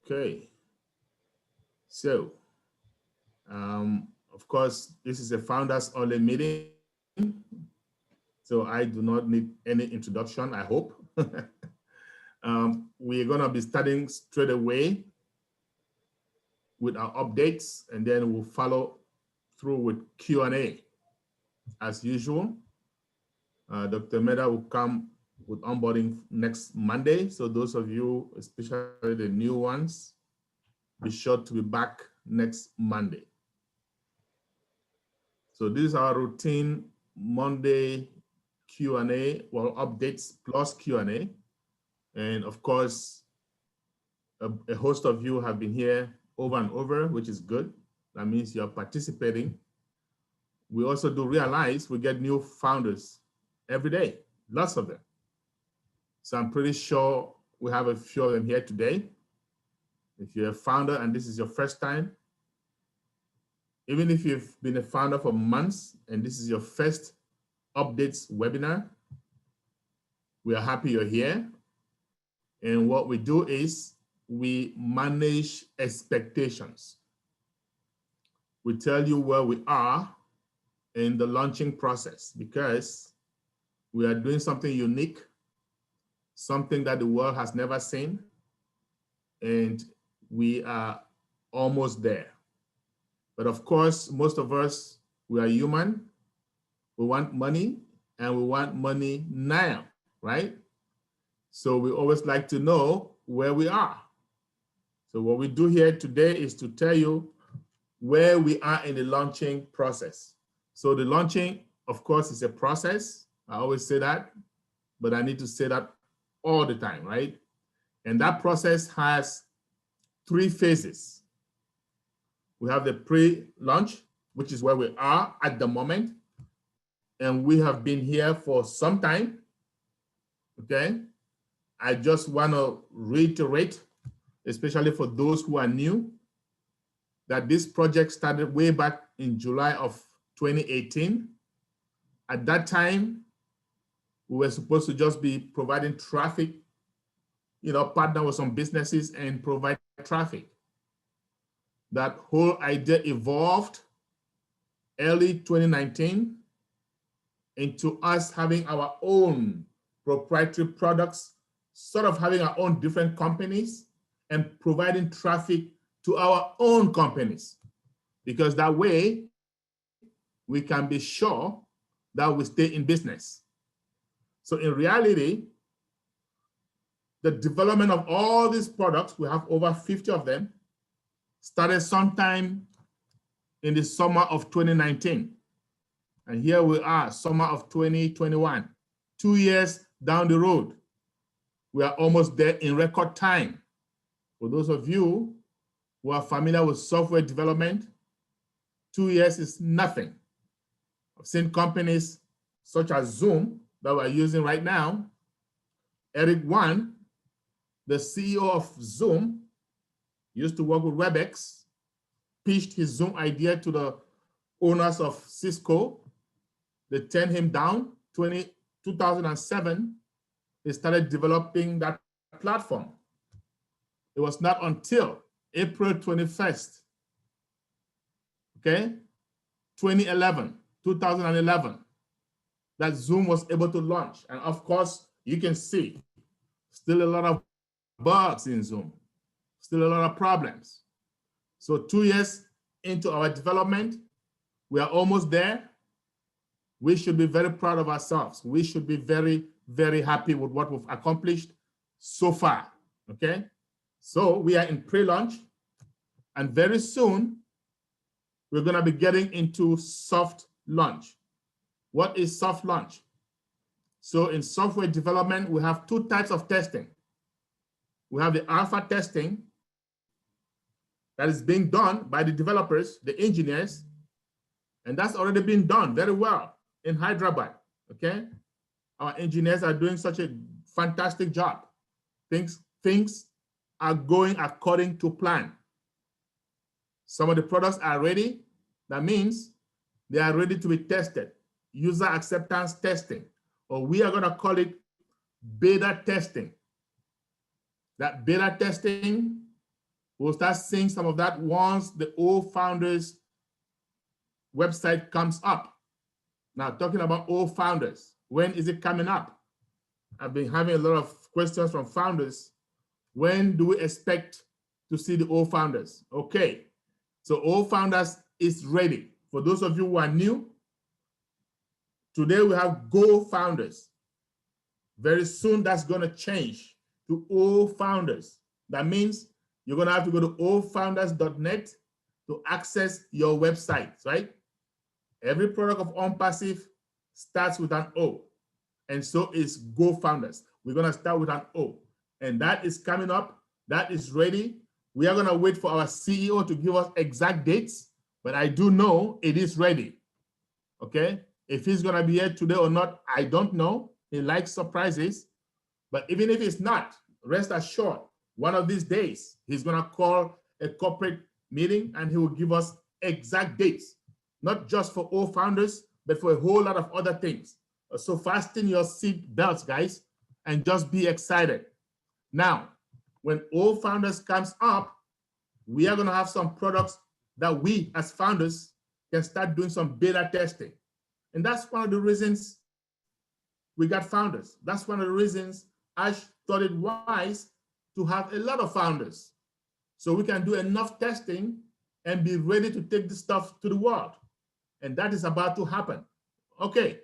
Okay, so of course, this is a founders only meeting, so I do not need any introduction, I hope. We're gonna be starting straight away with our updates, and then we'll follow through with Q&A as usual. Dr. Meda will come with onboarding next Monday. So those of you, especially the new ones, be sure to be back next Monday. So this is our routine Monday Q&A, well, updates plus Q&A. And of course, a host of you have been here over and over, which is good. That means you're participating. We also do realize we get new founders every day, lots of them. So I'm pretty sure we have a few of them here today. If you're a founder and this is your first time, even if you've been a founder for months and this is your first updates webinar, we are happy you're here. And what we do is we manage expectations. We tell you where we are in the launching process because we are doing something unique, something that the world has never seen, and we are almost there. But of course, most of us, we are human. We want money, and we want money now, right? So we always like to know where we are. So what we do here today is to tell you where we are in the launching process. So the launching, of course, is a process. I always say that, but I need to say that all the time, right? And that process has 3 phases. We have the pre-launch, which is where we are at the moment. And we have been here for some time, okay? I just want to reiterate, especially for those who are new, that this project started way back in July of 2018. At that time, we were supposed to just be providing traffic, partner with some businesses and provide traffic. That whole idea evolved early 2019 into us having our own proprietary products, sort of having our own different companies and providing traffic to our own companies. Because that way, we can be sure that we stay in business. So in reality, the development of all these products, we have over 50 of them, started sometime in the summer of 2019. And here we are, summer of 2021. 2 years down the road, we are almost there in record time. For those of you who are familiar with software development, 2 years is nothing. I've seen companies such as Zoom that we're using right now. Eric Yuan, the CEO of Zoom, used to work with WebEx, pitched his Zoom idea to the owners of Cisco. They turned him down. 2007, he started developing that platform. It was not until April 21st, okay, 2011, that Zoom was able to launch. And of course, you can see still a lot of bugs in Zoom, still a lot of problems. So 2 years into our development, we are almost there. We should be very proud of ourselves. We should be very, very happy with what we've accomplished so far, okay? So we are in pre-launch, and very soon, we're gonna be getting into soft launch. What is soft launch? So in software development, we have 2 types of testing. We have the alpha testing that is being done by the developers, the engineers, and that's already been done very well in Hyderabad, okay? Our engineers are doing such a fantastic job. Things are going according to plan. Some of the products are ready. That means they are ready to be tested. User acceptance testing, or we are gonna call it beta testing. That beta testing We'll start seeing some of that once the O Founders website comes up. Now, talking about O Founders, when is it coming up? I've been having a lot of questions from founders. When do we expect to see the O Founders? Okay, so O Founders is ready. For those of you who are new, today we have Go Founders. Very soon that's going to change to O Founders. That means you're going to have to go to ofounders.net to access your website, right? Every product of OnPassive starts with an O, and so is Go Founders. We're going to start with an O, and that is coming up. That is ready. We are going to wait for our CEO to give us exact dates, but I do know it is ready, okay? If he's going to be here today or not, I don't know. He likes surprises, but even if it's not, rest assured, one of these days, he's going to call a corporate meeting and he will give us exact dates, not just for O Founders, but for a whole lot of other things. So fasten your seat belts, guys, and just be excited. Now, when O Founders comes up, we are going to have some products that we as founders can start doing some beta testing. And that's one of the reasons we got founders. That's one of the reasons Ash thought it wise to have a lot of founders, so we can do enough testing and be ready to take this stuff to the world. And that is about to happen. Okay,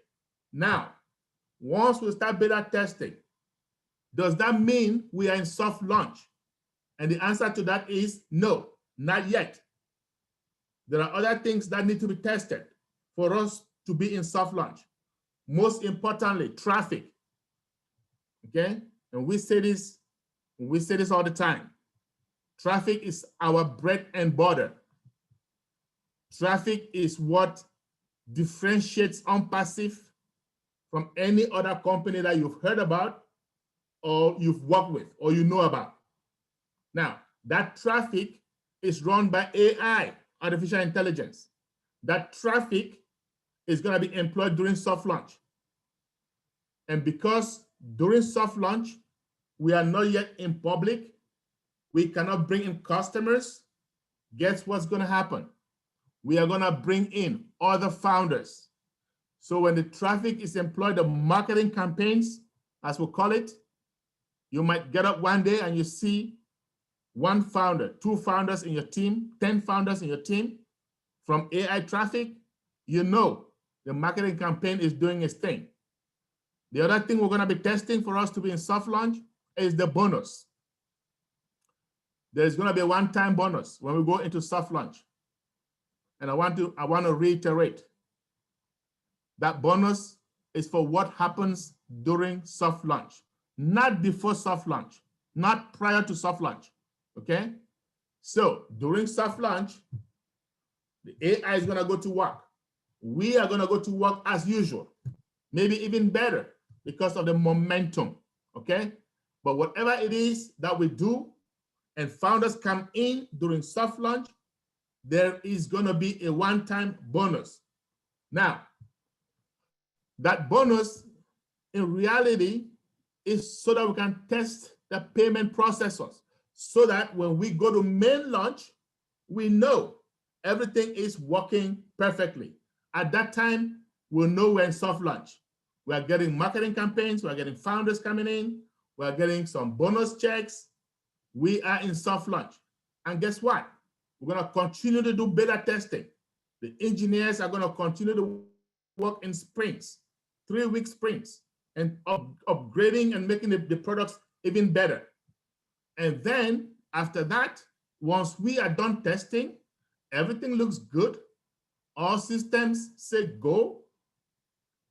now, once we start beta testing, does that mean we are in soft launch? And the answer to that is no, not yet. There are other things that need to be tested for us to be in soft launch. Most importantly, traffic. Okay, and we say this all the time. Traffic is our bread and butter. Traffic is what differentiates OnPassive from any other company that you've heard about or you've worked with or you know about. Now, that traffic is run by AI, artificial intelligence. That traffic is going to be employed during soft launch. And because during soft launch, we are not yet in public, we cannot bring in customers, guess what's going to happen? We are going to bring in other founders. So when the traffic is employed, the marketing campaigns, as we call it, you might get up one day and you see one founder, 2 founders in your team, 10 founders in your team. From AI traffic, you know the marketing campaign is doing its thing. The other thing we're going to be testing for us to be in soft launch is the bonus. There's going to be a one-time bonus when we go into soft launch. And I want to reiterate that bonus is for what happens during soft launch, not before soft launch, not prior to soft launch. Okay? So during soft launch, the AI is going to go to work. We are going to go to work as usual, maybe even better because of the momentum. Okay? But whatever it is that we do and founders come in during soft launch, there is going to be a one-time bonus. Now, that bonus in reality is so that we can test the payment processors, so that when we go to main launch, we know everything is working perfectly. At that time, we'll know we're in soft launch. We are getting marketing campaigns, we are getting founders coming in, we are getting some bonus checks. We are in soft launch. And guess what? We're going to continue to do beta testing. The engineers are going to continue to work in sprints, 3-week sprints, and upgrading and making the products even better. And then after that, once we are done testing, everything looks good, all systems say go.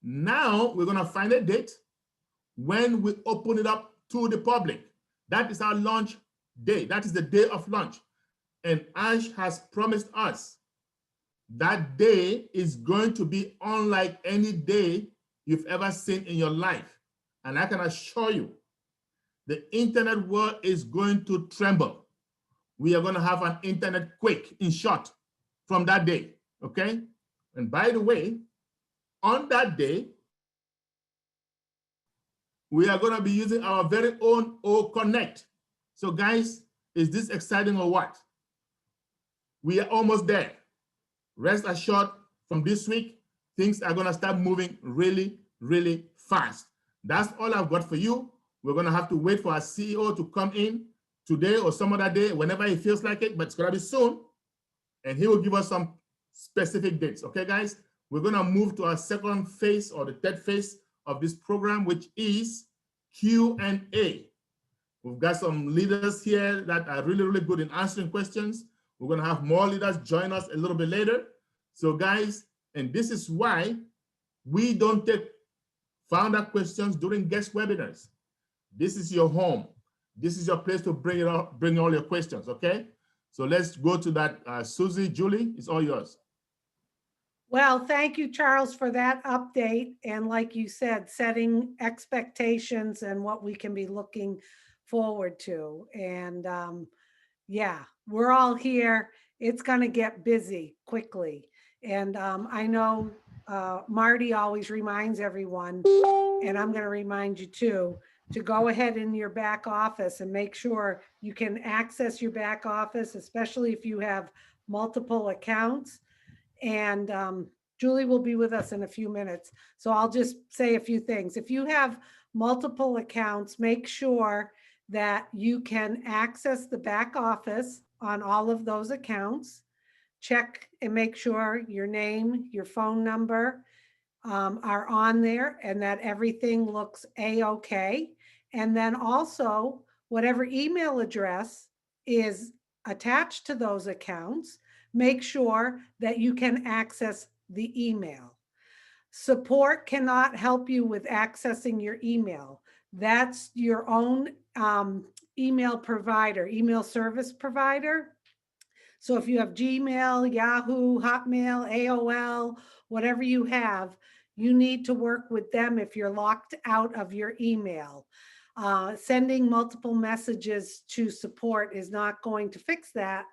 Now we're going to find a date when we open it up to the public. That is our launch day. That is the day of launch. And Ash has promised us that day is going to be unlike any day you've ever seen in your life. And I can assure you, the internet world is going to tremble. We are going to have an internet quake, in short, from that day, okay? And by the way, on that day, we are going to be using our very own O Connect. So guys, Is this exciting or what? We are almost there. Rest assured, from this week, things are going to start moving really, really fast. That's all I've got for you. We're going to have to wait for our CEO to come in today or some other day, whenever he feels like it, but it's going to be soon. And he will give us some specific dates. Okay, guys? We're going to move to our second phase or the third phase of this program, which is Q&A. We've got some leaders here that are really, really good in answering questions. We're going to have more leaders join us a little bit later. So guys, and this is why we don't take founder questions during guest webinars. This is your home. This is your place to bring all your questions, okay? So let's go to that. Susie, Julie, it's all yours. Well, thank you, Charles, for that update. And like you said, setting expectations and what we can be looking forward to. And yeah, we're all here. It's going to get busy quickly. And I know Marty always reminds everyone, and I'm going to remind you too, to go ahead in your back office and make sure you can access your back office, especially if you have multiple accounts. And Julie will be with us in a few minutes. So I'll just say a few things. If you have multiple accounts, make sure that you can access the back office on all of those accounts. Check and make sure your name, your phone number are on there and that everything looks A-okay. And then also whatever email address is attached to those accounts, make sure that you can access the email. Support cannot help you with accessing your email. That's your own email provider, email service provider. So if you have Gmail, Yahoo, Hotmail, AOL, whatever you have, you need to work with them if you're locked out of your email. Sending multiple messages to support is not going to fix that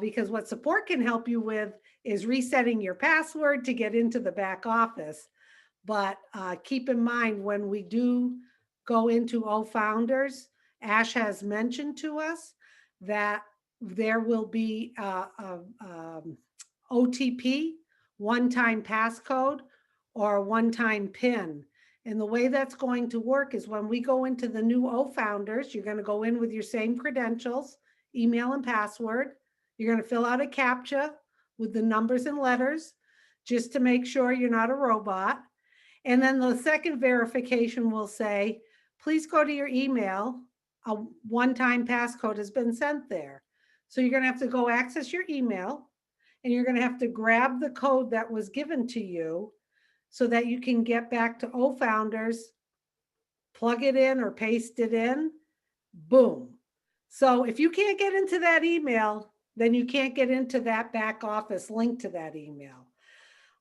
because what support can help you with is resetting your password to get into the back office. But keep in mind when we do go into O-Founders, Ash has mentioned to us that there will be OTP, one-time passcode, or a one-time PIN. And the way that's going to work is when we go into the new O-Founders, you're going to go in with your same credentials, email and password. You're going to fill out a CAPTCHA with the numbers and letters just to make sure you're not a robot. And then the second verification will say, please go to your email. A one-time passcode has been sent there. So you're going to have to go access your email and you're going to have to grab the code that was given to you so that you can get back to O-Founders, plug it in or paste it in, boom. So if you can't get into that email, then you can't get into that back office link to that email.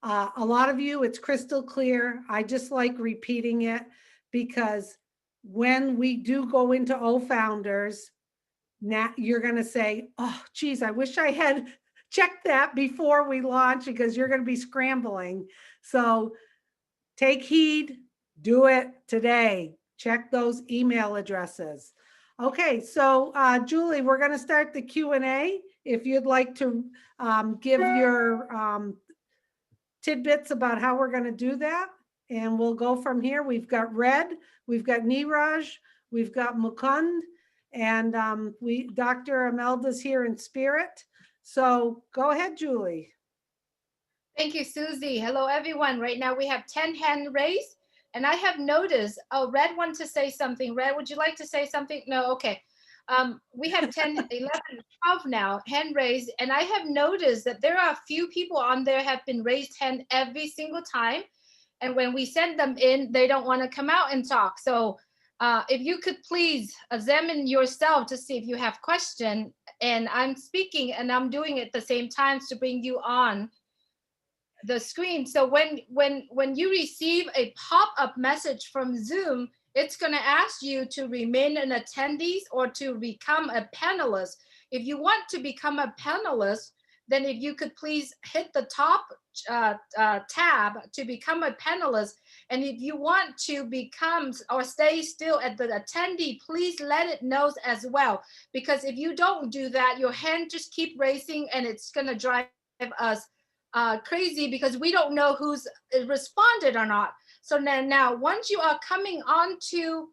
A lot of you, it's crystal clear. I just like repeating it because when we do go into O-Founders, now you're going to say, oh, geez, I wish I had checked that before we launch because you're going to be scrambling. So take heed, do it today. Check those email addresses. Okay, so Julie, we're going to start the Q&A. If you'd like to give your tidbits about how we're going to do that, and we'll go from here. We've got Red, we've got Neeraj, we've got Mukund, and Dr. Imelda's here in spirit. So go ahead, Julie. Thank you, Susie. Hello, everyone. Right now we have 10 hand raised, and I have noticed, oh, Red wanted to say something. Red, would you like to say something? No, okay. We have 10, 11, 12 now, hand raised, and I have noticed that there are a few people on there have been raised hand every single time, and when we send them in, they don't want to come out and talk. So if you could please examine yourself to see if you have question, and I'm speaking and I'm doing it at the same time to bring you on the screen. So when you receive a pop-up message from Zoom, it's going to ask you to remain an attendee or to become a panelist. If you want to become a panelist, then if you could please hit the top tab to become a panelist, And if you want to become or stay still at the attendee, please let it know as well. Because if you don't do that, your hand just keep raising and it's going to drive us crazy because we don't know who's responded or not. So now once you are coming on to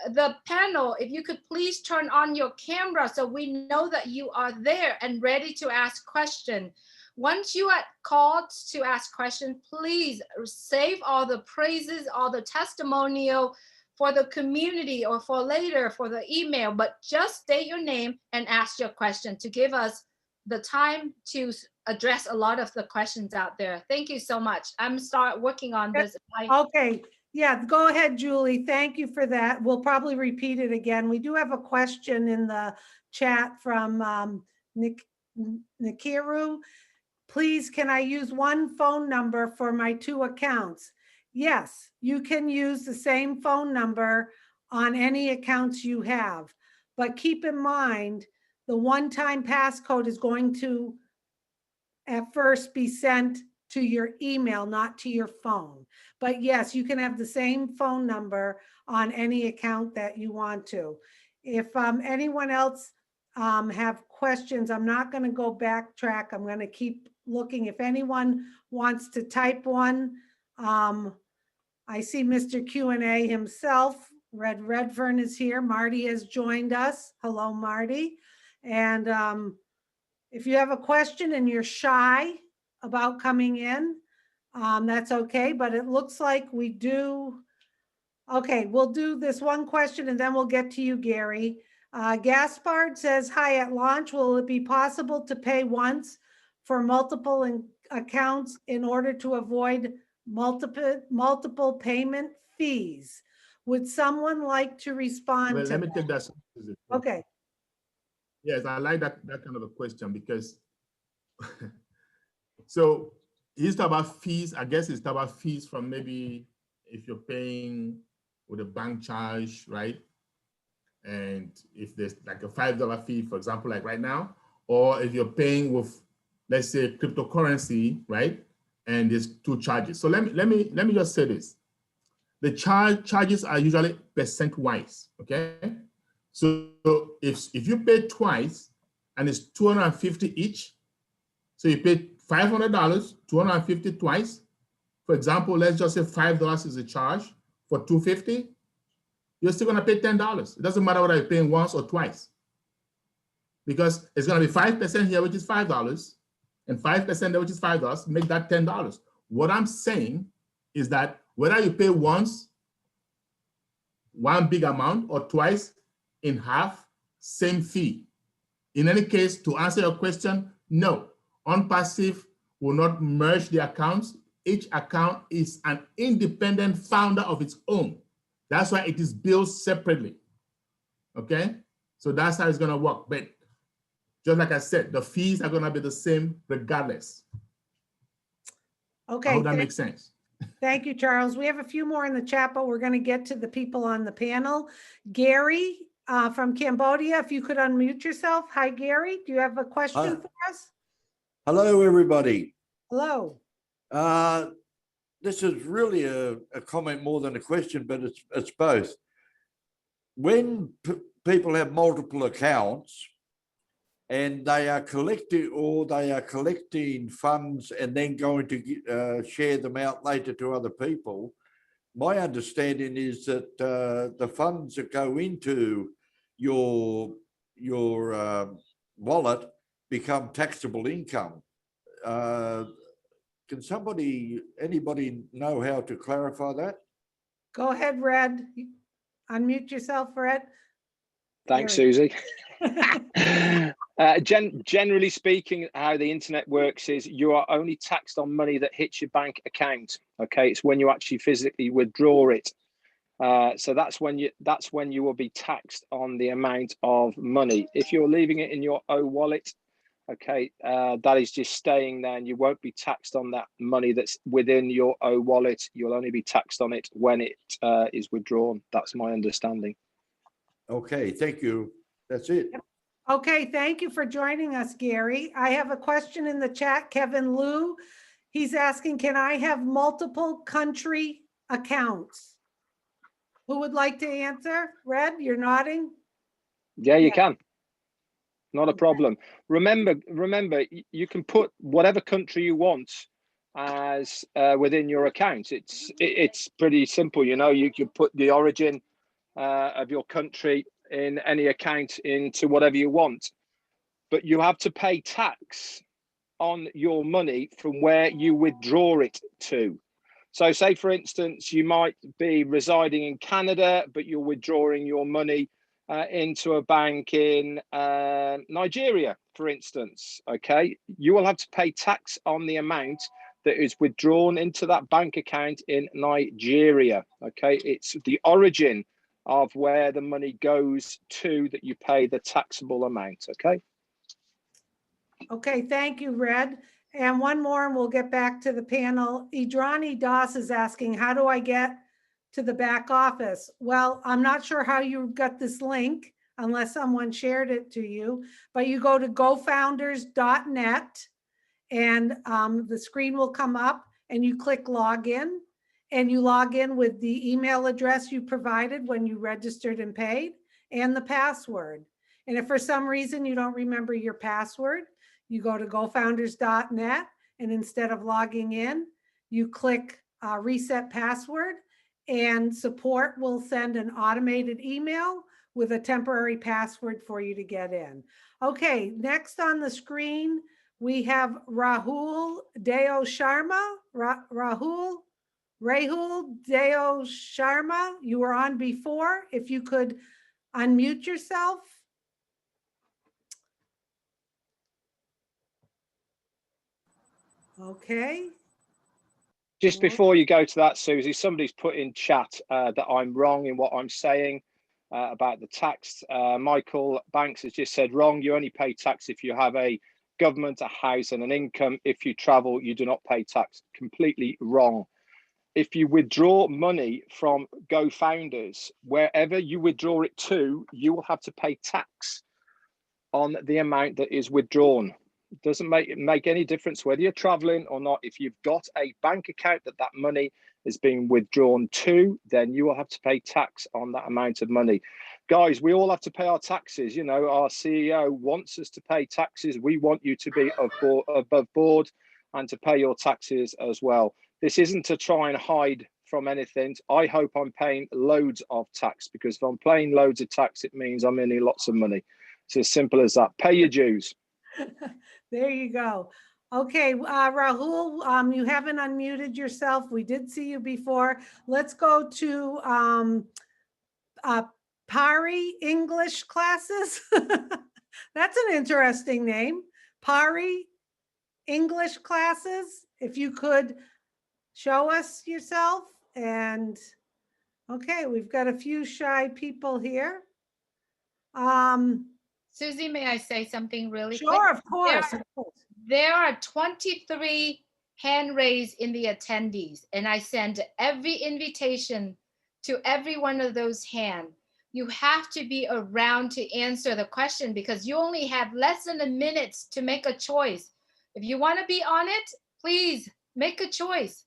the panel, if you could please turn on your camera so we know that you are there and ready to ask questions. Once you are called to ask questions, please save all the praises, all the testimonial for the community or for later for the email, but just state your name and ask your question to give us the time to address a lot of the questions out there. Thank you so much. I'm start working on this. Okay. Yeah, go ahead, Julie. Thank you for that. We'll probably repeat it again. We do have a question in the chat from Nikiru. Please, can I use one phone number for my 2 accounts? Yes, you can use the same phone number on any accounts you have. But keep in mind, the one-time passcode is going to at first be sent to your email, not to your phone. But yes, you can have the same phone number on any account that you want to. If anyone else have questions, I'm not going to go backtrack. I'm going to keep looking. If anyone wants to type one, I see Mr. Q&A himself. Red Redfern is here. Marty has joined us. Hello, Marty. And if you have a question and you're shy about coming in, that's okay, but it looks like we do. Okay, we'll do this one question and then we'll get to you, Gary. Gaspard says, hi, at launch, will it be possible to pay once for multiple accounts in order to avoid multiple payment fees? Would someone like to respond Well, to let me that? take that. Okay. Yes, I like that kind of a question because so he's talking about fees. I guess it's talking about fees from maybe if you're paying with a bank charge, right? And if there's like a $5 fee, for example, like right now, or if you're paying with, let's say, cryptocurrency, right? And there's 2 charges. So let me just say this: the charges are usually percent-wise, okay? So if you pay twice and it's $250 each, so you pay $500, $250 twice. For example, let's just say $5 is a charge for $250. You're still going to pay $10. It doesn't matter whether you're paying once or twice, because it's going to be 5% here, which is $5, and 5% there, which is $5. Make that $10. What I'm saying is that whether you pay once, one big amount, or twice in half, same fee. In any case, to answer your question, no. OnPassive will not merge the accounts. Each account is an independent founder of its own. That's why it is billed separately. Okay? So that's how it's going to work. But just like I said, the fees are going to be the same regardless. Okay. I hope that makes sense. Thank you, Charles. We have a few more in the chat, but we're going to get to the people on the panel. Gary from Cambodia, if you could unmute yourself. Hi, Gary. Do you have a question for us? Hello, everybody. Hello. This is really a comment more than a question, but it's both. When people have multiple accounts and they are collecting funds and then going to share them out later to other people, my understanding is that the funds that go into your wallet become taxable income. Can anybody know how to clarify that? Go ahead, Red. Unmute yourself, Red. Thanks, Susie. Generally speaking, how the internet works is you are only taxed on money that hits your bank account. Okay, it's when you actually physically withdraw it. So that's when you will be taxed on the amount of money. If you're leaving it in your O wallet, okay, that is just staying there, and you won't be taxed on that money that's within your O wallet. You'll only be taxed on it when it is withdrawn. That's my understanding. Okay, thank you. That's it. Okay, thank you for joining us, Gary. I have a question in the chat. Kevin Liu, he's asking, can I have multiple country accounts? Who would like to answer? Red, you're nodding? Yeah, you Yeah. can. Not a problem. Remember, you can put whatever country you want as within your account. It's pretty simple. You know, you can put the origin of your country in any account into whatever you want, but you have to pay tax on your money from where you withdraw it to. So say, for instance, you might be residing in Canada, but you're withdrawing your money into a bank in Nigeria, for instance. Okay, you will have to pay tax on the amount that is withdrawn into that bank account in Nigeria. Okay, it's the origin of where the money goes to that you pay the taxable amount. Okay. Okay, thank you, Red. And one more, and we'll get back to the panel. Idrani Das is asking, how do I get to the back office? Well, I'm not sure how you got this link unless someone shared it to you, but you go to gofounders.net and the screen will come up and you click login and you log in with the email address you provided when you registered and paid and the password. And if for some reason you don't remember your password, you go to gofounders.net and instead of logging in, you click reset password and support will send an automated email with a temporary password for you to get in. Okay, next on the screen, we have Rahul Deo Sharma. Rahul Deo Sharma, you were on before. If you could unmute yourself. Okay. Just before you go to that, Susie, somebody's put in chat that I'm wrong in what I'm saying about the tax. Michael Banks has just said wrong. You only pay tax if you have a government, a house, and an income. If you travel, you do not pay tax. Completely wrong. If you withdraw money from GoFounders, wherever you withdraw it to, you will have to pay tax on the amount that is withdrawn. It doesn't make any difference whether you're traveling or not. If you've got a bank account that money is being withdrawn to, then you will have to pay tax on that amount of money. Guys, we all have to pay our taxes. You know, our CEO wants us to pay taxes. We want you to be above board and to pay your taxes as well. This isn't to try and hide from anything. I hope I'm paying loads of tax, because if I'm paying loads of tax, it means I'm earning lots of money. It's as simple as that. Pay your dues. There you go. Okay, Rahul, you haven't unmuted yourself. We did see you before. Let's go to Pari English classes. That's an interesting name. Pari English classes. If you could show us yourself. And okay, we've got a few shy people here. Susie, may I say something really quick? Sure, of course. There are 23 hand raised in the attendees, and I send every invitation to every one of those hands. You have to be around to answer the question, because you only have less than a minute to make a choice. If you want to be on it, please make a choice,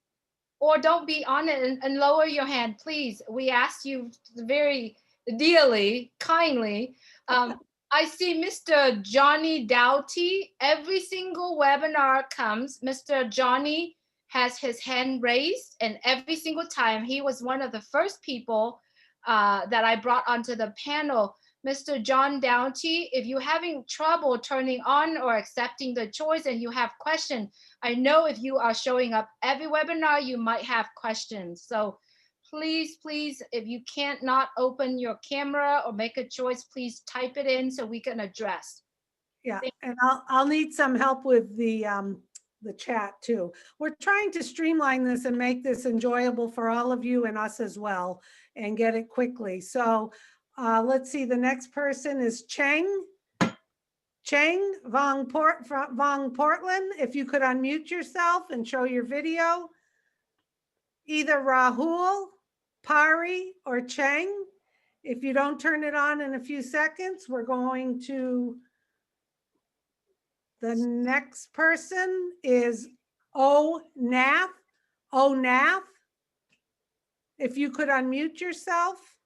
or don't be on it and lower your hand, please. We ask you very dearly, kindly. I see Mr. Johnny Doughty. Every single webinar comes, Mr. Johnny has his hand raised, and every single time he was one of the first people that I brought onto the panel. Mr. John Doughty, if you're having trouble turning on or accepting the choice and you have questions, I know if you are showing up every webinar, you might have questions. So please, if you can't not open your camera or make a choice, please type it in so we can address. Yeah, and I'll need some help with the chat too. We're trying to streamline this and make this enjoyable for all of you and us as well, and get it quickly. So let's see, the next person is Cheng Vong Portland. If you could unmute yourself and show your video. Either Rahul, Pari, or Cheng. If you don't turn it on in a few seconds, we're going to, the next person is O Nath. if you could unmute yourself.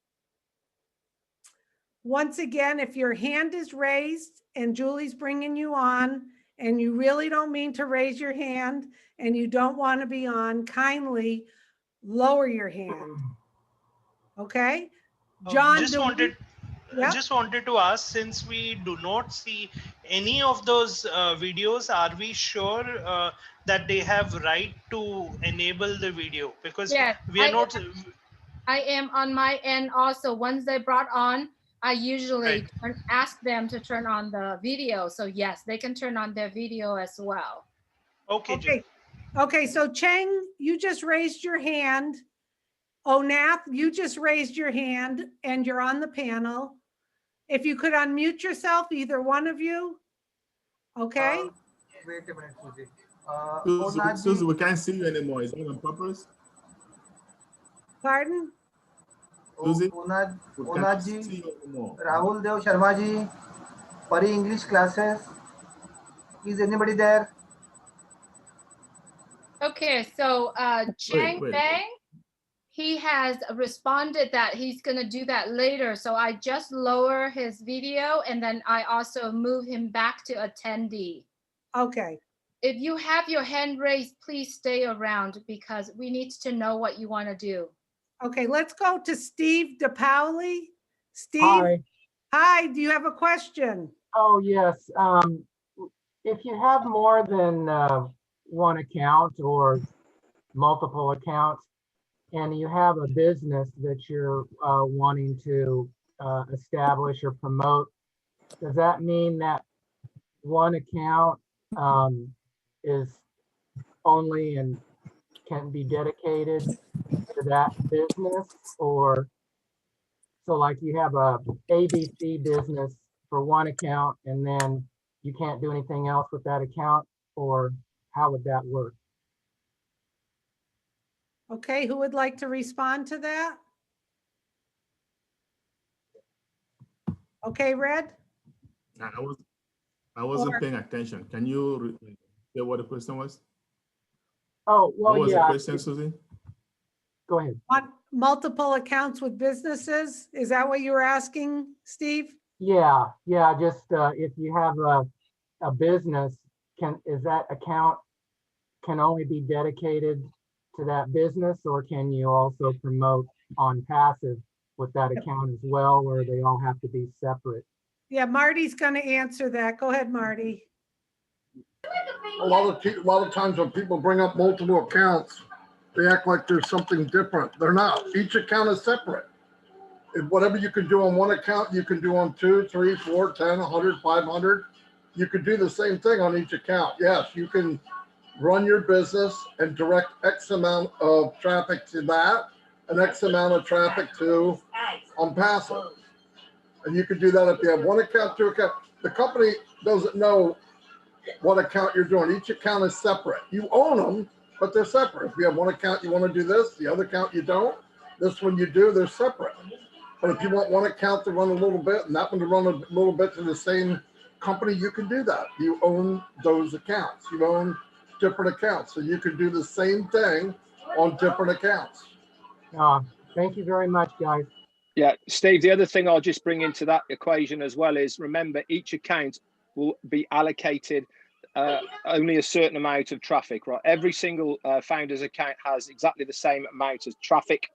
Once again, if your hand is raised and Julie's bringing you on and you really don't mean to raise your hand and you don't want to be on, kindly lower your hand. Okay? John, Just do we- wanted Yep. just wanted to ask, since we do not see any of those videos, are we sure that they have right to enable the video? Because Yes, we are not. I am on my end also. Once they brought on, I usually Right. ask them to turn on the video. So yes, they can turn on their video as well. Okay, Okay. Okay, so Cheng, you just raised your hand. Onath, you just raised your hand and you're on the panel. If you could unmute yourself, either one of you. Okay, Wait a minute, Susie. Susie, we can't see you anymore. Is that on purpose? pardon? Susie? Onad We cannot ji, see you anymore. Rahul Dev Sharma ji, Pari English classes. Is anybody there? Okay, so Chang wait. Bang, he has responded that he's gonna do that later. So I just lower his video and then I also move him back to attendee. Okay, If you have your hand raised, please stay around because we need to know what you want to do. okay, let's go to Steve DePaoli. Steve, Hi. hi, do you have a question? Oh, yes. If you have more than one account or multiple accounts, and you have a business that you're wanting to establish or promote, does that mean that one account is only and can be dedicated to that business? Or so like you have a ABC business for one account and then you can't do anything else with that account, or how would that work? Okay, who would like to respond to that? Okay, Red? I wasn't Or- paying attention. Can you say what the question was? Oh, What well, was the yeah, question, Susie? go ahead. Want multiple accounts with businesses? Is that what you were asking, Steve? Yeah, just if you have a business, is that account can only be dedicated to that business, or can you also promote on passive with that account as well, or they all have to be separate? Yeah, Marty's going to answer that. Go ahead, Marty. A lot of times when people bring up multiple accounts, they act like there's something different. They're not. Each account is separate. And whatever you can do on one account, you can do on 2, 3, 4, 10, 100, 500. You could do the same thing on each account. Yes, you can run your business and direct X amount of traffic to that and X amount of traffic to on passive. And you could do that if you have one account, two account. The company doesn't know what account you're doing. Each account is separate. You own them, but they're separate. If you have one account, you want to do this, the other account you don't. This one you do, they're separate. But if you want one account to run a little bit and that one to run a little bit to the same company, you can do that. You own those accounts. You own different accounts. So you can do the same thing on different accounts. Thank you very much, guys. Yeah, Steve, the other thing I'll just bring into that equation as well is, remember, each account will be allocated only a certain amount of traffic, right? Every single founder's account has exactly the same amount of traffic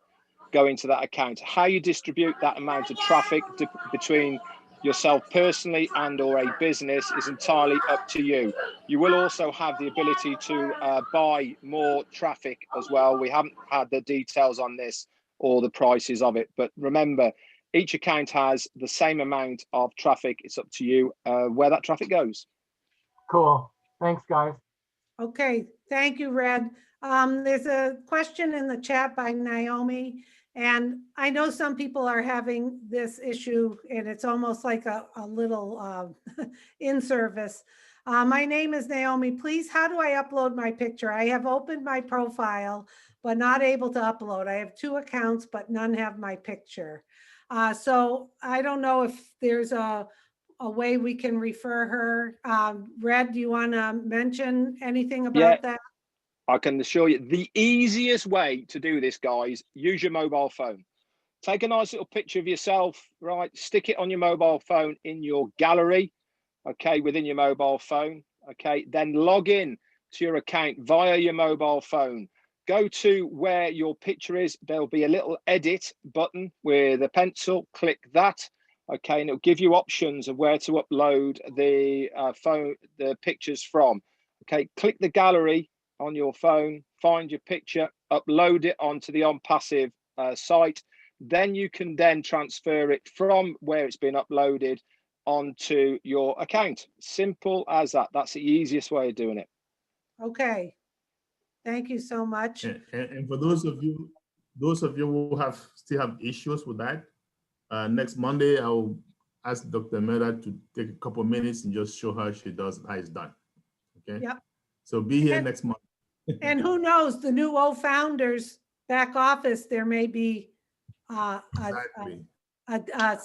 going to that account. How you distribute that amount of traffic between yourself personally and or a business is entirely up to you. You will also have the ability to buy more traffic as well. We haven't had the details on this or the prices of it, but remember, each account has the same amount of traffic. It's up to you where that traffic goes. Cool. Thanks, guys. Okay, thank you, Red. There's a question in the chat by Naomi, and I know some people are having this issue, and it's almost like a little in-service. My name is Naomi. Please, how do I upload my picture? I have opened my profile, but not able to upload. I have 2 accounts, but none have my picture. So I don't know if there's a way we can refer her. Red, do you want to mention anything about that? I can assure you the easiest way to do this, guys, use your mobile phone. Take a nice little picture of yourself, right? Stick it on your mobile phone in your gallery, okay, within your mobile phone, okay? Then log in to your account via your mobile phone. Go to where your picture is. There'll be a little edit button with a pencil. Click that, okay, and it'll give you options of where to upload the pictures from. Okay, click the gallery on your phone, find your picture, upload it onto the OnPassive site. Then you can then transfer it from where it's been uploaded onto your account. Simple as that. That's the easiest way of doing it. Okay. Thank you so much. And for those of you who still have issues with that, next Monday, I'll ask Dr. Meda to take a couple of minutes and just show her how it's done. Okay. Yep. So be here And- next month. And who knows, the new founders back office, there may be Exactly. a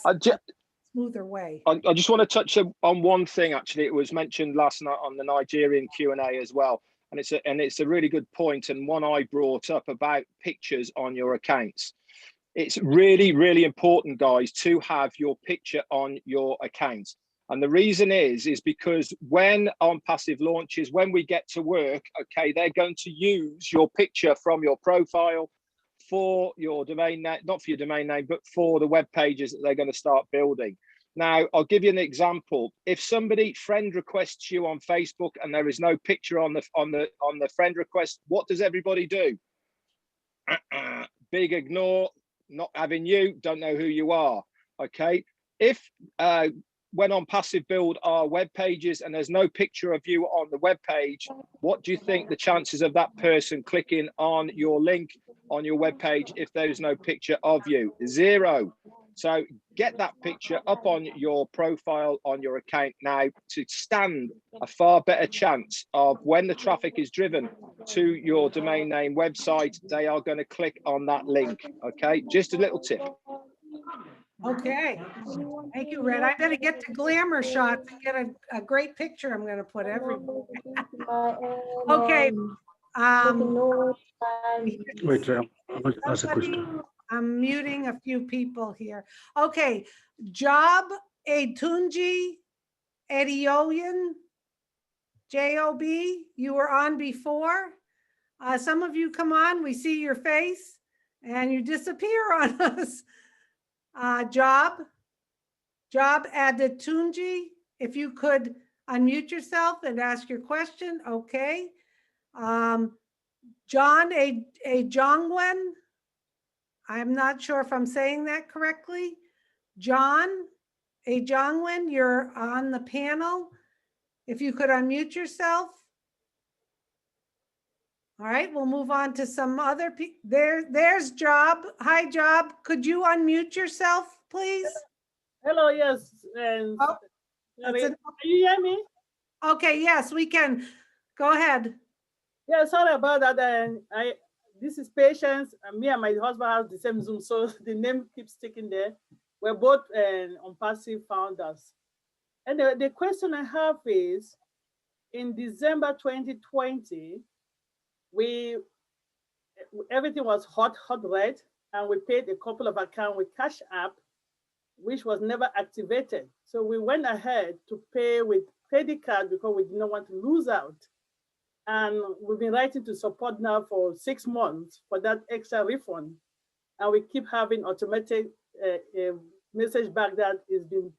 smoother way. I just want to touch on one thing. Actually, it was mentioned last night on the Nigerian Q&A as well, and it's a really good point, and one I brought up about pictures on your accounts. It's really, really important, guys, to have your picture on your account. And the reason is because when OnPassive launches, when we get to work, okay, they're going to use your picture from your profile for your domain name, not for your domain name, but for the web pages that they're going to start building. Now, I'll give you an example. If somebody friend requests you on Facebook and there is no picture on the friend request, what does everybody do? Big ignore, not having you, don't know who you are. Okay. If when OnPassive build our web pages and there's no picture of you on the web page, what do you think the chances of that person clicking on your link on your web page if there's no picture of you? 0. So get that picture up on your profile on your account now to stand a far better chance of when the traffic is driven to your domain name website, they are going to click on that link. Okay, just a little tip. Okay. Thank you, Red. I better get to glamour shots and get a great picture I'm going to put everywhere. Okay. Wait, I want to ask a question. I'm muting a few people here. Okay. Job Etunji Edioyan, Job, you were on before. Some of you come on, we see your face and you disappear on us. Job Adetunji, if you could unmute yourself and ask your question, okay. John Jongwen, I'm not sure if I'm saying that correctly. John Jongwen, you're on the panel. If you could unmute yourself. All right, we'll move on to some other people. There's Job. Hi, Job. Could you unmute yourself, please? Hello, yes. Oh, Can you hear me? Okay, yes, we can. Go ahead. Yeah, sorry about that. This is Patience. Me and my husband have the same Zoom, so the name keeps sticking there. We're both OnPassive founders. And the question I have is, in December 2020, everything was hot red, and we paid a couple of accounts with Cash App, which was never activated. So we went ahead to pay with credit card because we did not want to lose out. And we've been writing to support now for 6 months for that extra refund. And we keep having automated message back that is being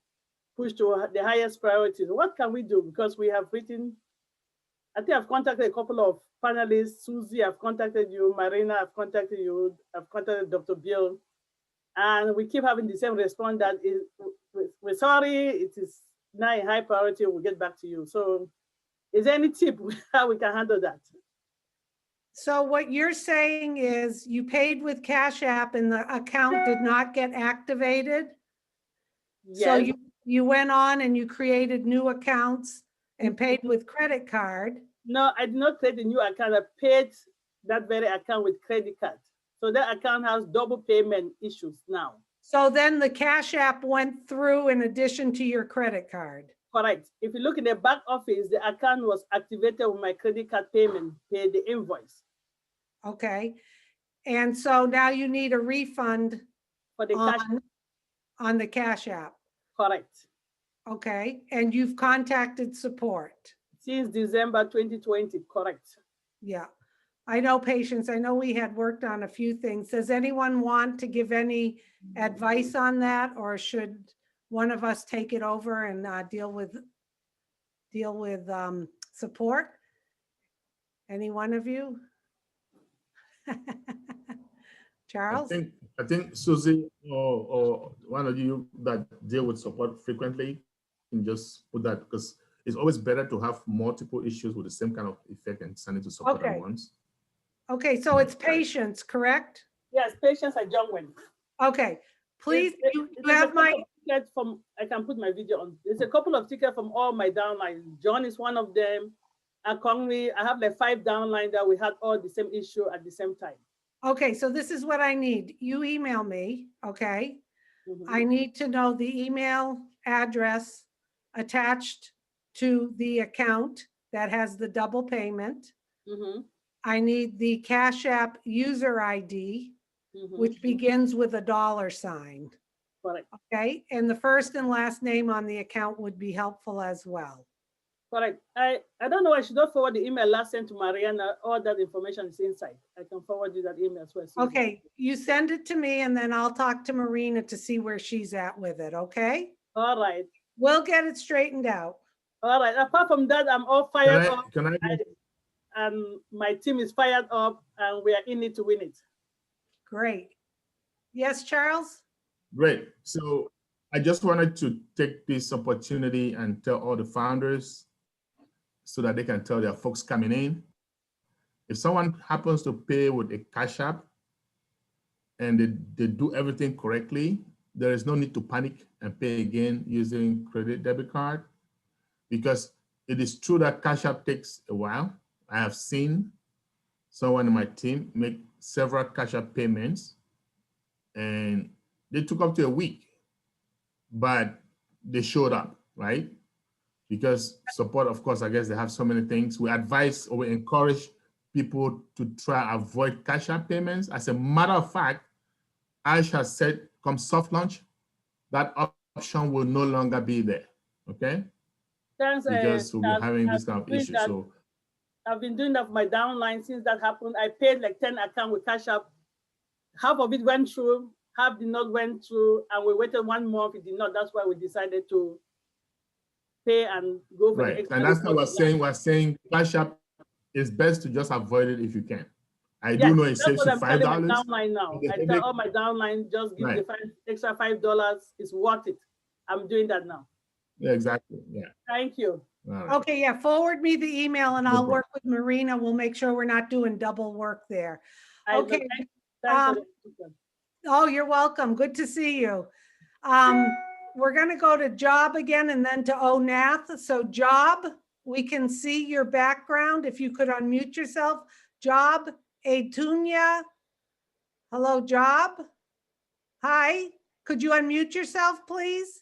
pushed to the highest priorities. What can we do? Because we have written, I think I've contacted a couple of panelists. Susie, I've contacted you. Marina, I've contacted you. I've contacted Dr. Bill. And we keep having the same response that we're sorry, it is now a high priority, we'll get back to you. So is there any tip how we can handle that? So what you're saying is you paid with Cash App and the account did not get activated? Yes. So you went on and you created new accounts and paid with credit card? No, I did not create a new account. I paid that very account with credit card. So that account has double payment issues now. So then the Cash App went through in addition to your credit card? Correct. If you look in the back office, the account was activated with my credit card payment, pay the invoice Okay. And so now you need a refund for the cash. on the Cash App. Correct. Okay. And you've contacted support. Since December 2020, correct. Yeah. I know, Patience. I know we had worked on a few things. Does anyone want to give any advice on that, or should one of us take it over and deal with support? Any one of you? Charles? I think Susie or one of you that deal with support frequently can just put that, because it's always better to have multiple issues with the same kind of effect and send it to support Okay. at once. Okay, so it's Patience, correct? Yes, Patience at Jungwen. Okay, please, you There's a have couple my, of tickets from, I can put my video on. There's a couple of tickets from all my downlines. John is one of them. Akongwi, I have like 5 downlines that we had all the same issue at the same time. okay, so this is what I need. You email me, okay? Mhm. I need to know the email address attached to the account that has the double payment. Mhm, I need the Cash App user ID, mhm. which begins with a $sign. Correct. Okay, and the first and last name on the account would be helpful as well. Correct. I don't know. I should not forward the email last sent to Mariana. All that information is inside. I can forward you that email as well. Susan. Okay, you send it to me and then I'll talk to Marina to see where she's at with it, okay? All right. We'll get it straightened out. All right. Apart from that, I'm all fired up. Can I And my team is fired up and we are in it to win it. Great. Yes, Charles? Great. So I just wanted to take this opportunity and tell all the founders so that they can tell their folks coming in. If someone happens to pay with a Cash App and they do everything correctly, there is no need to panic and pay again using credit debit card, because it is true that Cash App takes a while. I have seen someone in my team make several Cash App payments and they took up to a week, but they showed up, right? Because support, of course, I guess they have so many things. We advise or we encourage people to try avoid Cash App payments. As a matter of fact, Ash has said, come soft launch, that option will no longer be there, okay? Thanks. Because we'll be having this kind of issue. So I've been doing that for my downline since that happened. I paid like 10 accounts with Cash App. Half of it went through, half did not went through, and we waited 1 month. It did not. That's why we decided to pay and go for the right, extra. and that's what we're saying. We're saying Cash App is best to just avoid it if you can. I do know it saves you $5. Downline now. I tell all my downline, just give the extra $5. It's worth it. I'm doing that now. Yeah, exactly. Yeah. Thank you. Right. Okay, yeah, forward me the email and No I'll problem. work with Marina. We'll make sure we're not doing double work there. I know. Okay. Thanks for the- Oh, you're welcome. Good to see you. We're gonna go to Job again and then to Onath. So Job, we can see your background. If you could unmute yourself. Job Etunya. Hello, Job. Hi, could you unmute yourself, please?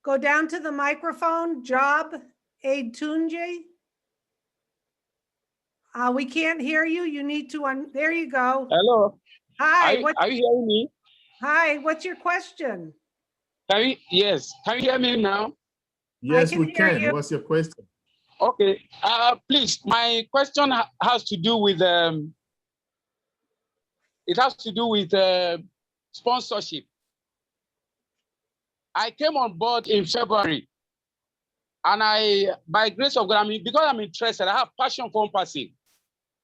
Go down to the microphone, Job Etunje. We can't hear you. You need to there you go. Hello. Hi. Are you hearing me? Hi, what's your question? Yes. Can you hear me now? Yes, we hear can. you. What's your question? Okay. Please, my question has to do with sponsorship. I came on board in February, and by grace of God, because I'm interested, I have passion for passing.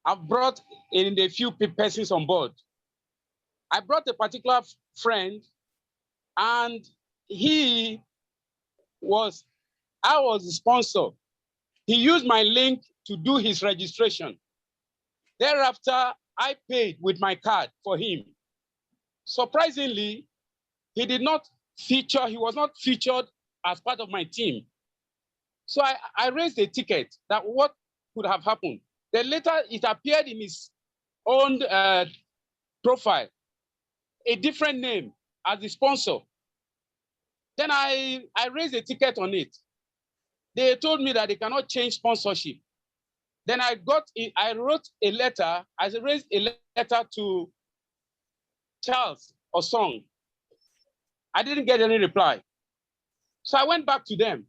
I've brought in a few persons on board. I brought a particular friend, and I was the sponsor. He used my link to do his registration. Thereafter, I paid with my card for him. Surprisingly, he was not featured as part of my team. So I raised a ticket that what could have happened. Then later it appeared in his own profile, a different name as the sponsor. Then I raised a ticket on it. They told me that they cannot change sponsorship. Then I wrote a letter, I raised a letter to Charles Osong. I didn't get any reply. So I went back to them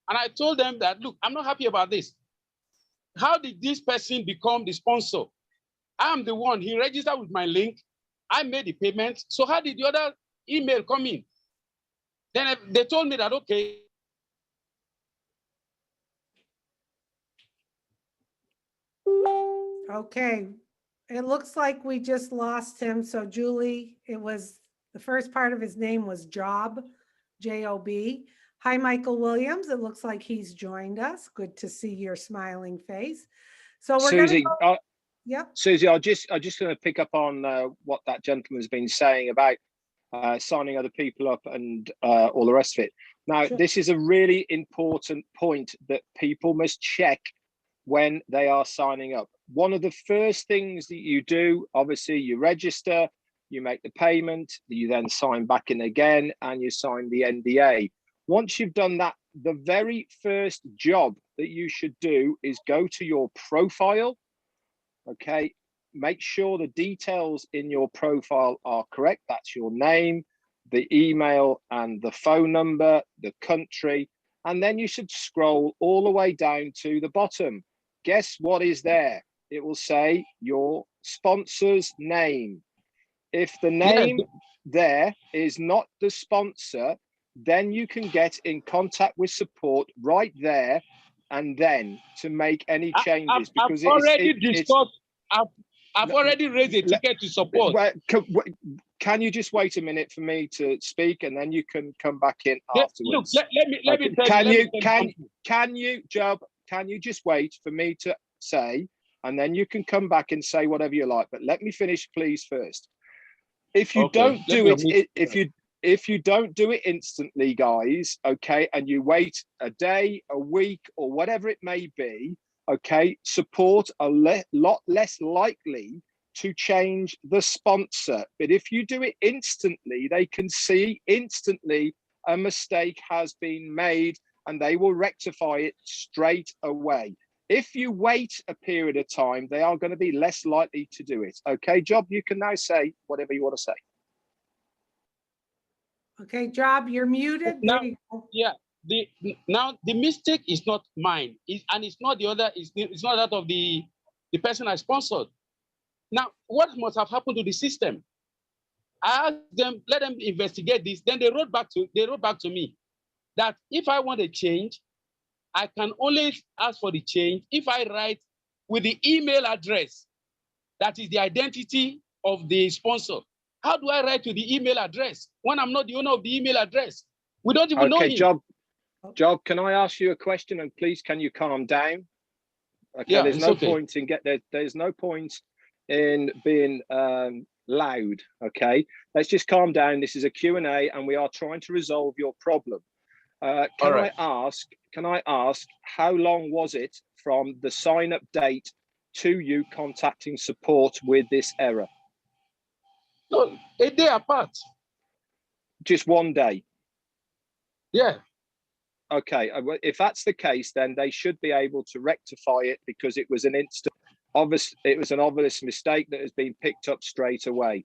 and I told them that, look, I'm not happy about this. How did this person become the sponsor? I'm the one, he registered with my link. I made the payment. So how did the other email come in? Then they told me that, okay. Okay, it looks like we just lost him. So Julie, it was, the first part of his name was Job, J-O-B. Hi, Michael Williams. It looks like he's joined us. Good to see your smiling face. So we're Susie, Yep. Susie, I just going to pick up on what that gentleman's been saying about signing other people up and all the rest of it. Now, Sure. This is a really important point that people must check when they are signing up. One of the first things that you do, obviously, you register, you make the payment, you then sign back in again, and you sign the NDA. Once you've done that, the very first job that you should do is go to your profile. Okay, make sure the details in your profile are correct. That's your name, the email and the phone number, the country, and then you should scroll all the way down to the bottom. Guess what is there? It will say your sponsor's name. If the name there is not the sponsor, then you can get in contact with support right there and then to make any changes. I've already discussed, I've already raised a ticket to support. Can you just wait a minute for me to speak and then you can come back in afterwards? Look, let me tell you. Can you, Job, can you just wait for me to say, and then you can come back and say whatever you like, but let me finish please first. If you don't do it, if you don't do it instantly, guys, okay, and you wait a day, a week, or whatever it may be, okay, support are a lot less likely to change the sponsor. But if you do it instantly, they can see instantly a mistake has been made and they will rectify it straight away. If you wait a period of time, they are going to be less likely to do it. Okay, Job, you can now say whatever you want to say. Okay, Job, you're muted. Now, there you go. yeah, now the mistake is not mine, and it's not the other. It's not that of the person I sponsored. Now, what must have happened to the system? I asked them, let them investigate this. Then they wrote back to me that if I want a change, I can only ask for the change if I write with the email address that is the identity of the sponsor. How do I write to the email address when I'm not the owner of the email address? We don't even know him. Job, can I ask you a question? And please, can you calm down? Okay, Yeah, there's no point in there's no point in being loud. Okay, let's just calm down. This is a Q&A, and we are trying to resolve your problem. Can I ask how long was it from the sign-up date to you contacting support with this error? No, a day apart. Just one day? Yeah. Okay, if that's the case, then they should be able to rectify it because it was an obvious mistake that has been picked up straight away.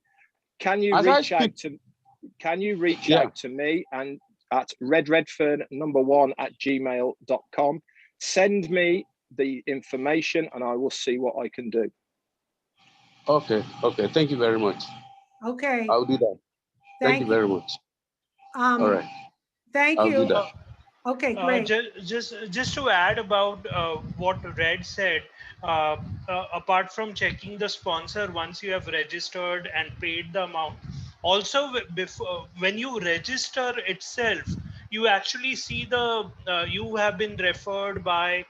Can you reach out to me and at redredfern1@gmail.com. Send me the information and I will see what I can do. Okay. Thank you very much. Okay. I'll do that. Thank you very much. All right. Thank I'll you. do that. Okay, great. Just to add about what Red said, apart from checking the sponsor once you have registered and paid the amount, also before when you register itself, you actually see the you have been referred by,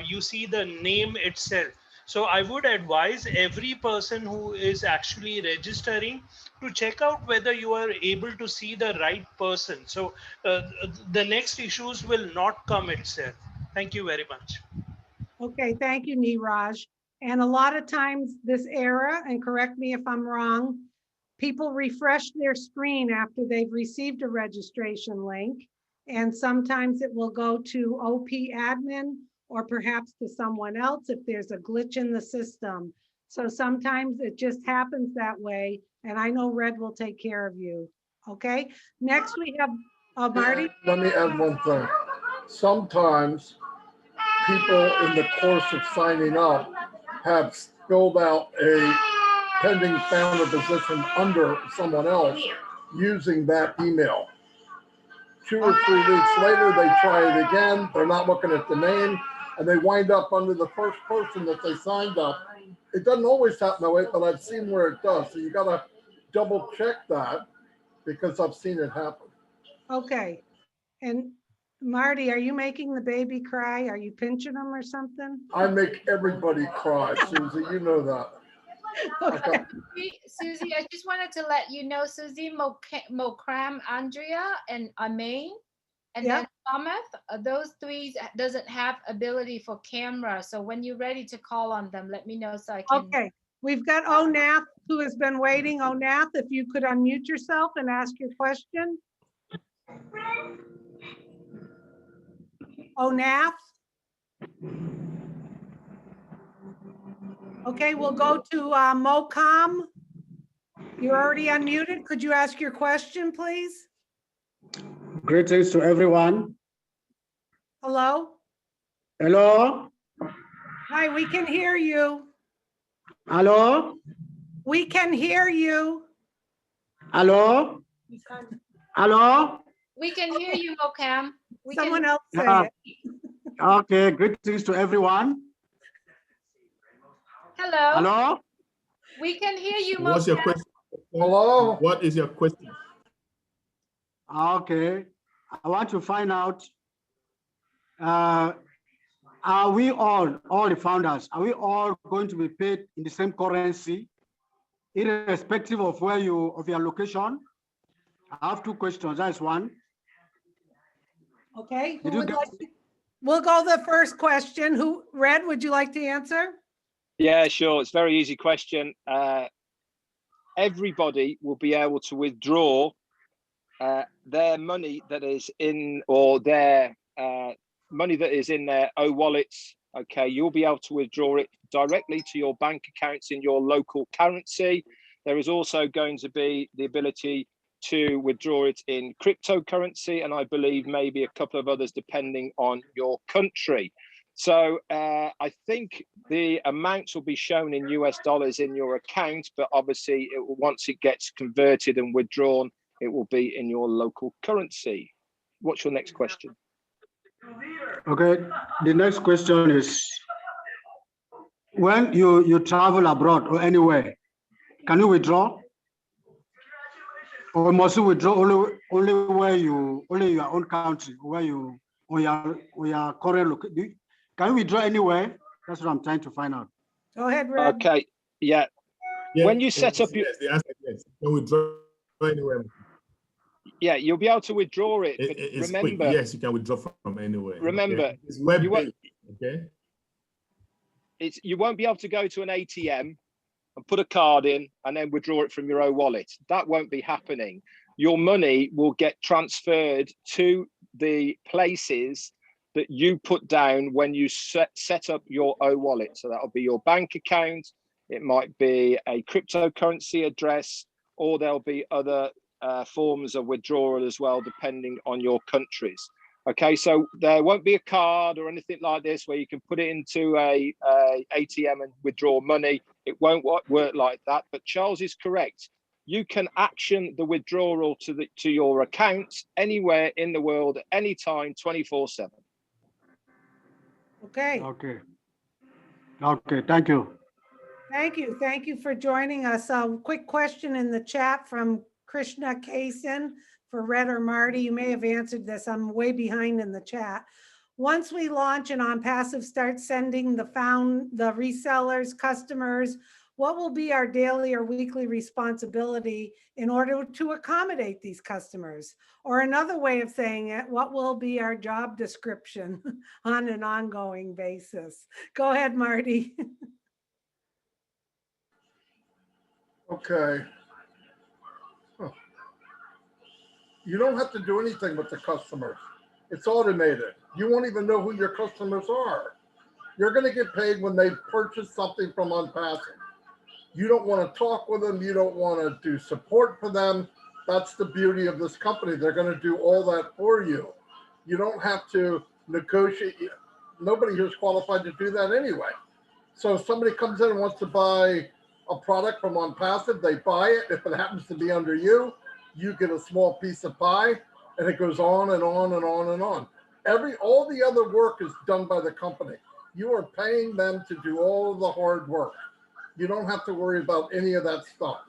you see the name itself. So I would advise every person who is actually registering to check out whether you are able to see the right person. So the next issues will not come itself. Thank you very much. Okay, thank you, Niraj. And a lot of times this error, and correct me if I'm wrong, people refresh their screen after they've received a registration link. And sometimes it will go to OP admin or perhaps to someone else if there's a glitch in the system. So sometimes it just happens that way. And I know Red will take care of you. Okay, next we have Marty. Let me add one thing. Sometimes people in the course of signing up have filled out a pending founder position under someone else using that email. 2 or 3 weeks later, they try it again. They're not looking at the name and they wind up under the first person that they signed up. It doesn't always happen that way, but I've seen where it does. So you got to double check that because I've seen it happen. Okay, and Marty, are you making the baby cry? Are you pinching him or something? I make everybody cry, Susie. You know that. Okay. Susie, I just wanted to let you know, Susie, Mokram, Andrea, and Amain, and then Thomas, those three doesn't have ability for camera. So when you're ready to call on them, let me know so I can. Okay, we've got Onath who has been waiting. Onath, if you could unmute yourself and ask your question. Onath. Okay, we'll go to Mocom. You're already unmuted. Could you ask your question, please? Greetings to everyone. Hello? Hello? Hi, we can hear you. Hello? We can hear you. Hello? Hello? We can hear you, Mokam. Someone else say it. Okay, greetings to everyone. Hello. Hello? We can hear you, What's your Mokam. question? Hello? What is your question? Okay, I want to find out, are we all the founders, are we all going to be paid in the same currency, irrespective of where of your location? I have 2 questions, that's one. Okay, Did you get we'll go the first question. Red, would you like to answer? Yeah, sure. It's a very easy question. Everybody will be able to withdraw their money that is in, or their money that is in their O-wallets. Okay, you'll be able to withdraw it directly to your bank accounts in your local currency. There is also going to be the ability to withdraw it in cryptocurrency, and I believe maybe a couple of others depending on your country. So I think the amounts will be shown in US dollars in your account, but obviously once it gets converted and withdrawn, it will be in your local currency. What's your next question? Okay, the next question is, when you travel abroad or anywhere, can you withdraw? Or must you withdraw only your own country, where you, or your current location? Can you withdraw anywhere? That's what I'm trying to find out. Go ahead, Red. Okay, yeah. When you set up your, yes, the answer is yes. Can withdraw anywhere? yeah, you'll be able to withdraw it. But It's remember, quick. Yes, you can withdraw from anywhere. Remember, okay? It's web-based. Okay. You won't be able to go to an ATM and put a card in and then withdraw it from your own wallet. That won't be happening. Your money will get transferred to the places that you put down when you set up your O-wallet. So that'll be your bank account, it might be a cryptocurrency address, or there'll be other forms of withdrawal as well, depending on your countries. Okay, so there won't be a card or anything like this where you can put it into a ATM and withdraw money. It won't work like that, but Charles is correct. You can action the withdrawal to your account anywhere in the world, at any time, 24/7. Okay. Okay. Okay, thank you. Thank you. Thank you for joining us. A quick question in the chat from Krishna Kasen for Red or Marty. You may have answered this. I'm way behind in the chat. Once we launch and OnPassive starts sending the resellers, customers, what will be our daily or weekly responsibility in order to accommodate these customers? Or another way of saying it, what will be our job description on an ongoing basis? Go ahead, Marty. Okay. You don't have to do anything with the customers. It's automated. You won't even know who your customers are. You're going to get paid when they purchase something from OnPassive. You don't want to talk with them. You don't want to do support for them. That's the beauty of this company. They're going to do all that for you. You don't have to negotiate. Nobody here is qualified to do that anyway. So if somebody comes in and wants to buy a product from OnPassive, they buy it. If it happens to be under you, you get a small piece of pie, and it goes on and on and on and on. All the other work is done by the company. You are paying them to do all of the hard work. You don't have to worry about any of that stuff.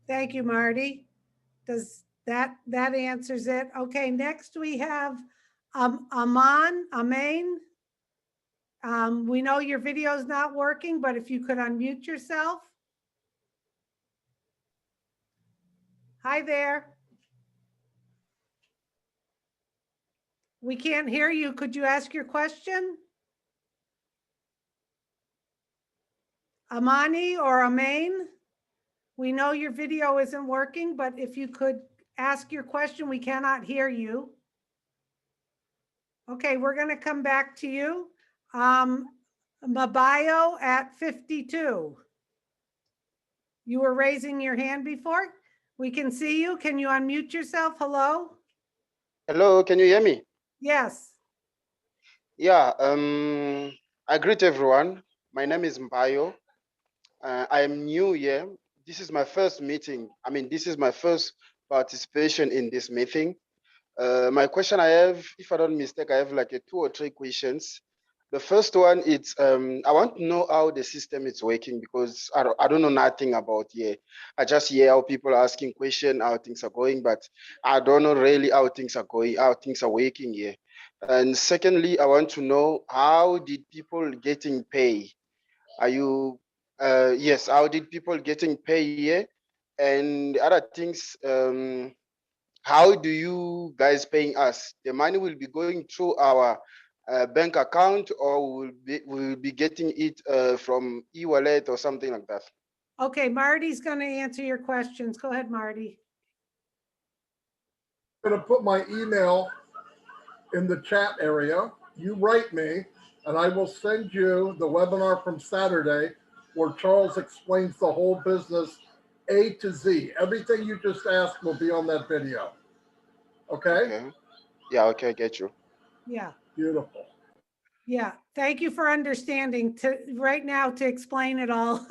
Thank you, Marty. Does that answers it? Okay, next we have Amain. We know your video is not working, but if you could unmute yourself. Hi there. We can't hear you. Could you ask your question? Amani or Amain? We know your video isn't working, but if you could ask your question, we cannot hear you. Okay, we're going to come back to you. Mabayo at 52. You were raising your hand before. We can see you. Can you unmute yourself? Hello? Hello, can you hear me? Yes. Yeah, I greet everyone. My name is Mbayo. I am new here. This is my first meeting. I mean, this is my first participation in this meeting. My question I have, if I don't mistake, I have like 2 or 3 questions. The first one is, I want to know how the system is working because I don't know nothing about here. I just hear how people are asking questions, how things are going, but I don't know really how things are going, how things are working here. And secondly, I want to know how did people getting pay? Are you, yes, how did people getting pay here? And other things, how do you guys paying us? The money will be going through our bank account, or we'll be getting it from e-wallet or something like that? Okay, Marty's going to answer your questions. Go ahead, Marty. I'm going to put my email in the chat area. You write me, and I will send you the webinar from Saturday where Charles explains the whole business A to Z. Everything you just asked will be on that video. Okay? Yeah, okay, I get you. Yeah. Beautiful. Yeah, thank you for understanding. Right now to explain it all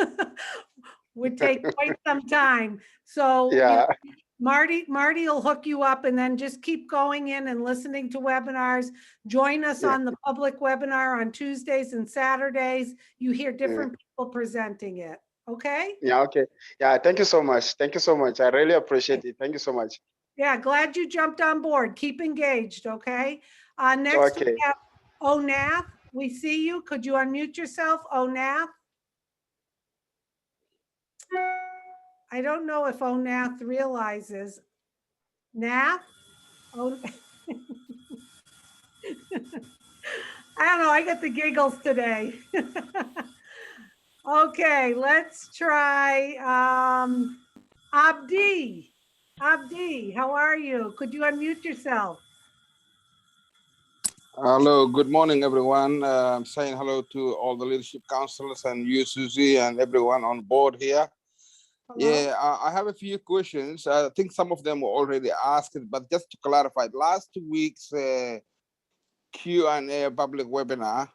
would take quite some time. So yeah. Marty will hook you up, and then just keep going in and listening to webinars. Join us on the public webinar on Tuesdays and Saturdays. You hear different people presenting it. Okay? Yeah, okay. Yeah, thank you so much. Thank you so much. I really appreciate it. Thank you so much. Yeah, glad you jumped on board. Keep engaged, okay? Next we have Onath. We see you. Could you unmute yourself, Onath? I don't know if Onath realizes. Nath? Oh, I don't know. I get the giggles today. Okay, let's try Abdi. Abdi, how are you? Could you unmute yourself? Hello, good morning, everyone. I'm saying hello to all the leadership councils and you, Susie, and everyone on board here. Hello? Yeah, I have a few questions. I think some of them were already asked, but just to clarify, last week's Q&A public webinar,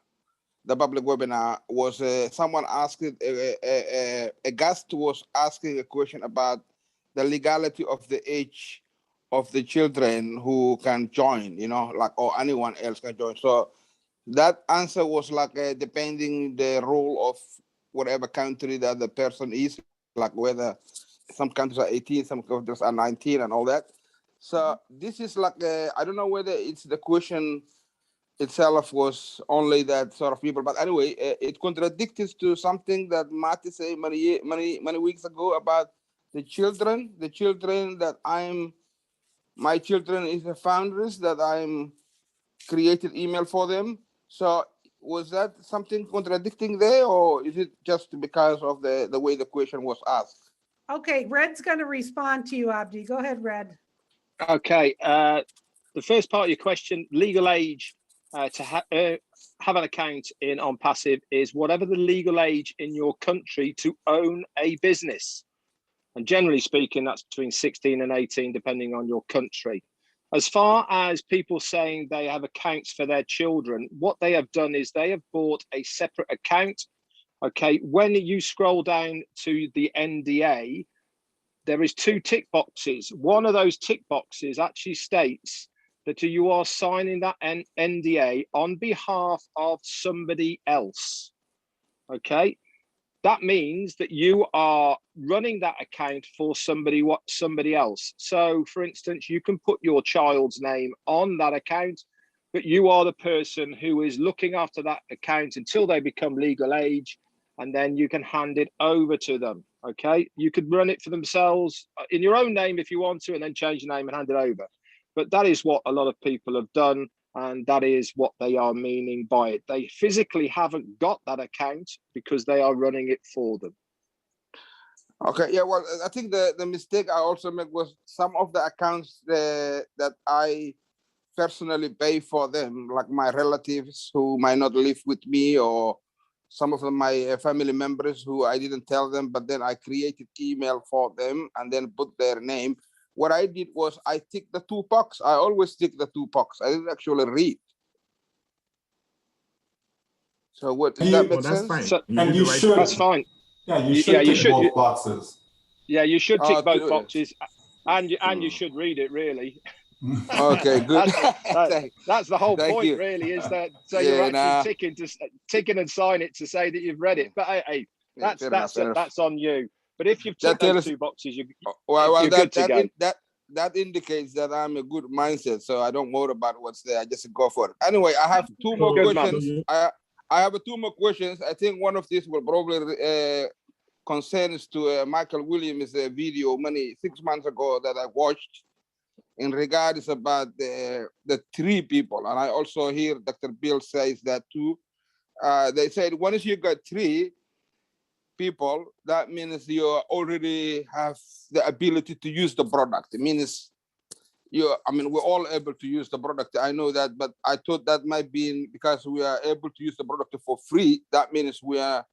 the public webinar was someone asked, a guest was asking a question about the legality of the age of the children who can join, you know, like, or anyone else can join. So that answer was like, depending the role of whatever country that the person is, like whether some countries are 18, some countries are 19 and all that. So this is like, I don't know whether it's the question itself was only that sort of people, but anyway, it contradicts to something that Marty said many weeks ago about the children that my children is the founders that I'm created email for them. So was that something contradicting there, or is it just because of the way the question was asked? Okay, Red's going to respond to you, Abdi. Go ahead, Red. Okay. The first part of your question, legal age to have an account in On Passive is whatever the legal age in your country to own a business. And generally speaking, that's between 16 and 18, depending on your country. As far as people saying they have accounts for their children, what they have done is they have bought a separate account. Okay, when you scroll down to the NDA, there is 2 tick boxes. One of those tick boxes actually states that you are signing that NDA on behalf of somebody else. Okay, that means that you are running that account for somebody else. So for instance, you can put your child's name on that account, but you are the person who is looking after that account until they become legal age, and then you can hand it over to them. Okay, you could run it for themselves in your own name if you want to, and then change the name and hand it over. But that is what a lot of people have done, and that is what they are meaning by it. They physically haven't got that account because they are running it for them. Okay, yeah, well, I think the mistake I also make was some of the accounts that I personally pay for them, like my relatives who might not live with me, or some of my family members who I didn't tell them, but then I created email for them and then put their name. What I did was I ticked the 2 box. I always tick the 2 box. I didn't actually read. So what, does that make sense? Fine. So, And you should. That's fine. Yeah, you should tick both you, boxes. Yeah, you should tick both boxes, and you should read it, really. Okay, good. That's the whole Thank point, you. really, is that so you're actually ticking and sign it to say that you've read it. But hey, that's on you. But if you've ticked those 2 boxes, you're good to go. That indicates that I'm a good mindset, so I don't worry about what's there. I just go for it. Anyway, I have 2 more questions. I have 2 more questions. I think one of these will probably concerns to Michael Williams' video 6 months ago that I watched in regards about the 3 people. And I also hear Dr. Bill says that too. They said once you got 3 people, that means you already have the ability to use the product. It means we're all able to use the product. I know that, but I thought that might be because we are able to use the product for free. That means we are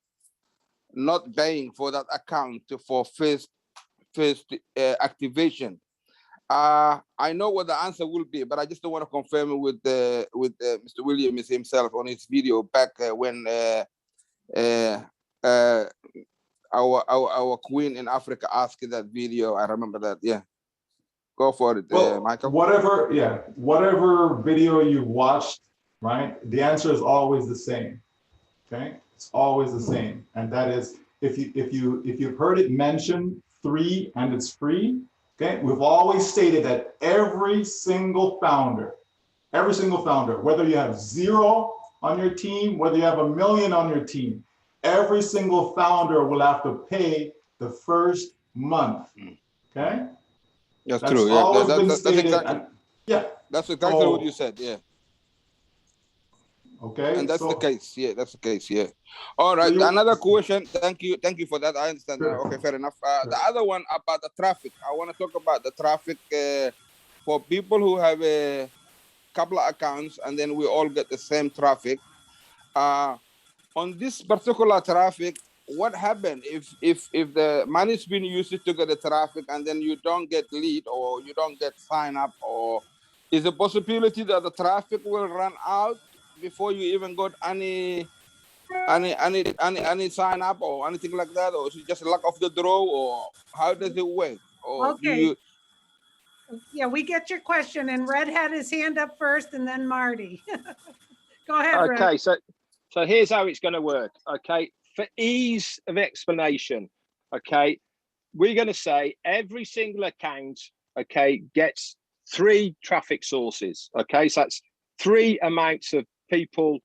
not paying for that account for first activation. I know what the answer will be, but I just don't want to confirm it with Mr. Williams himself on his video back when our queen in Africa asked that video. I remember that. Yeah, go for it, Michael. Whatever video you watched, right? The answer is always the same. Okay, it's always the same, and that is if you've heard it mentioned 3 and it's free. Okay, we've always stated that every single founder, whether you have 0 on your team, whether you have 1 million on your team, every single founder will have to pay the first month. Okay, that's true. Yeah, that's exactly what you said. Yeah. Okay, and that's the case. Yeah, that's the case. Yeah. All right. Another question. Thank you for that. I understand. Okay, fair enough. The other one about the traffic. I want to talk about the traffic for people who have a couple of accounts, and then we all get the same traffic. On this particular traffic, what happened if the money's been used to get the traffic, and then you don't get lead or you don't get sign up, or is the possibility that the traffic will run out before you even got any sign up or anything like that, or is it just luck of the draw, or how does it work? Or okay. Yeah, we get your question, and Red had his hand up first, and then Marty. Go ahead, Red. Okay, so here's how it's going to work. Okay, for ease of explanation, okay, we're going to say every single account, okay, gets 3 traffic sources. Okay, so that's 3 amounts of people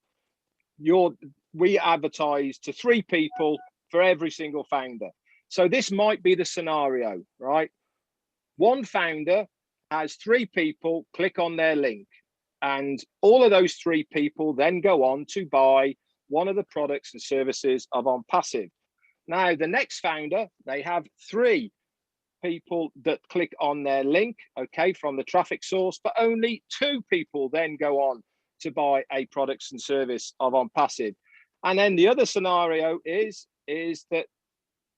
we advertise to 3 people for every single founder. So this might be the scenario, right? One founder has 3 people click on their link, and all of those 3 people then go on to buy one of the products and services of On Passive. Now, the next founder, they have 3 people that click on their link, okay, from the traffic source, but only 2 people then go on to buy a product and service of OnPassive. And then the other scenario is that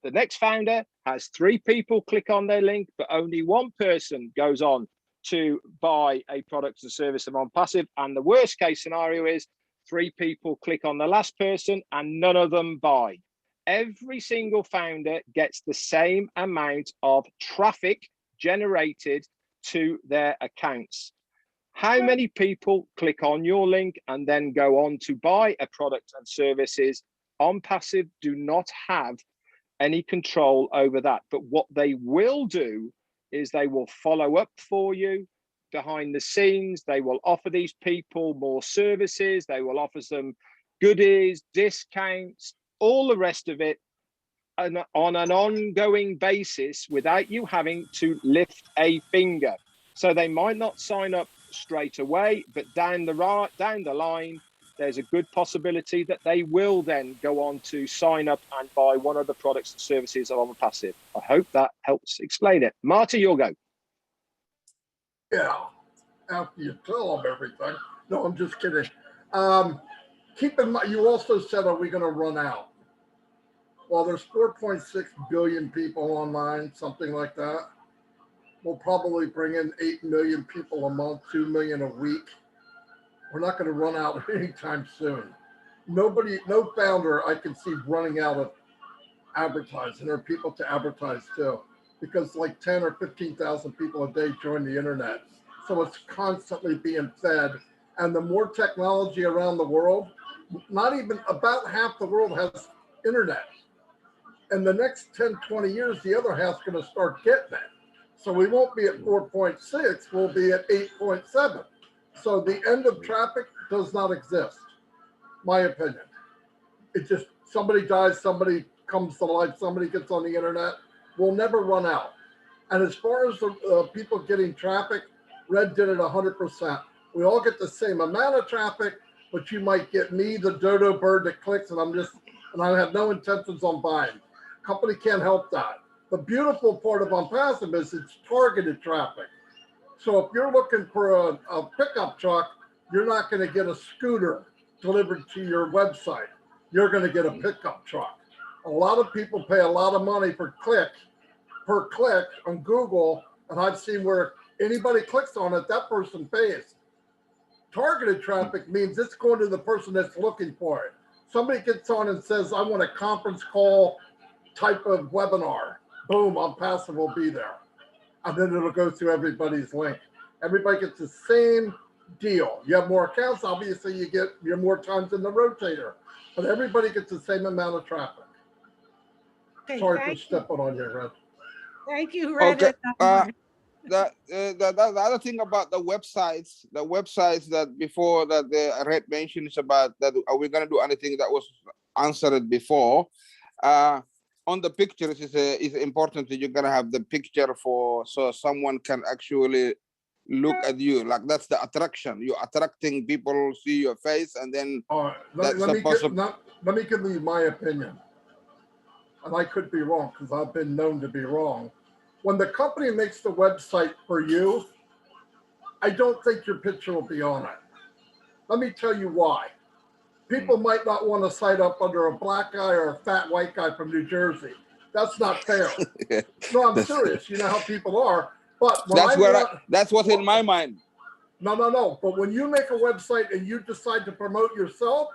the next founder has 3 people click on their link, but only 1 person goes on to buy a product and service of OnPassive. And the worst case scenario is 3 people click on the last person and none of them buy. Every single founder gets the same amount of traffic generated to their accounts. How many people click on your link and then go on to buy a product and services? OnPassive do not have any control over that. But what they will do is they will follow up for you behind the scenes. They will offer these people more services. They will offer some goodies, discounts, all the rest of it on an ongoing basis without you having to lift a finger. So they might not sign up straight away, but down the line, there's a good possibility that they will then go on to sign up and buy one of the products and services of OnPassive. I hope that helps explain it. Marty, you'll go. Yeah, after you tell them everything. No, I'm just kidding. Keep in mind, you also said, are we going to run out? Well, there's 4.6 billion people online, something like that. We'll probably bring in 8 million people a month, 2 million a week. We're not going to run out anytime soon. Nobody, no founder I can see running out of advertising or people to advertise to, because like 10 or 15,000 people a day join the internet. So it's constantly being fed. And the more technology around the world, not even about half the world has internet. In the next 10, 20 years, the other half's going to start getting it. So we won't be at 4.6, we'll be at 8.7. So the end of traffic does not exist, my opinion. It just, somebody dies, somebody comes to life, somebody gets on the internet, we'll never run out. And as far as the people getting traffic, Red did it 100%. We all get the same amount of traffic, but you might get me, the dodo bird that clicks, and I have no intentions on buying. Company can't help that. The beautiful part of OnPassive is it's targeted traffic. So if you're looking for a pickup truck, you're not going to get a scooter delivered to your website. You're going to get a pickup truck. A lot of people pay a lot of money per click on Google, and I've seen where anybody clicks on it, that person pays. Targeted traffic means it's going to the person that's looking for it. Somebody gets on and says, I want a conference call type of webinar. Boom, OnPassive will be there. And then it'll go through everybody's link. Everybody gets the same deal. You have more accounts, obviously you're more times in the rotator, but everybody gets the same amount of traffic. Okay, Sorry for stepping on you, Red. Thank you, Red. Okay. The other thing about the websites that before that the Red mentions about that, are we going to do anything that was answered before? On the pictures is important that you're going to have the picture so someone can actually look at you. Like that's the attraction. You're attracting people, see your face, and then let me give you my opinion. And I could be wrong because I've been known to be wrong. When the company makes the website for you, I don't think your picture will be on it. Let me tell you why. People might not want to sign up under a black guy or a fat white guy from New Jersey. That's not fair. No, I'm serious. You know how people are. But that's what's in my mind. No. But when you make a website and you decide to promote yourself,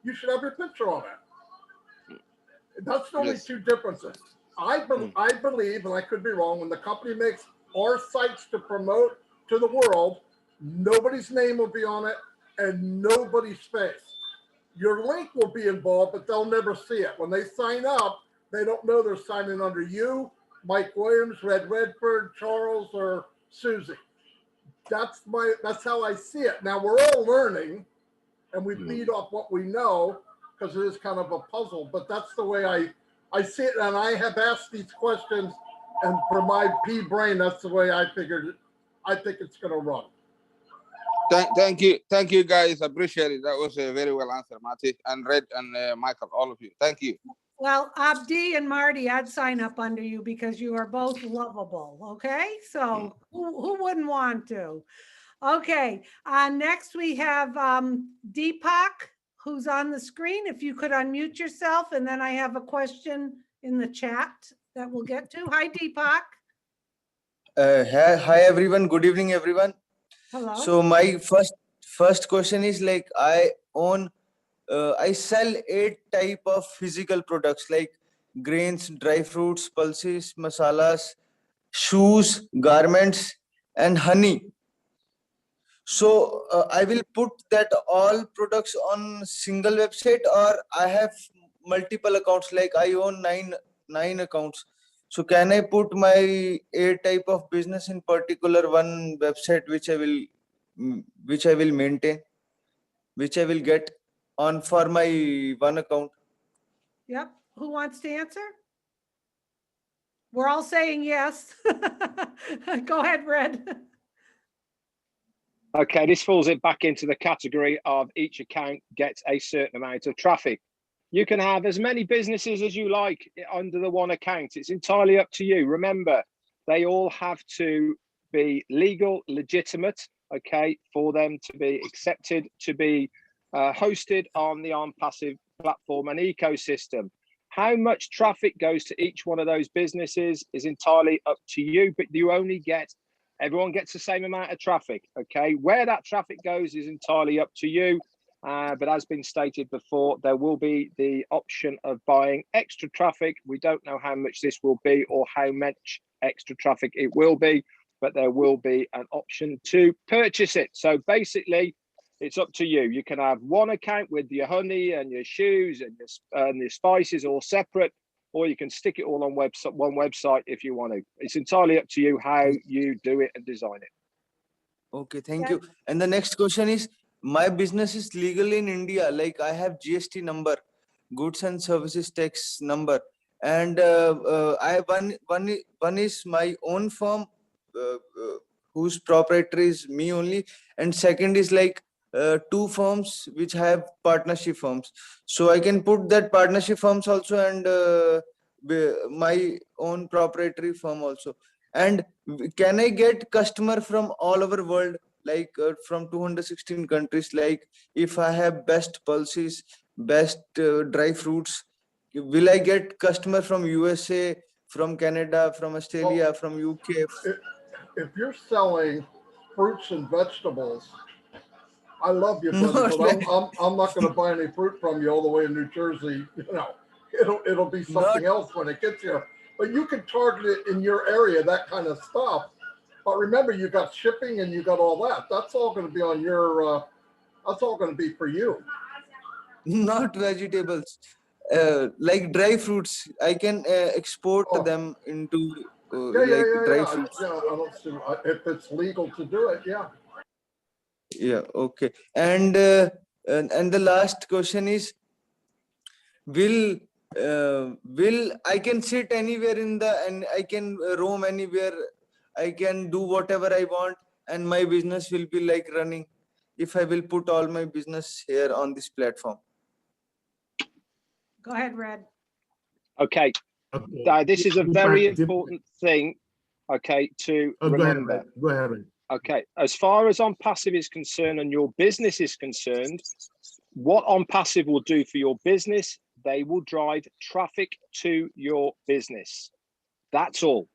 you should have your picture on it. That's the only two differences. I believe, and I could be wrong, when the company makes our sites to promote to the world, nobody's name will be on it and nobody's face. Your link will be involved, but they'll never see it. When they sign up, they don't know they're signing under you, Mike Williams, Red Redford, Charles, or Susie. That's how I see it. Now we're all learning and we feed off what we know because it is kind of a puzzle, but that's the way I see it. And I have asked these questions, and for my pea brain, that's the way I figured it. I think it's going to run. Thank you guys. Appreciate it. That was a very well answered, Marty and Red and Michael, all of you. Thank you. Well, Abdi and Marty, I'd sign up under you because you are both lovable, okay? So who wouldn't want to? Okay, next we have Deepak, who's on the screen. If you could unmute yourself, and then I have a question in the chat that we'll get to. Hi, Deepak. Hi everyone. Good evening, everyone. Hello. So my first question is like I sell 8 type of physical products like grains, dry fruits, pulses, masalas, shoes, garments, and honey. So I will put that all products on single website, or I have multiple accounts, like I own nine accounts. So can I put my 8 type of business in particular one website, which I will maintain, which I will get on for my one account? Yep. Who wants to answer? We're all saying yes. Go ahead, Red. Okay, this falls it back into the category of each account gets a certain amount of traffic. You can have as many businesses as you like under the one account. It's entirely up to you. Remember, they all have to be legal, legitimate, okay, for them to be accepted, to be hosted on the OnPassive platform and ecosystem. How much traffic goes to each one of those businesses is entirely up to you, but you only get, everyone gets the same amount of traffic, okay? Where that traffic goes is entirely up to you. But as been stated before, there will be the option of buying extra traffic. We don't know how much this will be or how much extra traffic it will be, but there will be an option to purchase it. So basically, it's up to you. You can have one account with your honey and your shoes and your spices all separate, or you can stick it all on one website if you want to. It's entirely up to you how you do it and design it. Okay, thank you. And the next question is, my business is legal in India, like I have GST number, goods and services tax number, and I one is my own firm, whose proprietary is me only, and second is like 2 firms which have partnership firms. So I can put that partnership firms also, and my own proprietary firm also. And can I get customer from all over world, like from 216 countries? Like if I have best pulses, best dry fruits, will I get customer from USA, from Canada, from Australia, from UK? If you're selling fruits and vegetables, I love you, buddy, but I'm not going to buy any fruit from you all the way in New Jersey. You know, it'll be something else when it gets here. But you can target it in your area, that kind of stuff. But remember, you got shipping and you got all that. That's all going to be on your. That's all going to be for you. Not vegetables, like dry fruits. I can export them into dry fruits. Yeah, I don't see if it's legal to do it. Yeah. Yeah. Okay. And the last question is, will I can sit anywhere and I can roam anywhere, I can do whatever I want, and my business will be like running if I will put all my business here on this platform? Go ahead, Red. Okay. This is a very important thing, okay, to remember. Go ahead, Red. Okay, as far as OnPassive is concerned and your business is concerned, what OnPassive will do for your business, they will drive traffic to your business. That's all.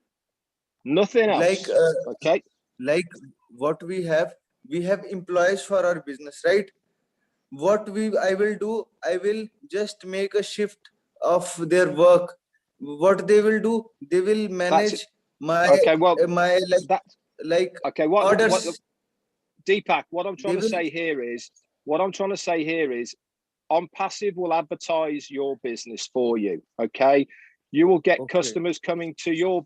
Nothing else. Like, okay. Like what we have employees for our business, right? What I will do, I will just make a shift of their work. What they will do, they will manage okay, well, my like okay, orders. Deepak, what I'm trying to say here is, OnPassive will advertise your business for you. Okay, you will get customers coming to your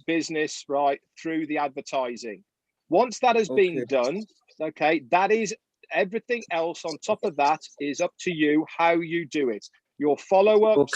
business right through the advertising. Once that has been done, okay, that is everything else on top of that is up to you how you do it. Your follow-ups,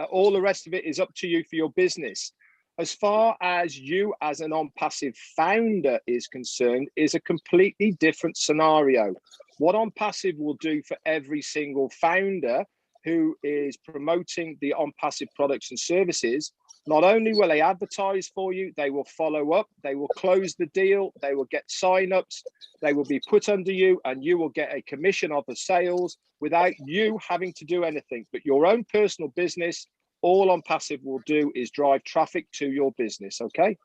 all the rest of it is up to you for your business. As far as you as an OnPassive founder is concerned, is a completely different scenario. What OnPassive will do for every single founder who is promoting the OnPassive products and services, not only will they advertise for you, they will follow up, they will close the deal, they will get sign-ups, they will be put under you, and you will get a commission of the sales without you having to do anything. But your own personal business, all OnPassive will do is drive traffic to your business, okay?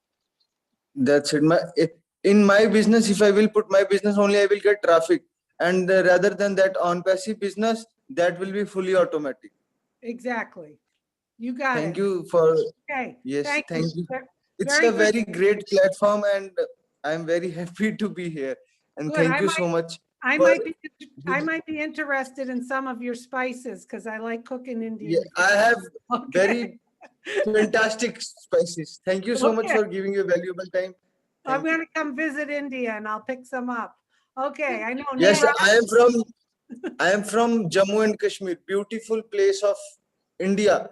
That's it. In my business, if I will put my business only, I will get traffic. And rather than that OnPassive business, that will be fully automatic. Exactly. You got it. Thank you for, Okay. yes, thank you. Ver- It's very a very good. great platform and I'm very happy to be here. And Good. thank you so much. I But- might be interested in some of your spices because I like cooking Indian. Yeah, I have Okay. very fantastic spices. Thank you so much Okay. for giving your valuable time. I'm Thank you. going to come visit India and I'll pick some up. Okay, I know. Yes, now- I am from Jammu and Kashmir, beautiful place of India.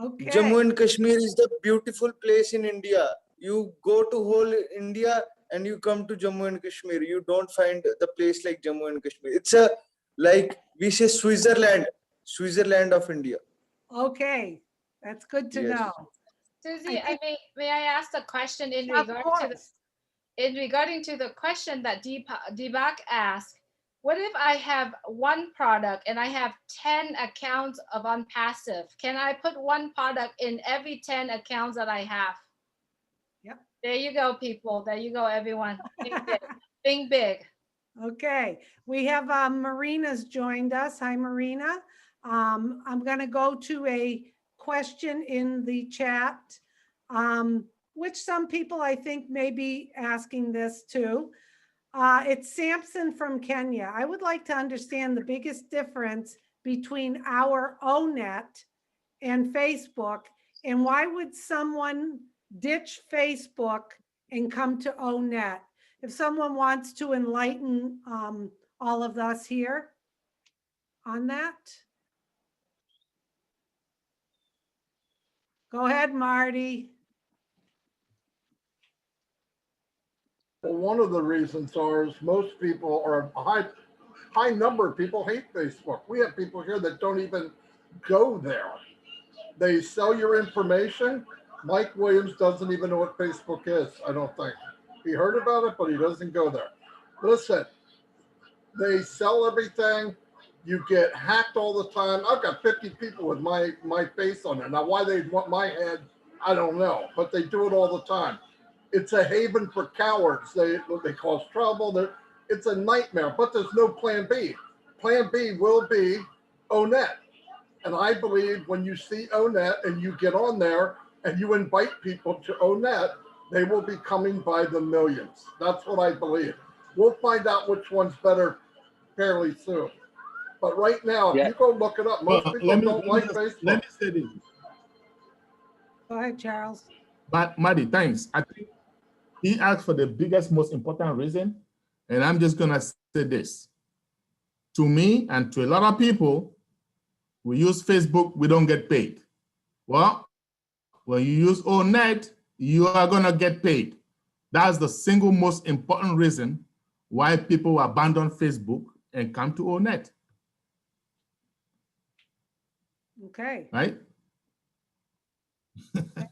Okay. Jammu and Kashmir is the beautiful place in India. You go to whole India and you come to Jammu and Kashmir. You don't find the place like Jammu and Kashmir. It's a, like we say, Switzerland of India. Okay, that's good to Yes. know. Susie, may I ask a question in Of regard to the, course. regarding to the question that Deepak asked? What if I have one product and I have 10 accounts of OnPassive? Can I put one product in every 10 accounts that I have? Yep. There you go, people. There you go, everyone. Think big. Think big. Okay, we have Marina's joined us. Hi, Marina. I'm going to go to a question in the chat, which some people I think may be asking this too. It's Samson from Kenya. I would like to understand the biggest difference between our ONET and Facebook, and why would someone ditch Facebook and come to ONET? If someone wants to enlighten all of us here on that. Go ahead, Marty. Well, one of the reasons is most people, or a high number of people, hate Facebook. We have people here that don't even go there. They sell your information. Mike Williams doesn't even know what Facebook is, I don't think. He heard about it, but he doesn't go there. Listen, they sell everything. You get hacked all the time. I've got 50 people with my face on it. Now, why they want my head, I don't know, but they do it all the time. It's a haven for cowards. They cause trouble. It's a nightmare, but there's no plan B. Plan B will be ONET. And I believe when you see ONET and you get on there and you invite people to ONET, they will be coming by the millions. That's what I believe. We'll find out which one's better fairly soon. But right now, if you go look it up, most people don't like Facebook. Let me say this. Go ahead, Charles. But Maddie, thanks. I think he asked for the biggest, most important reason, and I'm just gonna say this. To me and to a lot of people, we use Facebook, we don't get paid. Well, when you use ONET, you are gonna get paid. That's the single most important reason why people abandon Facebook and come to ONET. Okay. Right?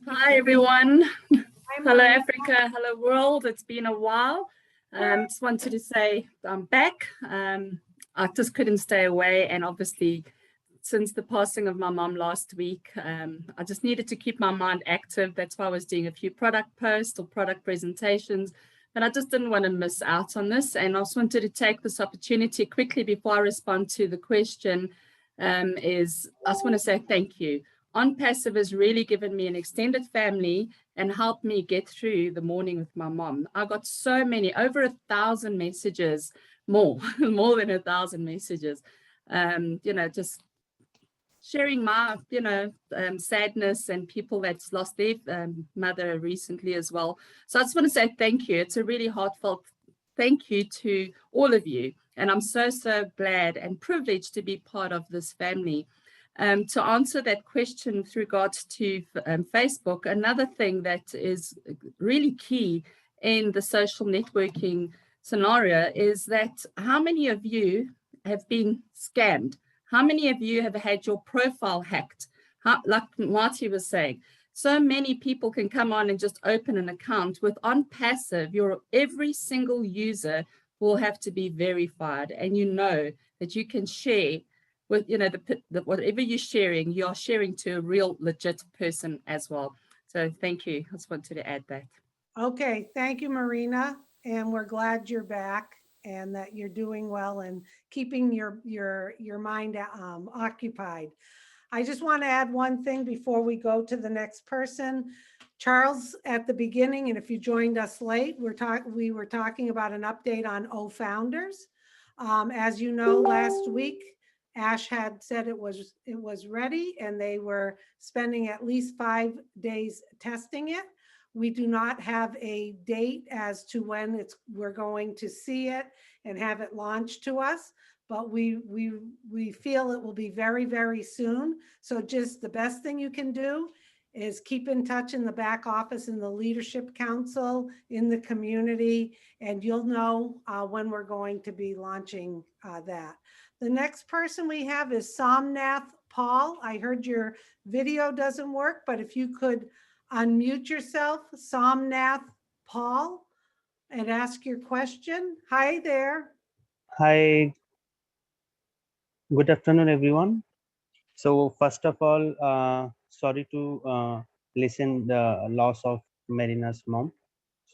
Hi, everyone. Hello, Africa. Hello, world. It's been a while. Just wanted to say I'm back. I just couldn't stay away. And obviously, since the passing of my mom last week, I just needed to keep my mind active. That's why I was doing a few product posts or product presentations. But I just didn't want to miss out on this. And I just wanted to take this opportunity quickly before I respond to the question. I just want to say thank you. OnPassive has really given me an extended family and helped me get through the morning with my mom. I got so many, over 1,000 messages, more than 1,000 messages, just sharing my, sadness, and people that's lost their mother recently as well. So I just want to say thank you. It's a really heartfelt thank you to all of you. And I'm so, so glad and privileged to be part of this family. To answer that question with regards to Facebook, another thing that is really key in the social networking scenario is that how many of you have been scammed? How many of you have had your profile hacked? Like Marty was saying, so many people can come on and just open an account. With OnPassive, every single user will have to be verified, and you know that you can share with, whatever you're sharing, you are sharing to a real legit person as well. So thank you. I just wanted to add that. Okay, thank you, Marina. And we're glad you're back and that you're doing well and keeping your mind occupied. I just want to add one thing before we go to the next person. Charles, at the beginning, and if you joined us late, we were talking about an update on O-Founders. As you know, last week, Ash had said it was ready and they were spending at least 5 days testing it. We do not have a date as to when we're going to see it and have it launched to us, but we feel it will be very, very soon. So just the best thing you can do is keep in touch in the back office, in the Leadership Council, in the community, and you'll know when we're going to be launching that. The next person we have is Somnath Paul. I heard your video doesn't work, but if you could unmute yourself, Somnath Paul, and ask your question. Hi there. Hi, good afternoon, everyone. So first of all, sorry to listen the loss of Marina's mom.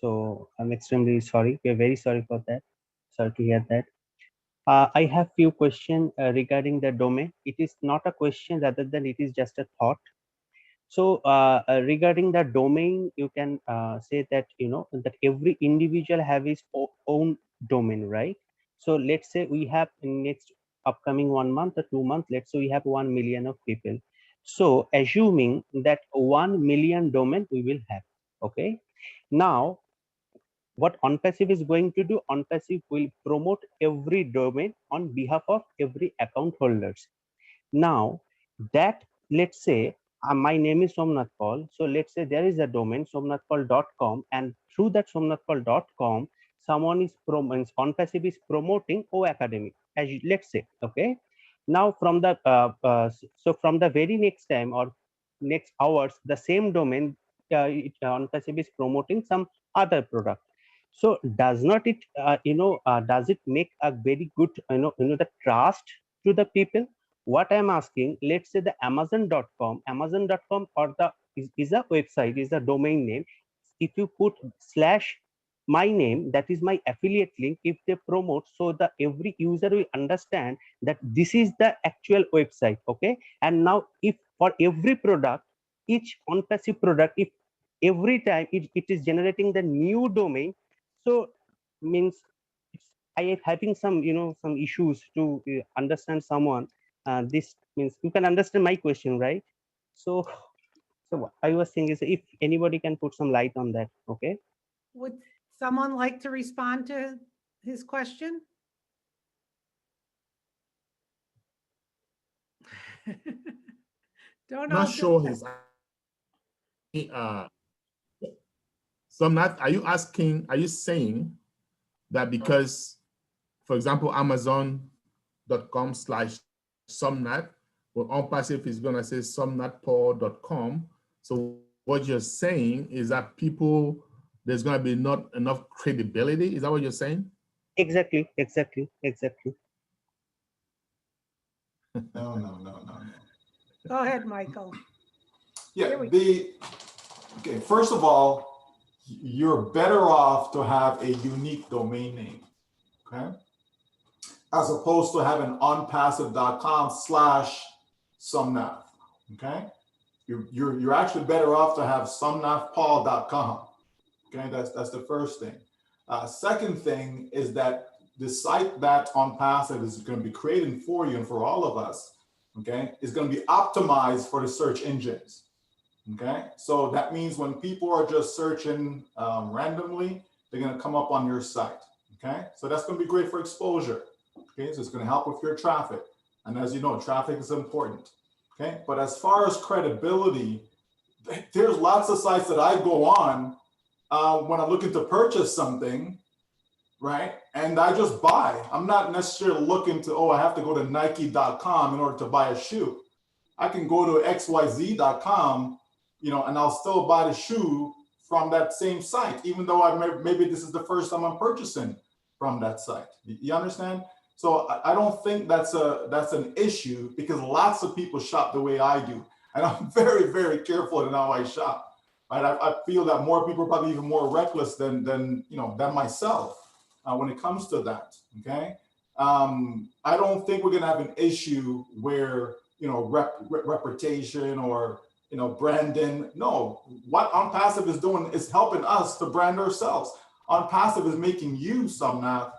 So I'm extremely sorry. We're very sorry for that. Sorry to hear that. I have few questions regarding the domain. It is not a question, rather than it is just a thought. So regarding the domain, you can say that, that every individual have his own domain, right? So let's say we have in next upcoming 1 month or 2 months, let's say we have 1 million of people. So assuming that 1 million domain we will have, okay? Now, what OnPassive is going to do, OnPassive will promote every domain on behalf of every account holders. Now that, let's say, my name is Somnath Paul. So let's say there is a domain somnathpaul.com, and through that somnathpaul.com, someone is OnPassive is promoting O Academy, as let's say, okay. Now from the from the very next time or next hours, the same domain OnPassive is promoting some other product. So does not it does it make a very good the trust to the people? What I'm asking, let's say the Amazon.com or the is a website, is a domain name. If you put / my name, that is my affiliate link, if they promote, so that every user will understand that this is the actual website, okay? And now if for every product, each OnPassive product, if every time it is generating the new domain, so means I am having some some issues to understand someone. This means you can understand my question, right? So what I was saying is, if anybody can put some light on that, okay? Would someone like to respond to his question? Don't Not all sure do his. Somnath, are you saying that because, for example, Amazon.com/Somnath, well, OnPassive is going to say somnathpaul.com. So what you're saying is that there's going to be not enough credibility. Is that what you're saying? Exactly. No. Go ahead, Michael. Yeah, okay, first of all, you're better off to have a unique domain name, okay? As opposed to having onpassive.com/Somnath, okay? You're actually better off to have somnathpaul.com, okay? That's the first thing. Second thing is that the site that OnPassive is going to be creating for you and for all of us, okay, is going to be optimized for the search engines. Okay, so that means when people are just searching randomly, they're going to come up on your site. Okay, so that's going to be great for exposure. Okay, so it's going to help with your traffic. And as you know, traffic is important. Okay, but as far as credibility, there's lots of sites that I go on when I'm looking to purchase something, right? And I just buy. I'm not necessarily looking to, oh, I have to go to Nike.com in order to buy a shoe. I can go to XYZ.com, you know, and I'll still buy the shoe from that same site, even though maybe this is the first time I'm purchasing from that site. You understand? So I don't think that's an issue, because lots of people shop the way I do, and I'm very, very careful in how I shop. Right? I feel that more people are probably even more reckless than myself when it comes to that. Okay, I don't think we're gonna have an issue where reputation or branding. No, what OnPassive is doing is helping us to brand ourselves. OnPassive is making you, Somnath,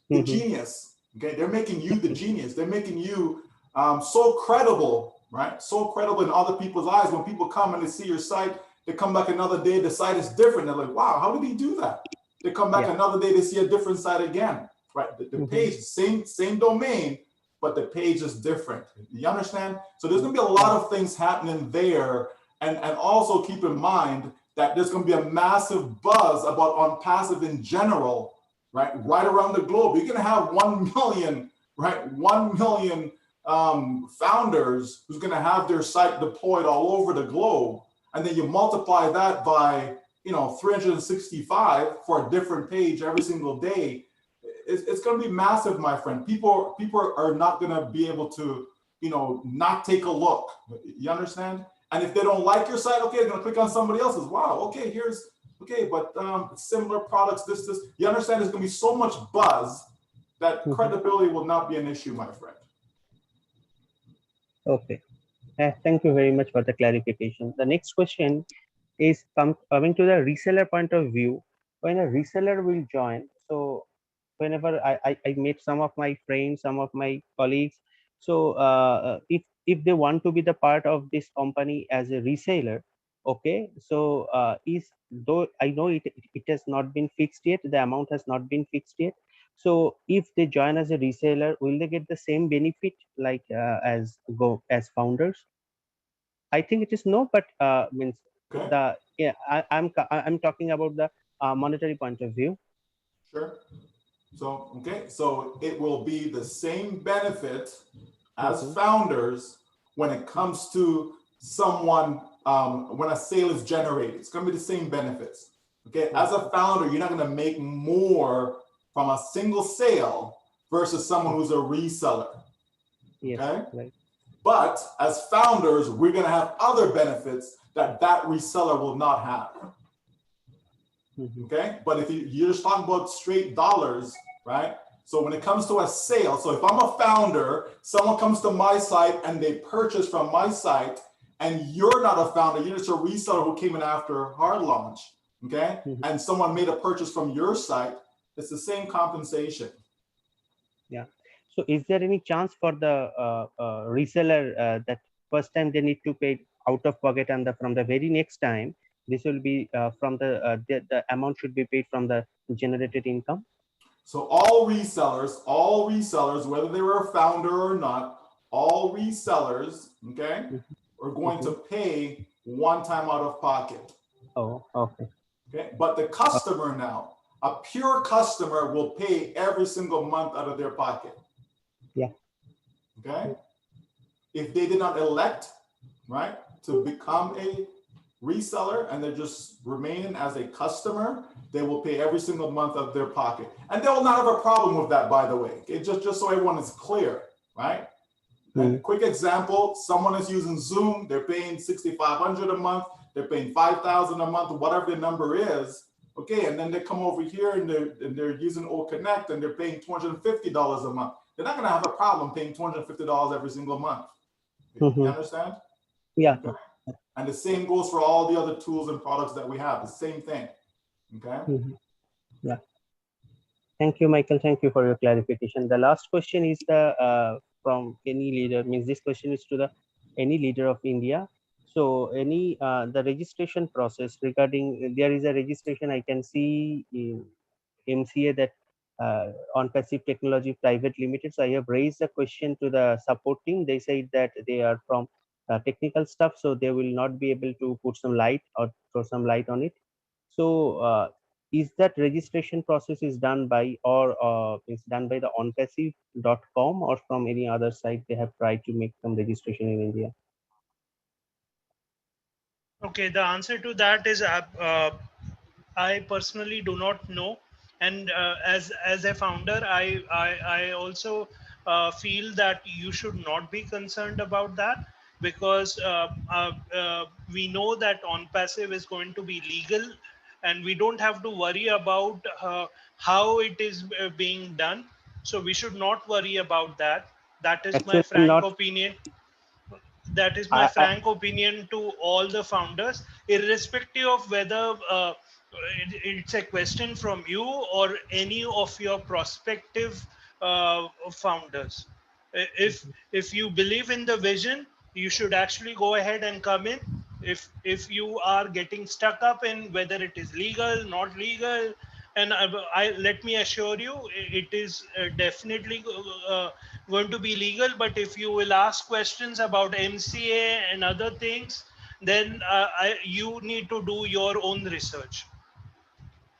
the genius. Okay, they're making you the genius. They're making you so credible, right? So credible in other people's eyes. When people come and they see your site, they come back another day, the site is different. They're like, wow, how did he do that? They come back another day, they see a different site again, right? The page, same domain, but the page is different. You understand? So there's gonna be a lot of things happening there. And also keep in mind that there's gonna be a massive buzz about OnPassive in general, right around the globe. You're gonna have 1 million, right? 1 million founders who's gonna have their site deployed all over the globe. And then you multiply that by 365 for a different page every single day. It's going to be massive, my friend. People are not going to be able to, not take a look. You understand? And if they don't like your site, okay, they're going to click on somebody else's. Wow, okay, but similar products, this. You understand? There's going to be so much buzz that credibility will not be an issue, my friend. Okay. Thank you very much for the clarification. The next question is coming to the reseller point of view. When a reseller will join, so whenever I meet some of my friends, some of my colleagues, so if they want to be the part of this company as a reseller, okay, so though I know it has not been fixed yet, the amount has not been fixed yet. So if they join as a reseller, will they get the same benefit like as founders? I think it is no, but means I'm talking about the monetary point of view. Sure. So so it will be the same benefit as founders when it comes to someone when a sale is generated. It's going to be the same benefits. Okay, as a founder, you're not going to make more from a single sale versus someone who's a reseller. Yes, okay, right. But as founders, we're going to have other benefits that reseller will not have. Okay, but if you're just talking about straight dollars, right? So when it comes to a sale, so if I'm a founder, someone comes to my site and they purchase from my site, and you're not a founder, you're just a reseller who came in after hard launch, okay? And someone made a purchase from your site, it's the same compensation. Yeah. So is there any chance for the reseller that first time they need to pay out of pocket, and from the very next time this will be from the amount should be paid from the generated income? So all resellers, whether they were a founder or not, all resellers, okay, are going to pay one time out of pocket. Oh, okay. Okay, but the customer now, a pure customer will pay every single month out of their pocket. Yeah. Okay. If they did not elect, right, to become a reseller and they're just remaining as a customer, they will pay every single month of their pocket. And they will not have a problem with that, by the way. Okay? Just so everyone is clear, right? And quick example, someone is using Zoom, they're paying $6,500 a month, they're paying $5,000 a month, whatever the number is. Okay, and then they come over here and they're using OConnect and they're paying $250 a month. They're not gonna have a problem paying $250 every single month. You understand? Yeah. Okay. And the same goes for all the other tools and products that we have, the same thing, okay? Yeah. Thank you, Michael. Thank you for your clarification. The last question is from any leader, means this question is to any leader of India. So the registration process regarding, there is a registration I can see in MCA that OnPassive Technology Private Limited. So I have raised a question to the support team. They said that they are from technical stuff, so they will not be able to put some light or throw some light on it. So is that registration process is done by or is done by the onpassive.com or from any other site they have tried to make some registration in India? Okay, the answer to that is I personally do not know, and as a founder, I also feel that you should not be concerned about that, because we know that OnPassive is going to be legal, and we don't have to worry about how it is being done. So we should not worry about that. That is my Actually, I'm frank not. opinion. That is my frank opinion to all the founders, irrespective of whether it's a question from you or any of your prospective founders. If you believe in the vision, you should actually go ahead and come in. If you are getting stuck up in whether it is legal, not legal, and let me assure you, it is definitely going to be legal. But if you will ask questions about MCA and other things, then you need to do your own research.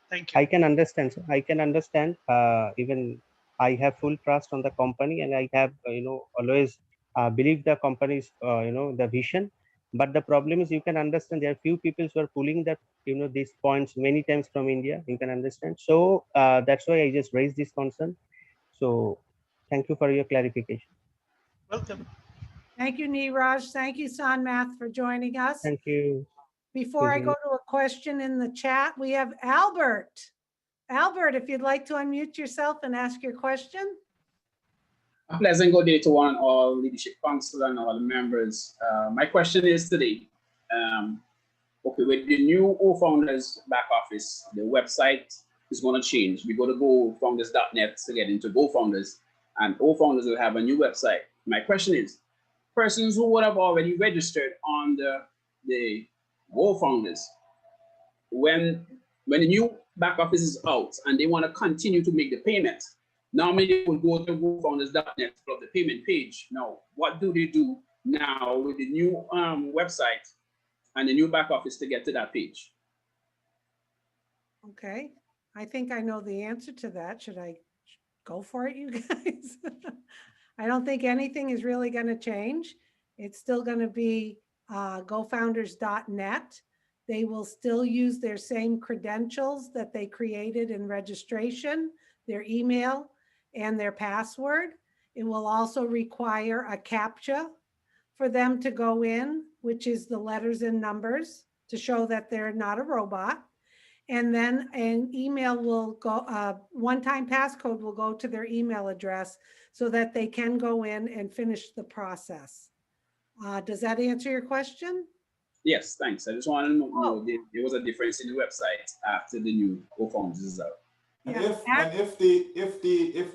Thank you. I can understand, sir. I can understand. Even I have full trust on the company, and I have always believed the company's the vision. But the problem is, you can understand there are few people who are pulling that these points many times from India. You can understand. So that's why I just raised this concern. So thank you for your clarification. Welcome. Thank you, Neeraj. Thank you, Sanmath, for joining us. Thank you. Before I go to a question in the chat, we have Albert. Albert, if you'd like to unmute yourself and ask your question. A pleasant good day to one and all, Leadership Council and all the members. My question is today, okay, with the new GoFounders back office, the website is going to change. We're going to GoFounders.net to get into GoFounders, and GoFounders will have a new website. My question is, persons who would have already registered on the GoFounders, when the new back office is out and they want to continue to make the payment, normally they will go to GoFounders.net for the payment page. Now, what do they do now with the new website and the new back office to get to that page? Okay, I think I know the answer to that. Should I go for it, you guys? I don't think anything is really going to change. It's still going to be GoFounders.net. They will still use their same credentials that they created in registration, their email and their password. It will also require a CAPTCHA for them to go in, which is the letters and numbers to show that they're not a robot. And then an email will go, one-time passcode will go to their email address so that they can go in and finish the process. Does that answer your question? Yes, thanks. I just wanted to know if there was a difference in the website after the new GoFounders is out. And if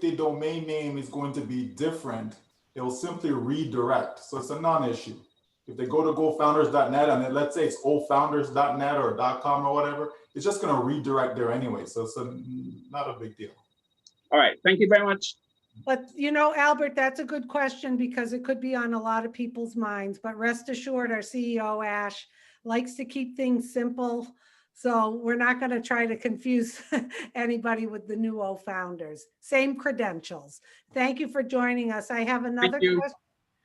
the domain name is going to be different, it will simply redirect. So it's a non-issue. If they go to GoFounders.net and then let's say it's GoFounders.net or .com or whatever, it's just going to redirect there anyway. So it's not a big deal. All right. Thank you very much. But Albert, that's a good question because it could be on a lot of people's minds. But rest assured, our CEO, Ash, likes to keep things simple. So we're not going to try to confuse anybody with the new GoFounders. Same credentials. Thank you for joining us. I have another question.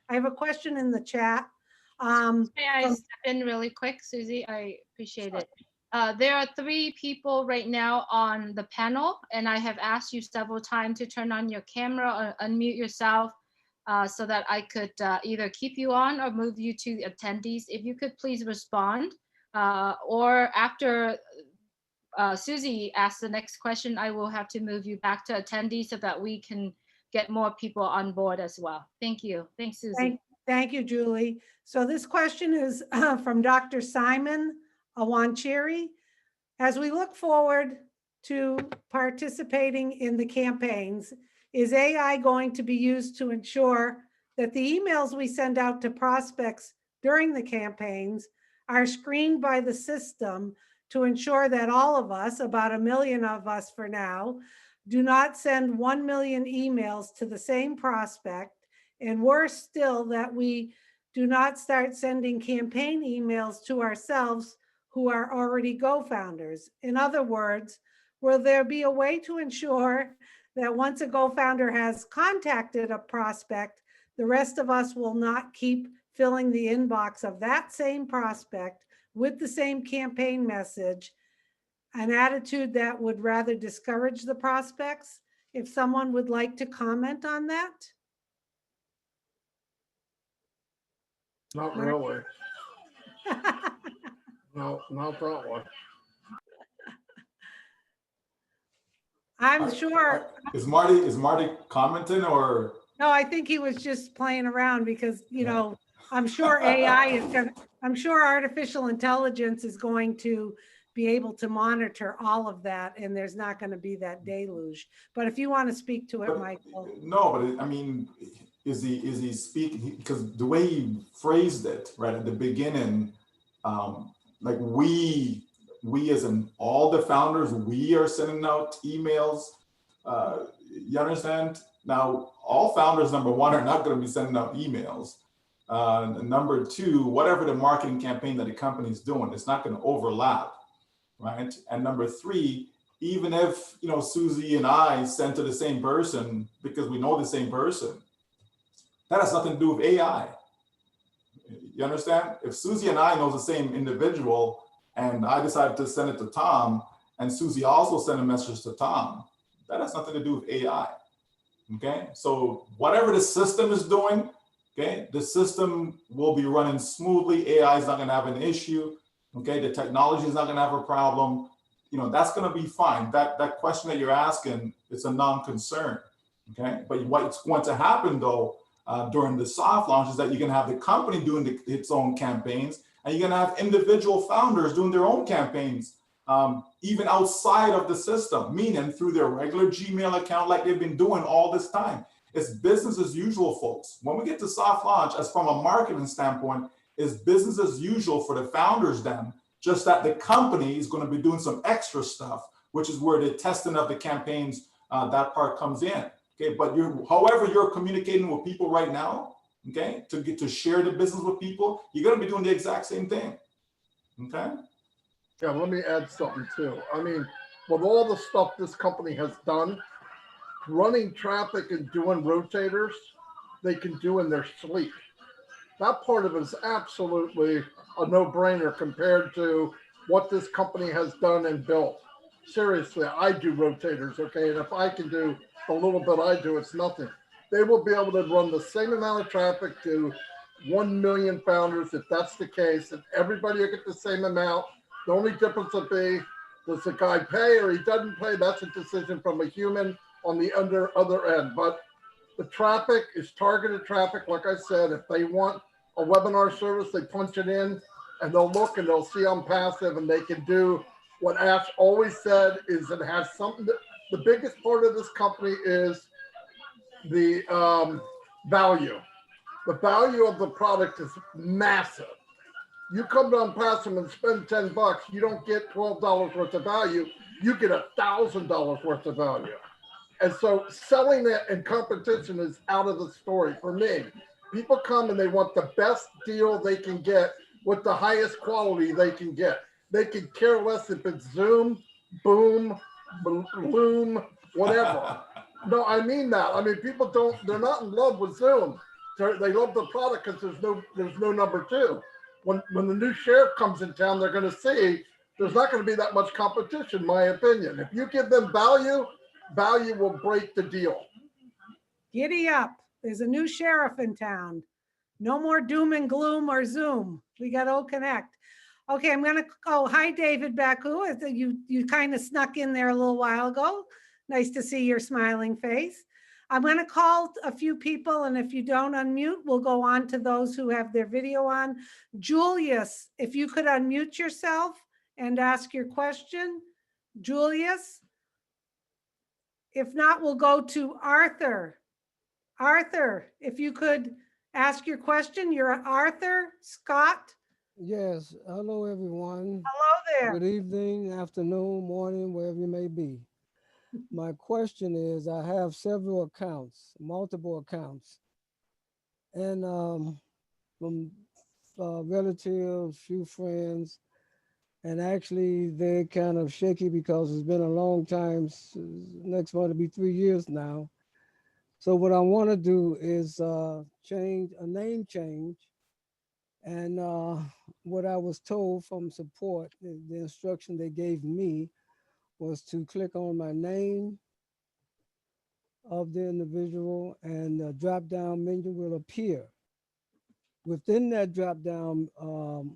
I have a question in the chat. May I step in really quick, Susie? I appreciate it. There are 3 people right now on the panel, and I have asked you several times to turn on your camera or unmute yourself so that I could either keep you on or move you to the attendees. If you could please respond, or after Susie asks the next question, I will have to move you back to attendees so that we can get more people on board as well. Thank you. Thanks, Susie. Thank you, Julie. So this question is from Dr. Simon Awanchiri. As we look forward to participating in the campaigns, is AI going to be used to ensure that the emails we send out to prospects during the campaigns are screened by the system to ensure that all of us, about 1 million of us for now, do not send 1 million emails to the same prospect, and worse still, that we do not start sending campaign emails to ourselves who are already GoFounders. In other words, will there be a way to ensure that once a GoFounder has contacted a prospect, the rest of us will not keep filling the inbox of that same prospect with the same campaign message, an attitude that would rather discourage the prospects? If someone would like to comment on that? Not really. No, not that one. I'm sure. Is Marty commenting or? No, I think he was just playing around because, you know, I'm sure AI is going to, I'm sure artificial intelligence is going to be able to monitor all of that, and there's not going to be that deluge. But if you want to speak to it, Michael. No, but I mean, is he speaking? Because the way he phrased it right at the beginning, like we as in all the founders, we are sending out emails. You understand? Now, all founders, number one, are not going to be sending out emails. Number two, whatever the marketing campaign that the company is doing, it's not going to overlap, right? And number three, even if, you know, Susie and I send to the same person because we know the same person, that has nothing to do with AI. You understand? If Susie and I know the same individual and I decide to send it to Tom and Susie also sent a message to Tom, that has nothing to do with AI. Okay, so whatever the system is doing, okay, the system will be running smoothly. AI is not going to have an issue. Okay, the technology is not going to have a problem. You know, that's going to be fine. That question that you're asking, it's a non-concern. Okay, but what's going to happen though during the soft launch is that you're going to have the company doing its own campaigns, and you're going to have individual founders doing their own campaigns. Even outside of the system, meaning through their regular Gmail account like they've been doing all this time. It's business as usual, folks. When we get to soft launch, as from a marketing standpoint, it's business as usual for the founders then, just that the company is going to be doing some extra stuff, which is where the testing of the campaigns, that part comes in. Okay, but however you're communicating with people right now, okay, to get to share the business with people, you're going to be doing the exact same thing. Okay. Yeah, let me add something too. I mean, with all the stuff this company has done, running traffic and doing rotators, they can do in their sleep. That part of it is absolutely a no-brainer compared to what this company has done and built. Seriously, I do rotators, okay? And if I can do the little bit I do, it's nothing. They will be able to run the same amount of traffic to 1 million founders if that's the case, and everybody will get the same amount. The only difference will be, does the guy pay or he doesn't pay? That's a decision from a human on the other end. But the traffic is targeted traffic. Like I said, if they want a webinar service, they punch it in and they'll look and they'll see I'm passive, and they can do what Ash always said is it has something that, the biggest part of this company is the value. The value of the product is massive. You come down past them and spend $10, you don't get $12 worth of value. You get $1,000 worth of value. And so selling that in competition is out of the story for me. People come and they want the best deal they can get with the highest quality they can get. They can care less if it's Zoom, Boom, Loom, whatever. No, I mean that. I mean, people don't, they're not in love with Zoom. They love the product because there's no number two. When the new sheriff comes in town, they're going to see there's not going to be that much competition, in my opinion. If you give them value, value will break the deal. Giddy up. There's a new sheriff in town. No more doom and gloom or Zoom. We got to connect. Okay, I'm going to, oh, hi, David Baku. You kind of snuck in there a little while ago. Nice to see your smiling face. I'm going to call a few people, and if you don't unmute, we'll go on to those who have their video on. Julius, if you could unmute yourself and ask your question. Julius? If not, we'll go to Arthur. Arthur, if you could ask your question. You're Arthur Scott. Yes. Hello, everyone. Hello there. Good evening, afternoon, morning, wherever you may be. My question is, I have several accounts, multiple accounts, and from relatives, few friends, And actually, they're kind of shaky because it's been a long time. Next month will be 3 years now. So what I want to do is change a name change. And what I was told from support, the instruction they gave me was to click on my name of the individual and the drop-down menu will appear. Within that drop-down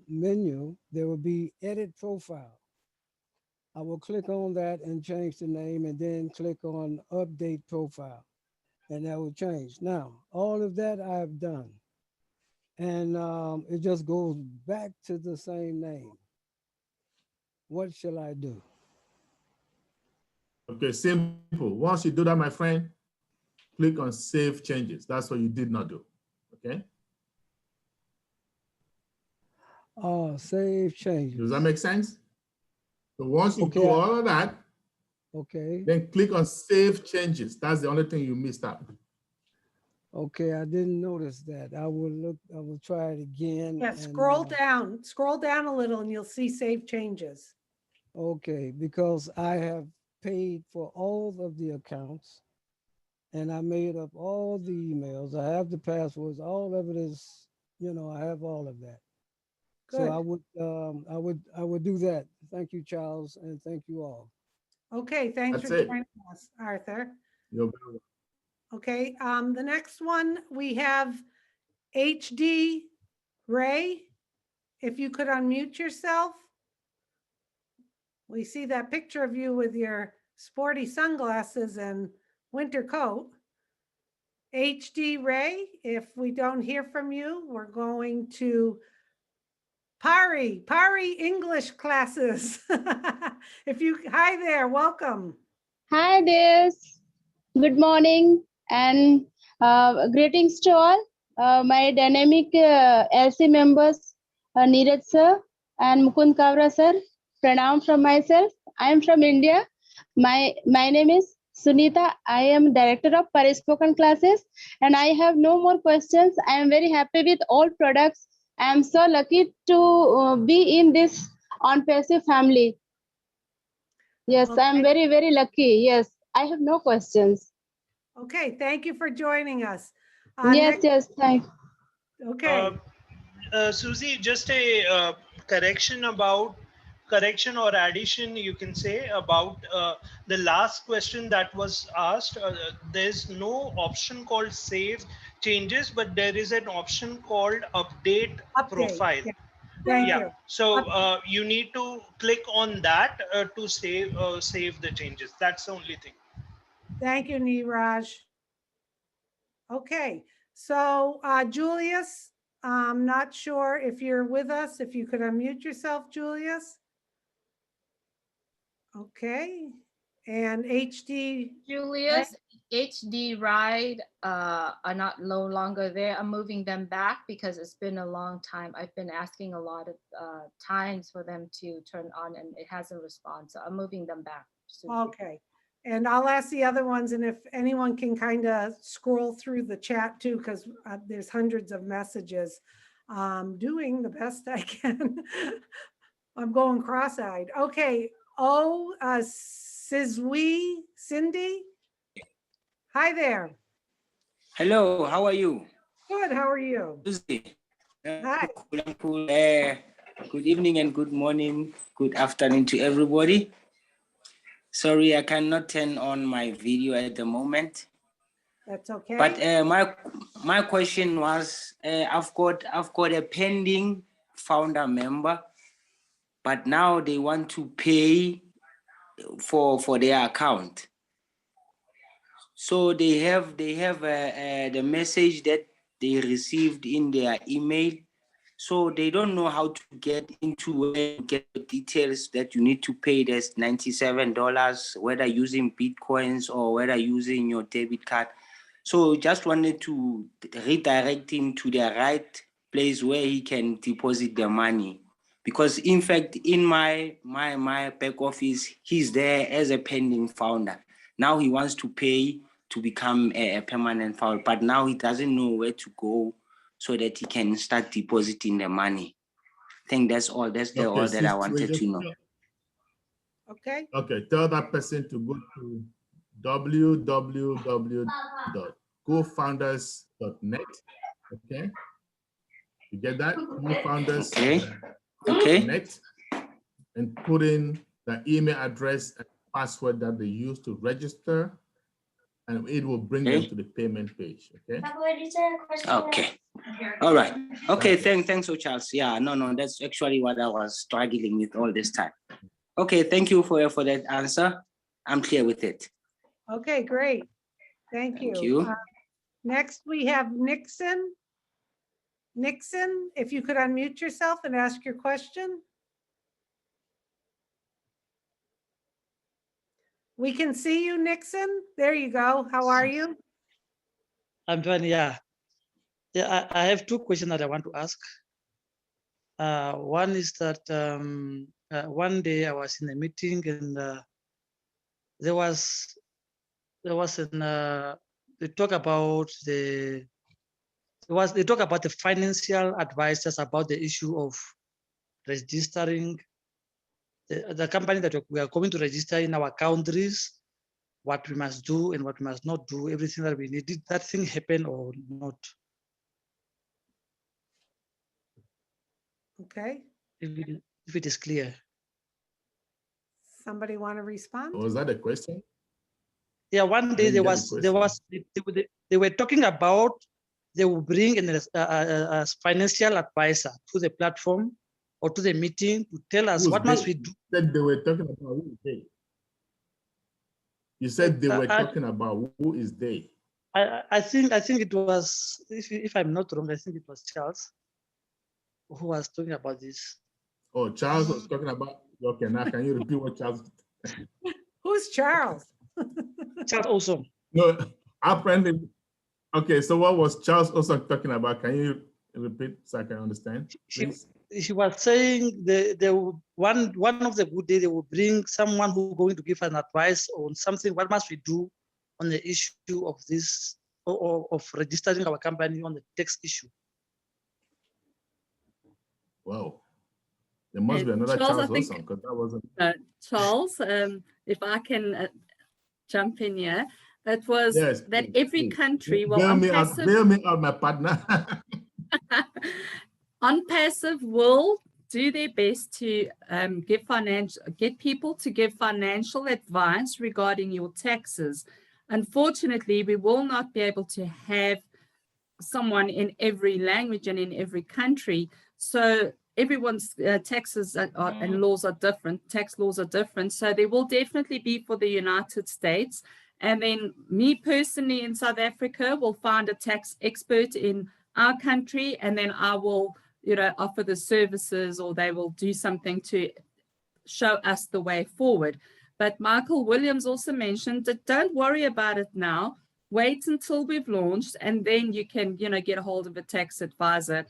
menu, there will be edit profile. I will click on that and change the name and then click on update profile and that will change. Now, all of that I've done. And it just goes back to the same name. What shall I do? Okay, simple. Once you do that, my friend, click on Save Changes. That's what you did not do, okay? Save changes. Does that make sense? So once you Okay, do all of that, okay. then click on Save Changes. That's the only thing you missed out. Okay, I didn't notice that. I will try it again. Yeah, and, scroll down a little and you'll see save changes. Okay, because I have paid for all of the accounts and I made up all the emails. I have the passwords, all of it is, I have all of that. Good. So I would do that. Thank you, Charles, and thank you all. Okay, thanks That's for it. joining us, Arthur. You're very welcome. Okay, the next one we have HD Ray. If you could unmute yourself. We see that picture of you with your sporty sunglasses and winter coat. HD Ray, if we don't hear from you, we're going to Pari English classes. Hi there, welcome. Hi there. Good morning and greetings to all. My dynamic LC members, Neeraj sir and Mukund Kavra sir. Pranam from myself. I am from India. My name is Sunita. I am director of Pari Spoken classes and I have no more questions. I am very happy with all products. I am so lucky to be in this OnPassive family. Yes, Okay. I am very, very lucky. Yes, I have no questions. Okay, thank you for joining us. Yes, thanks. Okay. Susie, just a correction or addition, you can say, about the last question that was asked. There's no option called save changes, but there is an option called update profile. Yeah. Thank Yeah. you. So you need to click on that to save the changes. That's the only thing. Thank you, Neeraj. Okay, so Julius, I'm not sure if you're with us. If you could unmute yourself, Julius. Okay, and HD. Julius, HD Ride are no longer there. I'm moving them back because it's been a long time. I've been asking a lot of times for them to turn on and it hasn't responded. So I'm moving them back. Okay, and I'll ask the other ones, and if anyone can kind of scroll through the chat too, because there's hundreds of messages. I'm doing the best I can. I'm going cross-eyed. Okay. Sizwi Cindy. Hi there. Hello, how are you? Good, how are you? Hi. Good evening and good morning, good afternoon to everybody. Sorry, I cannot turn on my video at the moment. That's okay. But my question was, I've got a pending founder member, but now they want to pay for their account. So they have the message that they received in their email. So they don't know how to get into get the details that you need to pay. That's $97, whether using Bitcoins or whether using your debit card. So just wanted to redirect him to the right place where he can deposit the money. Because in fact, in my back office, he's there as a pending founder. Now he wants to pay to become a permanent founder, but now he doesn't know where to go so that he can start depositing the money. think that's all. That's the all that I wanted to know. Okay. Okay, tell that person to go to www.cofounders.net. Okay, you get that? cofounders.net, and put in the email address and password that they use to register, and it will bring them to the payment page. Okay. Okay. All right. Okay. Thanks, Charles. Yeah. No. That's actually what I was struggling with all this time. Okay. Thank you for that answer. I'm clear with it. Okay, great. Thank you. Thank you. Next, we have Nixon. Nixon, if you could unmute yourself and ask your question. We can see you, Nixon. There you go. How are you? I'm doing, yeah. Yeah, I have two questions that I want to ask. One is that one day I was in a meeting and they talk about the financial advisors about the issue of registering the company that we are going to register in our countries, what we must do and what we must not do, everything that we need. Did that thing happen or not? Okay. If it is clear. Somebody want to respond? Was that a question? Yeah, one day they were talking about they will bring in a financial advisor to the platform or to the meeting to tell us what must we do. Said they were talking about who is they. You said they were talking about who is they. I think it was, if I'm not wrong, I think it was Charles who was talking about this. Oh, Charles was talking about. Okay, now can you repeat what Charles? Who's Charles? Charles also. No, apparently. Okay, so what was Charles also talking about? Can you repeat so I can understand, please? He was saying one of the good days they will bring someone who going to give an advice on something. What must we do on the issue of this or of registering our company on the tax issue? Wow, there must be another Charles also, because that wasn't. Charles, if I can jump in here, it was that every country will bail me out, my partner. On Passive will do their best to get people to give financial advice regarding your taxes. Unfortunately, we will not be able to have someone in every language and in every country. So everyone's taxes and laws are different. Tax laws are different. So there will definitely be for the United States. And then me personally in South Africa will find a tax expert in our country, and then I will, offer the services, or they will do something to show us the way forward. But Michael Williams also mentioned that don't worry about it now. Wait until we've launched, and then you can, get a hold of a tax advisor.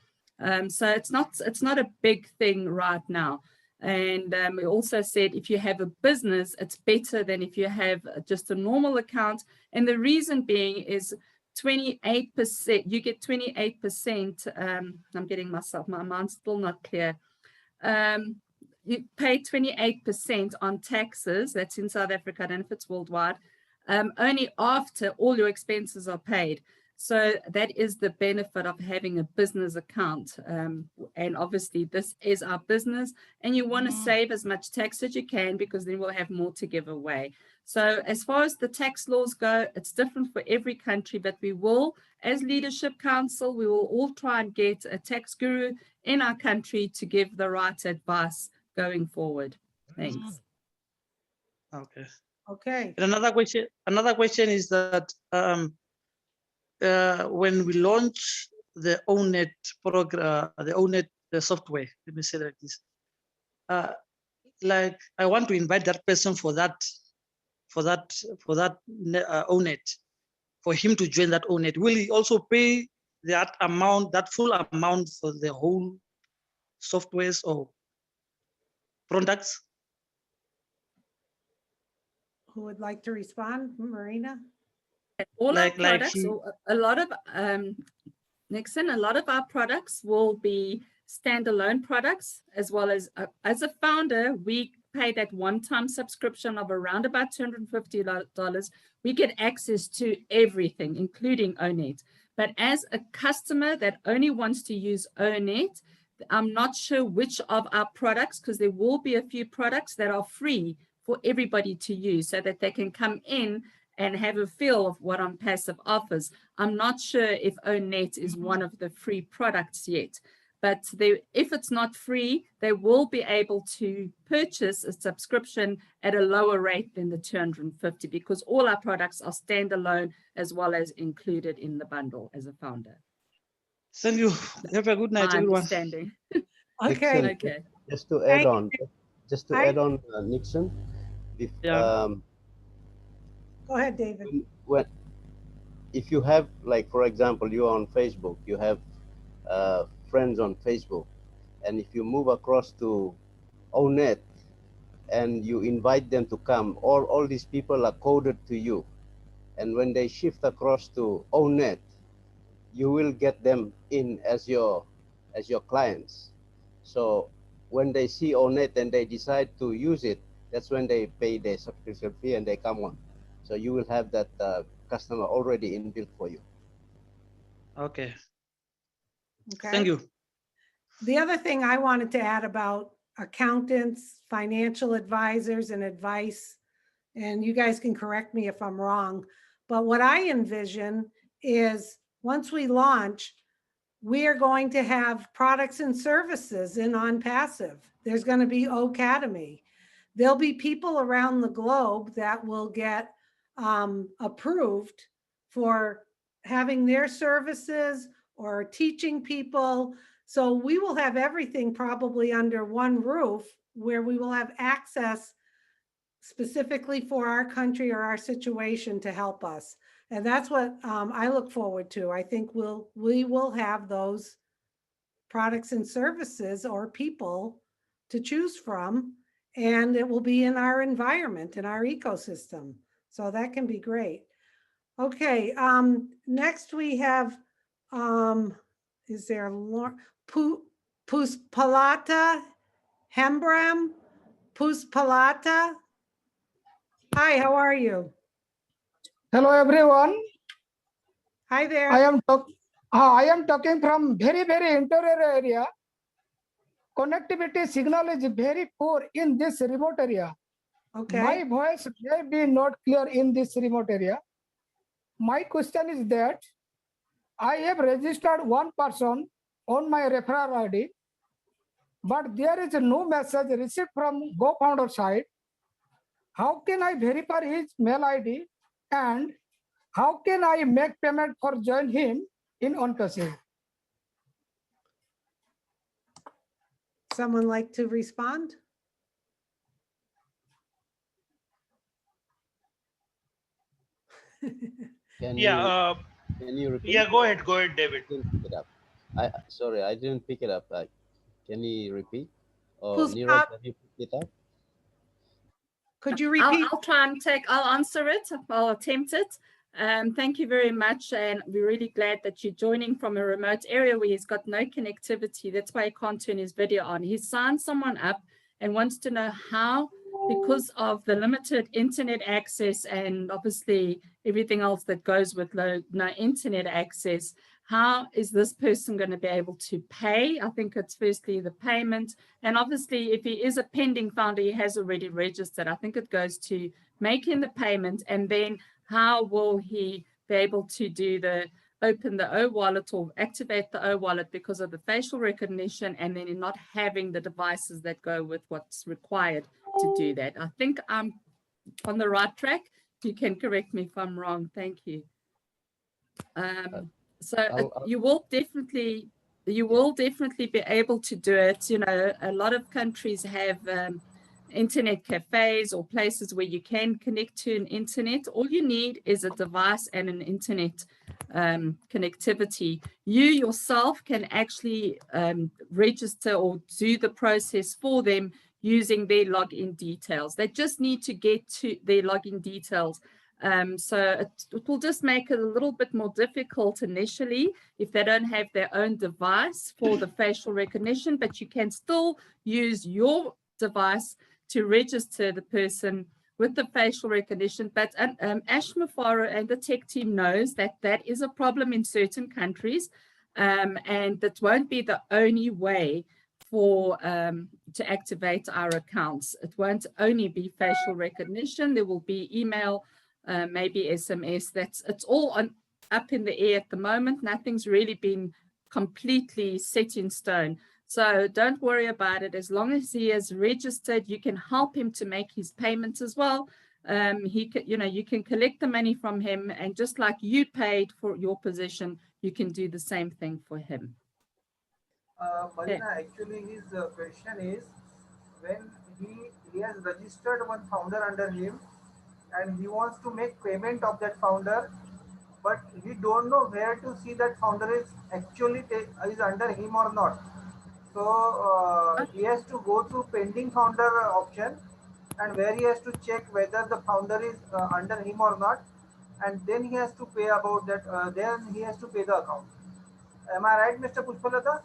So it's not a big thing right now. And we also said if you have a business, it's better than if you have just a normal account. And the reason being is 28%, you get 28%. I'm getting my mind's still not clear. You pay 28% on taxes. That's in South Africa. I don't know if it's worldwide. Only after all your expenses are paid. So that is the benefit of having a business account. And obviously this is our business, and you want to save as much tax as you can, because then we'll have more to give away. So as far as the tax laws go, it's different for every country, but we will, as Leadership Council, we will all try and get a tax guru in our country to give the right advice going forward. Thanks. Okay. Okay. And another question is that when we launch the ONET program, the software, let me say like this. Like I want to invite that person for that ONET, for him to join that ONET. Will he also pay that amount, that full amount for the whole softwares or products? Who would like to respond? Marina? All our products, a lot of Nixon, a lot of our products will be standalone products, as well as a founder, we pay that one-time subscription of around about $250. We get access to everything, including ONET. But as a customer that only wants to use ONET, I'm not sure which of our products, because there will be a few products that are free for everybody to use so that they can come in and have a feel of what OnPassive offers. I'm not sure if ONET is one of the free products yet, but if it's not free, they will be able to purchase a subscription at a lower rate than the $250, because all our products are standalone as well as included in the bundle as a founder. Thank you. Have a good night, My everyone. understanding. Okay. Nixon, Okay. just to add Thank on, Nixon, if Go ahead, David. if you have, like, for example, you're on Facebook, you have friends on Facebook, and if you move across to ONET and you invite them to come, all these people are coded to you, and when they shift across to ONET, you will get them in as your clients. So when they see ONET and they decide to use it, that's when they pay their subscription fee and they come on. So you will have that customer already inbuilt for you. Okay. Okay. Thank you. The other thing I wanted to add about accountants, financial advisors, and advice, and you guys can correct me if I'm wrong, but what I envision is once we launch, we are going to have products and services in OnPassive. There's going to be Ocademy. There'll be people around the globe that will get approved for having their services or teaching people. So we will have everything probably under one roof where we will have access specifically for our country or our situation to help us. And that's what I look forward to. I think we will have those products and services or people to choose from, and it will be in our environment, in our ecosystem. So that can be great. Okay, next we have, is there Puspalata Hembram? Puspalata? Hi, how are you? Hello everyone. Hi there. I am talking from very interior area. Connectivity signal is very poor in this remote area. Okay. My voice may be not clear in this remote area. My question is that I have registered one person on my referral ID, but there is no message received from GoFounder side. How can I verify his mail ID, and how can I make payment for join him in OnPassive? Someone like to respond? Can you repeat? Yeah, go ahead, David. I didn't pick it up. Sorry, I didn't pick it up. Can you repeat? Or Who's Neeraj, up? have you picked it up? Could you repeat? I'll try and I'll answer it. I'll attempt it. Thank you very much. And we're really glad that you're joining from a remote area where he's got no connectivity. That's why he can't turn his video on. He signed someone up and wants to know how, because of the limited internet access and obviously everything else that goes with no internet access, how is this person going to be able to pay? I think it's firstly the payment. And obviously, if he is a pending founder, he has already registered. I think it goes to making the payment, and then how will he be able to do open the O wallet or activate the O wallet because of the facial recognition, and then not having the devices that go with what's required to do that. I think I'm on the right track. You can correct me if I'm wrong. Thank you. You will definitely be able to do it. You know, a lot of countries have internet cafes or places where you can connect to an internet. All you need is a device and an internet connectivity. You yourself can actually register or do the process for them using their login details. They just need to get to their login details So it will just make it a little bit more difficult initially if they don't have their own device for the facial recognition, but you can still use your device to register the person with the facial recognition. But Ash Mufaro and the tech team knows that that is a problem in certain countries, and that won't be the only way for to activate our accounts. It won't only be facial recognition. There will be email, maybe SMS. It's all up in the air at the moment. Nothing's really been completely set in stone. So don't worry about it. As long as he is registered, you can help him to make his payments as well. He can, you can collect the money from him, and just like you paid for your position, you can do the same thing for him. Marina, actually his question is, when he has registered one founder under him and he wants to make payment of that founder, but he don't know where to see that founder is actually is under him or not. So he has to go through pending founder option, and where he has to check whether the founder is under him or not, and then he has to pay about that. Then he has to pay the account. Am I right, Mr. Pushpalata?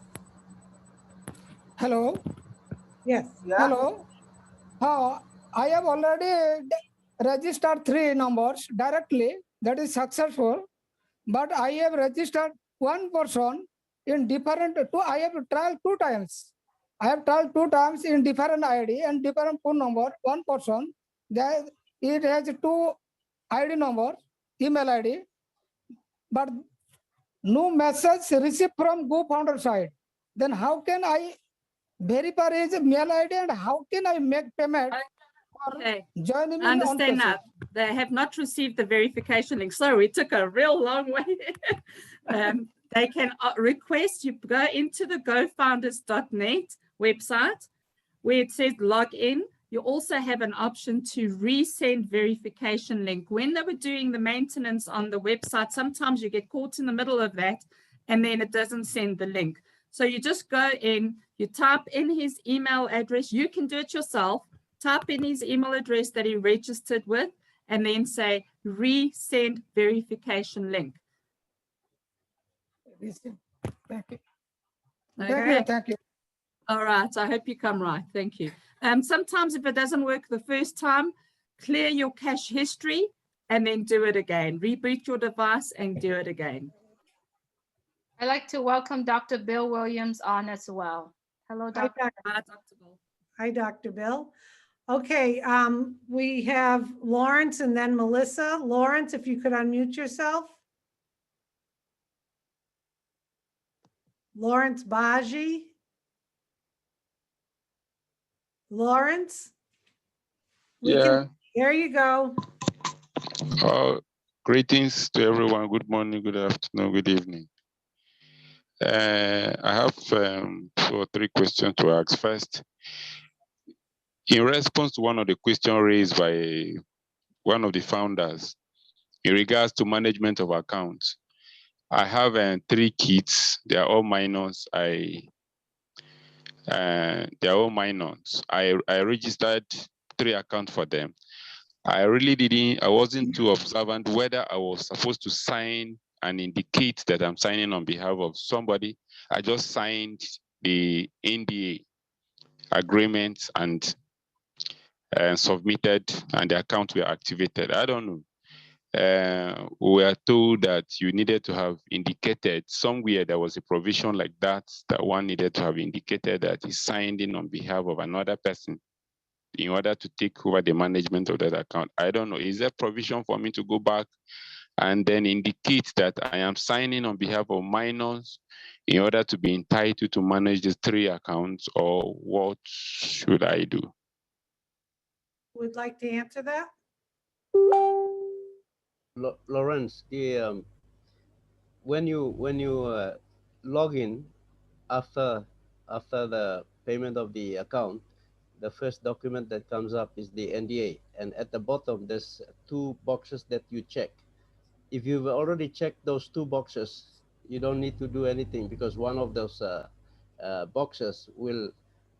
Hello. Yes. Yeah. Hello. I have already registered 3 numbers directly. That is successful. But I have registered one person in different. I have tried 2 times. I have tried 2 times in different ID and different phone number. One person, that it has 2 ID number, email ID, but no message received from GoFounder side. Then how can I verify his mail ID and how can I make payment? Okay. Joining I in on understand now. Facebook? They have not received the verification link. Sorry, we took a real long way. They can request, you go into the gofounders.net website where it says log in. You also have an option to resend verification link. When they were doing the maintenance on the website, sometimes you get caught in the middle of that and then it doesn't send the link. So you just go in, you type in his email address. You can do it yourself. Type in his email address that he registered with and then say resend verification link. Thank you. Okay. Thank you. All right. I hope you come right. Thank you. Sometimes if it doesn't work the first time, clear your cache history and then do it again. Reboot your device and do it again. I'd like to welcome Dr. Bill Williams on as well. Hello, Hi, Dr. Dr. Bill. Hi, Dr. Bill. Okay, we have Lawrence and then Melissa. Lawrence, if you could unmute yourself. Lawrence Baji. Lawrence? There you go. Greetings to everyone. Good morning, good afternoon, good evening. I have 2 or 3 questions to ask. First, in response to one of the questions raised by one of the founders in regards to management of accounts, I have 3 kids. They are all minors. They are all minors. I registered 3 accounts for them. I wasn't too observant whether I was supposed to sign and indicate that I'm signing on behalf of somebody. I just signed the NDA agreement and submitted, and the accounts were activated. I don't know. We were told that you needed to have indicated somewhere there was a provision like that one needed to have indicated that he signed in on behalf of another person in order to take over the management of that account. I don't know. Is there provision for me to go back and then indicate that I am signing on behalf of minors in order to be entitled to manage the 3 accounts, or what should I do? Would like to answer that? Lawrence, when you log in after the payment of the account, the first document that comes up is the NDA, and at the bottom there's 2 boxes that you check. If you've already checked those 2 boxes, you don't need to do anything, because one of those boxes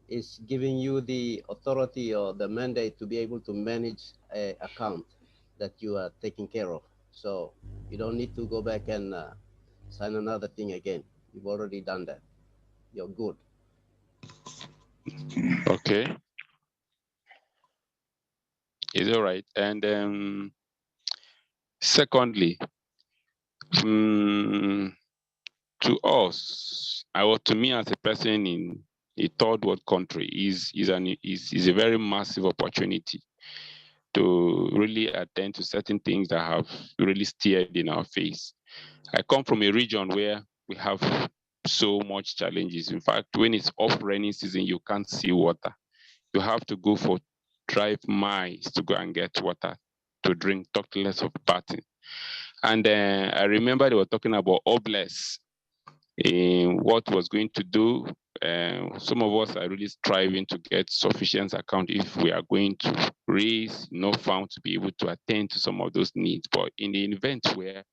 is giving you the authority or the mandate to be able to manage an account. that you are taking care of. So you don't need to go back and sign another thing again. You've already done that. You're good. Okay. Is all right. And secondly, to us, to me as a person in a third world country is a very massive opportunity to really attend to certain things that have really stared in our face. I come from a region where we have so much challenges. In fact, when it's off rainy season, you can't see water. You have to go for drive miles to go and get water to drink, talk less of bathing. And I remember they were talking about Obless in what was going to do. Some of us are really striving to get sufficient account if we are going to raise enough funds to be able to attend to some of those needs. But in the event where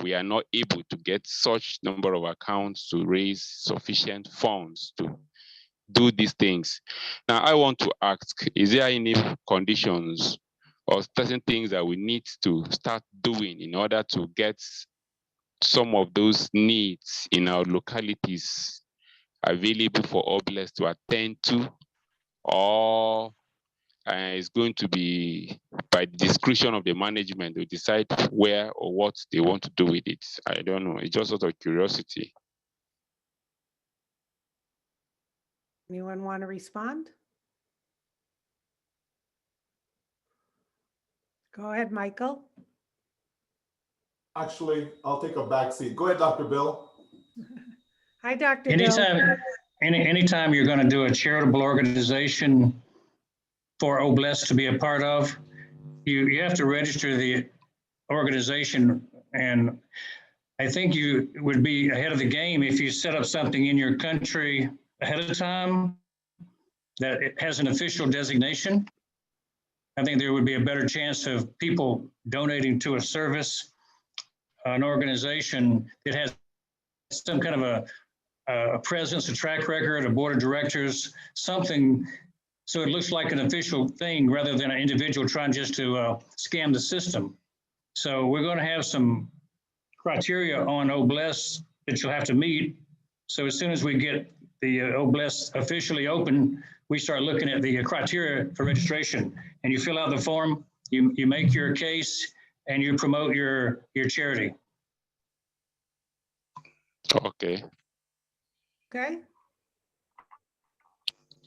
we are not able to get such number of accounts to raise sufficient funds to do these things. Now, I want to ask, is there any conditions or certain things that we need to start doing in order to get some of those needs in our localities available for Obless to attend to, or it's going to be by the discretion of the management to decide where or what they want to do with it? I don't know. It's just out of curiosity. Anyone want to respond? Go ahead, Michael. Actually, I'll take a back seat. Go ahead, Dr. Bill. Hi, Dr. Bill. Anytime you're going to do a charitable organization for Obless to be a part of, you have to register the organization. And I think you would be ahead of the game if you set up something in your country ahead of time that it has an official designation. I think there would be a better chance of people donating to a service, an organization that has some kind of a presence, a track record, a board of directors, something so it looks like an official thing rather than an individual trying just to scam the system. So we're going to have some criteria on Obless that you'll have to meet. So as soon as we get the Obless officially open, we start looking at the criteria for registration. And you fill out the form, you make your case, and you promote your charity. Okay. Okay.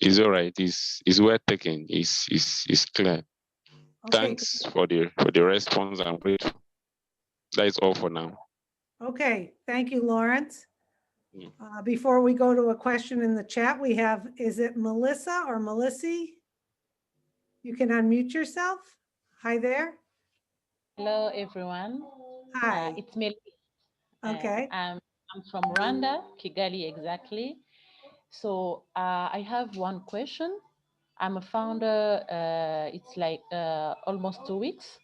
It's all right. It's well taken. It's clear. Okay. Thanks for the response. I'm grateful. That is all for now. Okay, thank you, Lawrence. Before we go to a question in the chat, we have, is it Melissa or Melissy? You can unmute yourself. Hi there. Hello, everyone. Hi. It's Melissa. Okay. I'm from Rwanda, Kigali exactly. So I have one question. I'm a founder, it's like almost 2 weeks.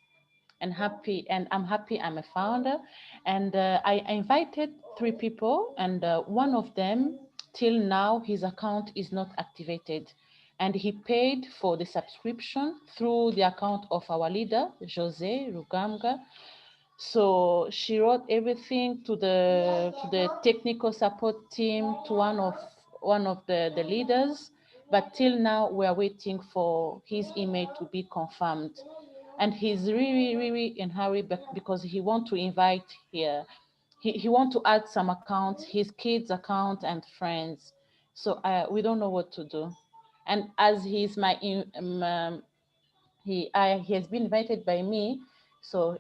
And I'm happy I'm a founder. And I invited 3 people, and one of them, till now, his account is not activated. And he paid for the subscription through the account of our leader, Jose Rugambwa. So she wrote everything to the technical support team, to one of the leaders. But till now, we are waiting for his email to be confirmed. And he's really in a hurry because he wants to invite here. He wants to add some accounts, his kids' account and friends. So we don't know what to do. And as he's my, he has been invited by me, so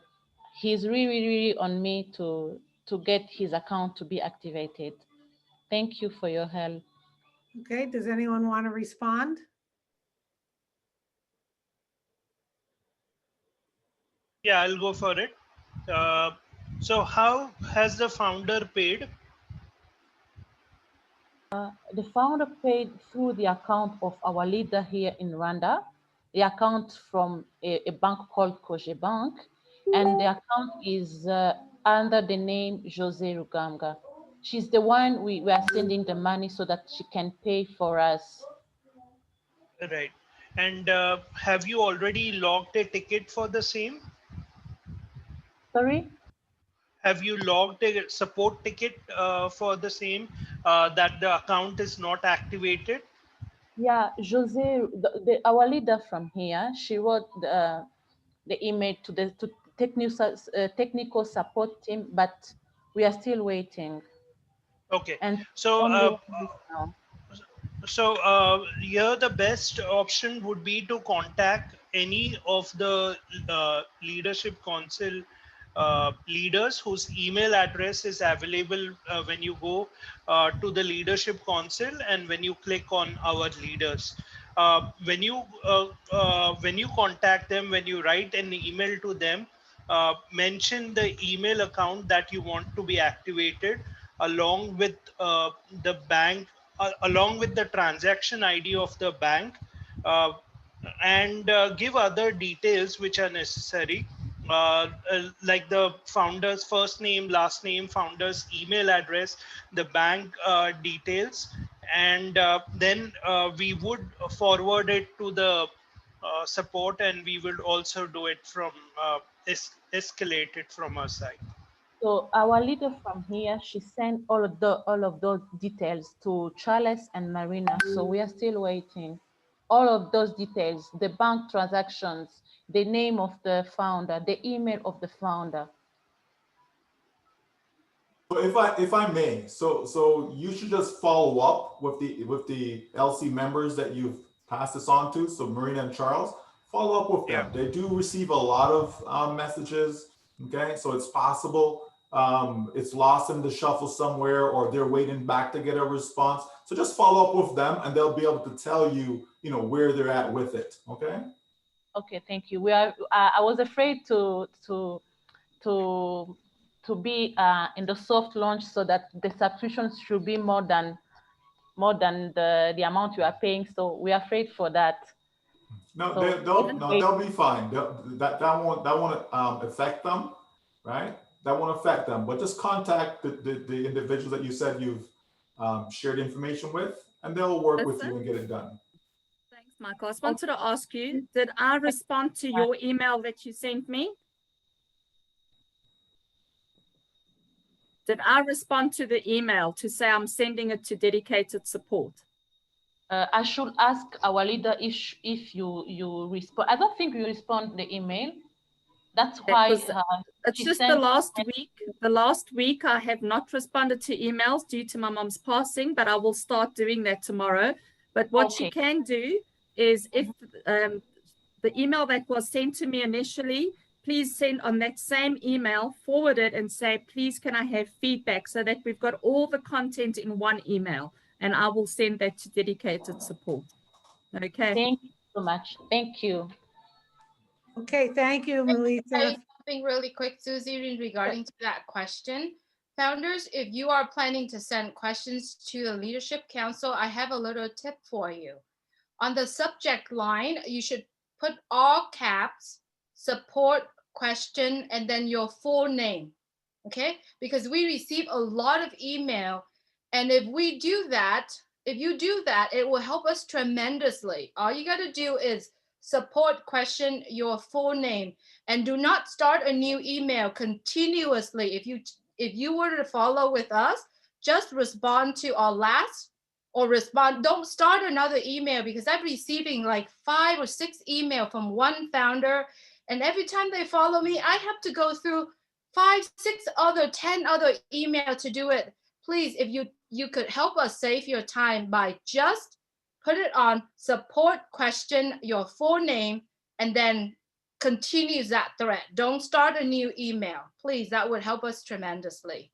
he's really on me to get his account to be activated. Thank you for your help. Okay, does anyone want to respond? Yeah, I'll go for it. So how has the founder paid? The founder paid through the account of our leader here in Rwanda, the account from a bank called Koje Bank, and the account is under the name Jose Rugambwa. She's the one we are sending the money so that she can pay for us. Right. And have you already logged a ticket for the same? Sorry? Have you logged a support ticket for the same, that the account is not activated? Yeah, Jose, our leader from here, she wrote the email to the technical support team, but we are still waiting. Okay. And So, only 1 week now. So here the best option would be to contact any of the leadership council leaders whose email address is available when you go to the leadership council and when you click on our leaders. When you contact them, when you write an email to them, mention the email account that you want to be activated along with the bank, along with the transaction ID of the bank, and give other details which are necessary, like the founder's first name, last name, founder's email address, the bank details, and then we would forward it to the support, and we will also do it from escalate it from our side. So our leader from here, she sent all of those details to Charles and Marina. So we are still waiting. All of those details, the bank transactions, the name of the founder, the email of the founder. So if I may, so you should just follow up with the LC members that you've passed this on to. So Marina and Charles, follow up with them. They do receive a lot of messages. Okay, so it's possible it's lost in the shuffle somewhere, or they're waiting back to get a response. So just follow up with them, and they'll be able to tell you, where they're at with it. Okay. Okay, thank you. We are. I was afraid to be in the soft launch, so that the subscriptions should be more than the amount you are paying. So we are afraid for that. No, So they'll be fine. That won't affect them, right? That won't affect them. But just contact the individuals that you said you've shared information with, and they'll work with you and get it done. Thanks, Michael. I just wanted to ask you, did I respond to your email that you sent me? Did I respond to the email to say I'm sending it to dedicated support? I should ask our leader if you respond. I don't think you respond the email. That's why it's just the last week. The last week I have not responded to emails due to my mom's passing, but I will start doing that tomorrow. But what you can do is, if the email that was sent to me initially, please send on that same email, forward it and say, please, can I have feedback, so that we've got all the content in one email, and I will send that to dedicated support. Okay. Thank you so much. Thank you. Okay, thank you, Melissa. Something really quick, Susie, regarding to that question. Founders, if you are planning to send questions to the Leadership Council, I have a little tip for you. On the subject line, you should put all caps, support question, and then your full name, okay? Because we receive a lot of email, and if we do that, if you do that, it will help us tremendously. All you got to do is support question, your full name, and do not start a new email continuously. If you were to follow with us, just respond to our last, or respond, don't start another email, because I'm receiving like 5 or 6 email from one founder, and every time they follow me, I have to go through 5, 6 other, 10 other email to do it. Please, if you could help us save your time by just put it on support question, your full name, and then continue that thread. Don't start a new email. Please, that would help us tremendously.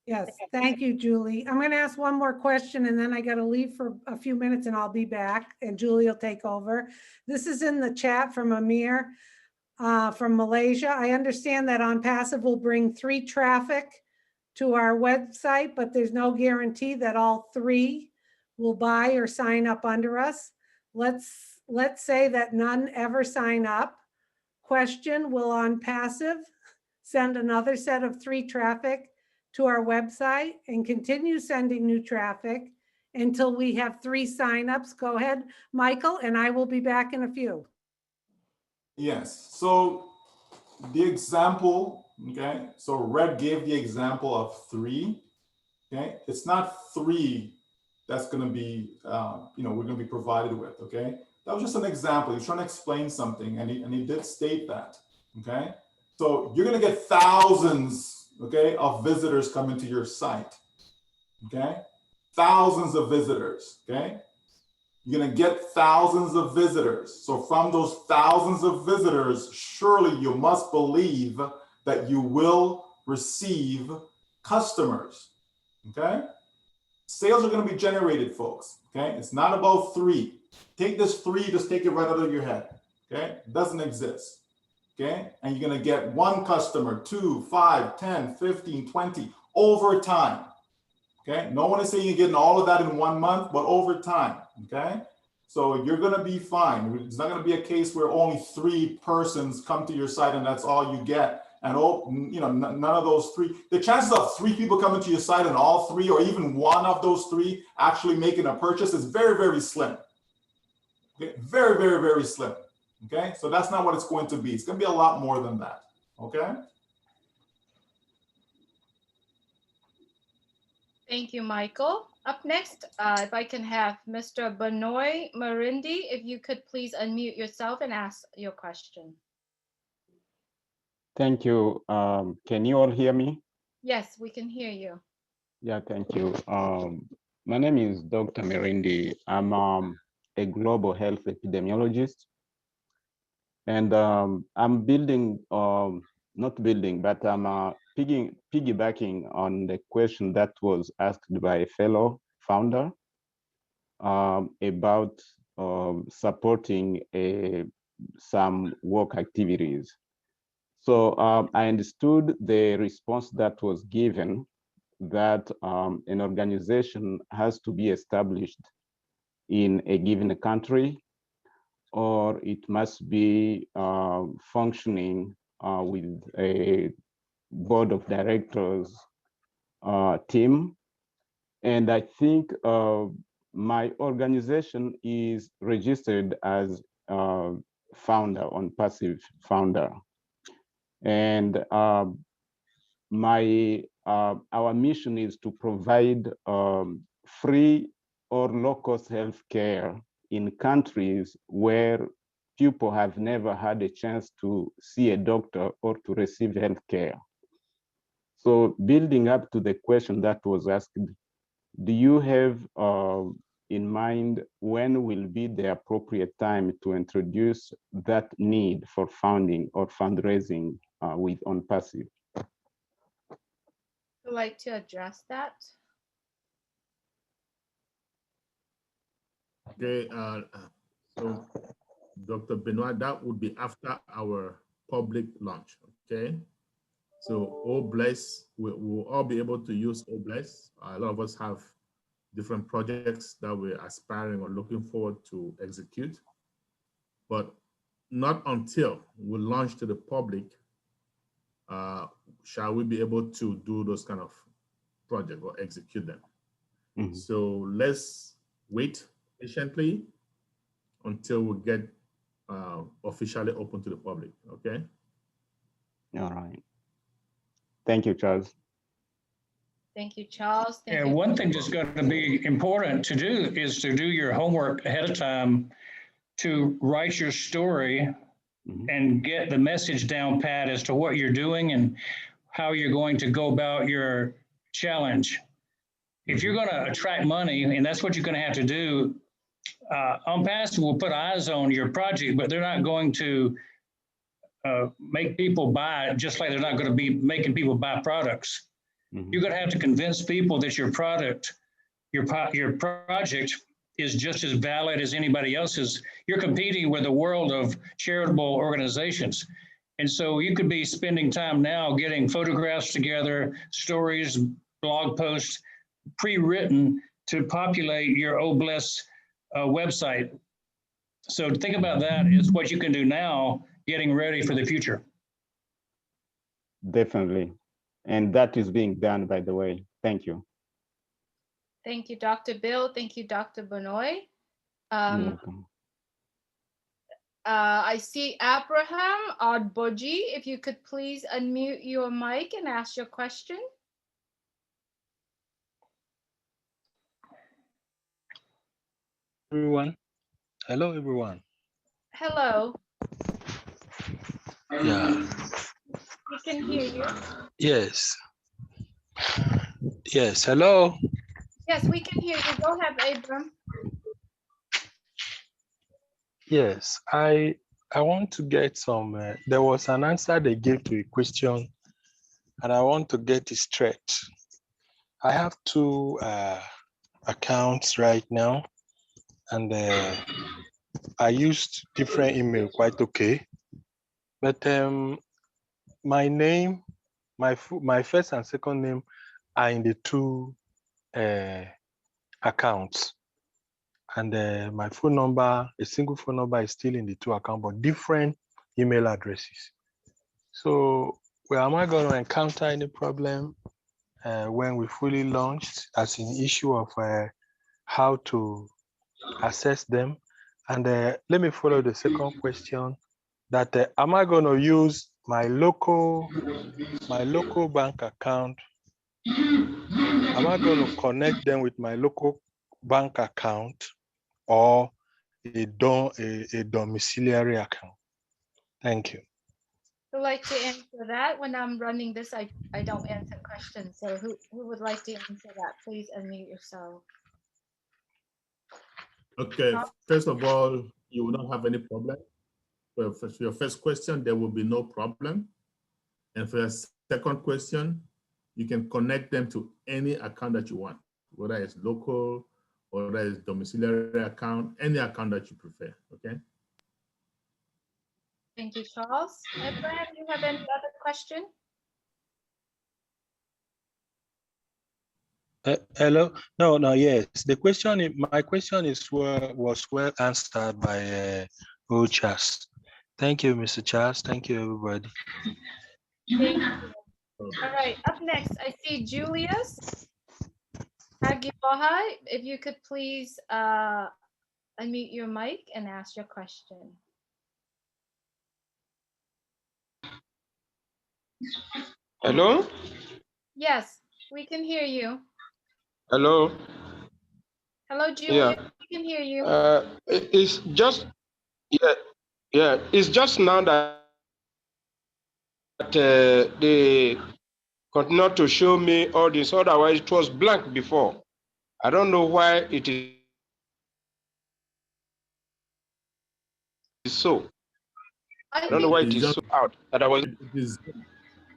Yes, thank you, Julie. I'm going to ask one more question, and then I got to leave for a few minutes, and I'll be back, and Julie will take over. This is in the chat from Amir from Malaysia. I understand that OnPassive will bring 3 traffic to our website, but there's no guarantee that all 3 will buy or sign up under us. Let's say that none ever sign up. Question, will OnPassive send another set of 3 traffic to our website and continue sending new traffic until we have 3 signups? Go ahead, Michael, and I will be back in a few. Yes, so the example Okay, so Red gave the example of 3. Okay, it's not 3 that's going to be, we're going to be provided with. Okay, that was just an example. He's trying to explain something, and he did state that. Okay, so you're going to get thousands, okay, of visitors coming to your site. Okay, thousands of visitors. Okay, you're going to get thousands of visitors. So from those thousands of visitors, surely you must believe that you will receive customers. Okay, sales are going to be generated, folks. Okay, it's not about 3. Take this 3, just take it right out of your head. Okay, it doesn't exist. Okay, and you're going to get 1 customer, 2, 5, 10, 15, 20 over time. Okay, no one is saying you're getting all of that in 1 month, but over time. Okay, so you're going to be fine. It's not going to be a case where only 3 persons come to your site and that's all you get. And none of those 3, the chances of 3 people coming to your site and all 3 or even 1 of those 3 actually making a purchase is very, very slim. Okay? Very, very, very slim. Okay, so that's not what it's going to be. It's going to be a lot more than that. Okay. Thank you, Michael. Up next, if I can have Mr. Benoit Marindi, if you could please unmute yourself and ask your question. Thank you. Can you all hear me? Yes, we can hear you. Yeah, thank you. My name is Dr. Mirindi. I'm a global health epidemiologist. And I'm building, not building, but I'm piggybacking on the question that was asked by a fellow founder about supporting some work activities. So I understood the response that was given that an organization has to be established in a given country, or it must be functioning with a board of directors team. And I think my organization is registered as founder on Passive Founder. And our mission is to provide free or low-cost health care in countries where people have never had a chance to see a doctor or to receive health care. So building up to the question that was asked, do you have in mind when will be the appropriate time to introduce that need for funding or fundraising with OnPassive? Would like to address that? Okay, so Dr. Benoit, that would be after our public launch, okay? So OBless, we'll all be able to use OBless. A lot of us have different projects that we're aspiring or looking forward to execute, but not until we launch to the public shall we be able to do those kind of projects or execute them. Mm-hmm. So let's wait patiently until we get officially open to the public, okay? All right. Thank you, Charles. Thank you, Charles. Thank you. One thing that's going to be important to do is to do your homework ahead of time to write your story and get the message down pat as to what you're doing and how you're going to go about your challenge. If you're going to attract money, and that's what you're going to have to do, OnPassive will put eyes on your project, but they're not going to make people buy, just like they're not going to be making people buy products. You're going to have to convince people that your product, your project is just as valid as anybody else's. You're competing with a world of charitable organizations. And so you could be spending time now getting photographs together, stories, blog posts, pre-written to populate your OBless website. So think about that is what you can do now, getting ready for the future. Definitely. And that is being done, by the way. Thank you. Thank you, Dr. Bill. Thank you, Dr. Benoit. I see Abraham Odboji. If you could please unmute your mic and ask your question. Everyone. Hello, everyone. Hello. Yeah. We can hear you. Yes. Yes. Hello. Yes, we can hear you. Go ahead, Abram. Yes. I want to get some. There was an answer they gave to a question, and I want to get it straight. I have two accounts right now, and I used different email quite okay, but my name, my first and second name are in the two accounts, and my phone number, a single phone number, is still in the two accounts, but different email addresses. So, well, am I going to encounter any problem when we fully launched, as an issue of how to access them? And let me follow the second question, that am I going to use my local bank account? Am I going to connect them with my local bank account or a domiciliary account? Thank you. Who would like to answer that? When I'm running this, I don't answer questions. So who would like to answer that? Please unmute yourself. Okay, first of all, you will not have any problem. For your first question, there will be no problem. And for your second question, you can connect them to any account that you want, whether it's local or whether it's domiciliary account, any account that you prefer, okay? Thank you, Charles. Abraham, you have any other question? Hello. No. Yes. The question. My question was well answered by old Charles. Thank you, Mr. Charles. Thank you, everybody. Thank you. All right. Up next, I see Julius Agibohai. If you could please unmute your mic and ask your question. Hello? Yes, we can hear you. Hello? Hello, Julius. We can hear you. It's just, it's just now that they continue to show me all this. Otherwise, it was blank before. I don't know why it is so. I don't know why it is so out. Otherwise,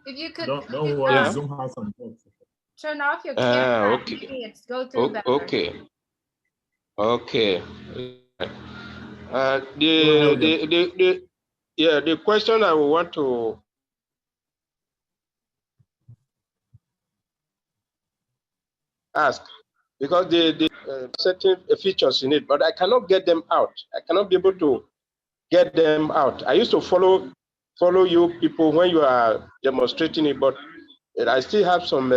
If you could Don't worry, Zoom has some bugs. turn off your camera, okay. maybe it's go through better. Okay. Okay. The question I want to ask, because the certain features in it, but I cannot get them out. I cannot be able to get them out. I used to follow you people when you are demonstrating it, but I still have some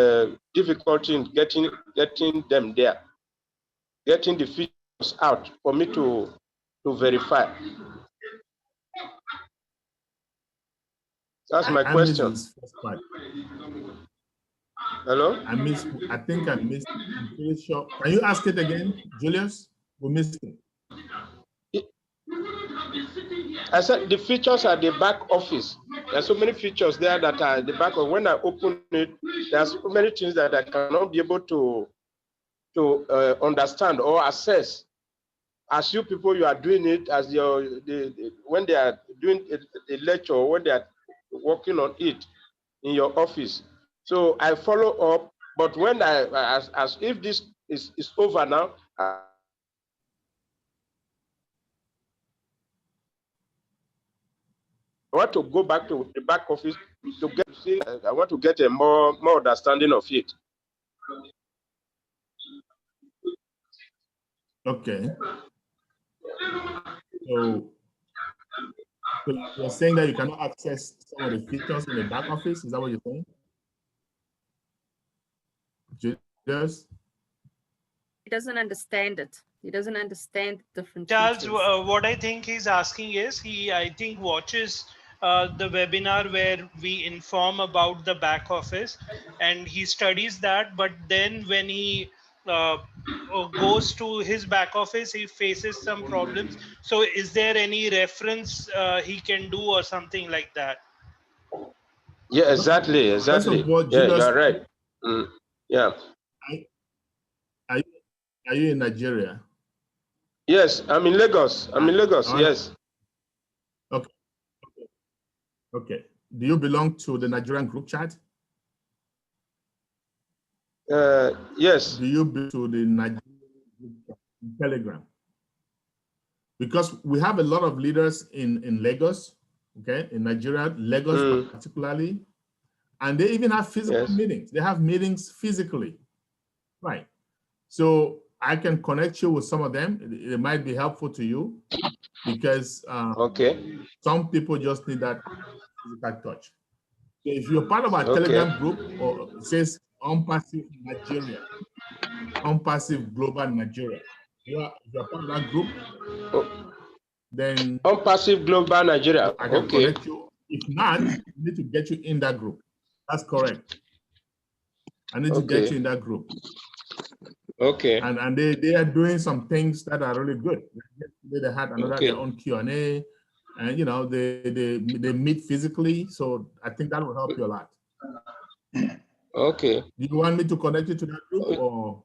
difficulty in getting them there, getting the features out for me to verify. That's my question. Hello? I think I missed. I'm pretty sure. Can you ask it again, Julius? We missed it. I said the features at the back office. There's so many features there that are at the back of. When I open it, there's so many things that I cannot be able to understand or assess. As you people, you are doing it as when they are doing a lecture, or when they are working on it in your office. So I follow up, but when as if this is over now, I want to go back to the back office to get. I want to get a more understanding of it. Okay. So you're saying that you cannot access some of the features in the back office? Is that what you're saying? Julius? He doesn't understand it. He doesn't understand the different Charles, features. what I think he's asking is I think watches the webinar where we inform about the back office, and he studies that, but then when he goes to his back office, he faces some problems. So is there any reference he can do or something like that? Yeah, exactly, First exactly. of all, Yeah, Julius, you're right. Yeah. Are you in Nigeria? Yes, I'm in Lagos. I'm in Lagos. All right. Yes. Okay. Okay. Do you belong to the Nigerian group chat? Yes. Do you belong to the Nigerian group chat in Telegram? Because we have a lot of leaders in Lagos, okay, in Nigeria, Lagos particularly, and they even have physical meetings. They have meetings physically, right? So I can connect you with some of them. It might be helpful to you because some people just need that physical touch. So if you're part of our Telegram group, or it says Unpassive Nigeria, Unpassive Global Nigeria, you're part of that group, then Unpassive Global Nigeria. I can connect you. If not, I need to get you in that group. That's correct. I need to get you in that group. Okay. And they are doing some things that are really good. They had another their own Q&A, and you know they meet physically. So I think that will help you a lot. Okay. Do you want me to connect you to that group or?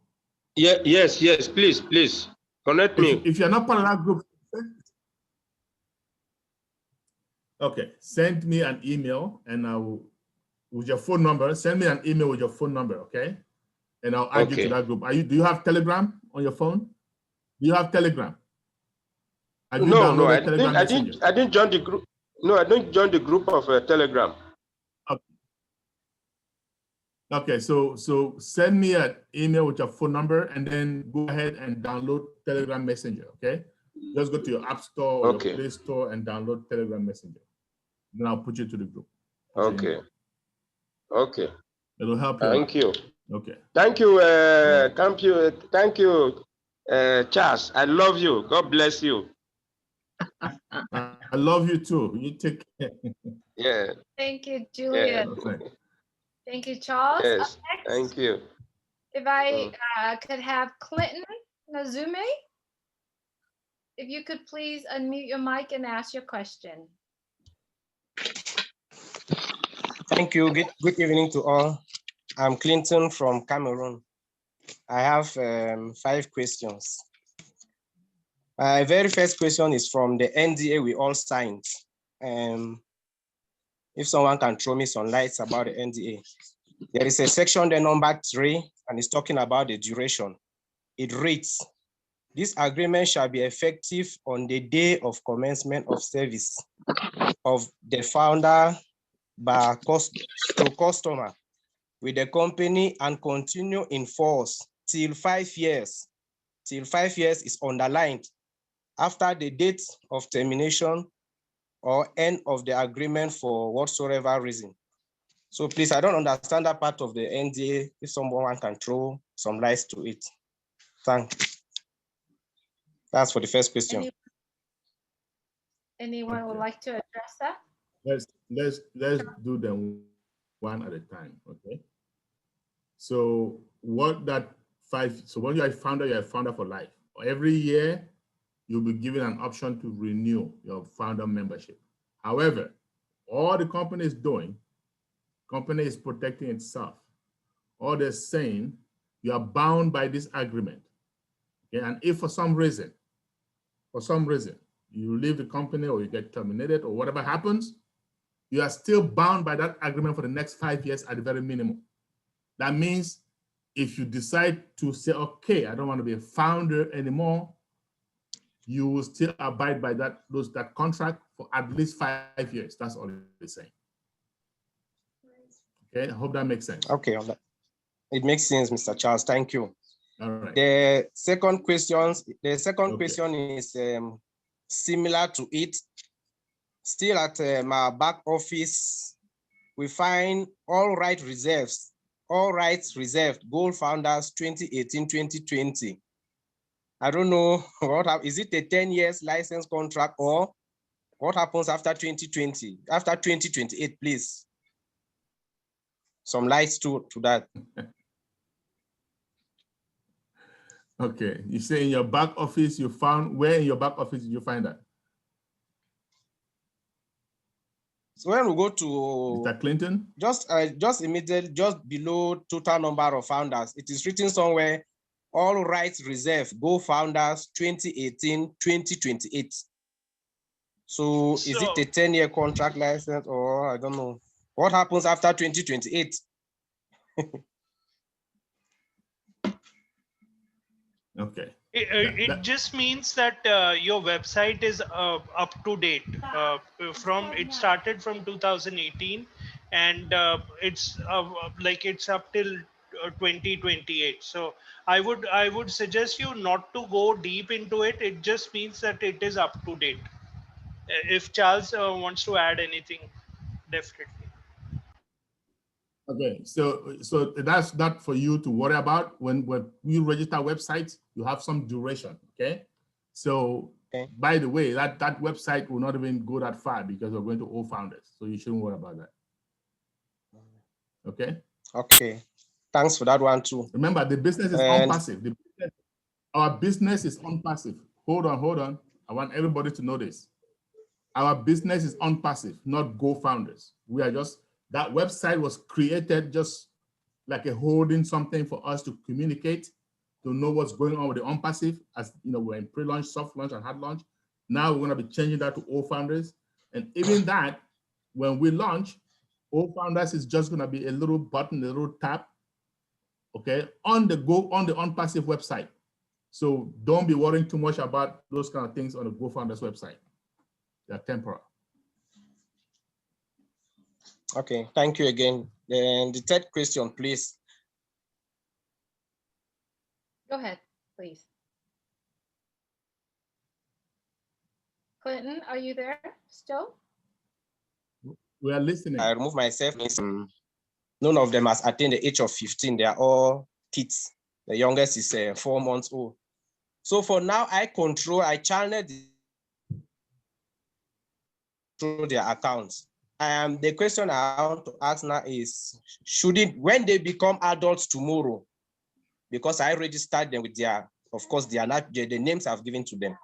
Yeah. Yes. Yes. Please. Please connect me. If you're not part of that group, okay, send me an email and I will, with your phone number. Send me an email with your phone number, okay? And I'll add you to that group. Do you have Telegram on your phone? Do you have Telegram? No, I didn't join the group. No, I didn't join the group of Telegram. Okay, so send me an email with your phone number and then go ahead and download Telegram Messenger, okay? Just go to your App Store or your Play Store and download Telegram Messenger. Then I'll put you to the group. Okay. Okay. It'll help you. Thank you. Okay. Thank you, thank you, Charles. I love you. God bless you. I love you too. You take care. Yeah. Thank you, Julian. Yeah. Thank you, Charles. Yes. Thank you. If I could have Clinton Nazume, if you could please unmute your mic and ask your question. Thank you. Good evening to all. I'm Clinton from Cameroon. I have 5 questions. My very first question is from the NDA we all signed. If someone can throw me some lights about the NDA. There is a section, the number 3, and it's talking about the duration. It reads, this agreement shall be effective on the day of commencement of service of the founder by customer with the company and continue in force till 5 years. Till 5 years is underlined after the date of termination or end of the agreement for whatsoever reason. So please, I don't understand that part of the NDA. If someone can throw some lights to it. Thanks. That's for the first question. Anyone would like to address that? Let's do them one at a time, okay? So what that 5, so when you're a founder for life. Every year, you'll be given an option to renew your founder membership. However, all the company is doing, company is protecting itself. All they're saying, you are bound by this agreement. Okay? And if for some reason, you leave the company or you get terminated or whatever happens, you are still bound by that agreement for the next 5 years at the very minimum. That means if you decide to say, okay, I don't want to be a founder anymore, you will still abide by that contract for at least 5 years. That's all it's saying. Okay, I hope that makes sense. Okay, it makes sense, Mr. Charles. Thank you. All right. The second question is similar to it. Still at my back office, we find all rights reserved, Gold Founders 2018-2020. I don't know is it a 10 years license contract or what happens after 2020, after 2028, please? Some lights to that. Okay, you say in your back office you found, where in your back office did you find that? So when we go to Mr. Clinton, just immediately, just below total number of founders, it is written somewhere, all rights reserved, go founders 2018, 2028. So is it a 10-year contract license or I don't know? What happens after 2028? Okay. It just means that your website is up to date. It started from 2018, and it's like it's up till 2028. So I would suggest you not to go deep into it. It just means that it is up to date. If Charles wants to add anything, definitely. Okay, so that's not for you to worry about. When you register websites, you have some duration, okay? So by the way, that website will not even go that far because we're going to all founders. So you shouldn't worry about that. Okay? Okay. Thanks for that one too. Remember, the business is unpassive. Our business is unpassive. Hold on. I want everybody to know this. Our business is unpassive, not go founders. We are just, that website was created just like a holding something for us to communicate, to know what's going on with the unpassive. As you know, we're in pre-launch, soft launch, and hard launch. Now we're going to be changing that to all founders. And even that, when we launch, all founders is just going to be a little button, a little tap, okay, on the unpassive website. So don't be worrying too much about those kind of things on the Go Founders website. They're temporal. Okay, thank you again. And the third question, please. Go ahead, please. Clinton, are you there still? We are listening. I remove myself. None of them has attained the age of 15. They are all kids. The youngest is 4 months old. So for now, I channel through their accounts. The question I want to ask now is, when they become adults tomorrow, because I registered them with of course, they are not, the names I've given to them.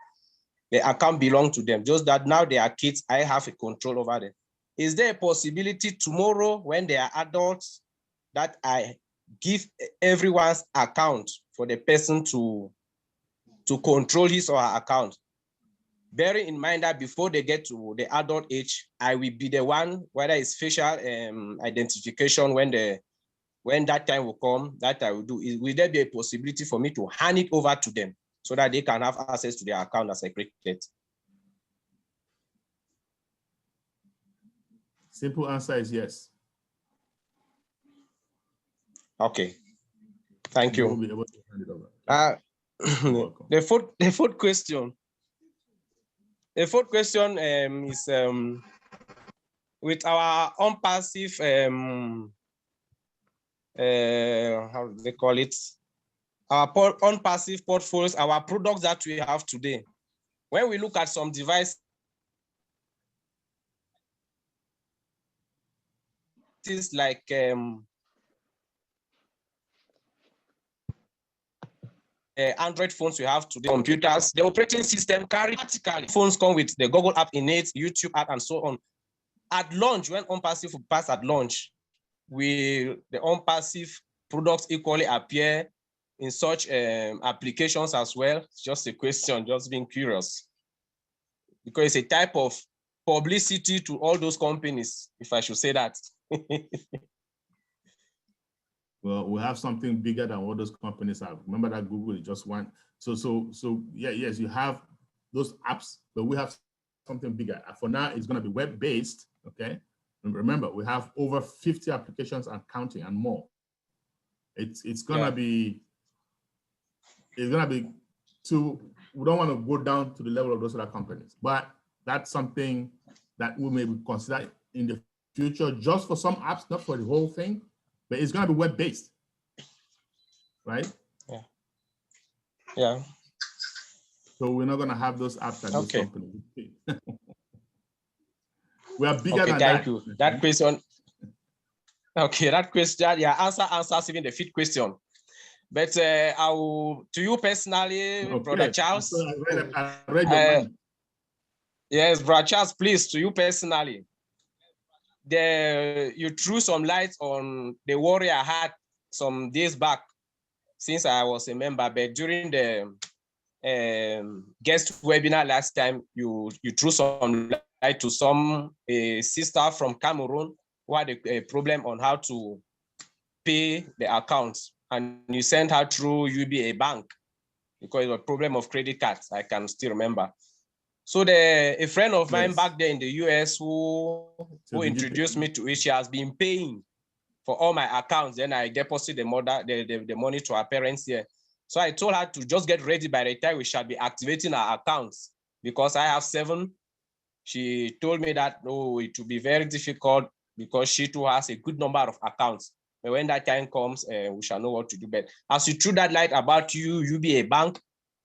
The account belongs to them, just that now they are kids, I have a control over them. Is there a possibility tomorrow when they are adults that I give everyone's account for the person to control his or her account? Bearing in mind that before they get to the adult age, I will be the one, whether it's facial identification when that time will come, that I will do. Will there be a possibility for me to hand it over to them so that they can have access to their account as I create it? Simple answer is yes. Okay. Thank you. We'll be able to hand it over. The fourth question. The fourth question is with our unpassive, how do they call it? Our unpassive portfolios, our products that we have today. When we look at some devices like Android phones we have today, computers, the operating system carry practically. Phones come with the Google app in it, YouTube app, and so on. At launch, when unpassive will pass at launch, the unpassive products equally appear in such applications as well? It's just a question, just being curious. Because it's a type of publicity to all those companies, if I should say that. Well, we have something bigger than what those companies have. Remember that Google is just one. So yeah, yes, you have those apps, but we have something bigger. For now, it's going to be web-based, okay? And remember, we have over 50 applications and counting and more. It's gonna be too, we don't want to go down to the level of those other companies, but that's something that we may consider in the future, just for some apps, not for the whole thing, but it's gonna be web-based, right? Yeah. So we're not gonna have those apps at those Okay. companies. We are bigger Okay, than thank that. you. That question. Okay, that question, yeah, answers even the fifth question. But I will, to you personally, Brother Charles. So I read your mind. Yes, Brother Charles, please, to you personally. You threw some light on the worry I had some days back since I was a member, but during the guest webinar last time, you threw some light to some sister from Cameroon who had a problem on how to pay the accounts, and you sent her through UBA bank because it was a problem of credit cards. I can still remember. So a friend of mine back there in the US who introduced me to it, she has been paying for all my accounts. Then I deposit the money to her parents here. So I told her to just get ready by the time we shall be activating our accounts because I have 7. She told me that, oh, it will be very difficult because she too has a good number of accounts. But when that time comes, we shall know what to do. But as you threw that light about UBA bank,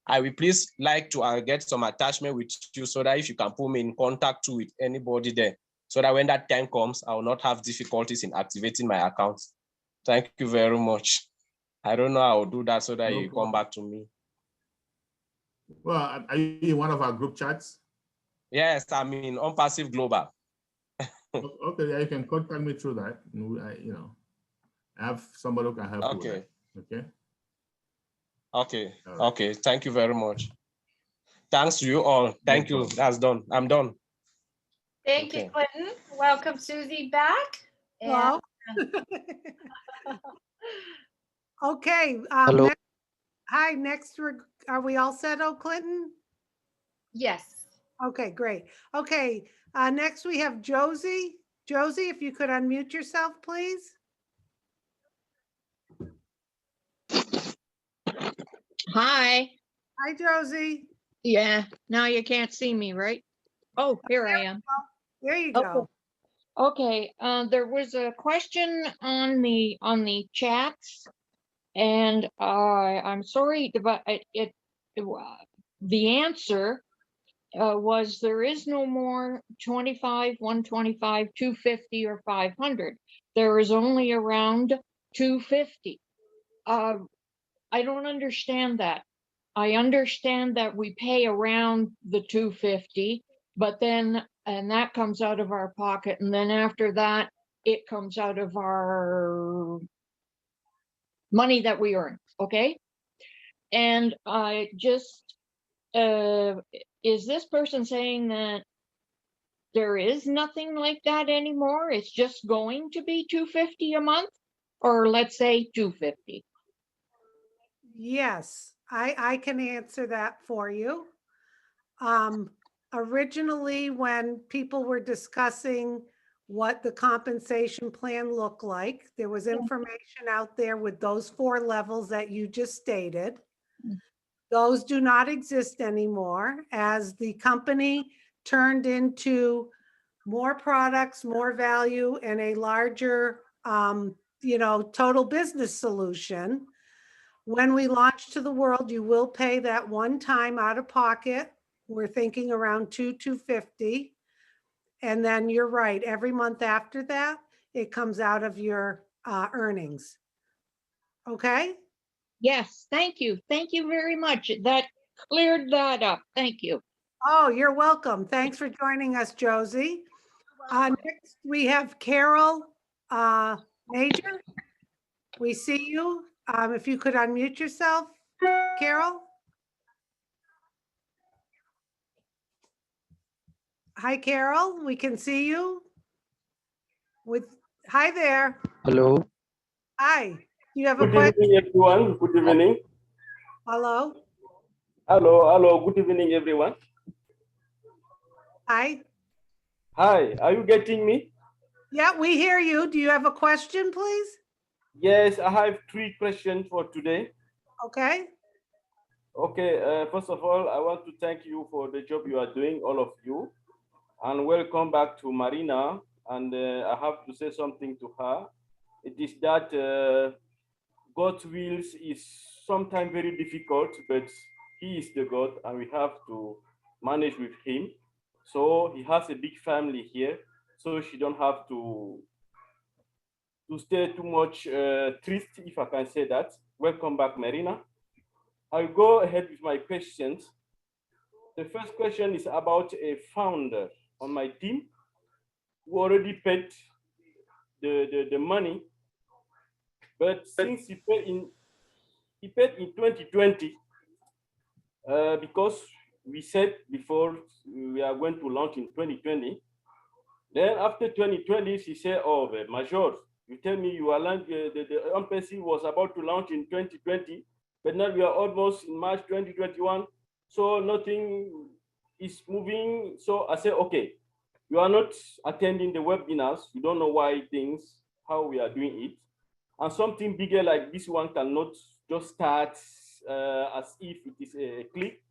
I will please like to get some attachment with you so that if you can put me in contact with anybody there, so that when that time comes, I will not have difficulties in activating my accounts. Thank you very much. I don't know how to do that so that you come back to me. Well, are you in one of our group chats? Yes, I'm in OnPassive Global. Okay, yeah, you can contact me through that. I have somebody who can help you with that. Okay. Okay. Right. Okay. Thank you very much. Thanks to you all. Thank you. That's done. I'm done. Thank you, Clinton. Welcome Susie back. Hello. Okay. Hello. Hi, next, are we all set, Clinton? Yes. Okay, great. Okay, next we have Josie. Josie, if you could unmute yourself, please. Hi. Hi, Josie. Yeah, now you can't see me, right? Oh, here I am. There you go. Okay, there was a question on the chats, and I'm sorry, but the answer was there is no more 25, 125, 250, or 500. There is only around 250. I don't understand that. I understand that we pay around the 250, but then, and that comes out of our pocket. And then after that, it comes out of our money that we earn. Okay. And I just, is this person saying that there is nothing like that anymore? It's just going to be 250 a month, or let's say 250. Yes, I can answer that for you. Originally, when people were discussing what the compensation plan looked like, there was information out there with those 4 levels that you just stated. Those do not exist anymore as the company turned into more products, more value, and a larger, total business solution. When we launch to the world, you will pay that one time out of pocket. We're thinking around $250. And then you're right, every month after that, it comes out of your earnings. Okay? Yes, thank you. Thank you very much. That cleared that up. Thank you. Oh, you're welcome. Thanks for joining us, Josie. Next, we have Carol Major. We see you. If you could unmute yourself, Carol. Hi, Carol. We can see you. Hi there. Hello. Hi. Do you have a Good question? evening, everyone. Good evening. Hello. Hello. Good evening, everyone. Hi. Hi. Are you getting me? Yeah, we hear you. Do you have a question, please? Yes, I have 3 questions for today. Okay. Okay. First of all, I want to thank you for the job you are doing, all of you, and welcome back to Marina. And I have to say something to her. It is that God's wills is sometimes very difficult, but he is the God and we have to manage with him. So he has a big family here, so she don't have to stay too much triste, if I can say that. Welcome back, Marina. I'll go ahead with my questions. The first question is about a founder on my team who already paid the money, but since he paid in 2020, because we said before we are going to launch in 2020. Then after 2020, she said, "Oh, Major, you tell me you are the MPC was about to launch in 2020, but now we are almost in March 2021, so nothing is moving." So I said, "Okay, you are not attending the webinars. You don't know how we are doing it, and something bigger like this one cannot just start as if it is a click.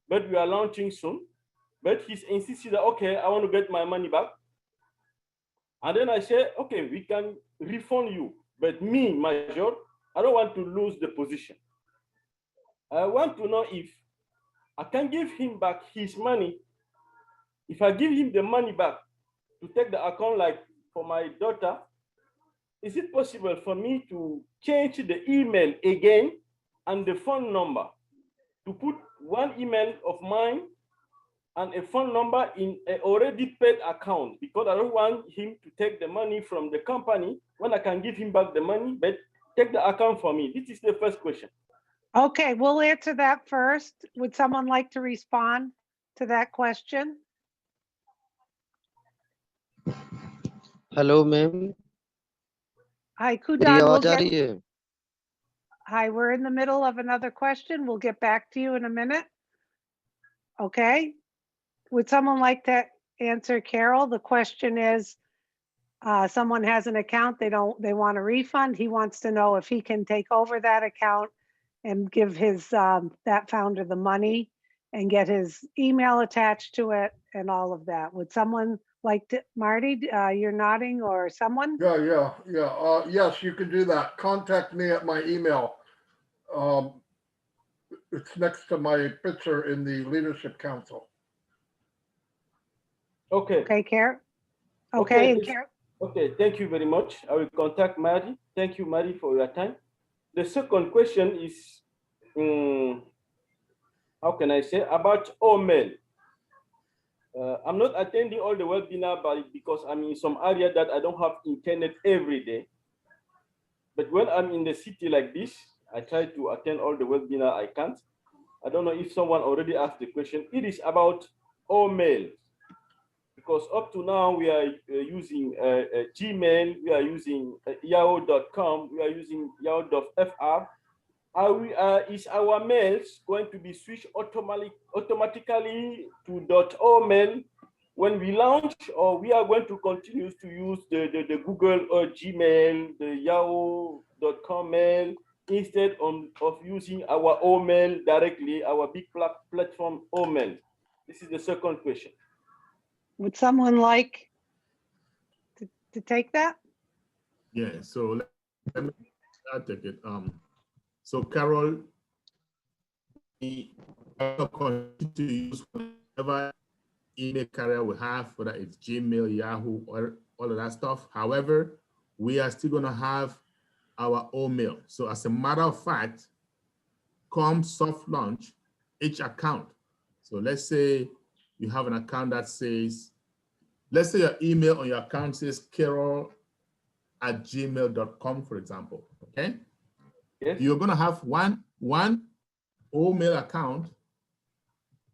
But we are launching soon." But he's insisted that, "Okay, I want to get my money back." And then I said, "Okay, we can refund you. But me, Major, I don't want to lose the position. I want to know if I can give him back his money. If I give him the money back to take the account, like for my daughter, is it possible for me to change the email again and the phone number, to put one email of mine and a phone number in an already paid account, because I don't want him to take the money from the company when I can give him back the money, but take the account for me?" This is the first question. Okay, we'll answer that first. Would someone like to respond to that question? Hello ma'am, Hi, मेरी Kudan, we'll आवाज आ get, रही है? hi, we're in the middle of another question. We'll get back to you in a minute. Okay. Would someone like to answer Carol? The question is, someone has an account, they want a refund. He wants to know if he can take over that account and give his, that founder the money and get his email attached to it and all of that. Would someone like to, Marty, you're nodding, or someone? Yeah. Yes, you can do that. Contact me at my email. It's next to my picture in the Leadership Council. Okay. Okay, Carol. Okay, and this- Carol. Okay, thank you very much. I will contact Mary. Thank you, Mary, for your time. The second question is, how can I say, about OMail. I'm not attending all the webinar because I'm in some area that I don't have internet every day. But when I'm in the city like this, I try to attend all the webinar I can't. I don't know if someone already asked the question. It is about OMail. Because up to now, we are using Gmail, we are using yahoo.com, we are using yahoo.fr. Is our mails going to be switched automatically to .omail when we launch, or we are going to continue to use the Google or Gmail, the yahoo.com mail, instead of using our OMail directly, our big platform OMail? This is the second question. Would someone like to take that? Yeah, so let me take it. So Carol, we continue to use whatever email carrier we have, whether it's Gmail, Yahoo, or all of that stuff. However, we are still gonna have our OMail. So as a matter of fact, come soft launch, each account. So let's say you have an account that says, let's say your email on your account says carol@gmail.com, for example, okay? Yes. You're gonna have one OMail account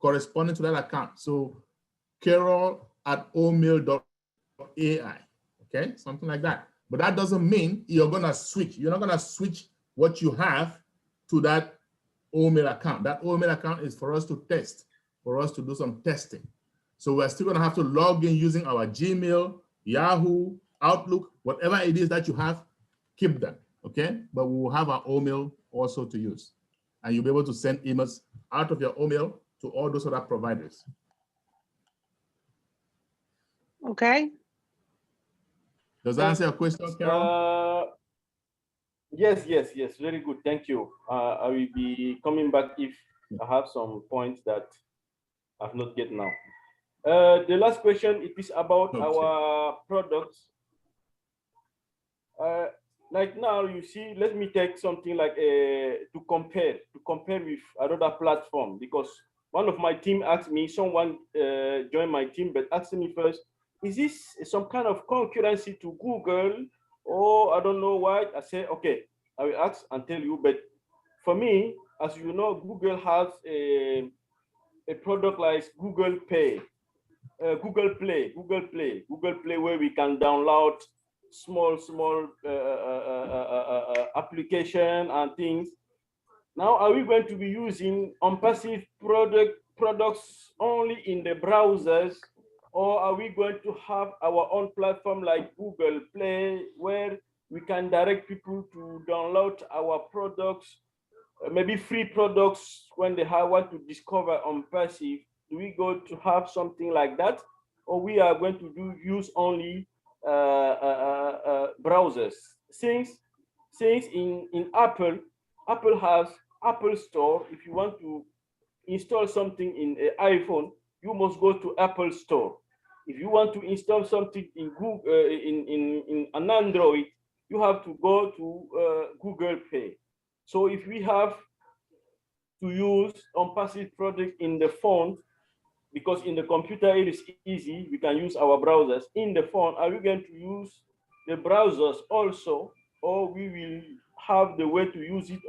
corresponding to that account. So carol@omail.ai, okay? Something like that. But that doesn't mean you're gonna switch. You're not gonna switch what you have to that OMail account. That OMail account is for us to test, for us to do some testing. So we're still gonna have to log in using our Gmail, Yahoo, Outlook, whatever it is that you have, keep them, okay? But we will have our OMail also to use. And you'll be able to send emails out of your OMail to all those other providers. Okay. Does that answer your question, Carol? Yes, very good, thank you. I will be coming back if I have some points that I've not get now. The last question, it is about our products. Like now, you see, let me take something like to compare with another platform, because one of my team asked me, someone joined my team, but asked me first, is this some kind of concurrency to Google, or I don't know why? I say, okay, I will ask and tell you. But for me, as you know, Google has a product like Google Play, where we can download small application and things. Now, are we going to be using OnPassive products only in the browsers, or are we going to have our own platform like Google Play, where we can direct people to download our products, maybe free products when they want to discover OnPassive? Do we go to have something like that, or we are going to use only browsers? Since in Apple has Apple Store. If you want to install something in an iPhone, you must go to Apple Store. If you want to install something in Google in an Android, you have to go to Google Play. So if we have to use OnPassive product in the phone, because in the computer it is easy, we can use our browsers. In the phone, are we going to use the browsers also, or we will have the way to use it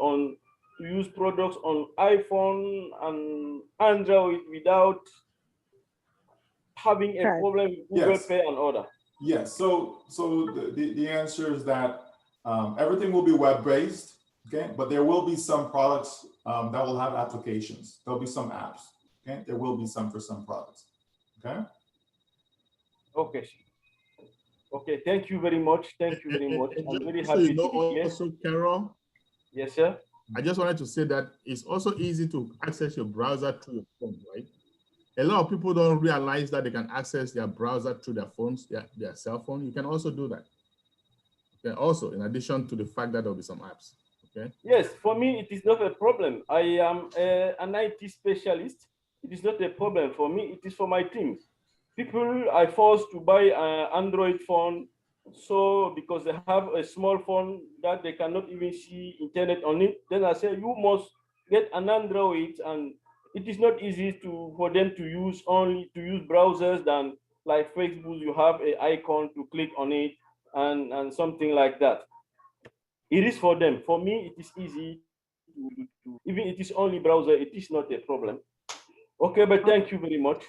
to use products on iPhone and Android without having a problem with Google Pay and other? Yes. So the answer is that everything will be web-based, okay? But there will be some products that will have applications. There'll be some apps, okay? There will be some for some products, okay? Okay. Okay, thank you very much. Thank you very much. I'm very So happy you know to be here. also, Carol, Yes, sir. I just wanted to say that it's also easy to access your browser through your phone, right? A lot of people don't realize that they can access their browser through their phones, their cell phone. You can also do that. Okay, also, in addition to the fact that there'll be some apps, okay? Yes, for me, it is not a problem. I am an IT specialist. It is not a problem for me. It is for my teams. People are forced to buy an Android phone, so because they have a small phone that they cannot even see internet on it, then I say you must get an Android, and it is not easy for them to use browsers than like Facebook. You have an icon to click on it and something like that. It is for them. For me, it is easy to even it is only browser. It is not a problem. Okay, but thank you very much.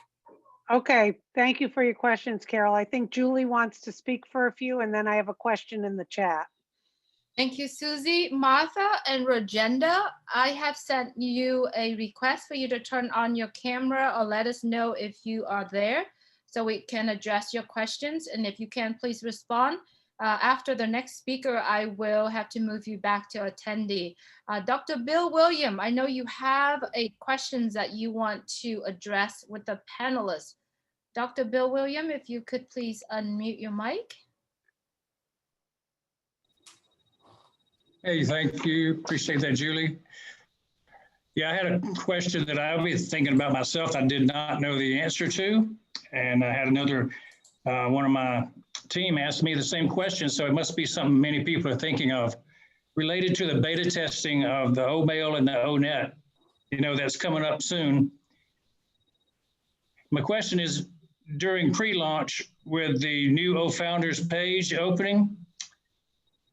Okay, thank you for your questions, Carol. I think Julie wants to speak for a few, and then I have a question in the chat. Thank you, Susie. Martha and Rogenda, I have sent you a request for you to turn on your camera or let us know if you are there so we can address your questions. And if you can, please respond. After the next speaker, I will have to move you back to attendee. Dr. Bill William, I know you have questions that you want to address with the panelists. Dr. Bill William, if you could please unmute your mic. Hey, thank you. Appreciate that, Julie. Yeah, I had a question that I've been thinking about myself. I did not know the answer to. And I had another, one of my team asked me the same question. So it must be something many people are thinking of related to the beta testing of the OMail and the ONet, that's coming up soon. My question is, during pre-launch with the new OFounders page opening,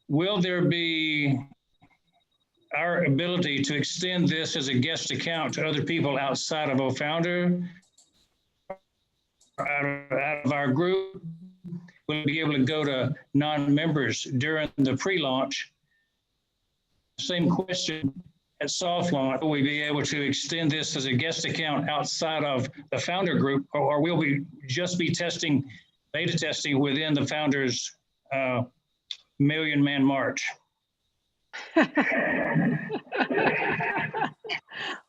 will there be our ability to extend this as a guest account to other people outside of OFounder, out of our group? Will we be able to go to non-members during the pre-launch? Same question at soft launch. Will we be able to extend this as a guest account outside of the founder group, or will we just be beta testing within the founders' million-man march?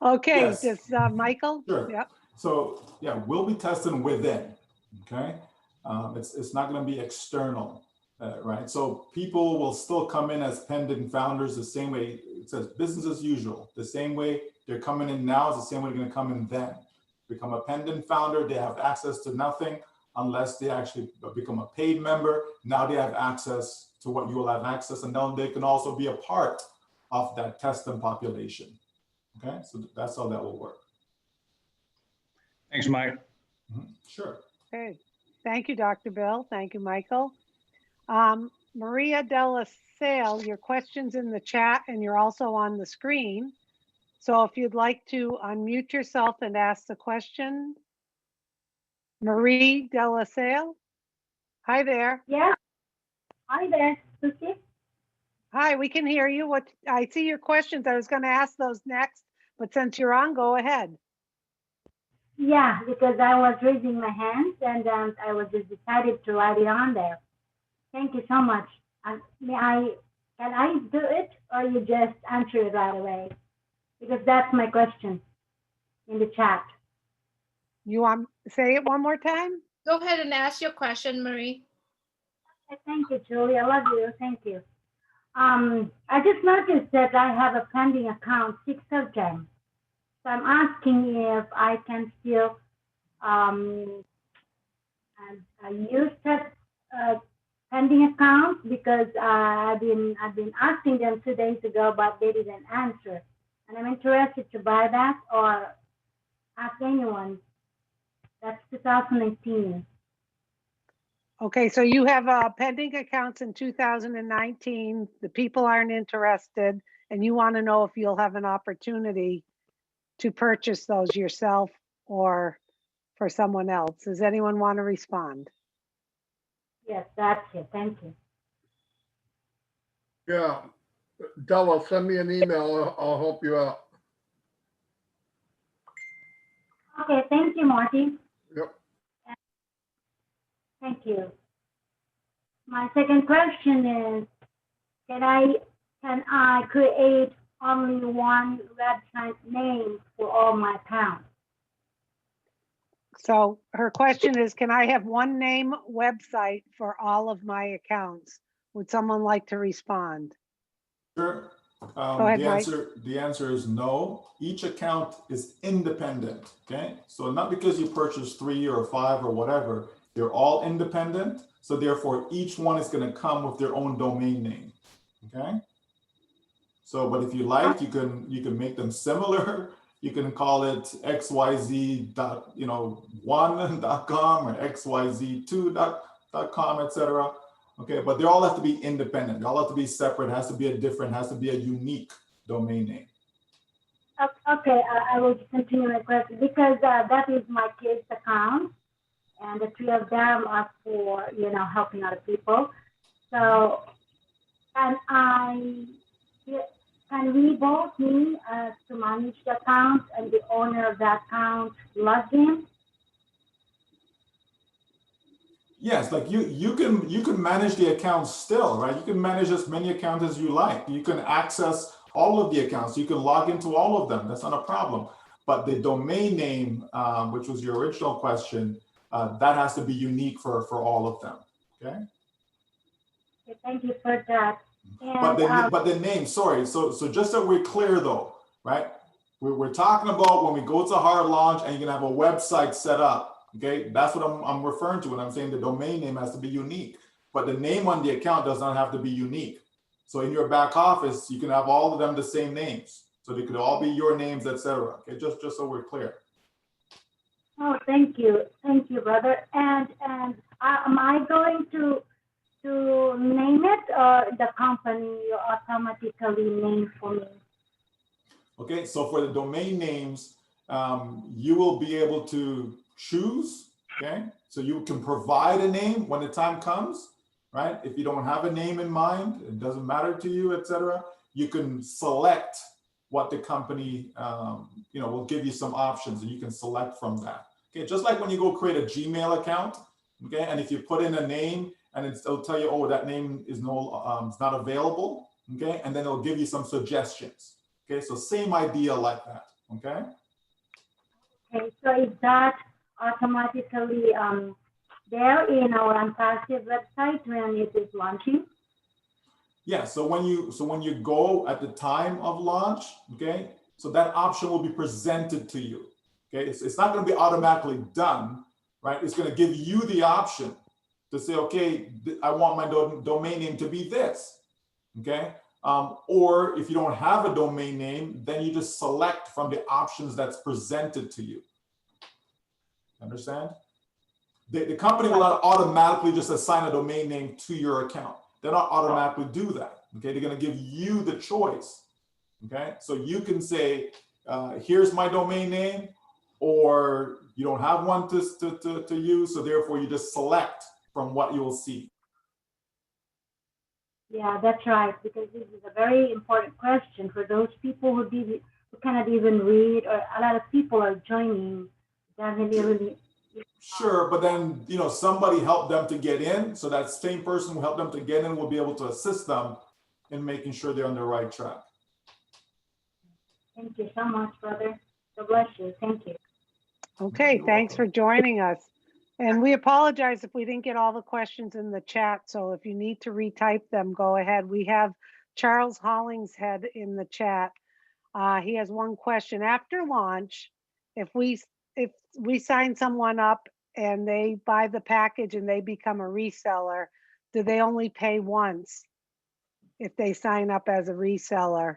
Okay, Yes. just Michael? Sure. Yep. So yeah, we'll be testing within, okay? It's not gonna be external, right? So people will still come in as pending founders the same way it says business as usual. The same way they're coming in now is the same way they're gonna come in then. Become a pendant founder, they have access to nothing unless they actually become a paid member. Now they have access to what you will have access, and then they can also be a part of that testing population. Okay, so that's how that will work. Thanks, Mike. Sure. Okay, thank you, Dr. Bill. Thank you, Michael. Maria Della Sale, your question's in the chat and you're also on the screen. So if you'd like to unmute yourself and ask the question. Marie Della Sale. Hi there. Yeah. Hi there, Susie. Hi, we can hear you. What I see your questions. I was going to ask those next, but since you're on, go ahead. Yeah, because I was raising my hands and I was just decided to write it on there. Thank you so much. Can I do it or you just answer it right away? Because that's my question in the chat. You want say it one more time? Go ahead and ask your question, Marie. Thank you, Julie. I love you. Thank you. I just noticed that I have a pending account, 6 of them. So I'm asking if I can still use that pending account because I've been asking them 2 days ago, but they didn't answer. And I'm interested to buy that or ask anyone. That's 2018. Okay, so you have pending accounts in 2019. The people aren't interested, and you want to know if you'll have an opportunity to purchase those yourself or for someone else. Does anyone want to respond? Yes, that's it. Thank you. Yeah, Della, send me an email. I'll help you out. Okay, thank you, Marty. Yep. Thank you. My second question is, can I create only one website name for all my accounts? So her question is, can I have one name website for all of my accounts? Would someone like to respond? Sure. Go ahead, Mike. The answer is no. Each account is independent, okay? So not because you purchased 3 or 5 or whatever, they're all independent. So therefore, each one is going to come with their own domain name, okay? So, but if you like, you can make them similar. You can call it xyz.1.com or xyz2.com, etc. Okay, but they all have to be independent. They all have to be separate. Has to be a different. Has to be a unique domain name. Okay, I will continue my question because that is my kids' account, and the 3 of them are for helping other people. So, can we both need to manage the account and the owner of that account log in? Yes, like you can manage the accounts still, right? You can manage as many accounts as you like. You can access all of the accounts. You can log into all of them. That's not a problem. But the domain name, which was your original question, that has to be unique for all of them. Okay. Okay, thank you for that. And, but the name, sorry. So just so we're clear though, right? We're talking about when we go to hard launch and you can have a website set up. Okay, that's what I'm referring to when I'm saying the domain name has to be unique, but the name on the account does not have to be unique. So in your back office, you can have all of them the same names. So they could all be your names, etc. Okay, just so we're clear. Oh, thank you, brother. And am I going to name it, or the company automatically name for me? Okay, so for the domain names, you will be able to choose, okay? So you can provide a name when the time comes, right? If you don't have a name in mind, it doesn't matter to you, etc. You can select what the company, will give you some options and you can select from that. Okay, just like when you go create a Gmail account, okay? And if you put in a name and it'll tell you, oh, that name is it's not available, okay? And then it'll give you some suggestions, okay? So same idea like that, okay? Okay, so is that automatically there in our Unclassified website when it is launching? Yeah, so when you go at the time of launch, okay, so that option will be presented to you. Okay, it's not going to be automatically done, right? It's going to give you the option to say, okay, I want my domain name to be this. Okay, or if you don't have a domain name, then you just select from the options that's presented to you. Understand? The company will not automatically just assign a domain name to your account. They're not automatically do that. Okay, they're going to give you the choice. Okay, so you can say, here's my domain name, or you don't have one to use, so therefore you just select from what you'll see. Yeah, that's right, because this is a very important question for those people who cannot even read, or a lot of people are joining, doesn't really. Sure, but then, you know, somebody helped them to get in, so that same person who helped them to get in will be able to assist them in making sure they're on the right track. Thank you so much, brother. God bless you. Thank you. Okay, thanks for joining us. And we apologize if we didn't get all the questions in the chat. So if you need to retype them, go ahead. We have Charles Hollingshead in the chat. He has one question. After launch, if we sign someone up and they buy the package and they become a reseller, do they only pay once if they sign up as a reseller?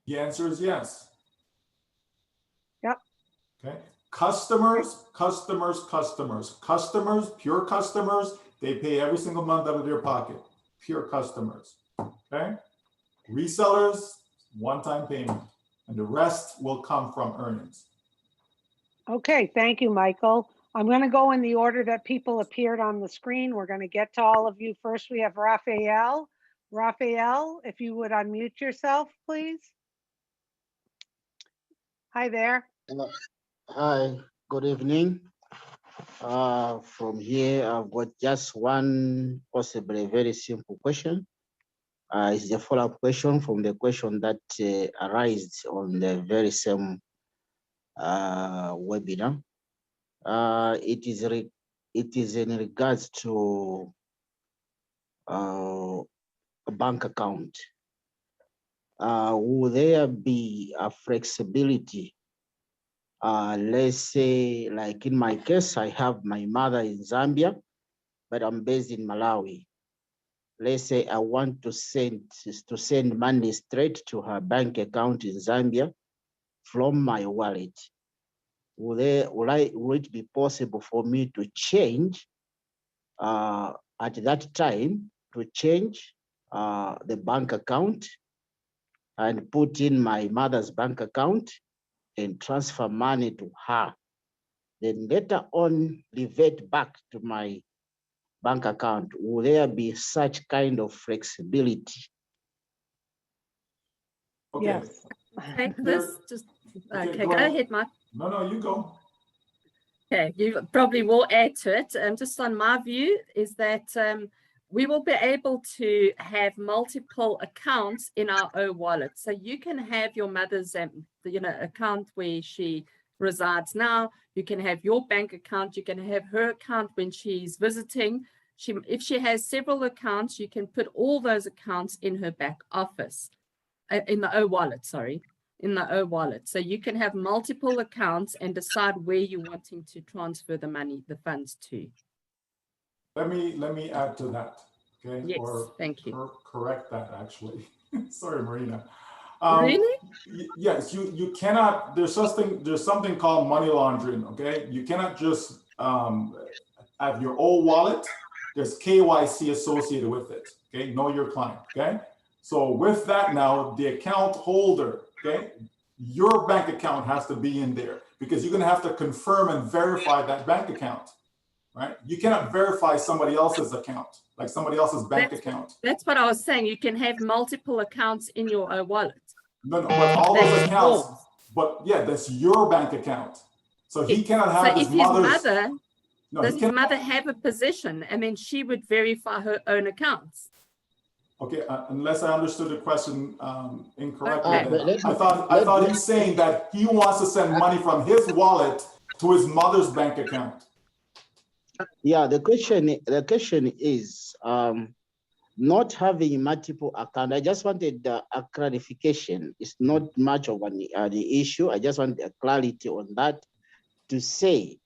The answer is yes. Yep. Okay. Customers, pure customers, they pay every single month out of their pocket. Pure customers. Okay. Resellers, one-time payment, and the rest will come from earnings. Okay, thank you, Michael. I'm going to go in the order that people appeared on the screen. We're going to get to all of you. First, we have Raphael. Raphael, if you would unmute yourself, please. Hi there. Hi, good evening. From here, I've got just one possibly very simple question. It's a follow-up question from the question that arose on the very same webinar. It is in regards to a bank account. Will there be a flexibility? Let's say, like in my case, I have my mother in Zambia, but I'm based in Malawi. Let's say I want to send money straight to her bank account in Zambia from my wallet. Will it be possible for me to change at that time, to change the bank account and put in my mother's bank account and transfer money to her, then later on revert back to my bank account? Will there be such kind of flexibility? Okay. Yes. Take this, just, okay, go ahead, Mark. No, you go. Okay, you probably will add to it. Just on my view is that we will be able to have multiple accounts in our own wallet. So you can have your mother's account where she resides now. You can have your bank account. You can have her account when she's visiting. If she has several accounts, you can put all those accounts in her back office, in the O wallet, sorry, in the O wallet. So you can have multiple accounts and decide where you're wanting to transfer the money, the funds to. Let me add to that. Okay. Yes, or thank you. Correct that actually. Sorry, Marina. Really? Yes, you cannot. There's something called money laundering. Okay, you cannot just have your old wallet. There's KYC associated with it. Okay, know your client. Okay, so with that now, the account holder. Okay, your bank account has to be in there because you're going to have to confirm and verify that bank account. Right? You cannot verify somebody else's account, like somebody else's bank account. That's what I was saying. You can have multiple accounts in your wallet. No, but all those accounts, but yeah, that's your bank account. So he cannot have his mother's. Does his mother have a position, and then she would verify her own accounts? Okay, unless I understood the question incorrectly, Okay. I thought he's saying that he wants to send money from his wallet to his mother's bank account. Yeah, the question is not having multiple account. I just wanted a clarification. It's not much of the issue. I just want a clarity on that to say,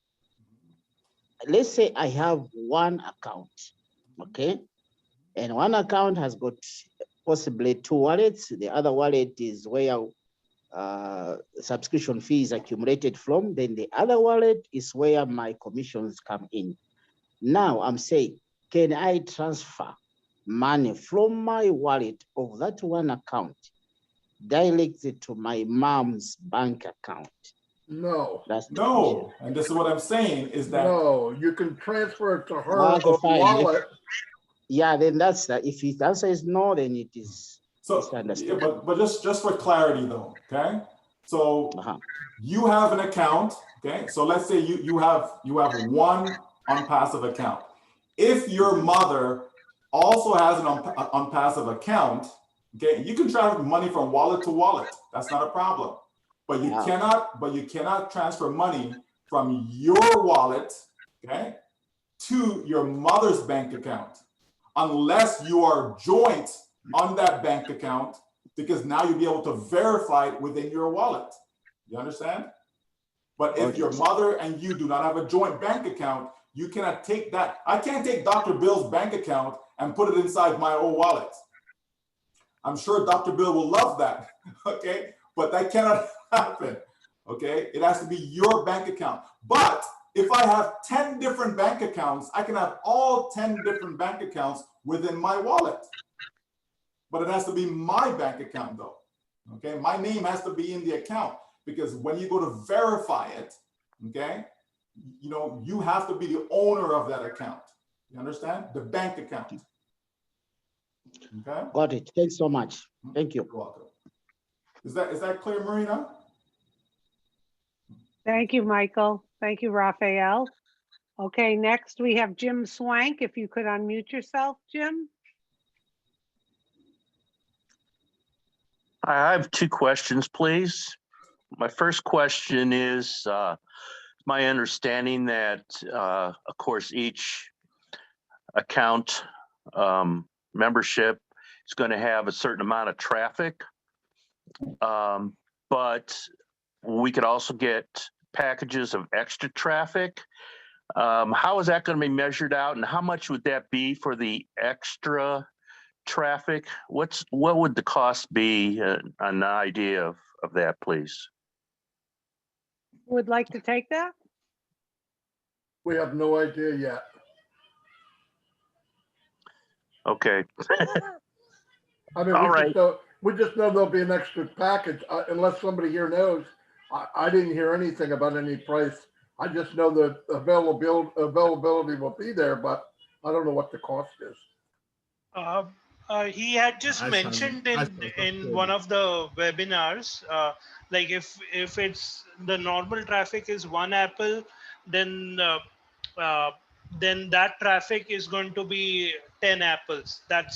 let's say I have one account, okay? And one account has got possibly two wallets. The other wallet is where subscription fees accumulated from. Then the other wallet is where my commissions come in. Now I'm saying, can I transfer money from my wallet of that one account directly to my mom's bank account? No. That's the No, and this is what I'm saying is that No, you can transfer it to her Okay, fine. wallet. Yeah, then that's that. If the answer is no, then it is. so. Yeah, but just for clarity though, okay? So you have an account, okay? So let's say you have one unpassive account. If your mother also has an unpassive account, okay, you can transfer money from wallet to wallet. That's not a problem. But you cannot transfer money from your wallet, okay, to your mother's bank account unless you are joint on that bank account, because now you'll be able to verify it within your wallet. You understand? But if your mother and you do not have a joint bank account, you cannot take that. I can't take Dr. Bill's bank account and put it inside my own wallet. I'm sure Dr. Bill will love that, okay? But that cannot happen, okay? It has to be your bank account. But if I have 10 different bank accounts, I can have all 10 different bank accounts within my wallet. But it has to be my bank account though, okay? My name has to be in the account, because when you go to verify it, okay, you know, you have to be the owner of that account. You understand? The bank account. Okay. Got it. Thanks so much. Thank you. You're welcome. Is that clear, Marina? Thank you, Michael. Thank you, Raphael. Okay, next we have Jim Swank. If you could unmute yourself, Jim. I have two questions, please. My first question is, my understanding that, of course, each account membership is going to have a certain amount of traffic, but we could also get packages of extra traffic. How is that going to be measured out, and how much would that be for the extra traffic? What would the cost be? An idea of that, please. Would like to take that? We have no idea yet. Okay. I mean, All right. we just know there'll be an extra package, unless somebody here knows. I didn't hear anything about any price. I just know that availability will be there, but I don't know what the cost is. He had just mentioned in one of the webinars, like if it's the normal traffic is 1 Apple, then that traffic is going to be 10 apples. That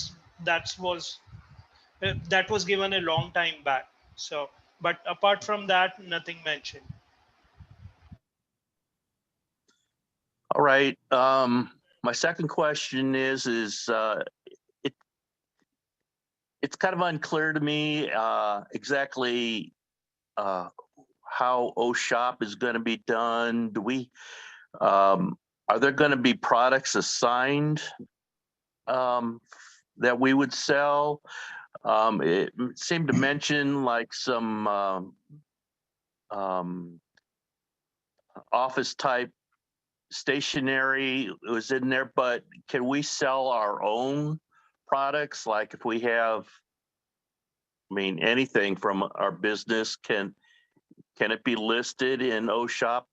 was given a long time back. So, but apart from that, nothing mentioned. All right. My second question is it's kind of unclear to me exactly how OSHOP is going to be done. Do we are there going to be products assigned that we would sell? It seemed to mention like some office type stationery was in there, but can we sell our own products? Like if we have, I mean, anything from our business, can it be listed in OSHOP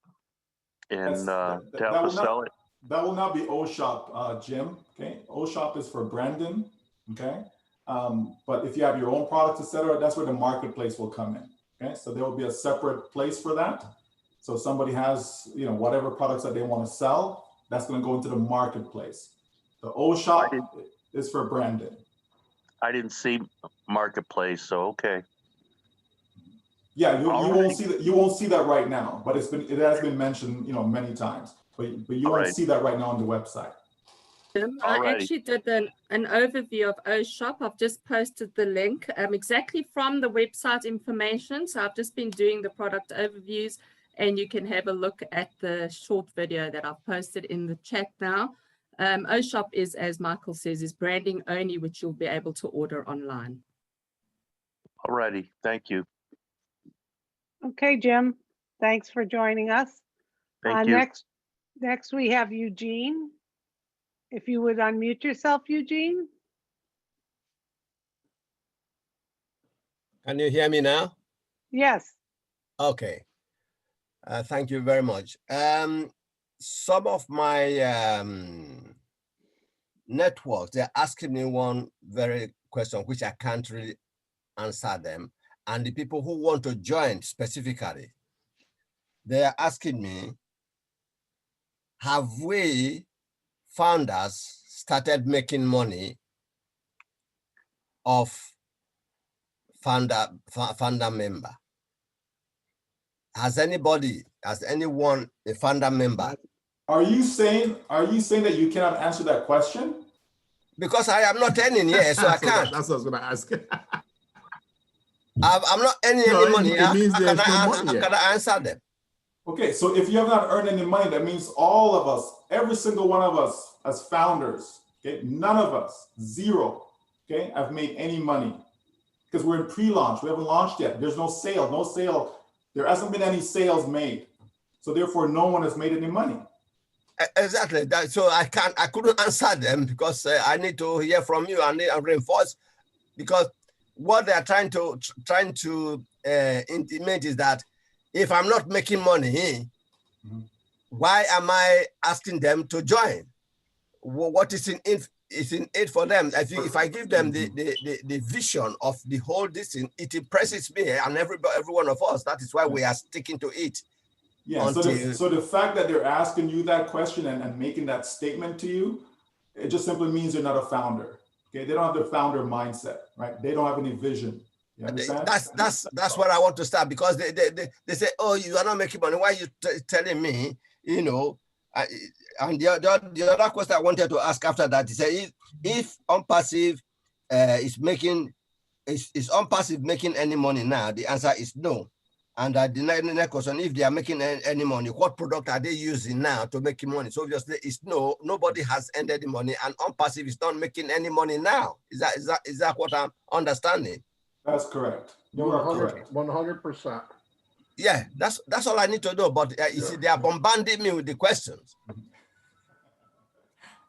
and to help us sell it? That will not be OSHOP, Jim. Okay, OSHOP is for Brandon. Okay, but if you have your own products, etc., that's where the marketplace will come in. Okay, so there will be a separate place for that. So if somebody has, you know, whatever products that they want to sell, that's going to go into the marketplace. The OSHOP is for Brandon. I didn't see marketplace, so okay. Yeah, you won't see that. You won't see that right now, but it has been mentioned, you know, many times. but you won't see that right now on the website. I Alrighty. actually did an overview of OShop. I've just posted the link exactly from the website information. So I've just been doing the product overviews, and you can have a look at the short video that I've posted in the chat now. OShop is, as Michael says, is branding only, which you'll be able to order online. Alrighty, thank you. Okay, Jim, thanks for joining us. Thank you. Next we have Eugene. If you would unmute yourself, Eugene. Can you hear me now? Yes. Okay. Thank you very much. Some of my networks, they're asking me one very question, which I can't really answer them. And the people who want to join specifically, they are asking me, have we founders started making money of founder member? Has anyone a founder member? Are you saying that you cannot answer that question? Because I am not earning here, so I can't. That's what I was going to ask. I'm not earning any money. It means there's no money How yet. can I answer them? Okay, so if you have not earned any money, that means all of us, every single one of us as founders, okay, none of us, zero, okay, have made any money because we're in pre-launch. We haven't launched yet. There's no sale. There hasn't been any sales made. So therefore, no one has made any money. Exactly. So I couldn't answer them because I need to hear from you and reinforce, because what they are trying to intimate is that if I'm not making money, why am I asking them to join? What is in it for them? If I give them the vision of the whole thing, it impresses me and every one of us. That is why we are sticking to it. Yeah. So the fact that they're asking you that question and making that statement to you, it just simply means you're not a founder. Okay, they don't have the founder mindset, right? They don't have any vision. You understand? That's what I want to start, because they say, oh, you are not making money. Why are you telling me? You know, and the other question I wanted to ask after that is, if OnPassive is OnPassive making any money now? The answer is no. And the next question, if they are making any money, what product are they using now to make money? So obviously it's no, nobody has earned any money, and OnPassive is not making any money now. Is that what I'm understanding? That's correct. You are correct. 100%. Yeah, that's all I need to know. But you see, they are bombarding me with the questions.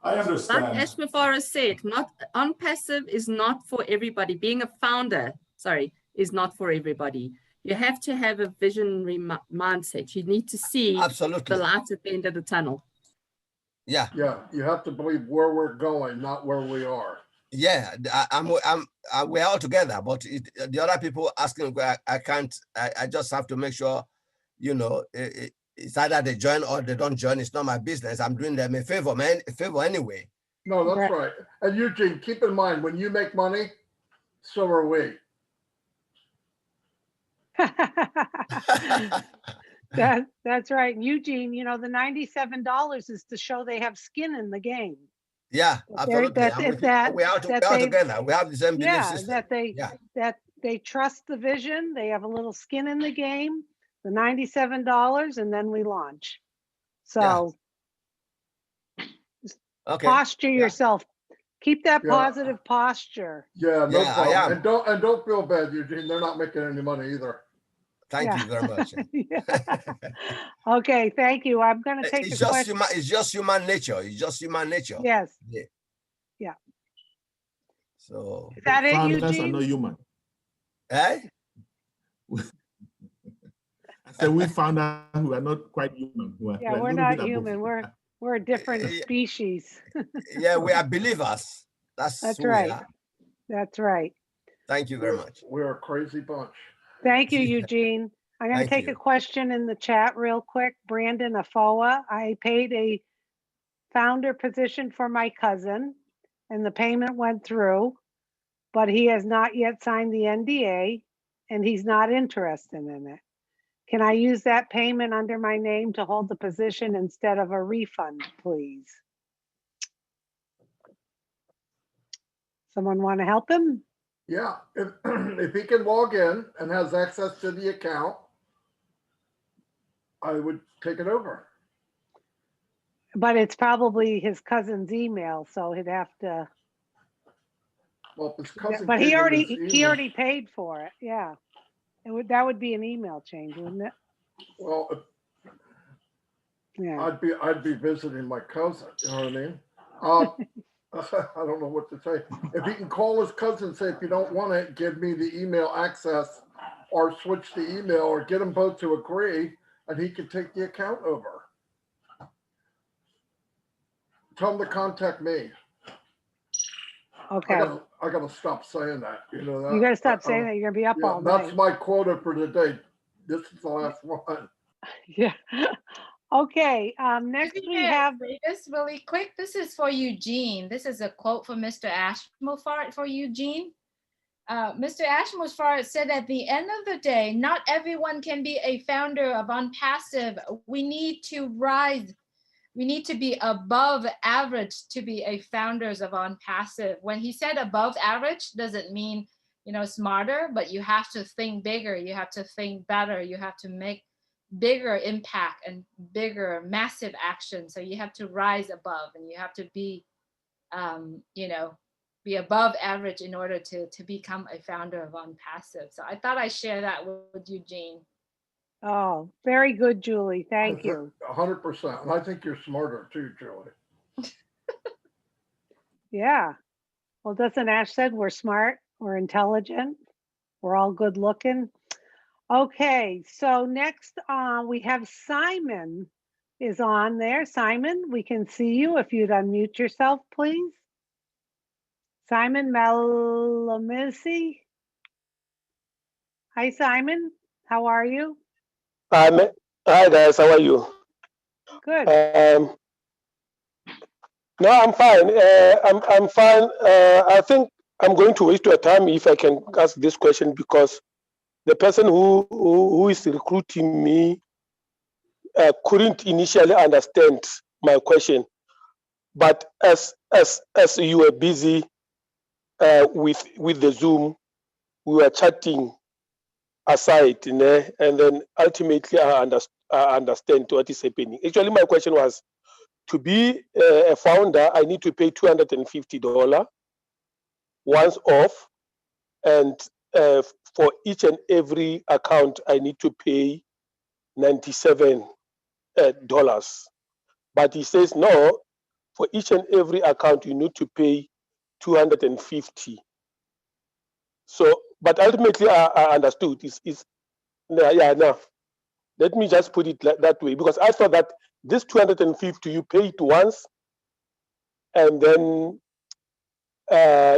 I understand. Like Ashmafara said, OnPassive is not for everybody. Being a founder, is not for everybody. You have to have a visionary mindset. You need to see absolutely the light at the end of the tunnel. Yeah. Yeah, you have to believe where we're going, not where we are. Yeah, we're all together, but the other people asking, I can't. I just have to make sure, you know, it's either they join or they don't join. It's not my business. I'm doing them a favor, anyway. No, that's right. And Eugene, keep in mind, when you make money, so are we. That's right. And Eugene, you know, the $97 is to show they have skin in the game. Yeah, absolutely. We're all together. We have the same belief system. That they trust the vision. They have a little skin in the game, the $97, and then we launch. So posture yourself. Keep that positive posture. Yeah, no problem. And don't feel bad, Eugene. They're not making any money either. Thank you very much. Okay, thank you. I'm going to take it's just human nature. It's just human nature. Yes. Yeah. So is that it, Founders Eugene? are not human. Eh? I said we found out we are not quite human. We're not human. We're a different species. Yeah, we are believers. That's right. That's right. Thank you very much. We're a crazy bunch. Thank you, Eugene. I'm going to take a question in the chat real quick. Brandon Afoa, I paid a founder position for my cousin and the payment went through, but he has not yet signed the NDA and he's not interested in it. Can I use that payment under my name to hold the position instead of a refund, please? Someone want to help him? Yeah, if he can log in and has access to the account, I would take it over. But it's probably his cousin's email, so he'd have to. Well, if his cousin But gave he him already his he email- already paid for it. Yeah, that would be an email change, wouldn't it? Well, Yeah. I'd be visiting my cousin, you know what I mean? I don't know what to say. If he can call his cousin, say, if you don't want it, give me the email access, or switch the email, or get them both to agree, and he can take the account over. Tell him to contact me. Okay. I gotta stop saying that, you know that? You gotta stop saying that. You're gonna be up all That's night. my quota for today. This is the last one. Yeah. Okay. Next we have. Say this really quick. This is for Eugene. This is a quote from Mr. Ashmofart for Eugene. Mr. Ashmofart said, at the end of the day, not everyone can be a founder of OnPassive. We need to rise. We need to be above average to be a founders of OnPassive. When he said above average, doesn't mean, you know, smarter, but you have to think bigger. You have to think better. You have to make bigger impact and bigger, massive action. So you have to rise above, and you have to be, you know, be above average in order to become a founder of OnPassive. So I thought I'd share that with Eugene. Oh, very good, Julie. Thank you. 100%. And I think you're smarter too, Julie. Yeah. Well, doesn't Ash said we're smart, we're intelligent, we're all good looking. Okay, so next we have Simon is on there. Simon, we can see you if you'd unmute yourself, please. Simon Malamisi. Hi, Simon. How are you? Hi guys, how are you? Good. No, I'm fine. I'm fine. I think I'm going to waste your time if I can ask this question, because the person who is recruiting me couldn't initially understand my question. But as you were busy with the Zoom, we were chatting aside, and then ultimately I understand what is happening. Actually, my question was, to be a founder, I need to pay $250 once off, and for each and every account, I need to pay $97. But he says, no, for each and every account, you need to pay $250. So, but ultimately, I understood. No. Let me just put it that way, because I thought that this $250 you pay it once, and then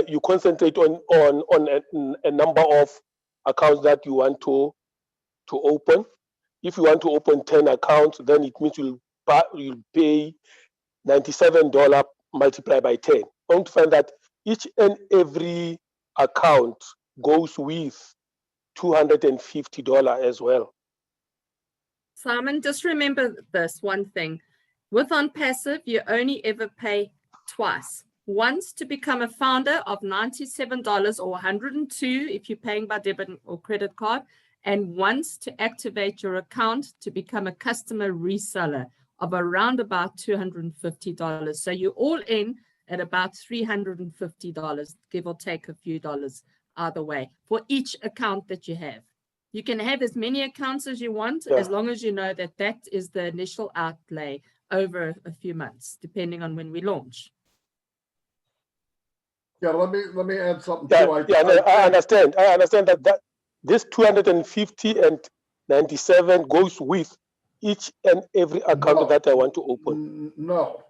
you concentrate on a number of accounts that you want to open. If you want to open 10 accounts, then it means you'll pay $97 multiplied by 10. Only to find that each and every account goes with $250 as well. Simon, just remember this one thing. With OnPassive, you only ever pay twice. Once to become a founder of $97 or $102 if you're paying by debit or credit card, and once to activate your account to become a customer reseller of around about $250. So you're all in at about $350, give or take a few dollars either way, for each account that you have. You can have as many accounts as you want, as long as you know that that is the initial outlay over a few months, depending on when we launch. Yeah, let me add something Yeah, too. I understand. I understand that this 250 and 97 goes with each and every account that I want to open. No.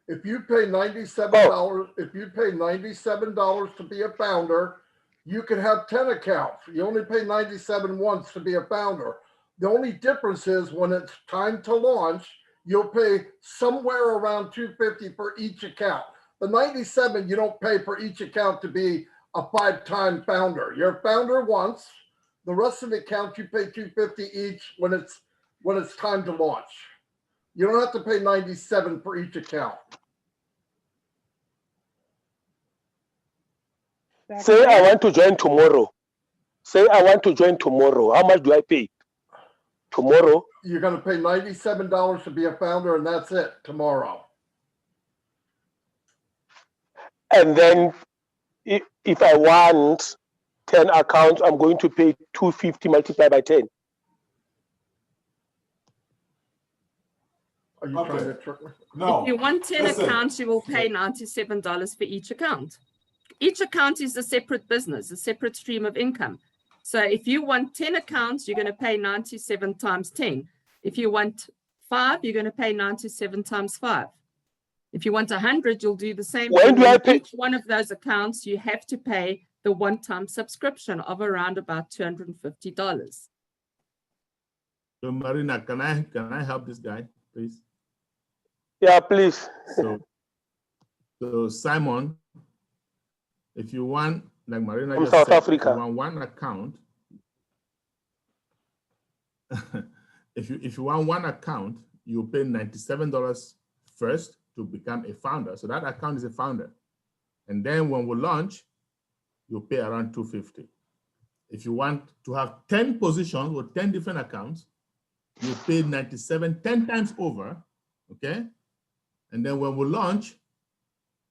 If you pay $97, if you pay $97 to be a founder, you can have 10 accounts. You only pay $97 once to be a founder. The only difference is when it's time to launch, you'll pay somewhere around $250 for each account. The $97 you don't pay for each account to be a 5-time founder. You're a founder once, The rest of the accounts, you pay $250 each when it's time to launch. You don't have to pay $97 for each account. That's Say I it? want to join tomorrow. Say I want to join tomorrow. How much do I pay? Tomorrow? You're going to pay $97 to be a founder, and that's it tomorrow. And then if I want 10 accounts, I'm going to pay $250 multiplied by 10. Are you trying to trick me? No. If you want 10 listen. accounts, you will pay $97 for each account. Each account is a separate business, a separate stream of income. So if you want 10 accounts, you're going to pay 97 times 10. If you want 5, you're going to pay 97 times 5. If you want 100, you'll do the same When thing. do I In pay? each one of those accounts, you have to pay the one-time subscription of around about $250. So Marina, can I help this guy, please? Yeah, please. So Simon, if you want, like Marina From just South said, Africa. if you want one account, if you want one account, you pay $97 first to become a founder. So that account is a founder. And then when we launch, you pay around $250. If you want to have 10 positions or 10 different accounts, you pay $97 10 times over, okay? And then when we launch,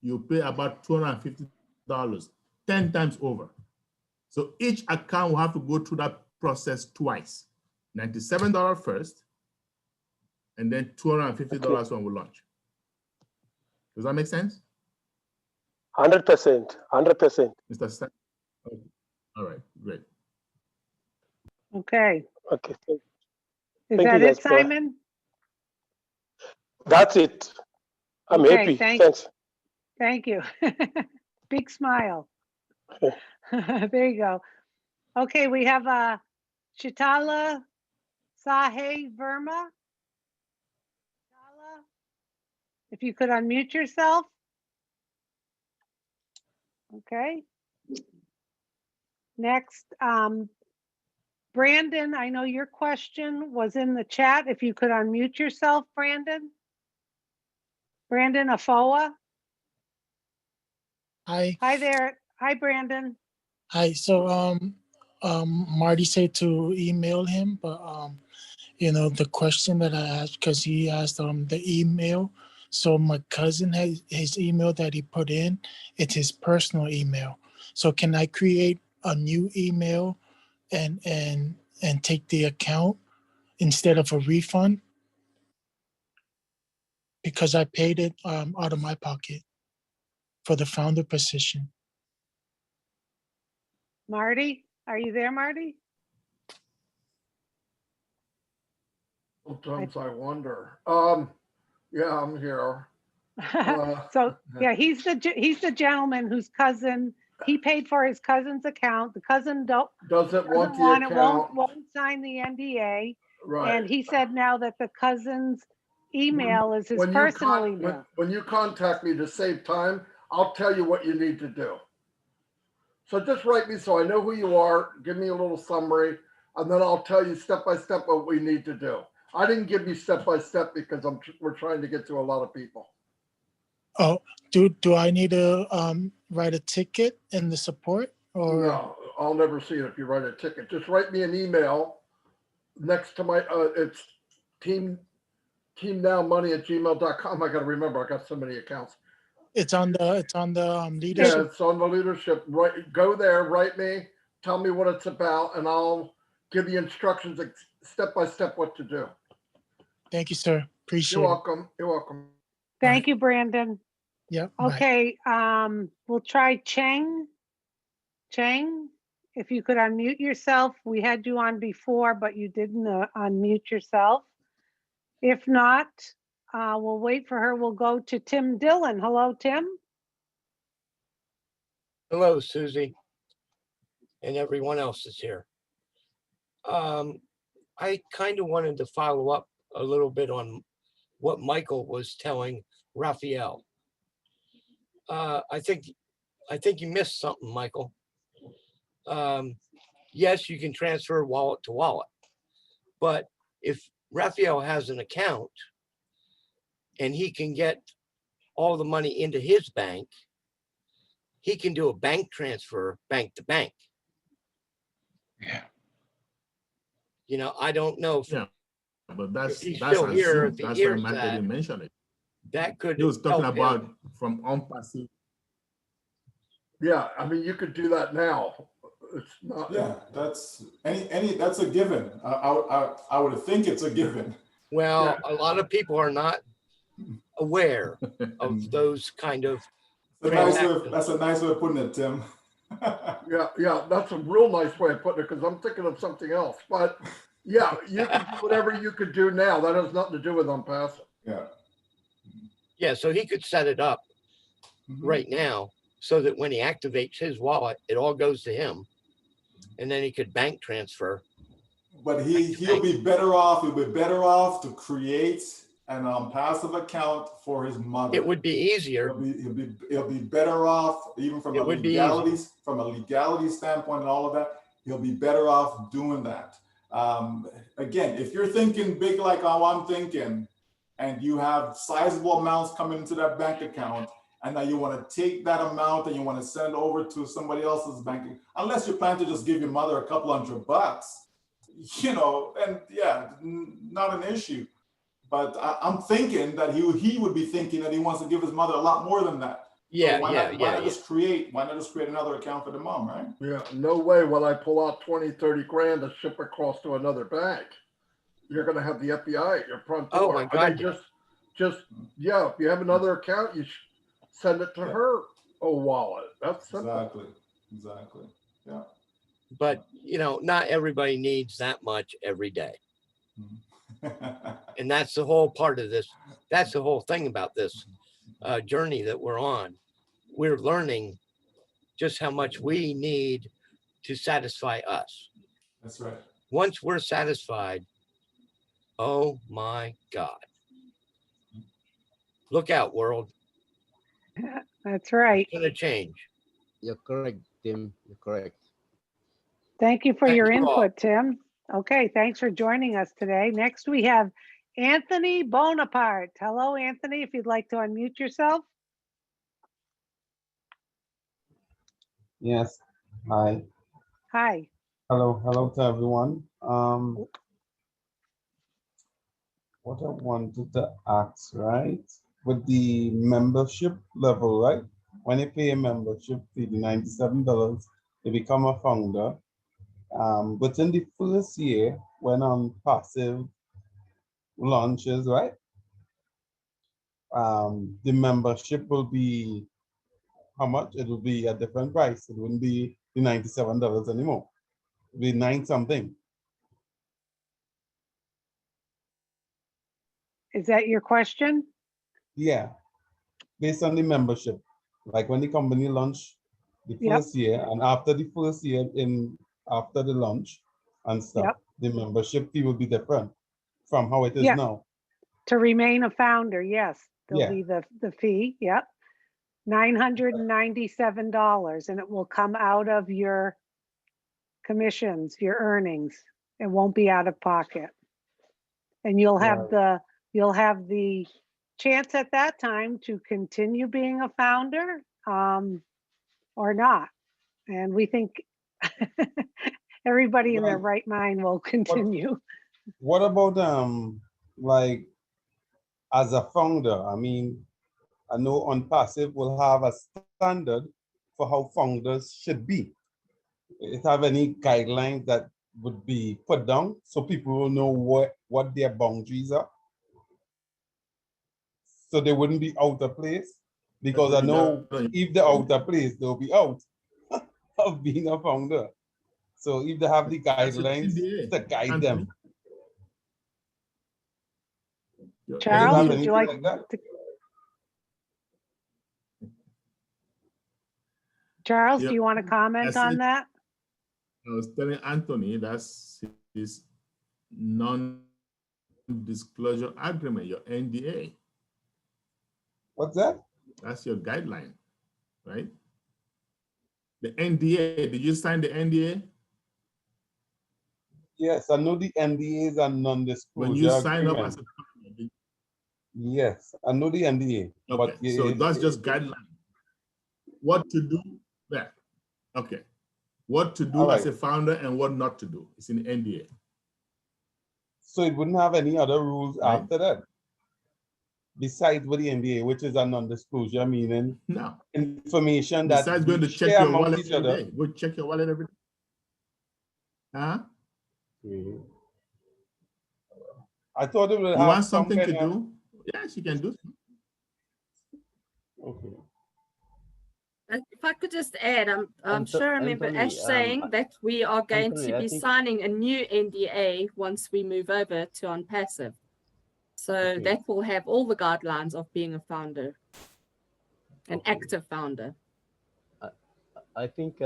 you pay about $250 10 times over. So each account will have to go through that process twice. $97 first, and then $250 when we launch. Does that make sense? 100%. 100%. Mr. Sam? Okay. All right, great. Okay. Okay. Is Thank that you, it, guys. Simon? That's it. I'm Okay, happy. thank- Thanks. Thank you. Big smile. There you go. Okay, we have Shitala Sahe Verma. Shitala, if you could unmute yourself. Okay. Next, Brandon, I know your question was in the chat. If you could unmute yourself, Brandon. Brandon Afoa. Hi. Hi there. Hi, Brandon. Hi. So Marty said to email him, but you know, the question that I asked, because he asked the email. So my cousin has his email that he put in, it's his personal email. So can I create a new email and take the account instead of a refund? Because I paid it out of my pocket for the founder position. Marty, are you there, Marty? Sometimes I wonder. Yeah, I'm here. So yeah, he's the gentleman whose cousin, he paid for his cousin's account. The cousin Doesn't want the want it, account. won't sign the NDA. Right. And he said now that the cousin's email is his When you personal email. when you contact me to save time, I'll tell you what you need to do. So just write me so I know who you are, give me a little summary, and then I'll tell you step by step what we need to do. I didn't give you step by step because we're trying to get to a lot of people. Oh, do I need to write a ticket in the support or? No, I'll never see it if you write a ticket. Just write me an email next to my, it's teamnowmoney@gmail.com. I gotta remember, I got so many accounts. It's on the Yeah, leadership. it's on the leadership. Right, go there, write me, tell me what it's about, and I'll give you instructions like, step by step what to do. Thank you, sir. Appreciate You're it. welcome. You're welcome. Thank you, Brandon. Yeah. Okay, we'll try Cheng. Cheng, if you could unmute yourself. We had you on before, but you didn't unmute yourself. If not, we'll wait for her. We'll go to Tim Dillon. Hello, Tim. Hello, Susie, and everyone else is here. I kind of wanted to follow up a little bit on what Michael was telling Raphael. I think you missed something, Michael. yes, you can transfer wallet to wallet. But if Raphael has an account and he can get all the money into his bank, he can do a bank transfer bank to bank. Yeah. You know, I don't know if, Yeah, but if he's that's still here, if assumed. he That's why hears Michael that, didn't mention it. that could He was talking help him. about from unpassive. Yeah, I mean, you could do that now. It's not. Yeah, that's that's a given. I would think it's a given. Well, a lot of people are not aware of those kind of transactions. That's a nice way of putting it, Tim. Yeah, that's a real nice way of putting it, because I'm thinking of something else. But yeah, you can do whatever you could do now. That has nothing to do with unpassive. Yeah. Yeah, so he could set it up right now so that when he activates his wallet, it all goes to him. And then he could bank transfer. But he'll be better off. He'll be better off to create an unpassive account for his mother. It would be easier. He'll be better off, even from a legality standpoint and all of that. He'll be better off doing that. Again, if you're thinking big like how I'm thinking, and you have sizable amounts coming into that bank account, and now you want to take that amount and you want to send over to somebody else's bank, unless you plan to just give your mother a couple $100, you know, and yeah, not an issue. But I'm thinking that he would be thinking that he wants to give his mother a lot more than that. Yeah, so why not just create another account for the mom, right? Yeah, no way will I pull out 20, 30 grand to ship across to another bank. You're going to have the FBI at your front door. Oh my God. I mean, yeah, if you have another account, you send it to her wallet. That's simple. Exactly. Yeah. But, you know, not everybody needs that much every day. And that's the whole part of this. That's the whole thing about this journey that we're on. We're learning just how much we need to satisfy us. That's right. Once we're satisfied, oh my God. Look out, world. That's right. It's going to change. You're correct, Tim. You're correct. Thank you for Thank your you all. input, Tim. Okay, thanks for joining us today. Next, we have Anthony Bonaparte. Hello, Anthony, if you'd like to unmute yourself. Yes. Hi. Hi. Hello to everyone. What I wanted to ask, right? With the membership level, right? When you pay a membership fee, the $97, you become a founder. Within the first year, when on passive launches, right? The membership will be how much? It will be a different price. It wouldn't be the $97 anymore. It'll be 9 something. Is that your question? Yeah, based on the membership. Like when the company launched the first year, and after the first year, after the launch and stuff, the membership fee will be different from how it is now. To remain a founder, yes, there'll be the fee. Yep, $997, and it will come out of your commissions, your earnings. It won't be out of pocket, and you'll have the chance at that time to continue being a founder or not. And we think everybody in their right mind will continue. What about like as a founder? I mean, I know Unpassive will have a standard for how founders should be. It have any guidelines that would be put down so people will know what their boundaries are? So they wouldn't be out of place, because I know if they're out of place, they'll be out of being a founder. So if they have the guidelines to guide them. Charles, would you like that? Charles, do you want to comment on that? I was telling Anthony that's his non-disclosure agreement, your NDA. What's that? That's your guideline, right? The NDA, did you sign the NDA? Yes, I know the NDAs are non-disclosure When you sign up agreement. as a Yes, I know the NDA. okay, But so that's just guideline. What to do there. Okay. What to do All as right. a founder and what not to do. It's in NDA. So it wouldn't have any other rules Right. after that, besides with the NDA, which is a non-disclosure, meaning No. information that Besides going to we check share your amongst wallet each every other. day. Go check your wallet every day. Huh? I thought it would You have want some something to kind of- do? Yes, you can do. Okay. If I could just add, I'm sure I remember Anthony, Ash saying that we are going Anthony, to I be think- signing a new NDA once we move over to OnPassive. So Okay. that will have all the guidelines of being a founder, an active founder. I think,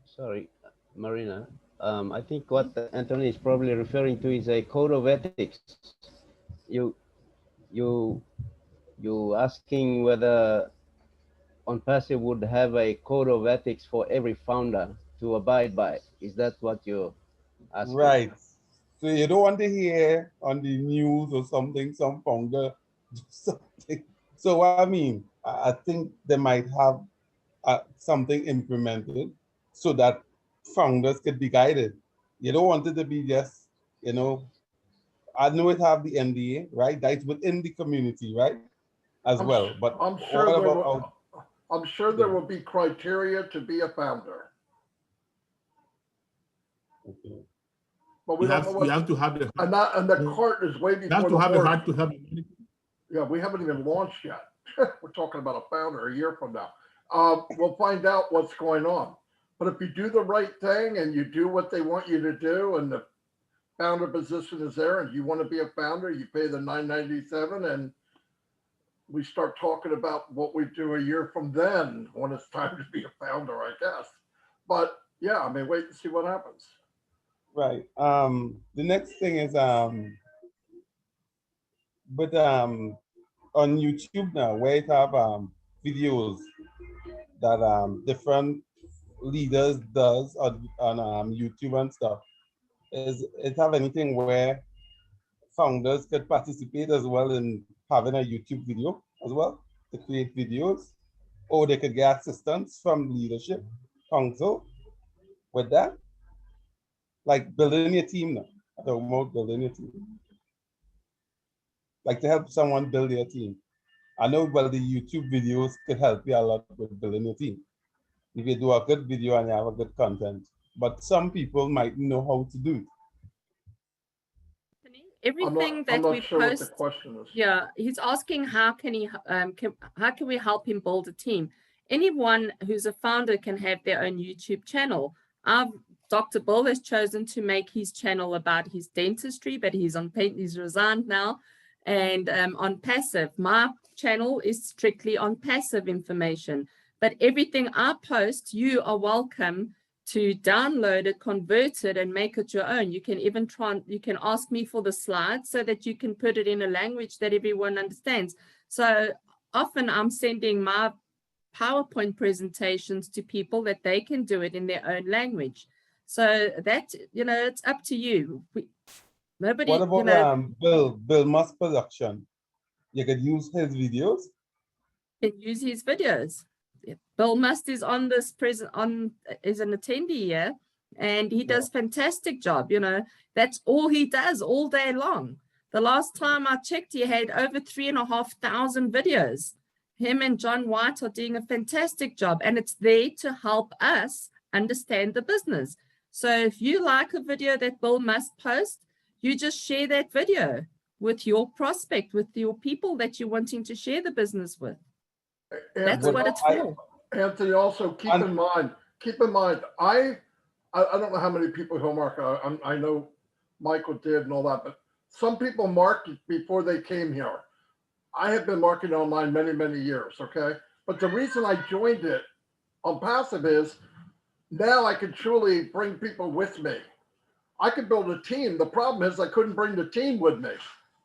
sorry, Marina, I think what Anthony is probably referring to is a code of ethics. You asking whether OnPassive would have a code of ethics for every founder to abide by. Is that what you're asking? Right. So you don't want to hear on the news or something, some founder do something. So what I mean, I think they might have something implemented so that founders could be guided. You don't want it to be just, you know, I know it have the NDA, right? That's within the community, right? As well. But I'm sure what there about will, I'm sure there will be criteria to be a founder. But we You don't have, know what, you have to have the and the cart is way you before have to the have the horse. heart to help. Yeah, we haven't even launched yet. We're talking about a founder a year from now. We'll find out what's going on. But if you do the right thing and you do what they want you to do, and the founder position is there, and you want to be a founder, you pay the $9.97, and we start talking about what we do a year from then when it's time to be a founder, I guess. But yeah, I mean, wait and see what happens. right. The next thing is on YouTube now, where it have videos that different leaders does on YouTube and stuff. Is it have anything where founders could participate as well in having a YouTube video as well to create videos, or they could get assistance from leadership council with that, like building your team now. I don't know about building your team, like to help someone build their team. I know, well, the YouTube videos could help you a lot with building your team if you do a good video and you have a good content. But some people might know how to do it. Everything that I'm not we sure what the post, question is. yeah, he's asking how can he how can we help him build a team? Anyone who's a founder can have their own YouTube channel. Dr. Bill has chosen to make his channel about his dentistry, but he's resigned now. And OnPassive, my channel is strictly OnPassive information. But everything I post, you are welcome to download it, convert it, and make it your own. You can even you can ask me for the slides so that you can put it in a language that everyone understands. So often I'm sending my PowerPoint presentations to people that they can do it in their own language. So that, you know, it's up to you. Nobody, What about you know, Bill Musk production? You could use his videos. can use his videos. Bill Must is on this is an attendee here, and he does fantastic job. You know, that's all he does all day long. The last time I checked, he had over 3,500 videos. Him and John White are doing a fantastic job, and it's there to help us understand the business. So if you like a video that Bill Must post, you just share that video with your prospect, with your people that you're wanting to share the business with. That's what it's for. Anthony, also keep in mind, I don't know how many people he'll mark. I know Michael did and all that, but some people marked before they came here. I have been marketing online many, many years, okay? But the reason I joined it OnPassive is now I can truly bring people with me. I could build a team. The problem is I couldn't bring the team with me.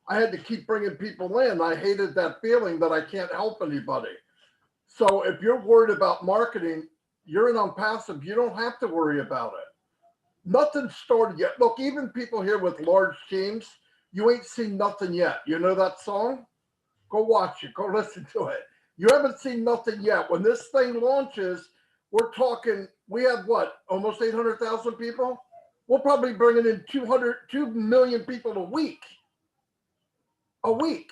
I had to keep bringing people in. I hated that feeling that I can't help anybody. So if you're worried about marketing, you're in OnPassive, you don't have to worry about it. Nothing's started yet. Look, even people here with large teams, you ain't seen nothing yet. You know that song? Go watch it. Go listen to it. You haven't seen nothing yet. When this thing launches, we're talking, we have what, almost 800,000 people? We're probably bringing in 2 million people a week. A week.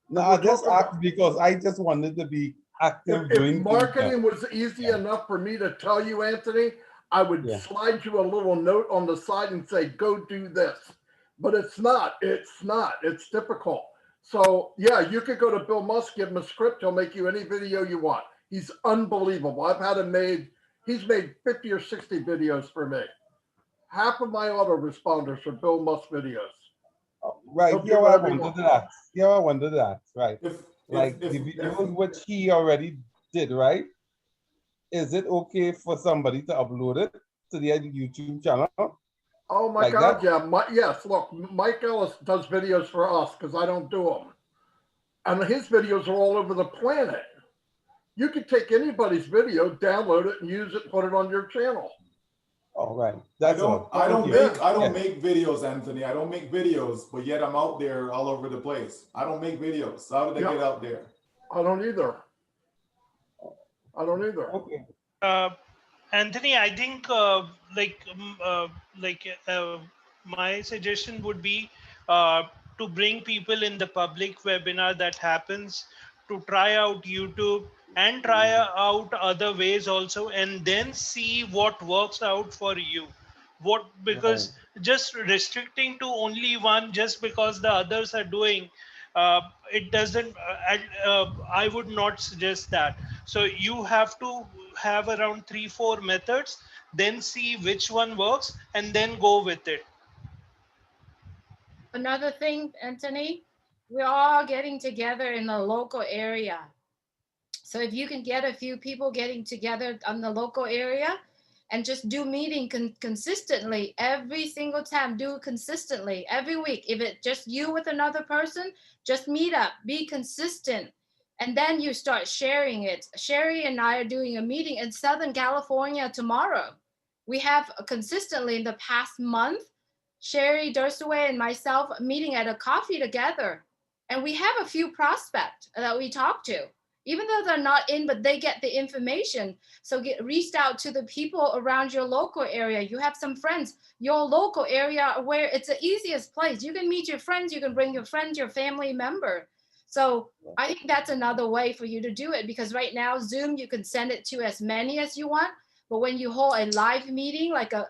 No, I just asked because I just wanted to be active doing If things marketing was easy enough for me to tell you, Anthony, I would slide you a little note on the side and say, go do this. But it's not. It's not. It's difficult. So yeah, you could go to Bill Musk, give him a script. He'll make you any video you want. He's unbelievable. I've had him made. He's made 50 or 60 videos for me. Half of my autoresponders are Bill Musk videos. Right. He'll do Here I whatever he wanted wants. that. Here I wanted that. Right. Like the videos which he already did, right? Is it okay for somebody to upload it to the YouTube channel? Oh my Like God, that? yeah. Yes, look, Mike Ellis does videos for us because I don't do them. And his videos are all over the planet. You could take anybody's video, download it, and use it, put it on your channel. All right. I That's don't, all. I don't Thank you. make, I don't Yeah. make videos, Anthony. I don't make videos, but yet I'm out there all over the place. I don't make videos. How did they get out there? I don't either. I don't either. Okay. Anthony, I think my suggestion would be to bring people in the public webinar that happens, to try out YouTube and try out other ways also, and then see what works out for you. Because just restricting to only one just because the others are doing, it doesn't, I would not suggest that. So you have to have around 3-4 methods, then see which one works and then go with it. Another thing, Anthony, we're all getting together in the local area. So if you can get a few people getting together on the local area and just do meeting consistently every single time, do it consistently every week. If it's just you with another person, just meet up, be consistent. And then you start sharing it. Sherry and I are doing a meeting in Southern California tomorrow. We have consistently in the past month, Sherry Durstaway and myself meeting at a coffee together. And we have a few prospects that we talk to, even though they're not in, but they get the information. So reach out to the people around your local area. You have some friends, your local area where it's the easiest place. You can meet your friends, you can bring your friends, your family member. So I think that's another way for you to do it, because right now Zoom, you can send it to as many as you want. But when you hold a live meeting, like a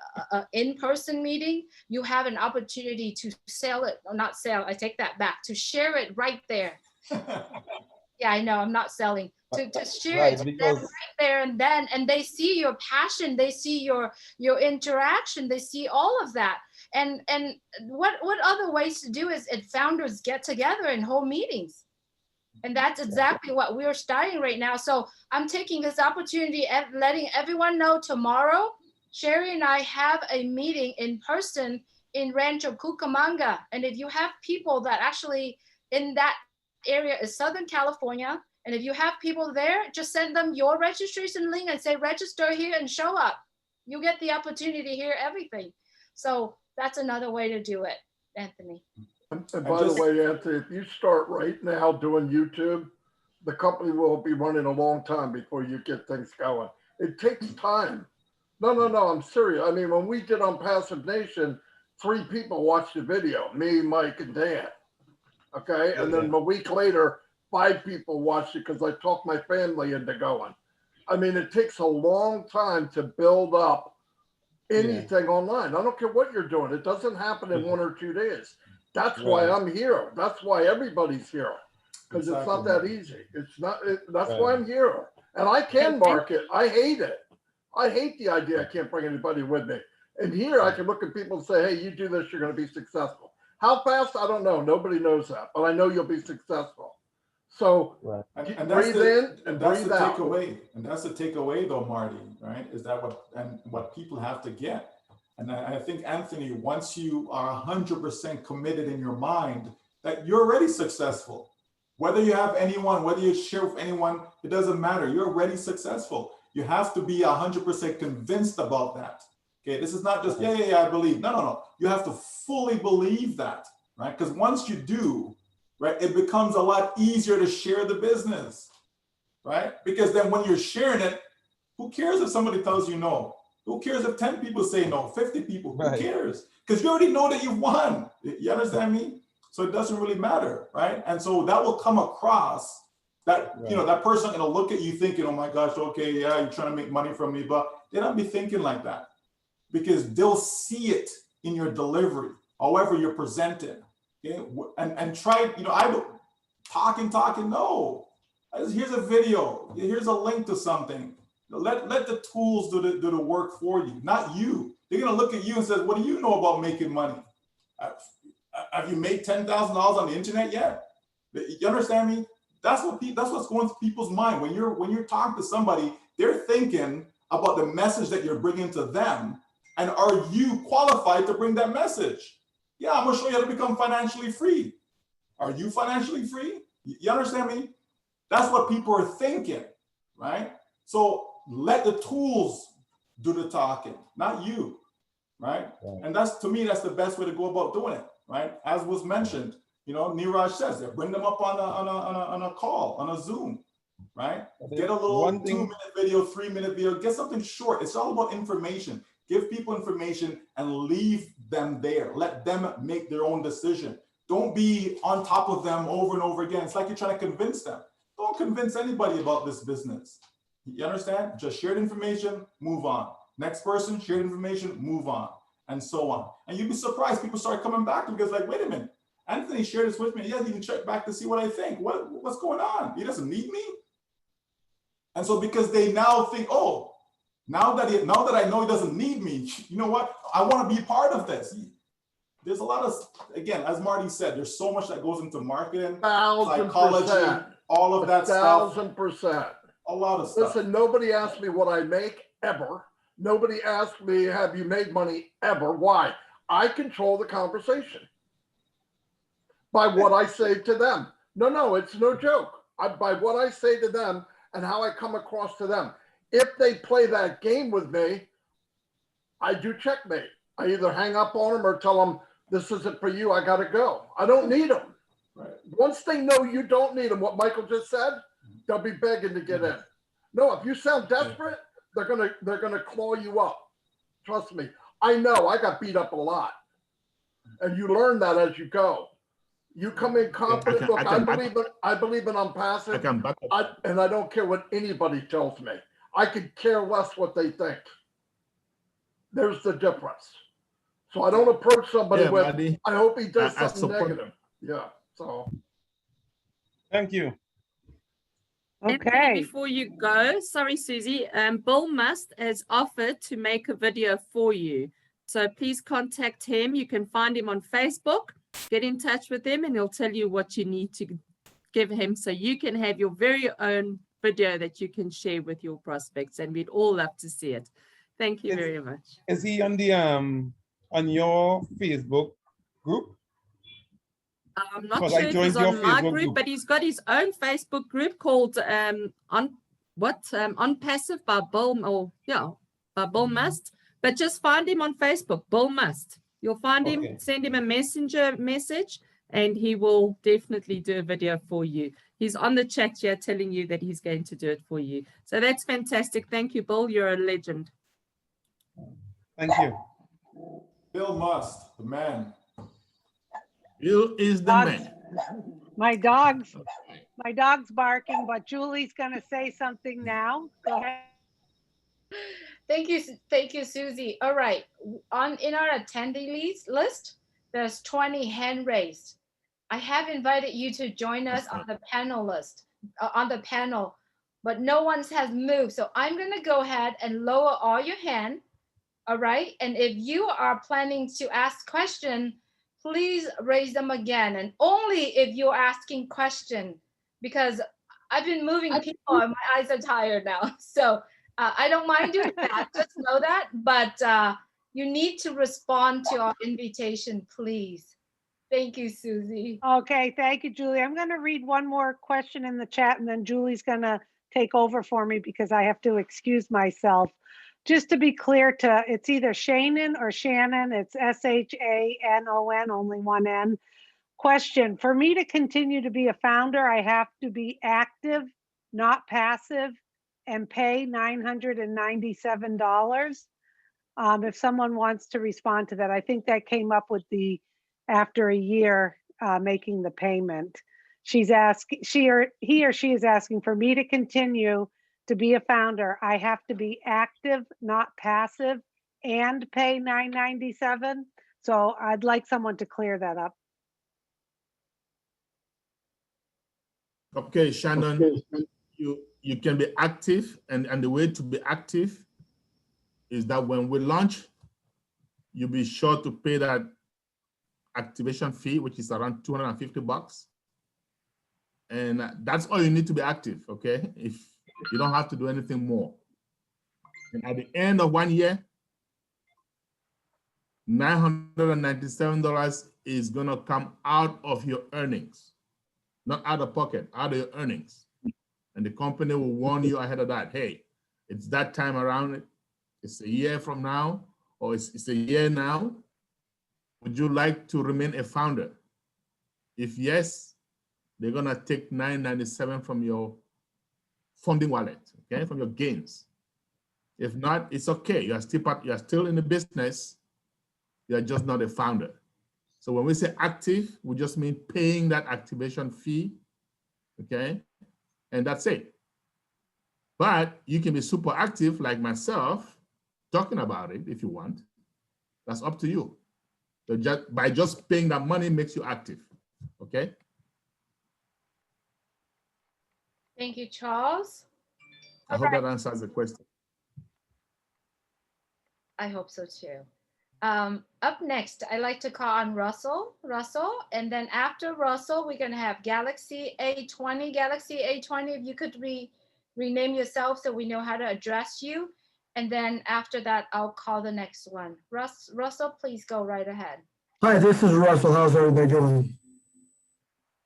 in-person meeting, you have an opportunity to sell it, or not sell, I take that back, to share it right there. Yeah, I know, I'm not selling. To share Right, it to them because- right there and then, and they see your passion, they see your interaction, they see all of that. And what other ways to do is founders get together and hold meetings. And that's exactly what we're starting right now. So I'm taking this opportunity and letting everyone know tomorrow, Sherry and I have a meeting in person in Rancho Cucamonga. And if you have people that actually in that area is Southern California, and if you have people there, just send them your registration link and say, register here and show up. You get the opportunity to hear everything. So that's another way to do it, Anthony. And by the way, Anthony, if you start right now doing YouTube, the company will be running a long time before you get things going. It takes time. No, I'm serious. I mean, when we did on Passive Nation, 3 people watched the video, me, Mike, and Dan. Okay, and then a week later, 5 people watched it because I talked my family into going. I mean, it takes a long time to build up anything online. I don't care what you're doing. It doesn't happen in 1 or 2 days. That's why I'm here. That's why everybody's here, because it's not that easy. It's not. That's why I'm here, and I can market. I hate it. I hate the idea I can't bring anybody with me. And here I can look at people and say, "Hey, you do this, you're going to be successful." How fast? I don't know. Nobody knows that, but I know you'll be successful. So And breathe in and that's breathe the out. takeaway. And that's the takeaway, though, Marty. Right? Is that what people have to get? And I think, Anthony, once you are 100% committed in your mind that you're already successful, whether you have anyone, whether you share with anyone, it doesn't matter. You're already successful. You have to be 100% convinced about that. Okay, this is not just, yeah, I believe. No. You have to fully believe that, right? Because once you do, right, it becomes a lot easier to share the business, right? Because then when you're sharing it, who cares if somebody tells you no? Who cares if 10 people say no, 50 people, who cares? Because you already know that you've won. You understand me? So it doesn't really matter, right? And so that will come across that, you know, that person gonna look at you thinking, oh my gosh, okay, yeah, you're trying to make money from me, but they don't be thinking like that because they'll see it in your delivery, however you're presented, okay? And try, you know, I would talking, no. Here's a video, here's a link to something. Let the tools do the work for you, not you. They're gonna look at you and say, what do you know about making money? Have you made $10,000 on the internet yet? You understand me? That's what's going through people's mind. When you're talking to somebody, they're thinking about the message that you're bringing to them. And are you qualified to bring that message? Yeah, I'm gonna show you how to become financially free. Are you financially free? You understand me? That's what people are thinking, right? So let the tools do the talking, not you, right? And that's, to me, that's the best way to go about doing it, right? As was mentioned, you know, Neeraj says, bring them up on a call, on a Zoom, right? Get a little 2-minute video, 3-minute video, get something short. It's all about information. Give people information and leave them there. Let them make their own decision. Don't be on top of them over and over again. It's like you're trying to convince them. Don't convince anybody about this business. You understand? Just shared information, move on. Next person, shared information, move on, and so on. And you'd be surprised, people start coming back because like, wait a minute, Anthony shared this with me. He hasn't even checked back to see what I think. What's going on? He doesn't need me. And so because they now think, oh, now that I know he doesn't need me, you know what? I want to be part of this. There's a lot of, again, as Marty said, there's so much that goes into marketing, psychology, all of that stuff. 1,000%. A lot of stuff. Listen, nobody asked me what I make ever. Nobody asked me, have you made money ever? Why? I control the conversation by what I say to them. No, it's no joke. By what I say to them and how I come across to them. If they play that game with me, I do checkmate. I either hang up on them or tell them, this isn't for you, I gotta go. I don't need them. Right. Once they know you don't need them, what Michael just said, they'll be begging to get in. No, if you sound desperate, they're gonna claw you up. Trust me. I know I got beat up a lot. And you learn that as you go. You come in confident. Look, I believe in unpassive. And I don't care what anybody tells me. I could care less what they think. There's the difference. So I don't approach somebody with, Buddy, I hope he does I something support- negative. Yeah, so. Thank you. Anthony, Okay. before you go, sorry, Susie, Bill Must has offered to make a video for you. So please contact him. You can find him on Facebook, get in touch with him, and he'll tell you what you need to give him so you can have your very own video that you can share with your prospects. And we'd all love to see it. Thank you very much. Is he on the on your Facebook group? I'm not Because sure I if joined he's your on my Facebook group, group. but he's got his own Facebook group called On Passive by Bill, by Bill Must. But just find him on Facebook, Bill Must. You'll find him, send him a messenger message, and he will definitely do a video for you. He's on the chat here telling you that he's going to do it for you. So that's fantastic. Thank you, Bill. You're a legend. Thank you. Bill Must, the man. Bill is the man. My dog's barking, but Julie's gonna say something now. Go ahead. Thank you, Susie. All right, in our attendee list, there's 20 hand raised. I have invited you to join us on the panel, but no one has moved. So I'm gonna go ahead and lower all your hand. All right, and if you are planning to ask question, please raise them again, and only if you're asking question, because I've been moving people and my eyes are tired now. So I don't mind doing that, just know that, but you need to respond to our invitation, please. Thank you, Susie. Okay, thank you, Julie. I'm gonna read one more question in the chat and then Julie's gonna take over for me because I have to excuse myself. just to be clear, it's either Shannon or Shannon. It's SHANON, only one N. Question, for me to continue to be a founder, I have to be active, not passive, and pay $997. If someone wants to respond to that, I think that came up with after a year making the payment. She's asking, he or she is asking for me to continue to be a founder. I have to be active, not passive, and pay $997. So I'd like someone to clear that up. Okay, Shannon, you can be active, and the way to be active is that when we launch, you'll be sure to pay that activation fee, which is around $250. And that's all you need to be active, okay? If you don't have to do anything more. And at the end of 1 year, $997 is gonna come out of your earnings, not out of pocket, out of your earnings. And the company will warn you ahead of that. Hey, it's that time around. It's a year from now, or it's a year now. Would you like to remain a founder? If yes, they're gonna take $997 from your funding wallet, okay, from your gains. If not, it's okay. You are still in the business. You are just not a founder. So when we say active, we just mean paying that activation fee, okay? And that's it. But you can be super active like myself, talking about it if you want. That's up to you. So by just paying that money makes you active, okay? Thank you, Charles. I hope that answers the question. I hope so too. Up next, I'd like to call on Russell, and then after Russell, we're gonna have Galaxy A20. Galaxy A20, if you could rename yourself so we know how to address you. And then after that, I'll call the next one. Russell, please go right ahead. Hi, this is Russell. How's everybody doing?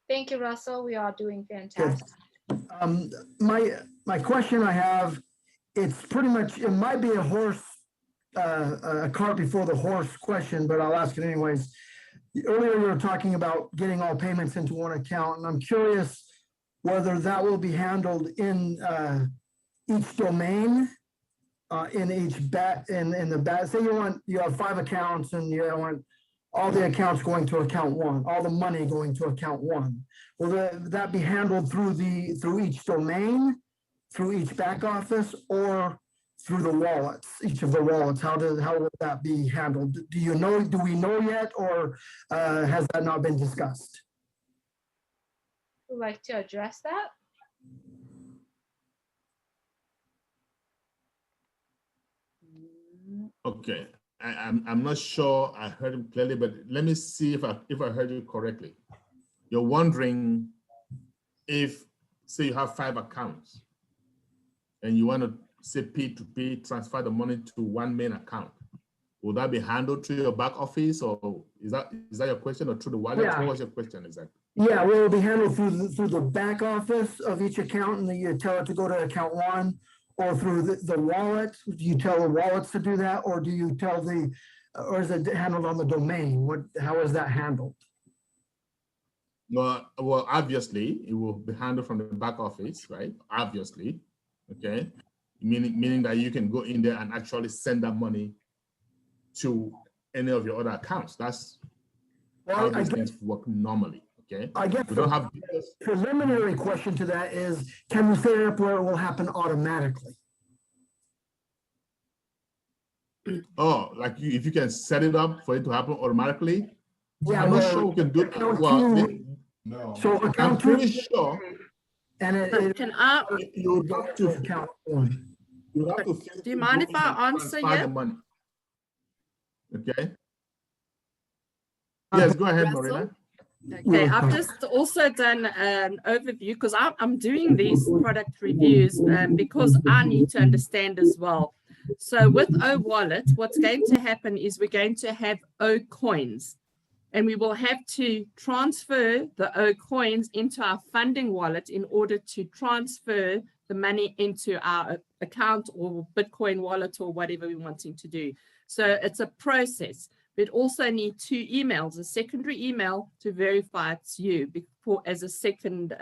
Thank you, Russell. We are doing fantastic. My question I have, it's pretty much, it might be a cart before the horse question, but I'll ask it anyways. Earlier you were talking about getting all payments into one account, and I'm curious whether that will be handled in each domain, in each say you have 5 accounts and you want all the accounts going to account 1, all the money going to account 1. Will that be handled through each domain, through each back office, or through the wallets, each of the wallets? How will that be handled? Do we know yet, or has that not been discussed? Would you like to address that? Okay, I'm not sure I heard him clearly, but let me see if I heard you correctly. You're wondering if, say you have 5 accounts and you want to say P2P, transfer the money to one main account. Will that be handled through your back office, or is that your question, or through the wallet? Yeah. What was your question exactly? Yeah, will it be handled through the back office of each account, and then you tell it to go to account 1, or through the wallet? Do you tell the wallets to do that, or do you tell or is it handled on the domain? How is that handled? Well, obviously it will be handled from the back office, right? Obviously, okay. Meaning that you can go in there and actually send that money to any of your other accounts. That's how these things work normally, okay? I guess we don't have the preliminary question to that is, can we set it up where it will happen automatically? Oh, like if you can set it up for it to happen automatically? Yeah, I'm not sure we can do it. No. So I'm pretty sure. And Can I? You would have to account 1. You have to. Do you mind if I answer the you? money. Okay. Yes, go ahead, Russell? Marina. Okay, I've just also done an overview because I'm doing these product reviews because I need to understand as well. So with O-Wallet, what's going to happen is we're going to have O-Coins, and we will have to transfer the O-Coins into our funding wallet in order to transfer the money into our account or Bitcoin wallet or whatever we're wanting to do. So it's a process. We'd also need 2 emails, a secondary email to verify it's you before as a second,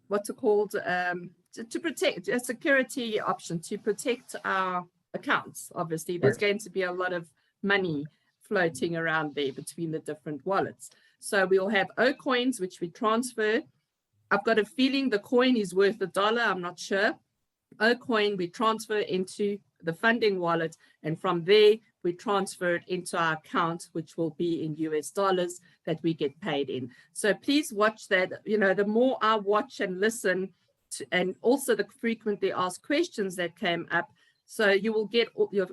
what's it called? To protect a security option to protect our accounts. Obviously, there's going to be a lot of money floating around there between the different wallets. So we'll have Ocoins, which we transfer. I've got a feeling the coin is worth $1. I'm not sure. Ocoin, we transfer into the funding wallet, and from there we transfer it into our account, which will be in US dollars that we get paid in. So please watch that. You know, the more I watch and listen to, and also the frequently asked questions that came up, so you will get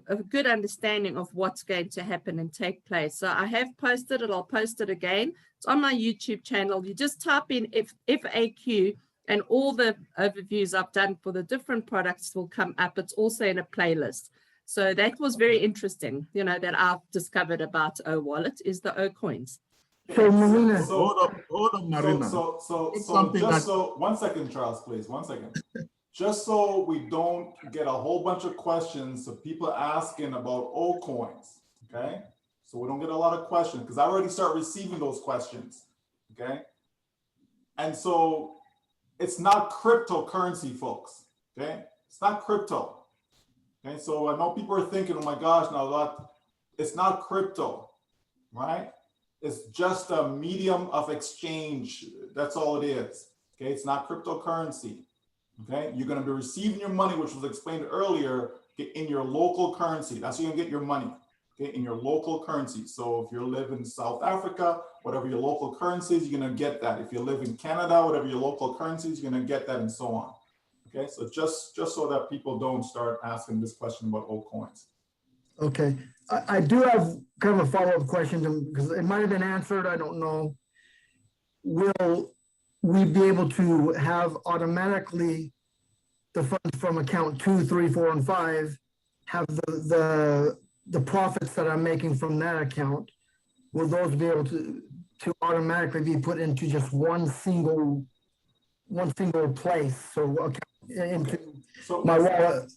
a good understanding of what's going to happen and take place. So I have posted it. I'll post it again. It's on my YouTube channel. You just type in FAQ and all the overviews I've done for the different products will come up. It's also in a playlist. So that was very interesting, you know, that I've discovered about O-Wallet is the O-Coins. So Marina, hold on, Marina. So 1 second, Charles, please, 1 second. Just so we don't get a whole bunch of questions of people asking about O-Coins, okay? So we don't get a lot of questions because I already start receiving those questions, okay? And so it's not cryptocurrency, folks, okay? It's not crypto, okay? So I know people are thinking, oh my gosh, now that it's not crypto, right? It's just a medium of exchange. That's all it is, okay? It's not cryptocurrency. Okay, you're going to be receiving your money, which was explained earlier, in your local currency. That's how you're going to get your money, okay, in your local currency. So if you live in South Africa, whatever your local currency is, you're going to get that. If you live in Canada, whatever your local currency is, you're going to get that, and so on. Okay, so just so that people don't start asking this question about O-Coins. okay. I do have kind of a follow-up question because it might have been answered. I don't know. Will we be able to have automatically the funds from account 2, 3, 4, and 5 have the profits that I'm making from that account? Will those be able to automatically be put into just one single place? So into my wallet,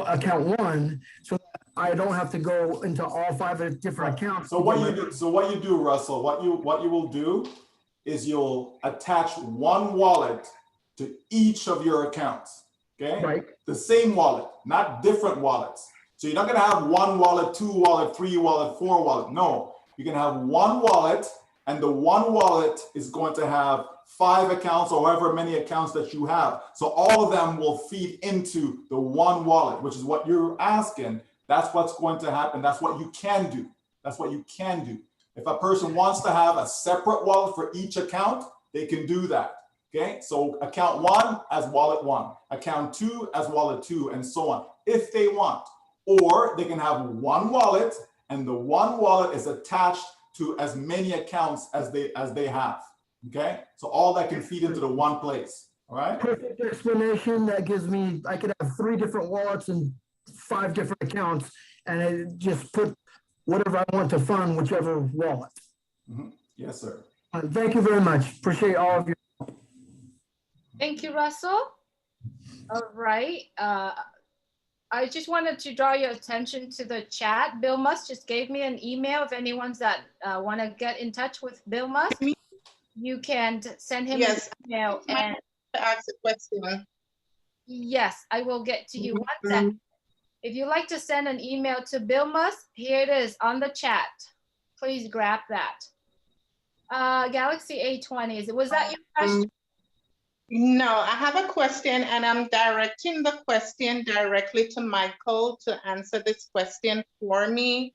account 1, so that I don't have to go into all 5 different accounts. So what you do, Russell, what you will do is you'll attach one wallet to each of your accounts, okay? Right. The same wallet, not different wallets. So you're not gonna have 1 wallet, 2 wallet, 3 wallet, 4 wallet. No, you're gonna have 1 wallet, and the 1 wallet is going to have 5 accounts or however many accounts that you have. So all of them will feed into the 1 wallet, which is what you're asking. That's what's going to happen. That's what you can do. That's what you can do. If a person wants to have a separate wallet for each account, they can do that, okay? So account 1 as wallet 1, account 2 as wallet 2, and so on, if they want. Or they can have 1 wallet, and the 1 wallet is attached to as many accounts as they have, okay? So all that can feed into the 1 place, all right? Perfect explanation. That gives me, I could have 3 different wallets and 5 different accounts, and I just put whatever I want to fund, whichever wallet. Mm-hmm. Yes, sir. Thank you very much. Appreciate all of your. Thank you, Russell. All right. I just wanted to draw your attention to the chat. Bill Musk just gave me an email. If anyone's that want to get in touch with Bill Musk, you can send him an email. And to ask a question. Yes, I will get to you. 1 second. If you'd like to send an email to Bill Musk, here it is on the chat. Please grab that. Galaxy A20, was that your question? No, I have a question, and I'm directing the question directly to Michael to answer this question for me.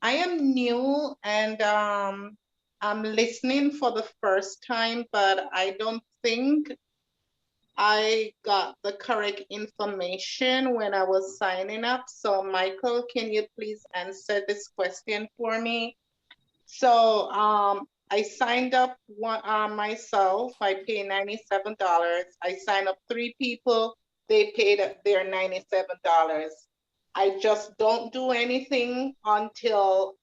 I am new and I'm listening for the first time, but I don't think I got the correct information when I was signing up. So Michael, can you please answer this question for me? So I signed up myself, I paid $97. I signed up 3 people, they paid their $97. I just don't do anything until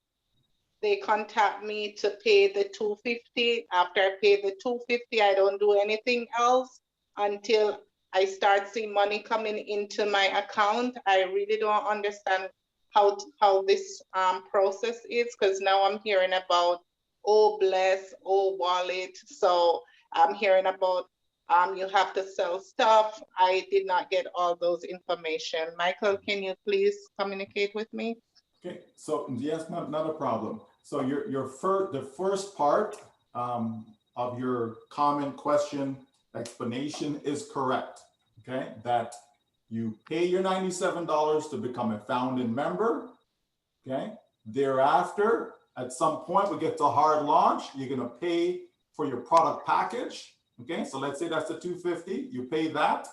they contact me to pay the $250. After I pay the $250, I don't do anything else until I start seeing money coming into my account. I really don't understand how this process is, because now I'm hearing about Bless, Wallet. So I'm hearing about you have to sell stuff. I did not get all those information. Michael, can you please communicate with me? Okay, so yes, not a problem. So the first part of your comment, question, explanation is correct. Okay, that you pay your $97 to become a founding member. Okay, thereafter, at some point we get to hard launch, you're gonna pay for your product package. Okay, so let's say that's the $250. You pay that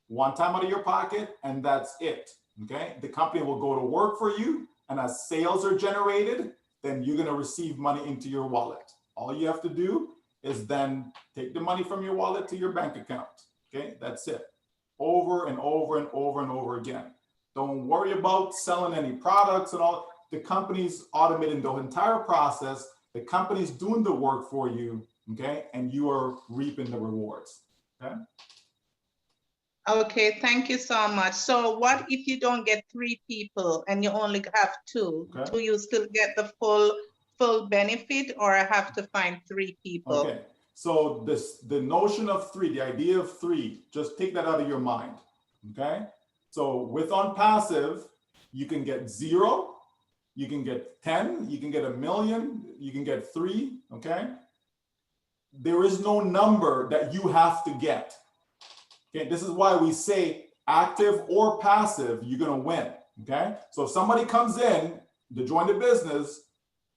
one time out of your pocket, and that's it. Okay, the company will go to work for you, and as sales are generated, then you're gonna receive money into your wallet. All you have to do is then take the money from your wallet to your bank account. Okay, that's it. Over and over and over and over again. Don't worry about selling any products and all. The company's automating the entire process. The company's doing the work for you, okay? And you are reaping the rewards, okay? Okay, thank you so much. So what if you don't get 3 people and you only have 2? Okay. Do you still get the full benefit, or I have to find 3 people? Okay, so the notion of 3, the idea of 3, just take that out of your mind, okay? So with OnPassive, you can get 0, you can get 10, you can get 1,000,000, you can get 3, okay? There is no number that you have to get. Okay, this is why we say active or passive, you're gonna win, okay? So if somebody comes in to join the business,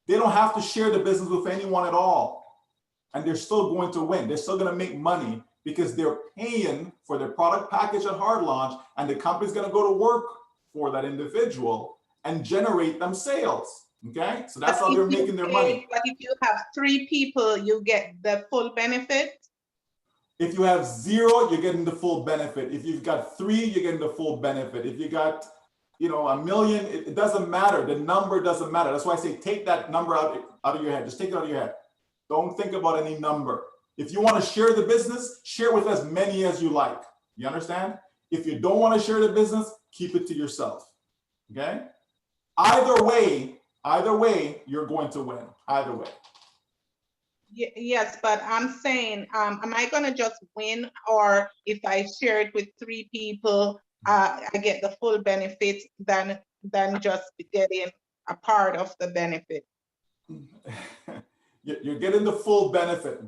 they don't have to share the business with anyone at all. And they're still going to win. They're still gonna make money because they're paying for their product package at hard launch, and the company's gonna go to work for that individual and generate them sales, okay? So that's how they're making their money. But if you have 3 people, you get the full benefit? If you have 0, you're getting the full benefit. If you've got 3, you're getting the full benefit. If you got, 1,000,000, it doesn't matter. The number doesn't matter. That's why I say take that number out of your head. Just take it out of your head. Don't think about any number. If you want to share the business, share with as many as you like. You understand? If you don't want to share the business, keep it to yourself. Okay? Either way, you're going to win. Either way. Yes, but I'm saying, am I gonna just win, or if I share it with 3 people, I get the full benefit than just getting a part of the benefit? You're getting the full benefit.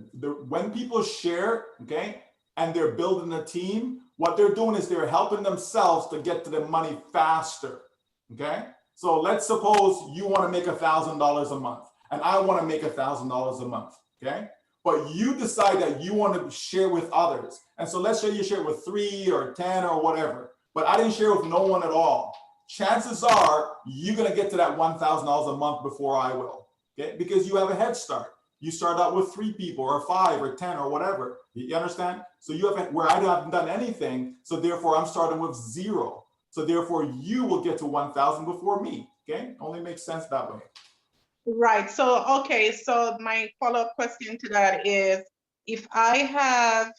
When people share, okay, and they're building a team, what they're doing is they're helping themselves to get to the money faster, okay? So let's suppose you want to make $1,000 a month, and I want to make $1,000 a month, okay? But you decide that you want to share with others. And so let's say you share with 3 or 10 or whatever, but I didn't share with no one at all. Chances are you're going to get to that $1,000 a month before I will, okay? Because you have a head start. You start out with 3 people or 5 or 10 or whatever. You understand? So you have, where I haven't done anything, so therefore I'm starting with 0. So therefore you will get to 1,000 before me, okay? Only makes sense that way. Right, so, okay, so my follow-up question to that is, if I have,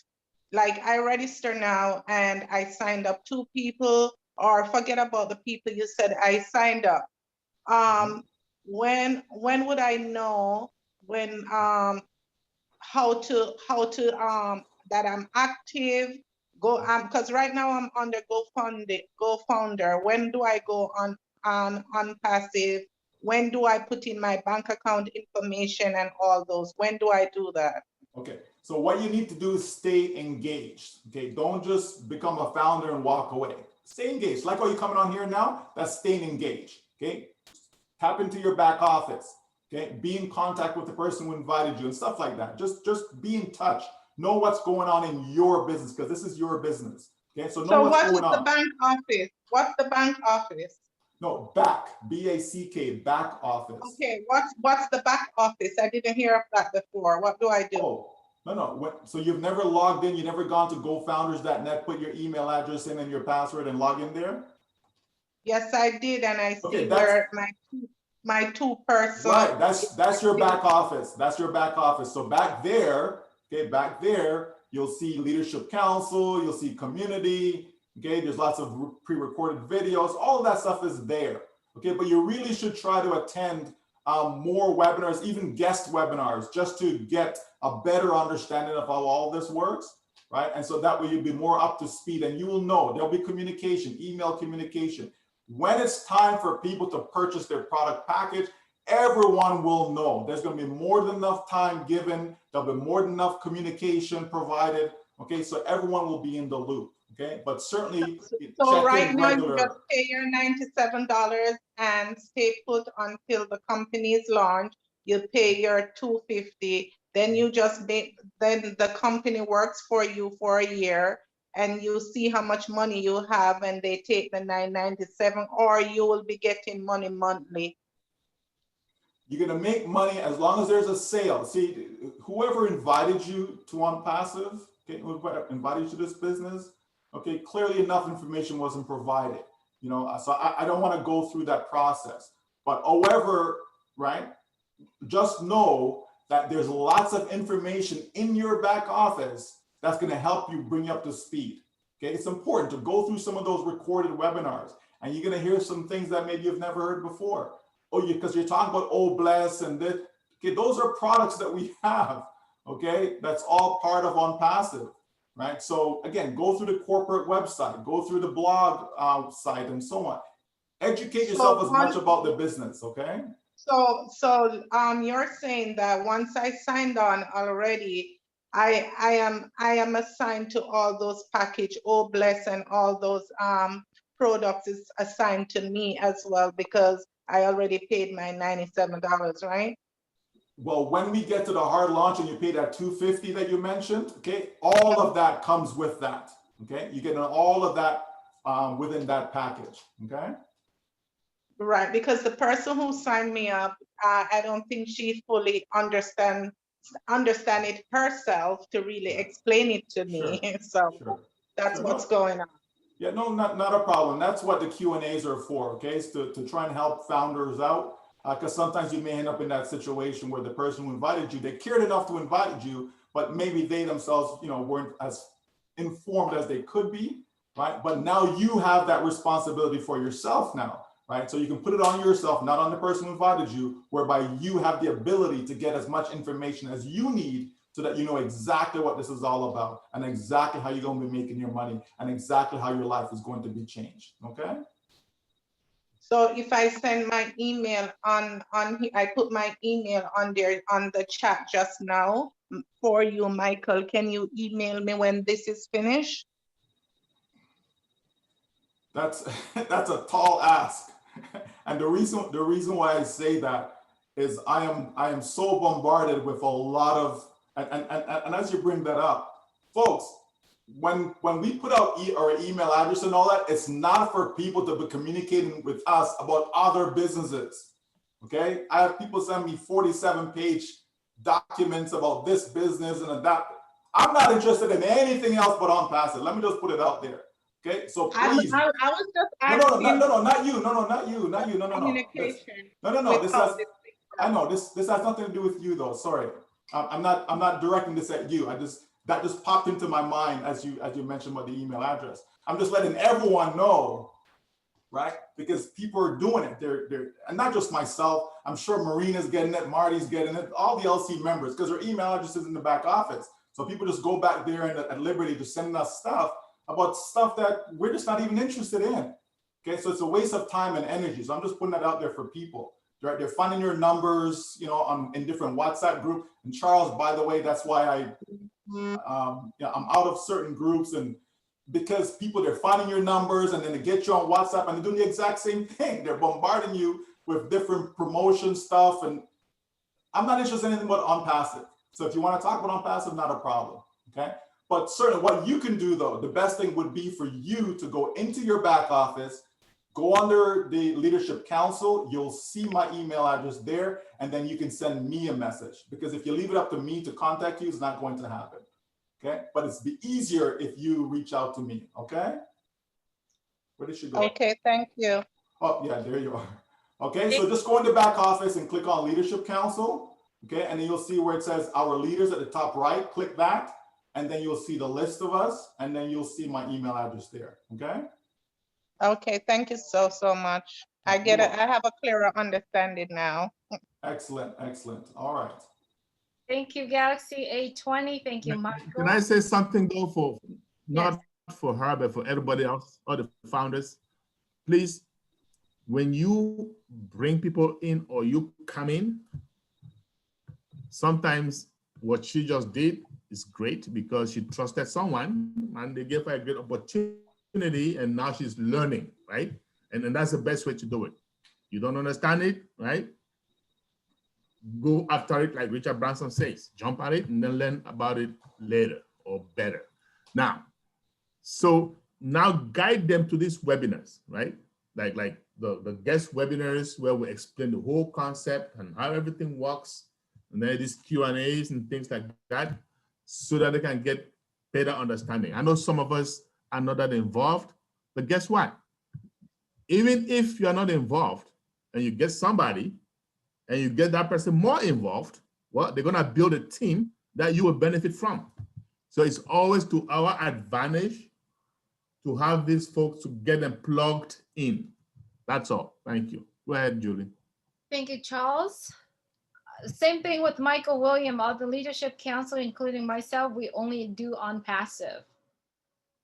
like, I register now and I signed up 2 people, or forget about the people you said I signed up. When would I know when, how to that I'm active? Because right now I'm under GoFounder. When do I go on Passive? When do I put in my bank account information and all those? When do I do that? Okay, so what you need to do is stay engaged. Okay, don't just become a founder and walk away. Stay engaged. Like how you're coming on here now, that's staying engaged. Okay, tap into your back office. Okay, be in contact with the person who invited you and stuff like that. Just be in touch. Know what's going on in your business, because this is your business. Okay, so know what's going on. So what is the bank office? What's the bank office? No, back, B-A-C-K, back office. Okay, what's the back office? I didn't hear of that before. What do I do? Oh, no. So you've never logged in, you've never gone to GoFounders.net, put your email address in and your password and log in there? Yes, I did, and I see Okay, where my 2-person. Right, that's your back office. That's your back office. So back there, okay, back there, You'll see Leadership Council, you'll see community, okay? There's lots of pre-recorded videos, all of that stuff is there, okay? But you really should try to attend more webinars, even guest webinars, just to get a better understanding of how all this works, right? And so that way you'll be more up to speed and you will know there'll be communication, email communication. When it's time for people to purchase their product package, everyone will know. There's going to be more than enough time given. There'll be more than enough communication provided. Okay, so everyone will be in the loop. Okay, but certainly. So right now you just pay your $97 and stay put until the company's launch. You pay your $250. Then you just then the company works for you for a year, and you see how much money you have, and they take the $997, or you will be getting money monthly. You're going to make money as long as there's a sale. See, whoever invited you to OnPassive, okay, whoever invited you to this business, okay, clearly enough information wasn't provided, you know, so I don't want to go through that process. But however, right, just know that there's lots of information in your back office that's going to help you bring you up to speed. Okay, it's important to go through some of those recorded webinars, and you're going to hear some things that maybe you've never heard before. Oh, because you're talking about OBless and this. Okay, those are products that we have. Okay, that's all part of OnPassive, right? So again, go through the corporate website, go through the blog site, and so on. Educate yourself as much about the business. Okay. So you're saying that once I signed on already, I am assigned to all those package, OBless and all those products is assigned to me as well, because I already paid my $97, right? Well, when we get to the hard launch and you pay that $250 that you mentioned, okay, all of that comes with that. Okay, you get all of that within that package. Okay. Right, because the person who signed me up, I don't think she fully understand it herself to really explain it to me. Sure. So that's what's going on. Yeah, no, not a problem. That's what the Q&As are for, okay? Is to try and help founders out, because sometimes you may end up in that situation where the person who invited you, they cared enough to invite you, but maybe they themselves, you know, weren't as informed as they could be, right? But now you have that responsibility for yourself now, right? So you can put it on yourself, not on the person who invited you, whereby you have the ability to get as much information as you need so that you know exactly what this is all about and exactly how you're going to be making your money and exactly how your life is going to be changed, okay? So if I send my email on I put my email on there on the chat just now for you, Michael. Can you email me when this is finished? That's a tall ask. And the reason why I say that is I am so bombarded with a lot of and as you bring that up, folks, when we put out our email address and all that, it's not for people to be communicating with us about other businesses. Okay, I have people send me 47-page documents about this business and that. I'm not interested in anything else but OnPassive. Let me just put it out there. Okay, so please. I was just asking. No, not you. No. Communication. No. I know this has nothing to do with you though. Sorry. I'm not directing this at you. That just popped into my mind as you mentioned about the email address. I'm just letting everyone know, right? Because people are doing it. They're and not just myself. I'm sure Marina's getting it, Marty's getting it, all the LC members, because their email address is in the back office. So people just go back there and at liberty to send us stuff about stuff that we're just not even interested in. Okay, so it's a waste of time and energy. So I'm just putting that out there for people. They're finding your numbers, you know, in different WhatsApp groups. And Charles, by the way, that's why I'm out of certain groups, and because they're finding your numbers and then they get you on WhatsApp and they're doing the exact same thing. They're bombarding you with different promotion stuff, and I'm not interested in anything but OnPassive. So if you want to talk about OnPassive, not a problem. Okay, but certainly what you can do though, the best thing would be for you to go into your back office. Go under the Leadership Council, you'll see my email address there, and then you can send me a message. Because if you leave it up to me to contact you, it's not going to happen, okay? But it's be easier if you reach out to me, okay? Where did she go? Okay, thank you. Oh, yeah, there you are. Okay, so just go in the back office and click on Leadership Council, okay? And then you'll see where it says Our Leaders at the top right, click that. and then you'll see the list of us, and then you'll see my email address there, okay? Okay, thank you so much. I get it. I have a clearer understanding now. Excellent, excellent. All right. Thank you, Galaxy A20. Thank you, Can Michael. I say something though for, not for her, but for everybody else, all the founders? Please, when you bring people in or you come in, sometimes what she just did is great because she trusted someone and they gave her a great opportunity and now she's learning, right? And that's the best way to do it. You don't understand it, right? Go after it like Richard Branson says, jump at it and then learn about it later or better. Now, so now guide them to these webinars, right? Like the guest webinars where we explain the whole concept and how everything works, and then these Q&As and things like that, so that they can get better understanding. I know some of us are not that involved, but guess what? Even if you're not involved and you get somebody and you get that person more involved, well, they're gonna build a team that you will benefit from. So it's always to our advantage to have these folks to get them plugged in. That's all. Thank you. Go ahead, Julie. Thank you, Charles. Same thing with Michael William, all the leadership council, including myself, we only do on passive.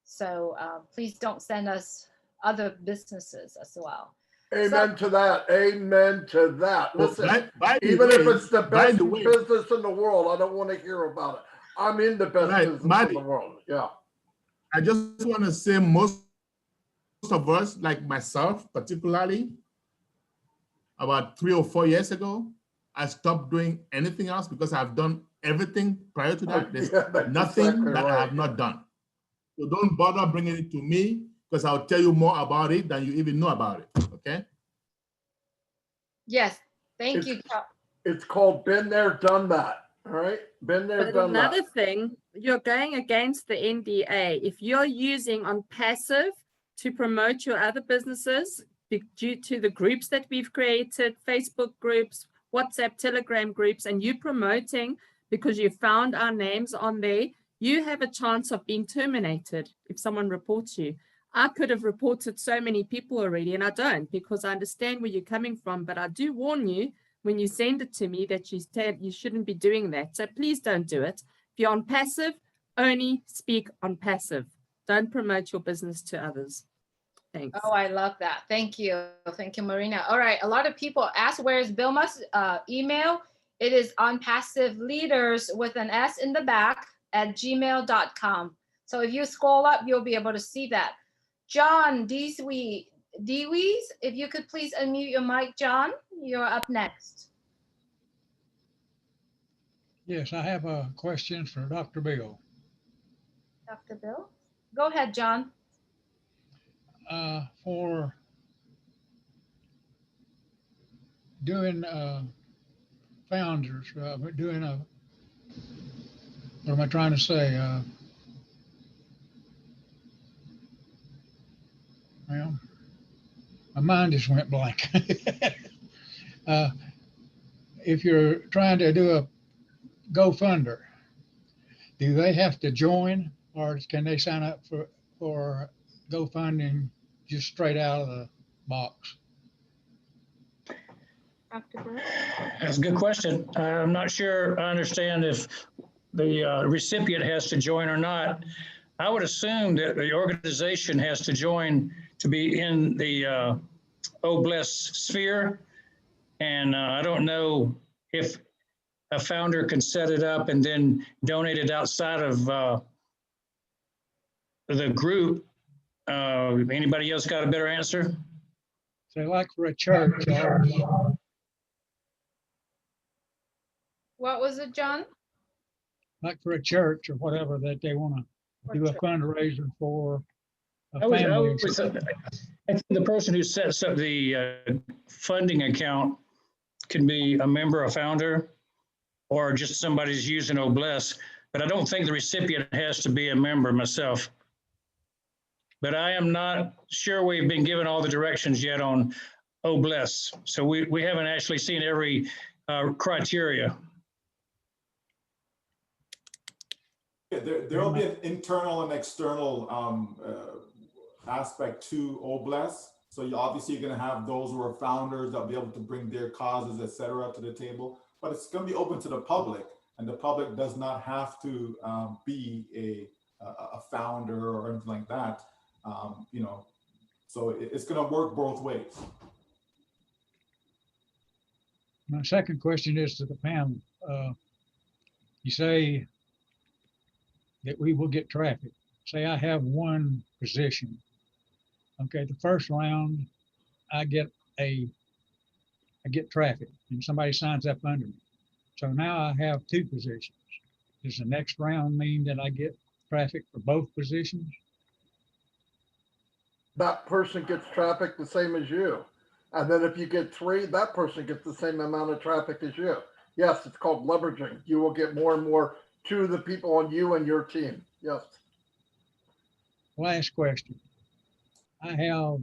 So please don't send us other businesses as well. Amen to that. Amen to that. Listen, by the even way, if it's the by best the way- business in the world, I don't want to hear about it. I'm in the best business in the world. Yeah. I just want to say most of us, like myself particularly, about 3 or 4 years ago, I stopped doing anything else because I've done everything prior to that. There's that's nothing exactly that I right. have not done. So don't bother bringing it to me because I'll tell you more about it than you even know about it, okay? Yes, thank you. It's called been there, done that. All right, been there, But done that. another thing, you're going against the NDA. If you're using on passive to promote your other businesses due to the groups that we've created, Facebook groups, WhatsApp, Telegram groups, and you promoting because you found our names on there, you have a chance of being terminated if someone reports you. I could have reported so many people already, and I don't because I understand where you're coming from, but I do warn you when you send it to me that you shouldn't be doing that. So please don't do it. If you're on passive, only speak on passive. Don't promote your business to others. Thanks. Oh, I love that. Thank you. Thank you, Marina. All right. A lot of people ask, where is Vilma's email? It is on passive leaders with an S in the back at gmail.com. So if you scroll up, you'll be able to see that. John Dewees, if you could please unmute your mic, John, you're up next. Yes, I have a question for Dr. Bill. Dr. Bill? Go ahead, John. For doing founders, doing a, what am I trying to say? Well, my mind just went blank. If you're trying to do a GoFunder, do they have to join or can they sign up for GoFunding just straight out of the box? That's a good question. I'm not sure I understand if the recipient has to join or not. I would assume that the organization has to join to be in the OBLES sphere. And I don't know if a founder can set it up and then donate it outside of the group. Anybody else got a better answer? So like for a church, What was it, John? like for a church or whatever that they want to do a fundraiser for a I family. think the person who sets up the funding account can be a member, a founder, or just somebody who's using OBLES. But I don't think the recipient has to be a member myself. But I am not sure we've been given all the directions yet on OBLES. So we haven't actually seen every criteria. Yeah, there'll be an internal and external aspect to Oblast. So obviously you're going to have those who are founders that'll be able to bring their causes, et cetera, to the table. But it's going to be open to the public, and the public does not have to be a founder or anything like that. You know, so it's going to work both ways. My second question is to the panel. You say that we will get traffic. Say I have one position. Okay, the first round, I get traffic and somebody signs up under me. So now I have two positions. Does the next round mean that I get traffic for both positions? That person gets traffic the same as you. And then if you get three, that person gets the same amount of traffic as you. Yes, it's called leveraging. You will get more and more to the people on you and your team. Yes. Last question. I have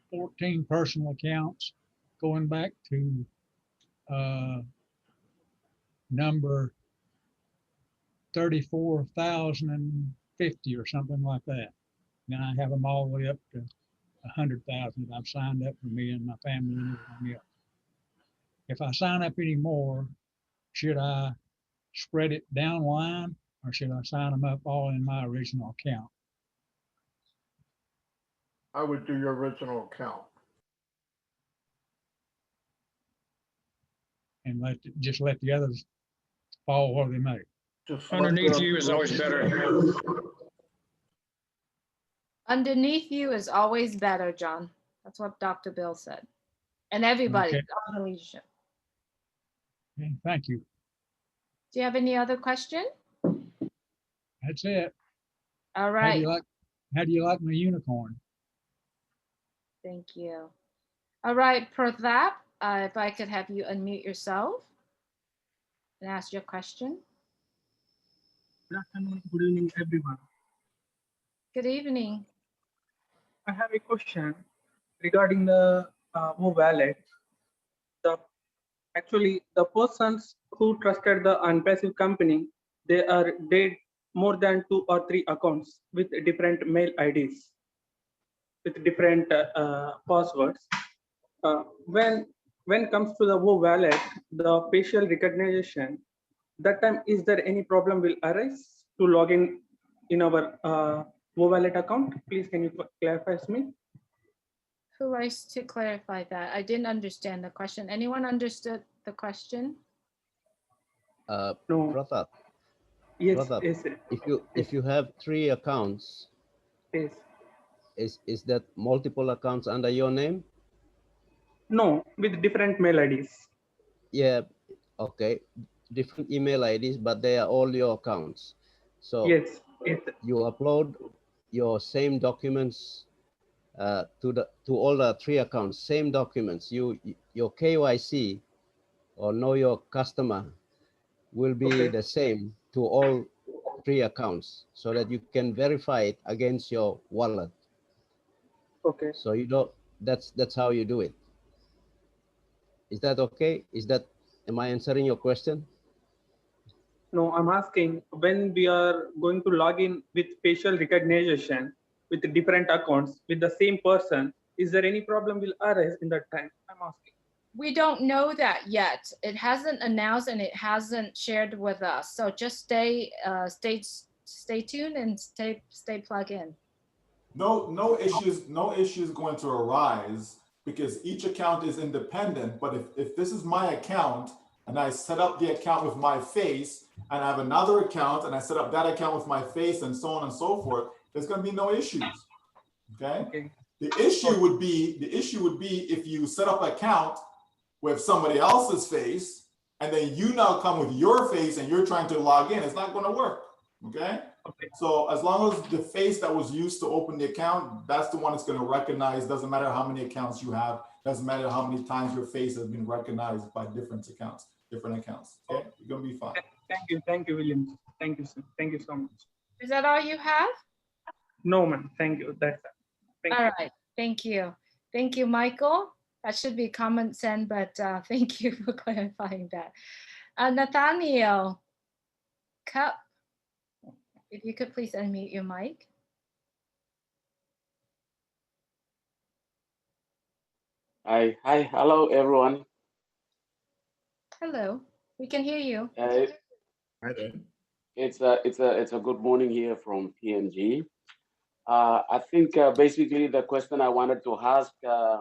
14 personal accounts going back to number 34,050 or something like that. And I have them all the way up to 100,000 that I've signed up for me and my family and everything else. If I sign up any more, should I spread it down the line or should I sign them up all in my original account? I would do your original account. And just let the others fall where they may. Just underneath you is always better. Underneath you is always better, John. That's what Dr. Bill said. And everybody, Okay. all the leadership. Okay, thank you. Do you have any other question? That's it. All How do right. you like my unicorn? Thank you. All right, Pratap, if I could have you unmute yourself and ask your question. Good afternoon, good evening, everyone. Good evening. I have a question regarding the wallet. Actually, the persons who trusted the unpassive company, they are dead more than 2 or 3 accounts with different mail IDs, with different passwords. When comes to the wallet, the facial recognition, that time is there any problem will arise to log in our wallet account? Please, can you clarify to me? Who likes to clarify that? I didn't understand the question. Anyone understood the question? No. Pratap, Yes, Pratap, yes, if you have 3 accounts, yes. is that multiple accounts under your name? No, with different mail IDs. Yeah, okay, different email IDs, but they are all your accounts. So Yes, you upload your same documents to all the 3 accounts, same documents. Your KYC or know your customer will be the same to all 3 accounts, so that you can verify it against your wallet. Okay. So you don't. That's how you do it. Is that okay? Am I answering your question? No, I'm asking when we are going to log in with facial recognition with different accounts with the same person, is there any problem will arise in that time? I'm asking. We don't know that yet. It hasn't announced and it hasn't shared with us. So just stay tuned and stay plugged in. No issues going to arise because each account is independent. But if this is my account and I set up the account with my face and I have another account and I set up that account with my face and so on and so forth, there's going to be no issues. Okay. The issue would be if you set up an account with somebody else's face and then you now come with your face and you're trying to log in, it's not going to work. Okay. So as long as the face that was used to open the account, that's the one it's going to recognize. Doesn't matter how many accounts you have. Doesn't matter how many times your face has been recognized by different accounts. Okay, you're going to be fine. Thank you, William. Thank you, sir. Thank you so much. Is that all you have? No, ma'am. Thank you. That's it. Thank All you. right. Thank you. Thank you, Michael. That should be common sense, but thank you for clarifying that. Nathaniel Cup. If you could please unmute your mic. Hi, hello everyone. Hello, we can hear you. Hi there. It's a good morning here from PNG. I think basically the question I wanted to ask, I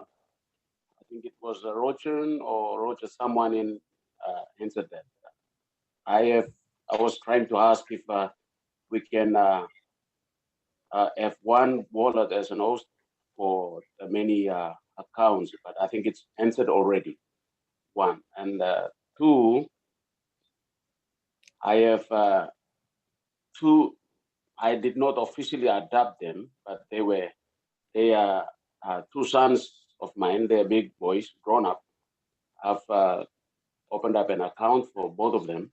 think it was Rochen or Roger, someone in answered that. I was trying to ask if we can have one wallet as an host for the many accounts, but I think it's answered already. One and two, I have two. I did not officially adopt them, but they are two sons of mine. They're big boys, grown up. I've opened up an account for both of them.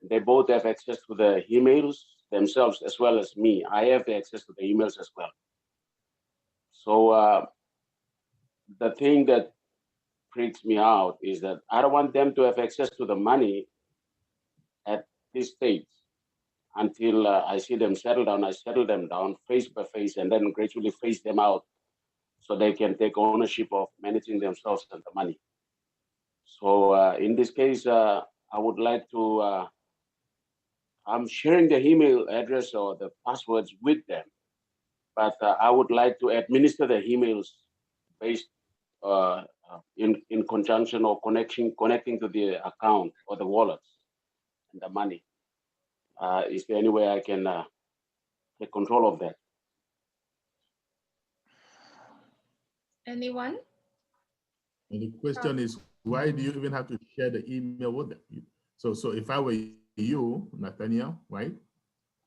They both have access to the emails themselves as well as me. I have the access to the emails as well. So the thing that freaks me out is that I don't want them to have access to the money at this stage until I see them settle down. I settle them down face by face and then gradually phase them out so they can take ownership of managing themselves and the money. So in this case, I would like to, I'm sharing the email address or the passwords with them, but I would like to administer the emails based in conjunction or connecting to the account or the wallets and the money. Is there any way I can take control of that? Anyone? And the question is, why do you even have to share the email with them? So if I were you, Nathaniel, right?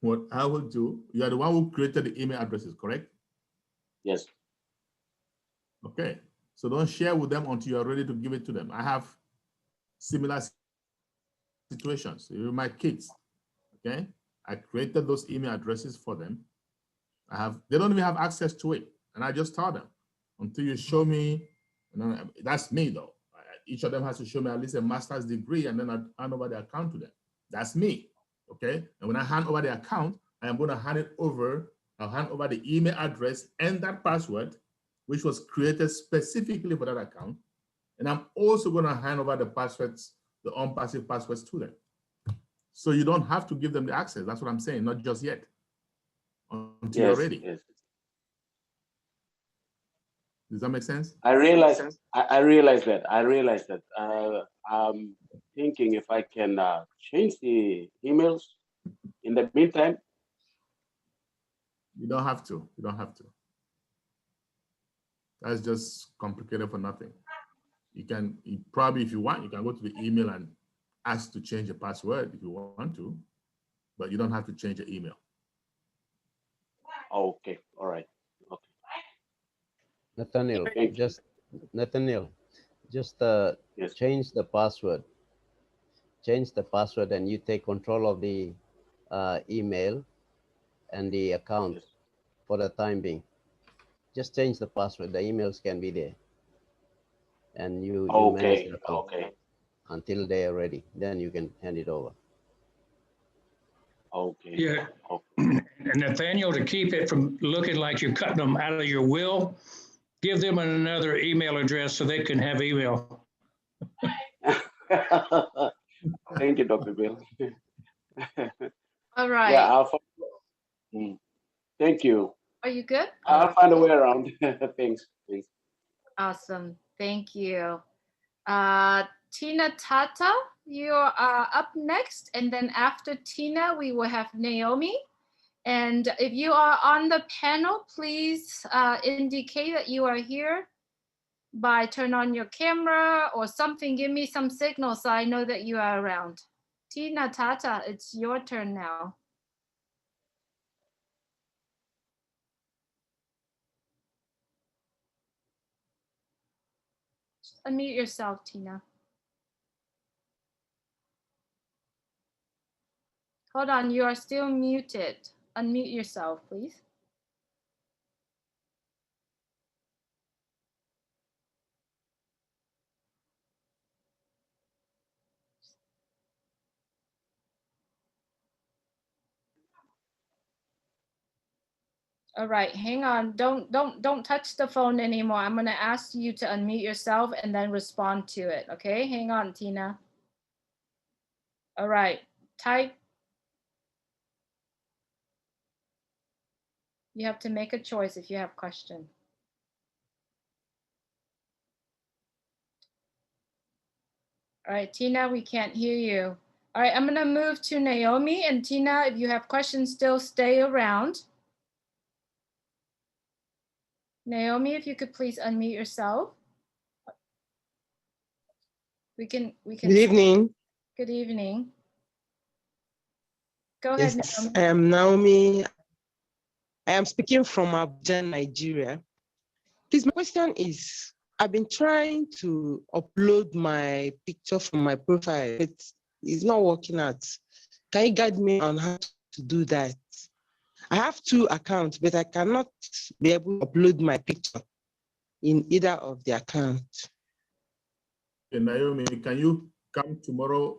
What I would do, you are the one who created the email addresses, correct? Yes. Okay. So don't share with them until you're ready to give it to them. I have similar situations. With my kids, okay? I created those email addresses for them. They don't even have access to it. And I just tell them, until you show me, that's me though. Each of them has to show me at least a master's degree and then I hand over the account to them. That's me, okay? And when I hand over the account, I am gonna hand it over, I'll hand over the email address and that password, which was created specifically for that account. And I'm also gonna hand over the passwords, the unpassive passwords to them. So you don't have to give them the access. That's what I'm saying, not just yet, until you're ready. Yes. Does that make sense? I realize that. I'm thinking if I can change the emails in the meantime. You don't have to. You don't have to. That's just complicated for nothing. You probably, if you want, you can go to the email and ask to change the password if you want to, but you don't have to change the email. Okay. All right. Nathaniel, just change the password. Change the password and you take control of the email and the account for the time being. Just change the password. The emails can be there. And you manage the account until they are ready. Then you can hand it over. Okay. Yeah. And Nathaniel, to keep it from looking like you're cutting them out of your will, give them another email address so they can have email. Thank you, Dr. Bill. All right. Yeah, thank you. Are you good? I'll find a way around. Thanks. Awesome. Thank you. Tina Tata, you are up next. And then after Tina, we will have Naomi. And if you are on the panel, please indicate that you are here by turn on your camera or something. Give me some signal so I know that you are around. Tina Tata, it's your turn now. Just unmute yourself, Tina. Hold on, you are still muted. Unmute yourself, please. All right, hang on. Don't touch the phone anymore. I'm gonna ask you to unmute yourself and then respond to it. Okay, hang on, Tina. All right, type. You have to make a choice if you have question. All right, Tina, we can't hear you. All right, I'm gonna move to Naomi, and Tina, if you have questions, still stay around. Naomi, if you could please unmute yourself. We can. Good evening. Good evening. Go ahead, Yes, Naomi. I am Naomi. I am speaking from Abuja, Nigeria. Please, my question is, I've been trying to upload my picture from my profile, but it's not working out. Can you guide me on how to do that? I have 2 accounts, but I cannot be able to upload my picture in either of the accounts. Okay, Naomi, can you come tomorrow?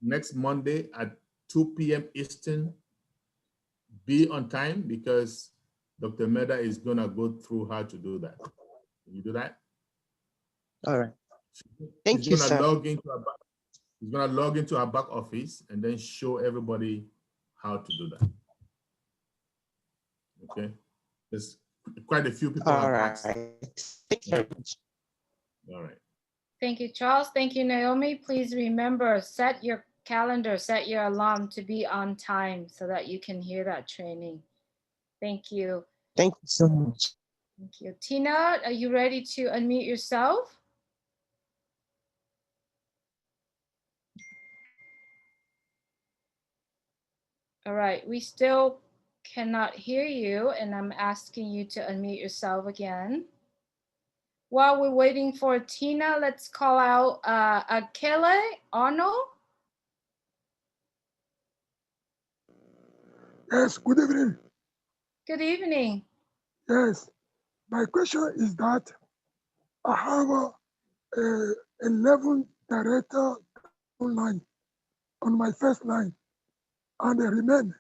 Next Monday at 2 p.m. Eastern. Be on time because Dr. Meda is gonna go through how to do that. Can you do that? All right. Thank you, He's sir. He's gonna log into our back office and then show everybody how to do that. Okay. There's quite a few people. All right. Thank you very much. All right. Thank you, Charles. Thank you, Naomi. Please remember, set your calendar, set your alarm to be on time so that you can hear that training. Thank you. Thank you so much. Thank you. Tina, are you ready to unmute yourself? All right, we still cannot hear you, and I'm asking you to unmute yourself again. While we're waiting for Tina, let's call out Akele Arnold. Yes, good evening. Good evening. Yes, my question is that I have 11 director online on my first line, and they remain.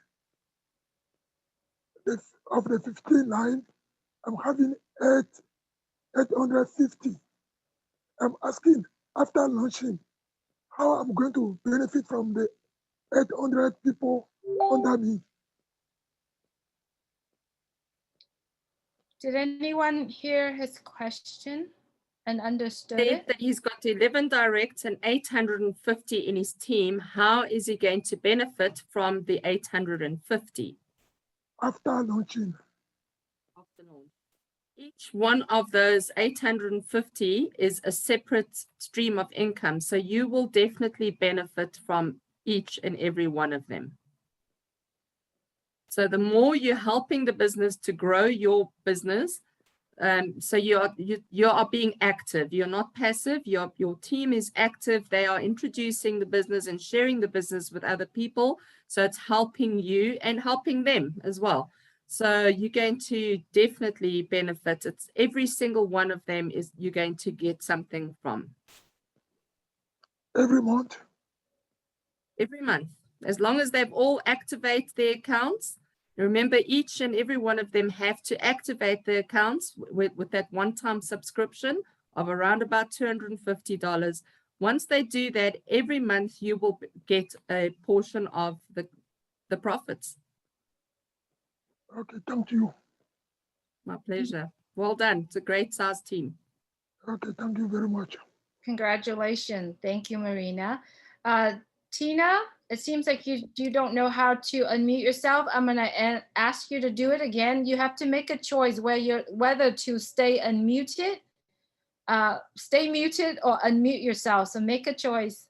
Of the 15 line, I'm having 850. I'm asking after launching how I'm going to benefit from the 800 people under me. Did anyone hear his question and understood Said it? that he's got 11 directs and 850 in his team. How is he going to benefit from the 850? After launching. Each one of those 850 is a separate stream of income. So you will definitely benefit from each and every one of them. So the more you're helping the business to grow your business, so you are being active. You're not passive. Your team is active. They are introducing the business and sharing the business with other people. So it's helping you and helping them as well. So you're going to definitely benefit. It's every single one of them is you're going to get something from. Every month? Every month. As long as they've all activate their accounts. Remember, each and every one of them have to activate their accounts with that one-time subscription of around about $250. Once they do that, every month you will get a portion of the profits. Okay, thank you. My pleasure. Well done. It's a great size team. Okay, thank you very much. Congratulations. Thank you, Marina. Tina, it seems like you don't know how to unmute yourself. I'm going to ask you to do it again. You have to make a choice whether to stay unmuted, stay muted or unmute yourself. So make a choice.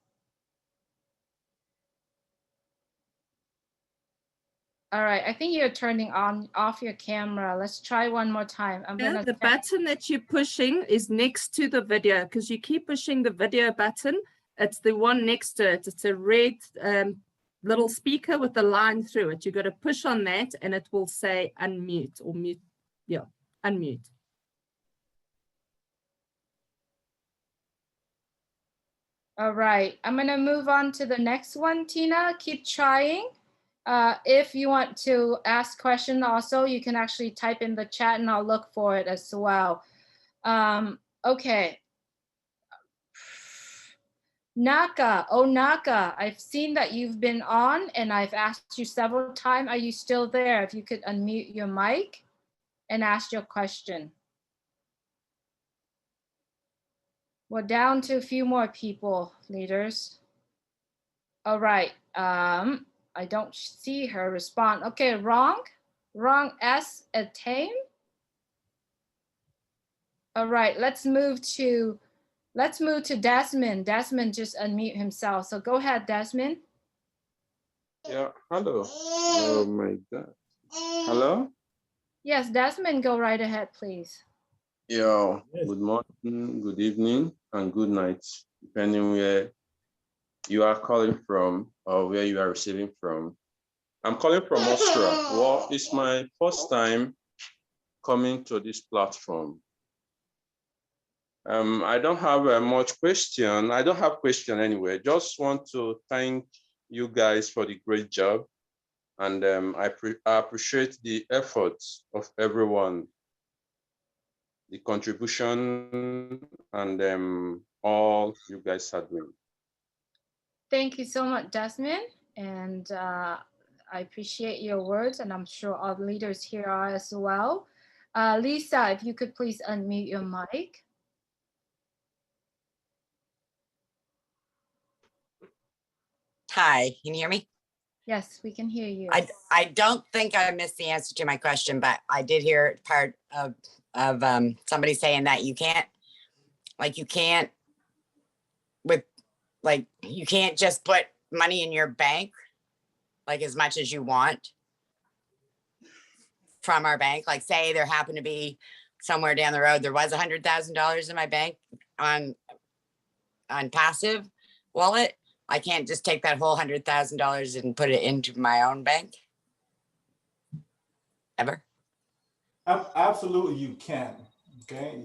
All right, I think you're turning off your camera. Let's try one more time. The button that you're pushing is next to the video because you keep pushing the video button. It's the one next to it. It's a red little speaker with a line through it. You got to push on that and it will say unmute or mute. Yeah, unmute. All right, I'm going to move on to the next one, Tina. Keep trying. If you want to ask question also, you can actually type in the chat and I'll look for it as well. Okay. Naka, oh Naka, I've seen that you've been on and I've asked you several times. Are you still there? If you could unmute your mic and ask your question. We're down to a few more people, leaders. All right. I don't see her respond. Okay, wrong S attain. All right, let's move to Desmond. Desmond just unmute himself. So go ahead, Desmond. Yeah, hello. Oh my God. Hello? Yes, Desmond, go right ahead, please. Yeah, good morning, good evening, and good night, depending where you are calling from or where you are receiving from. I'm calling from Austria. Well, it's my first time coming to this platform. I don't have much question. I don't have question anyway. Just want to thank you guys for the great job. And I appreciate the efforts of everyone, the contribution, and all you guys are doing. Thank you so much, Desmond. And I appreciate your words, and I'm sure all the leaders here are as well. Lisa, if you could please unmute your mic. Hi, can you hear me? Yes, we can hear you. I don't think I missed the answer to my question, but I did hear part of somebody saying that you can't just put money in your bank like as much as you want from our bank. Like say there happened to be somewhere down the road there was $100,000 in my bank on passive wallet. I can't just take that whole $100,000 and put it into my own bank. Ever? Absolutely, you can. Okay,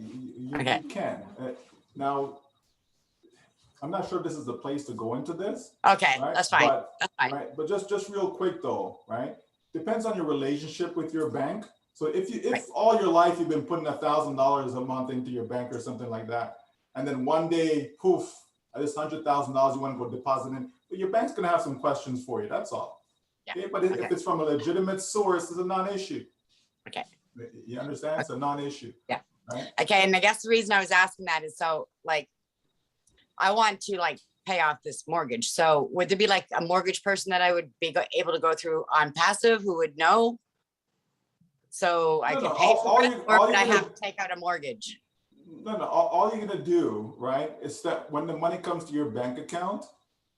Okay. You can. Now, I'm not sure if this is the place to go into this. Okay, right? that's fine. But, that's fine. Right, but just real quick though, right? Depends on your relationship with your bank. So if all your life you've been putting $1,000 a month into your bank or something like that, and then one day, poof, this $100,000 you want to go deposit in, but your bank's gonna have some questions for you. That's all. Yeah. Okay, but if it's from a legitimate source, it's a non-issue. Okay. You understand? It's a non-issue. Yeah. Right? Okay, and I guess the reason I was asking that is so like, I want to like pay off this mortgage. So would there be like a mortgage person that I would be able to go through on passive who would know? So I could pay for it, or would I have to take out a mortgage? No, all you're gonna do, right, is that when the money comes to your bank account,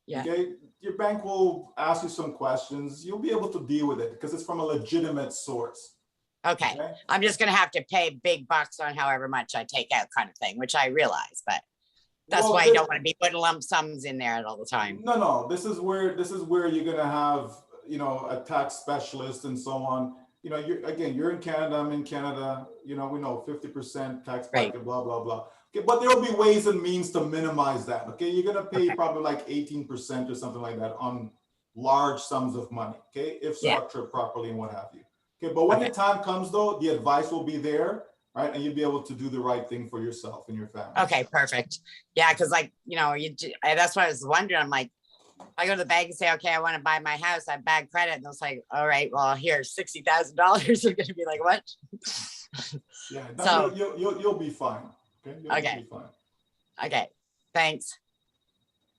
yeah. Okay, your bank will ask you some questions. You'll be able to deal with it because it's from a legitimate source. Okay. I'm just gonna have to pay big bucks on however much I take out kind of thing, which I realize, but that's why I don't want to be putting lump sums in there all the time. No, this is where you're gonna have, a tax specialist and so on. You're in Canada, I'm in Canada, we know 50% tax bracket, blah, blah, blah. Okay, but there'll be ways and means to minimize that. Okay, you're gonna pay probably like 18% or something like that on large sums of money, okay, if structured properly and what have you. Okay, but when the time comes though, the advice will be there, right? And you'll be able to do the right thing for yourself and your family. Okay, perfect. Yeah, because like, that's what I was wondering. I'm like, I go to the bank and say, okay, I want to buy my house. I have bad credit. And it's like, all right, well, here's $60,000. You're going to be like, what? Yeah, no, so you'll be fine. Okay. You'll be fine. Okay. Thanks.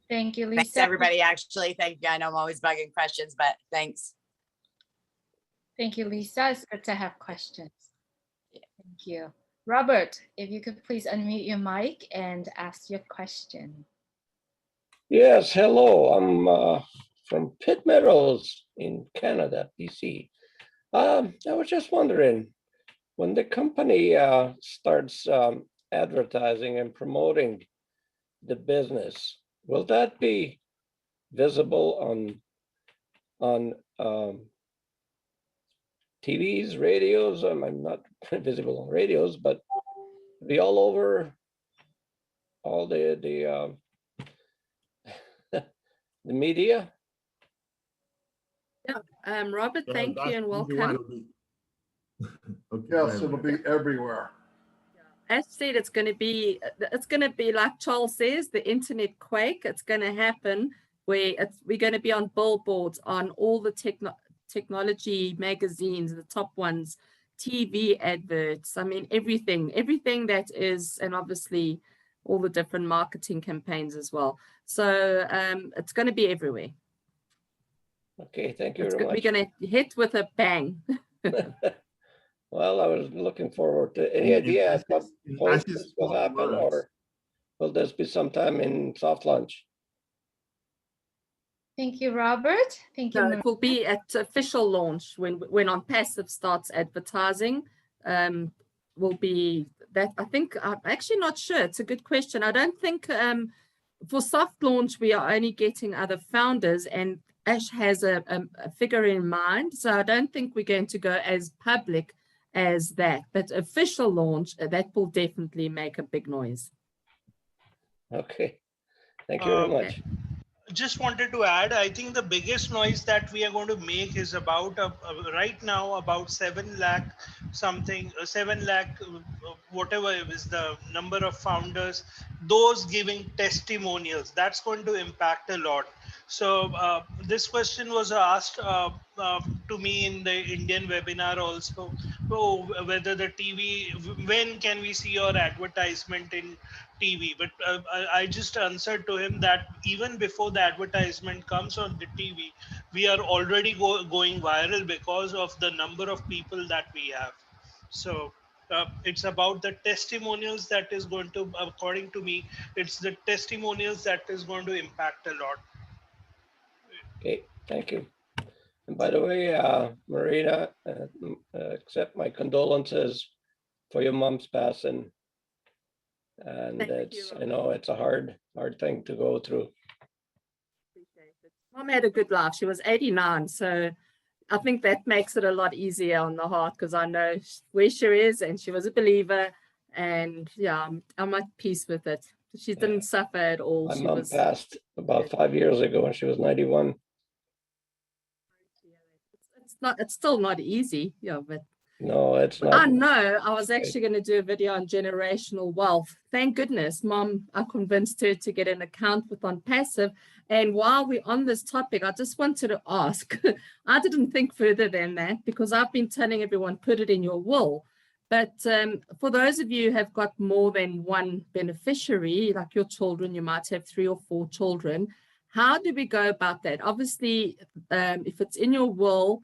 Thank you, Lisa. Thanks, everybody. Actually, thank you. I know I'm always bugging questions, but thanks. Thank you, Lisa. It's good to have questions. Thank you. Robert, if you could please unmute your mic and ask your question. Yes, hello. I'm from Pitt Meadows in Canada, BC. I was just wondering, when the company starts advertising and promoting the business, will that be visible on TVs, radios? I'm not visible on radios, but be all over all the media? Robert, thank you and welcome. Okay, Yes, it'll be everywhere. As said, it's going to be like Charles says, the internet quake. It's going to happen where we're going to be on billboards, on all the technology magazines, the top ones, TV adverts. I mean, everything that is, and obviously all the different marketing campaigns as well. So it's going to be everywhere. Okay, thank you very much. We're going to hit with a bang. Well, I was looking forward to any idea what this will happen, or will this be sometime in soft launch? Thank you, Robert. Thank you. No, it will be at official launch when OnPassive starts advertising. Will be that. I think I'm actually not sure. It's a good question. I don't think for soft launch we are only getting other founders, and Ash has a figure in mind. So I don't think we're going to go as public as that, but official launch, that will definitely make a big noise. Okay, thank you very much. Just wanted to add, I think the biggest noise that we are going to make is about right now about 7 lakh something, 7 lakh, whatever is the number of founders, those giving testimonials. That's going to impact a lot. So this question was asked to me in the Indian webinar also, whether the TV, when can we see your advertisement in TV? But I just answered to him that even before the advertisement comes on the TV, we are already going viral because of the number of people that we have. So it's about the testimonials that is going to, according to me, it's the testimonials that is going to impact a lot. Okay, thank you. And by the way, Marina, accept my condolences for your mom's passing. And I know it's a hard thing to go through. Mom had a good life. She was 89, so I think that makes it a lot easier on the heart, because I know where she is, and she was a believer, and yeah, I'm at peace with it. She didn't suffer at all. My mom passed about 5 years ago, and she was 91. It's still not easy, yeah, but no, it's not. I know. I was actually going to do a video on generational wealth. Thank goodness, Mom, I convinced her to get an account with OnPassive. And while we're on this topic, I just wanted to ask, I didn't think further than that, because I've been telling everyone, put it in your will. But for those of you who have got more than one beneficiary, like your children, you might have 3 or 4 children. How do we go about that? Obviously, if it's in your will,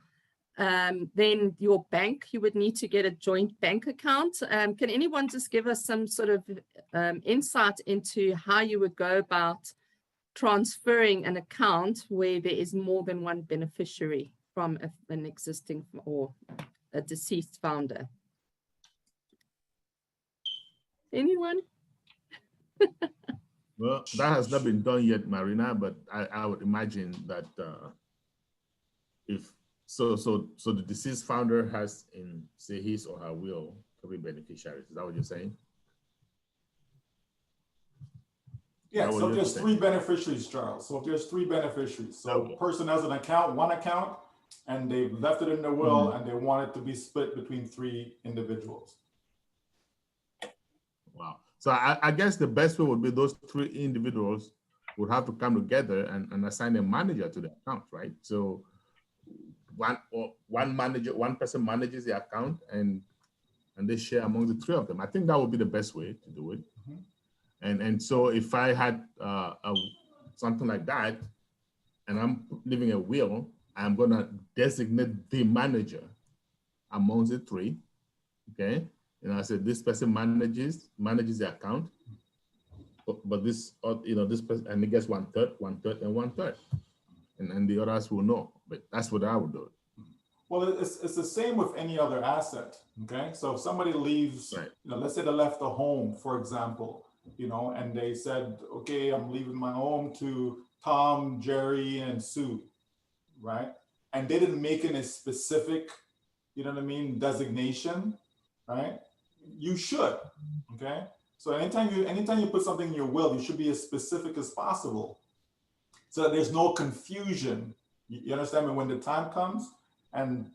then your bank, you would need to get a joint bank account. Can anyone just give us some sort of insight into how you would go about transferring an account where there is more than one beneficiary from an existing or a deceased founder? Anyone? Well, that has not been done yet, Marina, but I would imagine that if so the deceased founder has in, say, his or her will 3 beneficiaries. Is that what you're saying? Yeah, so there's 3 beneficiaries, Charles. So if there's 3 beneficiaries, so the person has an account, one account, and they've left it in their will, and they want it to be split between 3 individuals. Wow. So I guess the best way would be those 3 individuals would have to come together and assign a manager to the account, right? So one person manages the account, and they share among the 3 of them. I think that would be the best way to do it. And so if I had something like that, and I'm leaving a will, I'm gonna designate the manager amongst the 3. Okay, and I said this person manages the account, but this this person, and it gets 1/3, 1/3, and 1/3, and the others will know. But that's what I would do. Well, it's the same with any other asset. Okay, so if somebody leaves, let's say they left a home, for example, and they said, okay, I'm leaving my home to Tom, Jerry, and Sue, right? And they didn't make it a specific, designation, right? You should, okay? So anytime you put something in your will, you should be as specific as possible so that there's no confusion You understand me? When the time comes, and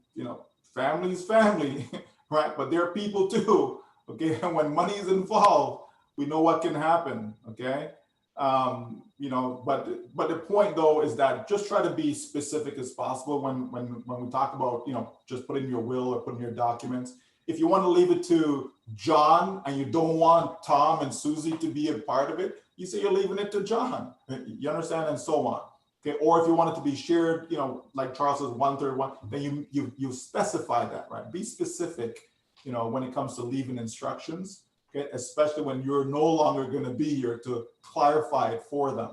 family is family, right? But there are people too, okay? And when money is involved, we know what can happen, okay? But the point though is that just try to be specific as possible when we talk about, just put in your will or put in your documents. If you want to leave it to John and you don't want Tom and Susie to be a part of it, you say you're leaving it to John. You understand, and so on. Okay, or if you want it to be shared, like Charles says, 1/3, then you specify that, right? Be specific, when it comes to leaving instructions. Okay, especially when you're no longer going to be here to clarify it for them.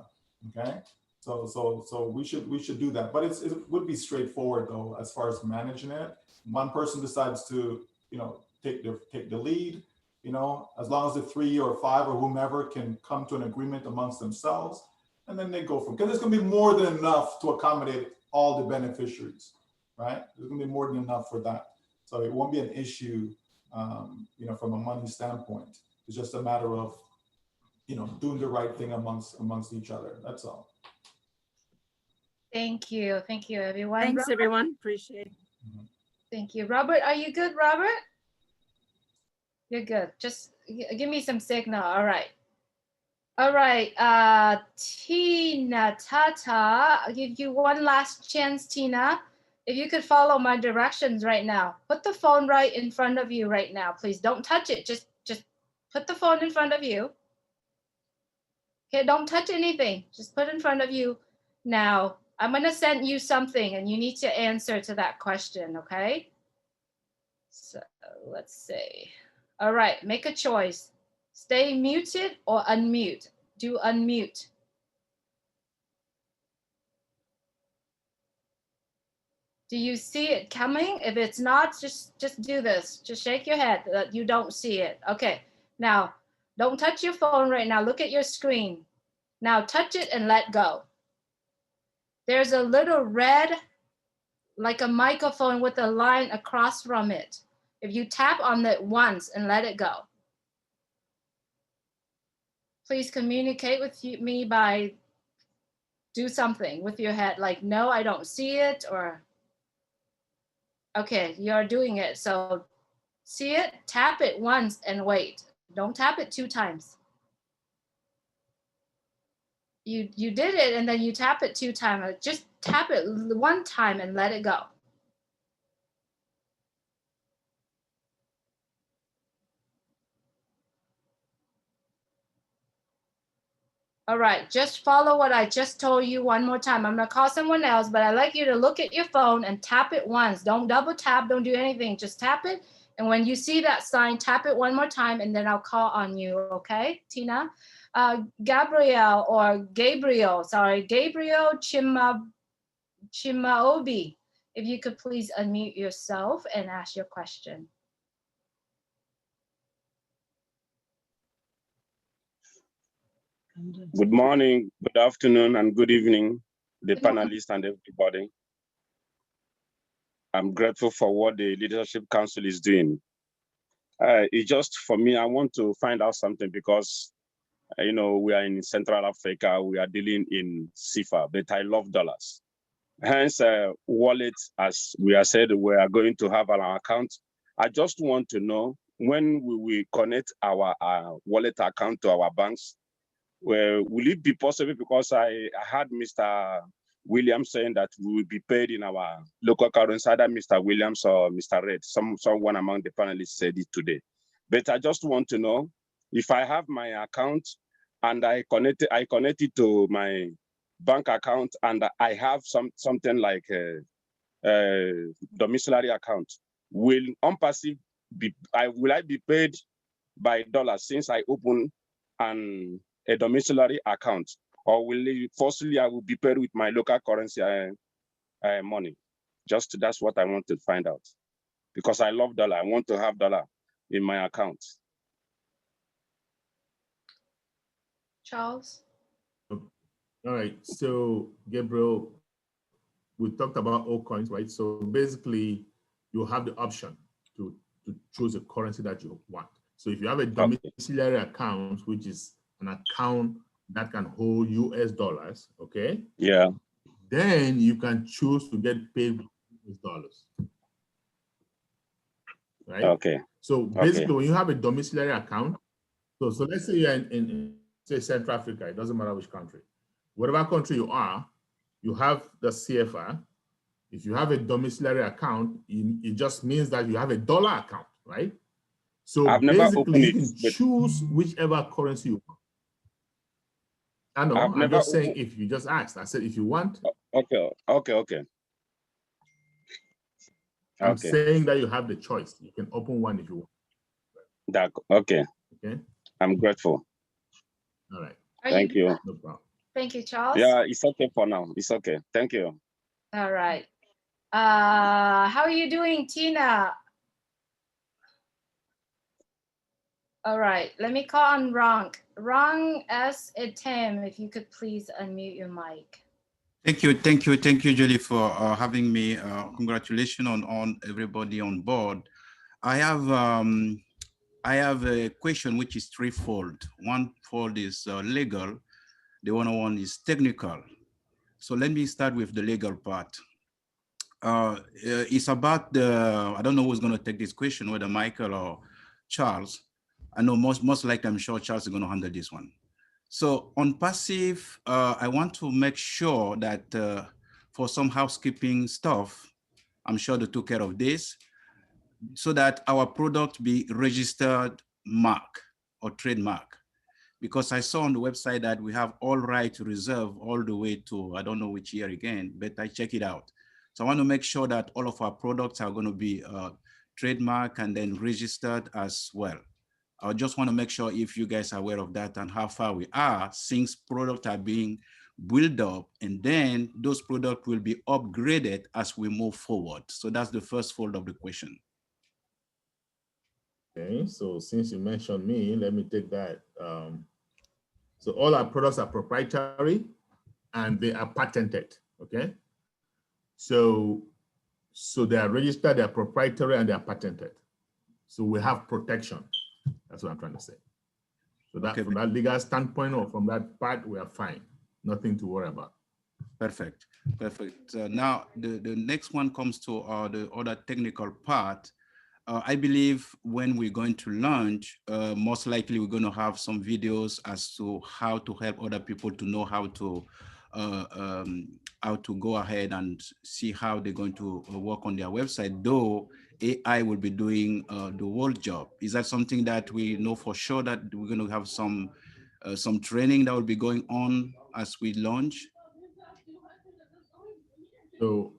Okay, so we should do that. But it would be straightforward though, as far as managing it. One person decides to take the lead. As long as the 3 or 5 or whomever can come to an agreement amongst themselves, and then they go from, because there's going to be more than enough to accommodate all the beneficiaries, right? There's going to be more than enough for that, so it won't be an issue. From a money standpoint, it's just a matter of, doing the right thing amongst each other. That's all. Thank you, everyone. Thanks, Robert? everyone. Appreciate it. Thank you, Robert. Are you good, Robert? You're good. Just give me some signal. All right. Tina Tata, I'll give you one last chance, Tina. If you could follow my directions right now, put the phone right in front of you right now. Please don't touch it. Just put the phone in front of you. Okay, don't touch anything. Just put it in front of you. Now, I'm going to send you something and you need to answer to that question, okay? So let's see. All right, make a choice. Stay muted or unmute. Do unmute. Do you see it coming? If it's not, just do this. Just shake your head that you don't see it. Okay, now don't touch your phone right now. Look at your screen. Now touch it and let go. There's a little red, like a microphone with a line across from it. If you tap on it once and let it go. Please communicate with me by do something with your head, like, no, I don't see it, or okay, you're doing it. So see it, tap it once and wait. Don't tap it 2 times. You did it and then you tap it 2 times. Just tap it 1 time and let it go. All right, just follow what I just told you one more time. I'm gonna call someone else, but I'd like you to look at your phone and tap it once. Don't double tap, don't do anything, just tap it. And when you see that sign, tap it 1 more time and then I'll call on you, okay, Tina? Gabriel Chimaobi, if you could please unmute yourself and ask your question. Good morning, good afternoon, and good evening, the panelists and everybody. I'm grateful for what the Leadership Council is doing. It's just for me, I want to find out something because, we are in Central Africa, we are dealing in CFA, but I love dollars. Hence, wallet, as we are said, we are going to have an account. I just want to know when we will connect our wallet account to our banks. Well, will it be possible? Because I heard Mr. Williams saying that we will be paid in our local currency, either Mr. Williams or Mr. Red. Someone among the panelists said it today. But I just want to know if I have my account and I connect it to my bank account and I have something like a domiciliary account. Will OnPassive will I be paid by dollars since I open a domiciliary account, or firstly I will be paid with my local currency money? That's what I want to find out, because I love dollar. I want to have dollar in my account. Charles? All right, so Gabriel, we talked about all coins, right? So basically you have the option to choose a currency that you want. So if you have a domiciliary account, which is an account that can hold US dollars, okay? Yeah. then you can choose to get paid with dollars. Right? Okay. So basically, when you have a domiciliary account, so let's say you're in say Central Africa, it doesn't matter which country. Whatever country you are, you have the CFA. If you have a domiciliary account, it just means that you have a dollar account, right? So I've never opened basically, you it, can but choose whichever currency you want. I know, I've I'm never just saying opened. if you just asked. I said if you want. Okay. I'm Okay. saying that you have the choice. You can open one if you want. That okay. Okay. I'm grateful. All right. Thank you. No problem. Thank you, Charles. Yeah, it's okay for now. It's okay. Thank you. All right. How are you doing, Tina? All right, let me call on Rang. Rang S. Etem, if you could please unmute your mic. Thank you, Julie, for having me. Congratulations on everybody on board. I have a question which is threefold. One fold is legal, the other one is technical. So let me start with the legal part. It's about I don't know who's going to take this question, whether Michael or Charles. I know most likely, I'm sure Charles is going to handle this one. So on passive, I want to make sure that for some housekeeping stuff, I'm sure they took care of this, so that our product be registered mark or trademark. Because I saw on the website that we have all right to reserve all the way to, I don't know which year again, but I check it out. So I want to make sure that all of our products are going to be trademark and then registered as well. I just want to make sure if you guys are aware of that and how far we are, since products are being built up, and then those products will be upgraded as we move forward. So that's the first fold of the question. Okay, so since you mentioned me, let me take that. So all our products are proprietary and they are patented, okay? So they are registered, they are proprietary, and they are patented. So we have protection. That's what I'm trying to say. So that from that legal standpoint or from that part, we are fine. Nothing to worry about. Perfect. Now, the next one comes to the other technical part. I believe when we're going to launch, most likely we're going to have some videos as to how to help other people to know how to go ahead and see how they're going to work on their website, though AI will be doing the whole job. Is that something that we know for sure that we're going to have some training that will be going on as we launch? So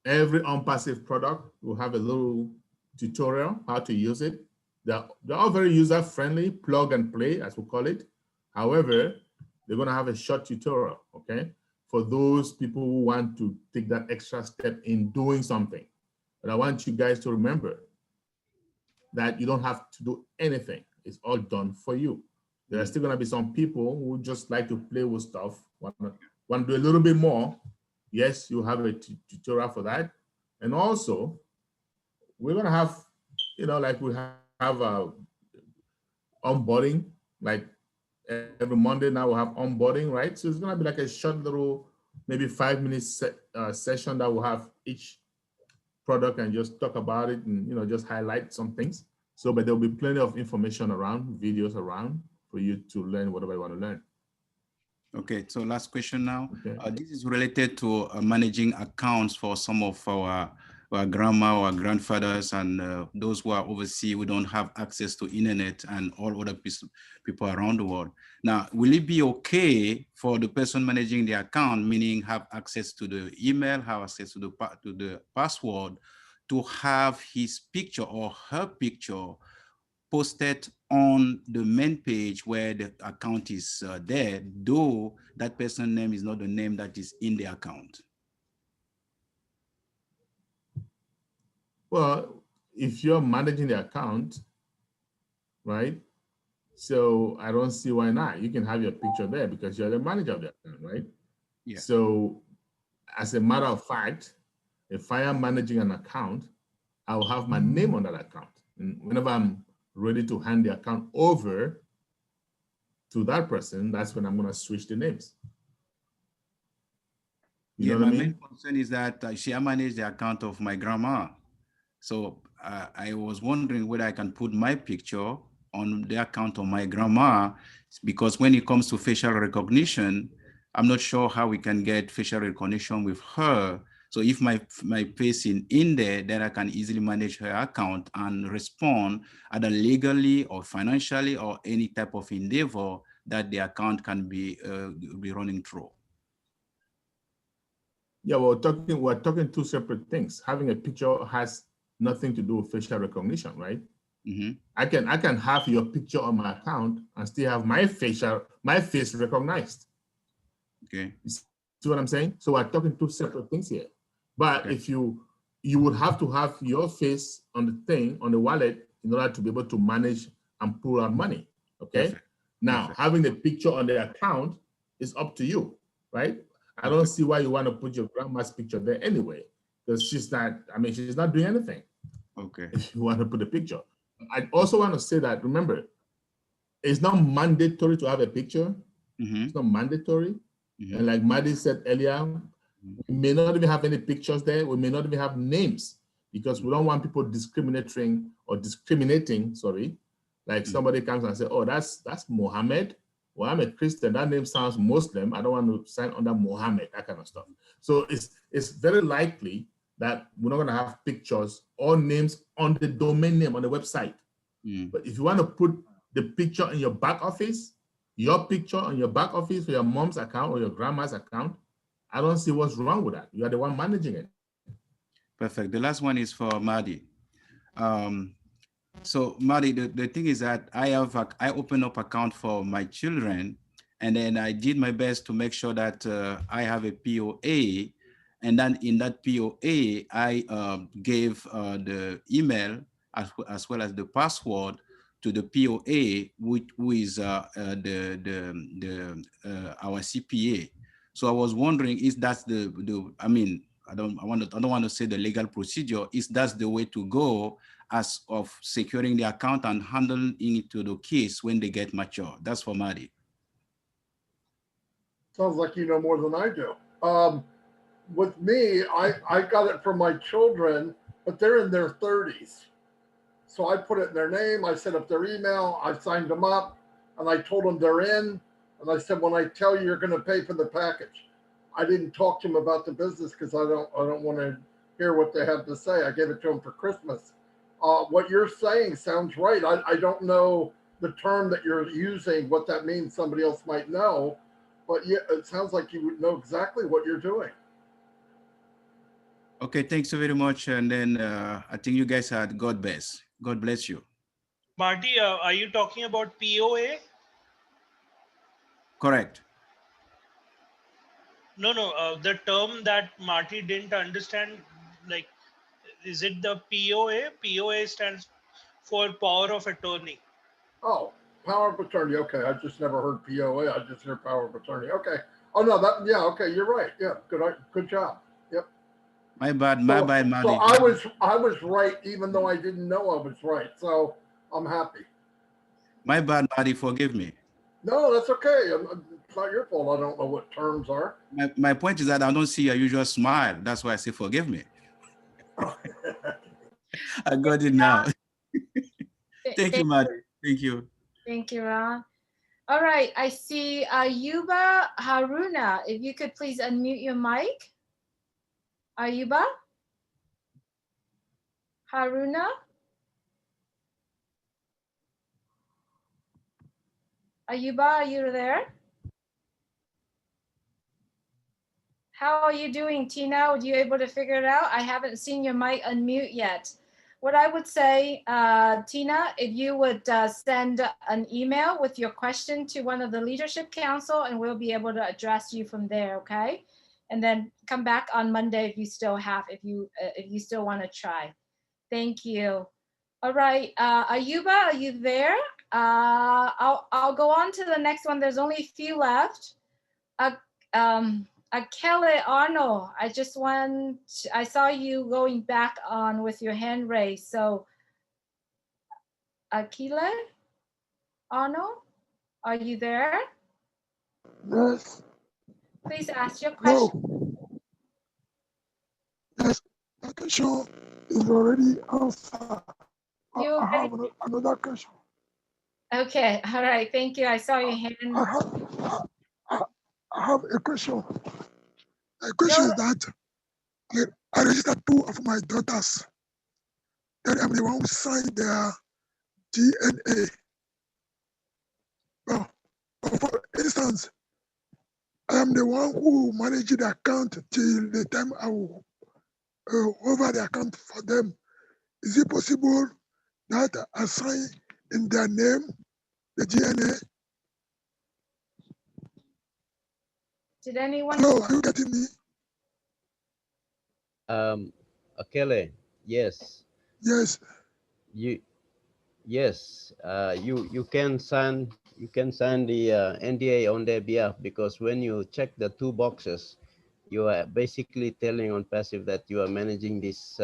every on-passive product will have a little tutorial how to use it. They're all very user-friendly, plug and play, as we call it. However, they're going to have a short tutorial, okay, for those people who want to take that extra step in doing something. But I want you guys to remember that you don't have to do anything. It's all done for you. There are still going to be some people who just like to play with stuff, want to do a little bit more. Yes, you have a tutorial for that. And also, we're going to have, like we have onboarding, like every Monday now we'll have onboarding, right? So it's going to be like a short little, maybe 5-minute session that we'll have each product and just talk about it and, just highlight some things. So, but there'll be plenty of information around, videos around for you to learn whatever you want to learn. Okay, so last question now. Okay. This is related to managing accounts for some of our grandma or grandfathers and those who are overseas who don't have access to internet and all other people around the world. Now, will it be okay for the person managing the account, meaning have access to the email, have access to the password, to have his picture or her picture posted on the main page where the account is there, though that person's name is not the name that is in the account? Well, if you're managing the account, right? So I don't see why not. You can have your picture there because you're the manager of the account, right? Yeah. So as a matter of fact, if I am managing an account, I will have my name on that account. And whenever I'm ready to hand the account over to that person, that's when I'm going to switch the names. You Yeah, know what my I main mean? concern is that I manage the account of my grandma. So I was wondering whether I can put my picture on the account of my grandma, because when it comes to facial recognition, I'm not sure how we can get facial recognition with her. So if my face in there, then I can easily manage her account and respond either legally or financially or any type of endeavor that the account can be running through. Yeah, we're talking two separate things. Having a picture has nothing to do with facial recognition, right? Mm-hmm. I can have your picture on my account and still have my face recognized. Okay. You see what I'm saying? So we're talking two separate things here. But if you would have to have your face on the thing, on the wallet, in order to be able to manage and pull out money. Okay. Perfect. Now, Perfect. having the picture on the account is up to you, right? I don't see why you want to put your grandma's picture there anyway, because she's not doing anything. Okay. If you want to put a picture. I also want to say that, remember, it's not mandatory to have a picture. Mm-hmm. It's not mandatory. Mm-hmm. And like Maddie said earlier, we may not even have any pictures there. We may not even have names, because we don't want people discriminating, sorry. Like somebody comes and say, oh, that's Mohammed. Well, I'm a Christian. That name sounds Muslim. I don't want to sign under Mohammed, that kind of stuff. So it's very likely that we're not going to have pictures or names on the domain name on the website. But if you want to put the picture in your back office, your picture on your back office for your mom's account or your grandma's account, I don't see what's wrong with that. You are the one managing it. Perfect. The last one is for Madi. So Madi, the thing is that I opened up account for my children, and then I did my best to make sure that I have a POA, and then in that POA, I gave the email as well as the password to the POA, who is our CPA. So I was wondering, is that's I don't want to say the legal procedure, is that's the way to go as of securing the account and handling it to the case when they get mature? That's for Madi. Sounds like you know more than I do. With me, I got it from my children, but they're in their 30s. So I put it in their name, I set up their email, I signed them up, and I told them they're in. And I said, when I tell you you're going to pay for the package, I didn't talk to them about the business because I don't want to hear what they have to say. I gave it to them for Christmas. What you're saying sounds right. I don't know the term that you're using, what that means. Somebody else might know, but yeah, it sounds like you would know exactly what you're doing. Okay, thanks so very much. And then I think you guys had God bless. God bless you. Marty, are you talking about POA? Correct. No, the term that Marty didn't understand, like, is it the POA? POA stands for power of attorney. Oh, power of attorney. Okay, I just never heard POA. I just hear power of attorney. Okay. Oh no, yeah. Okay, you're right. Yeah, good job. Yep. My bad, Marty. So I was right, even though I didn't know I was right. So I'm happy. My bad, Marty. Forgive me. No, that's okay. It's not your fault. I don't know what terms are. My point is that I don't see your usual smile. That's why I say forgive me. I got it now. Thank you, Marty. Thank you. Thank you, Ron. All right, I see Ayuba Haruna. If you could please unmute your mic. Ayuba Haruna. Ayuba, are you there? How are you doing, Tina? Are you able to figure it out? I haven't seen your mic unmute yet. What I would say, Tina, if you would send an email with your question to one of the Leadership Council, and we'll be able to address you from there, okay? And then come back on Monday if you still have, if you still want to try. Thank you. All right, Ayuba, are you there? I'll go on to the next one. There's only a few left. Kelly Arnold, I saw you going back on with your hand raised. So Akile Arnold, are you there? Yes. Please ask your question. Yes, the question is already answered. You I have already- another question. Okay, all right, thank you. I saw your hand. I have a question. The question is that I registered 2 of my daughters. Then I'm the one who signed their DNA. Well, for instance, I am the one who managed the account till the time I will over the account for them. Is it possible that I sign in their name the DNA? Did anyone? Hello, are you getting me? Akele, yes. Yes. You can sign the NDA on their behalf, because when you check the 2 boxes, you are basically telling on passive that you are managing this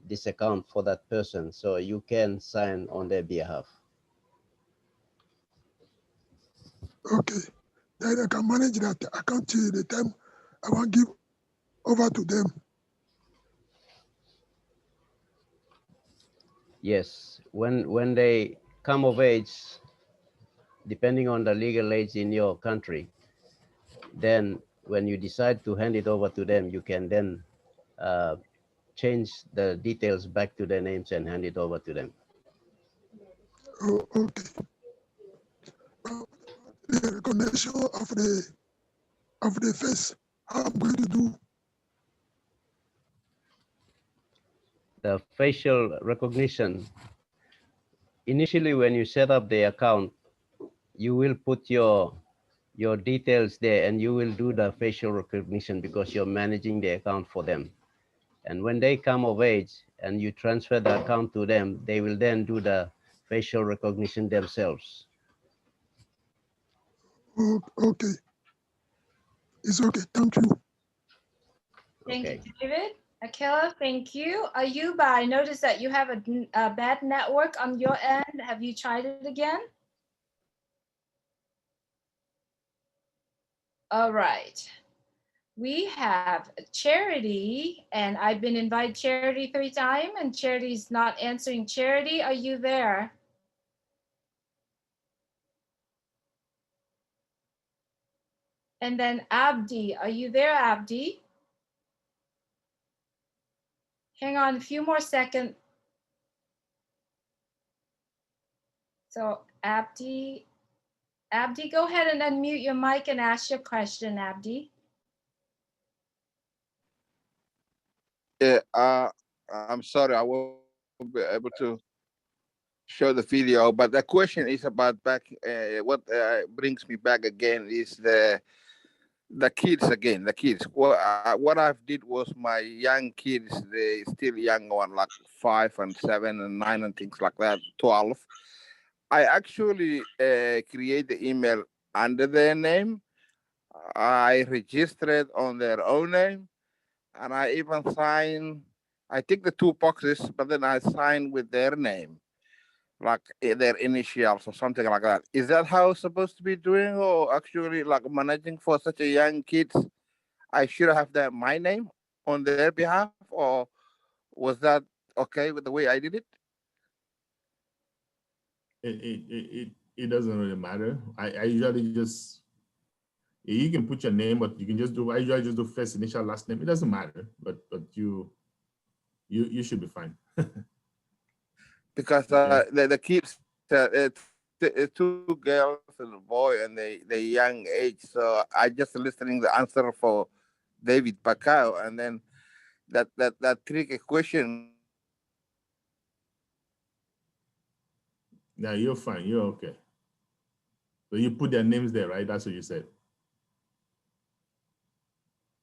this account for that person, so you can sign on their behalf. Okay. Then I can manage that account till the time I want to give over to them. Yes, when they come of age, depending on the legal age in your country, then when you decide to hand it over to them, you can then change the details back to their names and hand it over to them. Oh, okay. The recognition of the face, how I'm going to do. The facial recognition, initially when you set up the account, you will put your details there and you will do the facial recognition because you're managing the account for them. And when they come of age and you transfer the account to them, they will then do the facial recognition themselves. Oh, okay. It's okay. Thank you. Thank Okay. you, David. Akela, thank you. Ayuba, I noticed that you have a bad network on your end. Have you tried it again? All right. We have Charity, and I've been invited Charity 3 times, and Charity's not answering. Charity, are you there? And then Abdi, are you there, Abdi? Hang on a few more seconds. So Abdi, go ahead and unmute your mic and ask your question, Abdi. Yeah, I'm sorry, I won't be able to show the video, but the question is about back. What brings me back again is the kids again. The kids. What I've did was my young kids. They still young one, like 5 and 7 and 9 and things like that. 12. I actually create the email under their name. I registered on their own name. And I even sign, I tick the 2 boxes, but then I sign with their name, like their initials or something like that. Is that how it's supposed to be doing, or actually like managing for such a young kids? I should have that my name on their behalf, or was that okay with the way I did it? It doesn't really matter. I usually just, you can put your name, but you can just do, I usually just do first initial, last name. It doesn't matter, but you should be fine. Because the kids, 2 girls and a boy, and they young age. So I just listening the answer for David Pacao, and then that tricky question. Yeah, you're fine. You're okay. So you put their names there, right? That's what you said.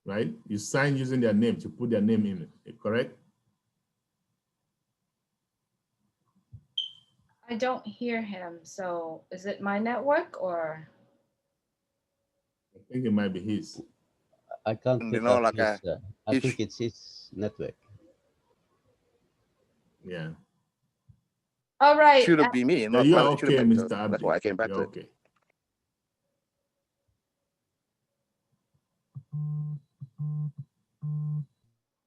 Right? You sign using their names. You put their name in it, correct? I don't hear him. So is it my network or? I think it might be his. I can't pick up his, I think it's his network. Yeah. All right. Should have been me. Yeah, Not you are it should have okay, been, Mr. Abdi. that's why I came back You're to it. okay.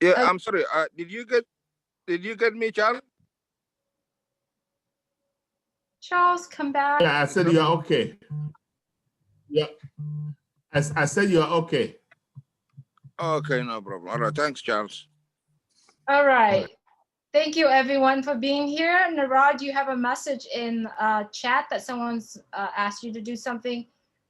Yeah, I'm sorry. Did you get me, Charles? Charles, come back. Yeah, I said you're okay. Yeah, I said you're okay. Okay, no problem. All right, thanks, Charles. All right. Thank you, everyone, for being here. Narad, you have a message in chat that someone's asked you to do something.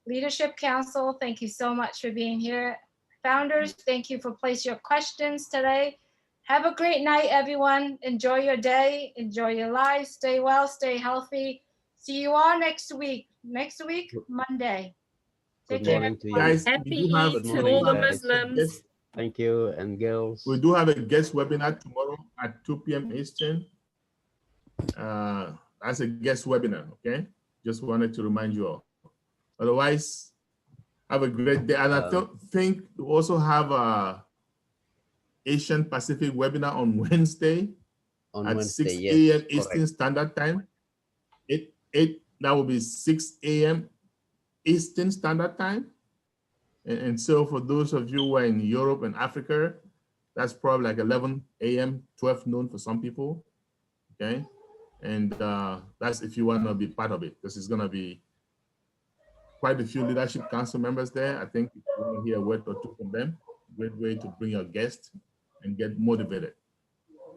Leadership Council, thank you so much for being here. Founders, thank you for placing your questions today. Have a great night, everyone. Enjoy your day. Enjoy your lives. Stay well, stay healthy. See you all next week. Next week, Monday. Good Take care, morning to you. everyone. Guys, we do have Good to morning, all the guys. Muslims. Thank you, and girls. We do have a guest webinar tomorrow at 2 p.m. Eastern. That's a guest webinar, okay? Just wanted to remind you all. Otherwise, have a great day. And I think we also have a Asian Pacific webinar on Wednesday at Wednesday, 6 yes, a.m. Eastern correct. Standard Time. That will be 6 a.m. Eastern Standard Time. And so for those of you who are in Europe and Africa, that's probably like 11 a.m., 12 noon for some people, okay? And that's if you want to be part of it, because it's going to be quite a few Leadership Council members there. I think if you want to hear a word or two from them, great way to bring your guests and get motivated.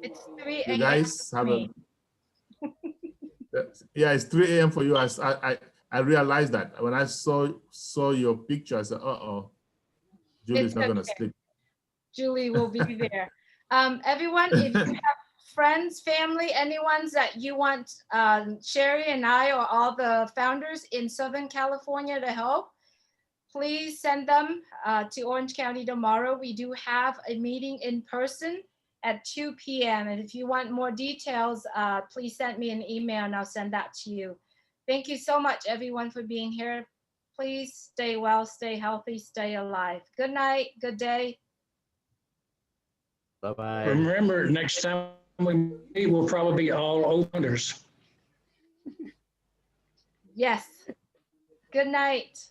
It's 3 You a.m. guys for have me. yeah, it's 3 a.m. for you. I realized that when I saw your picture, I said, uh-oh, Julie's It's not going to okay. sleep. Julie will be there. Everyone, if you have friends, family, anyone that you want Sherry and I or all the founders in Southern California to help, please send them to Orange County tomorrow. We do have a meeting in person at 2 p.m. And if you want more details, please send me an email and I'll send that to you. Thank you so much, everyone, for being here. Please stay well, stay healthy, stay alive. Good night, good day. Bye-bye. Remember, next time we meet, we'll probably be all openers. Yes. Good night.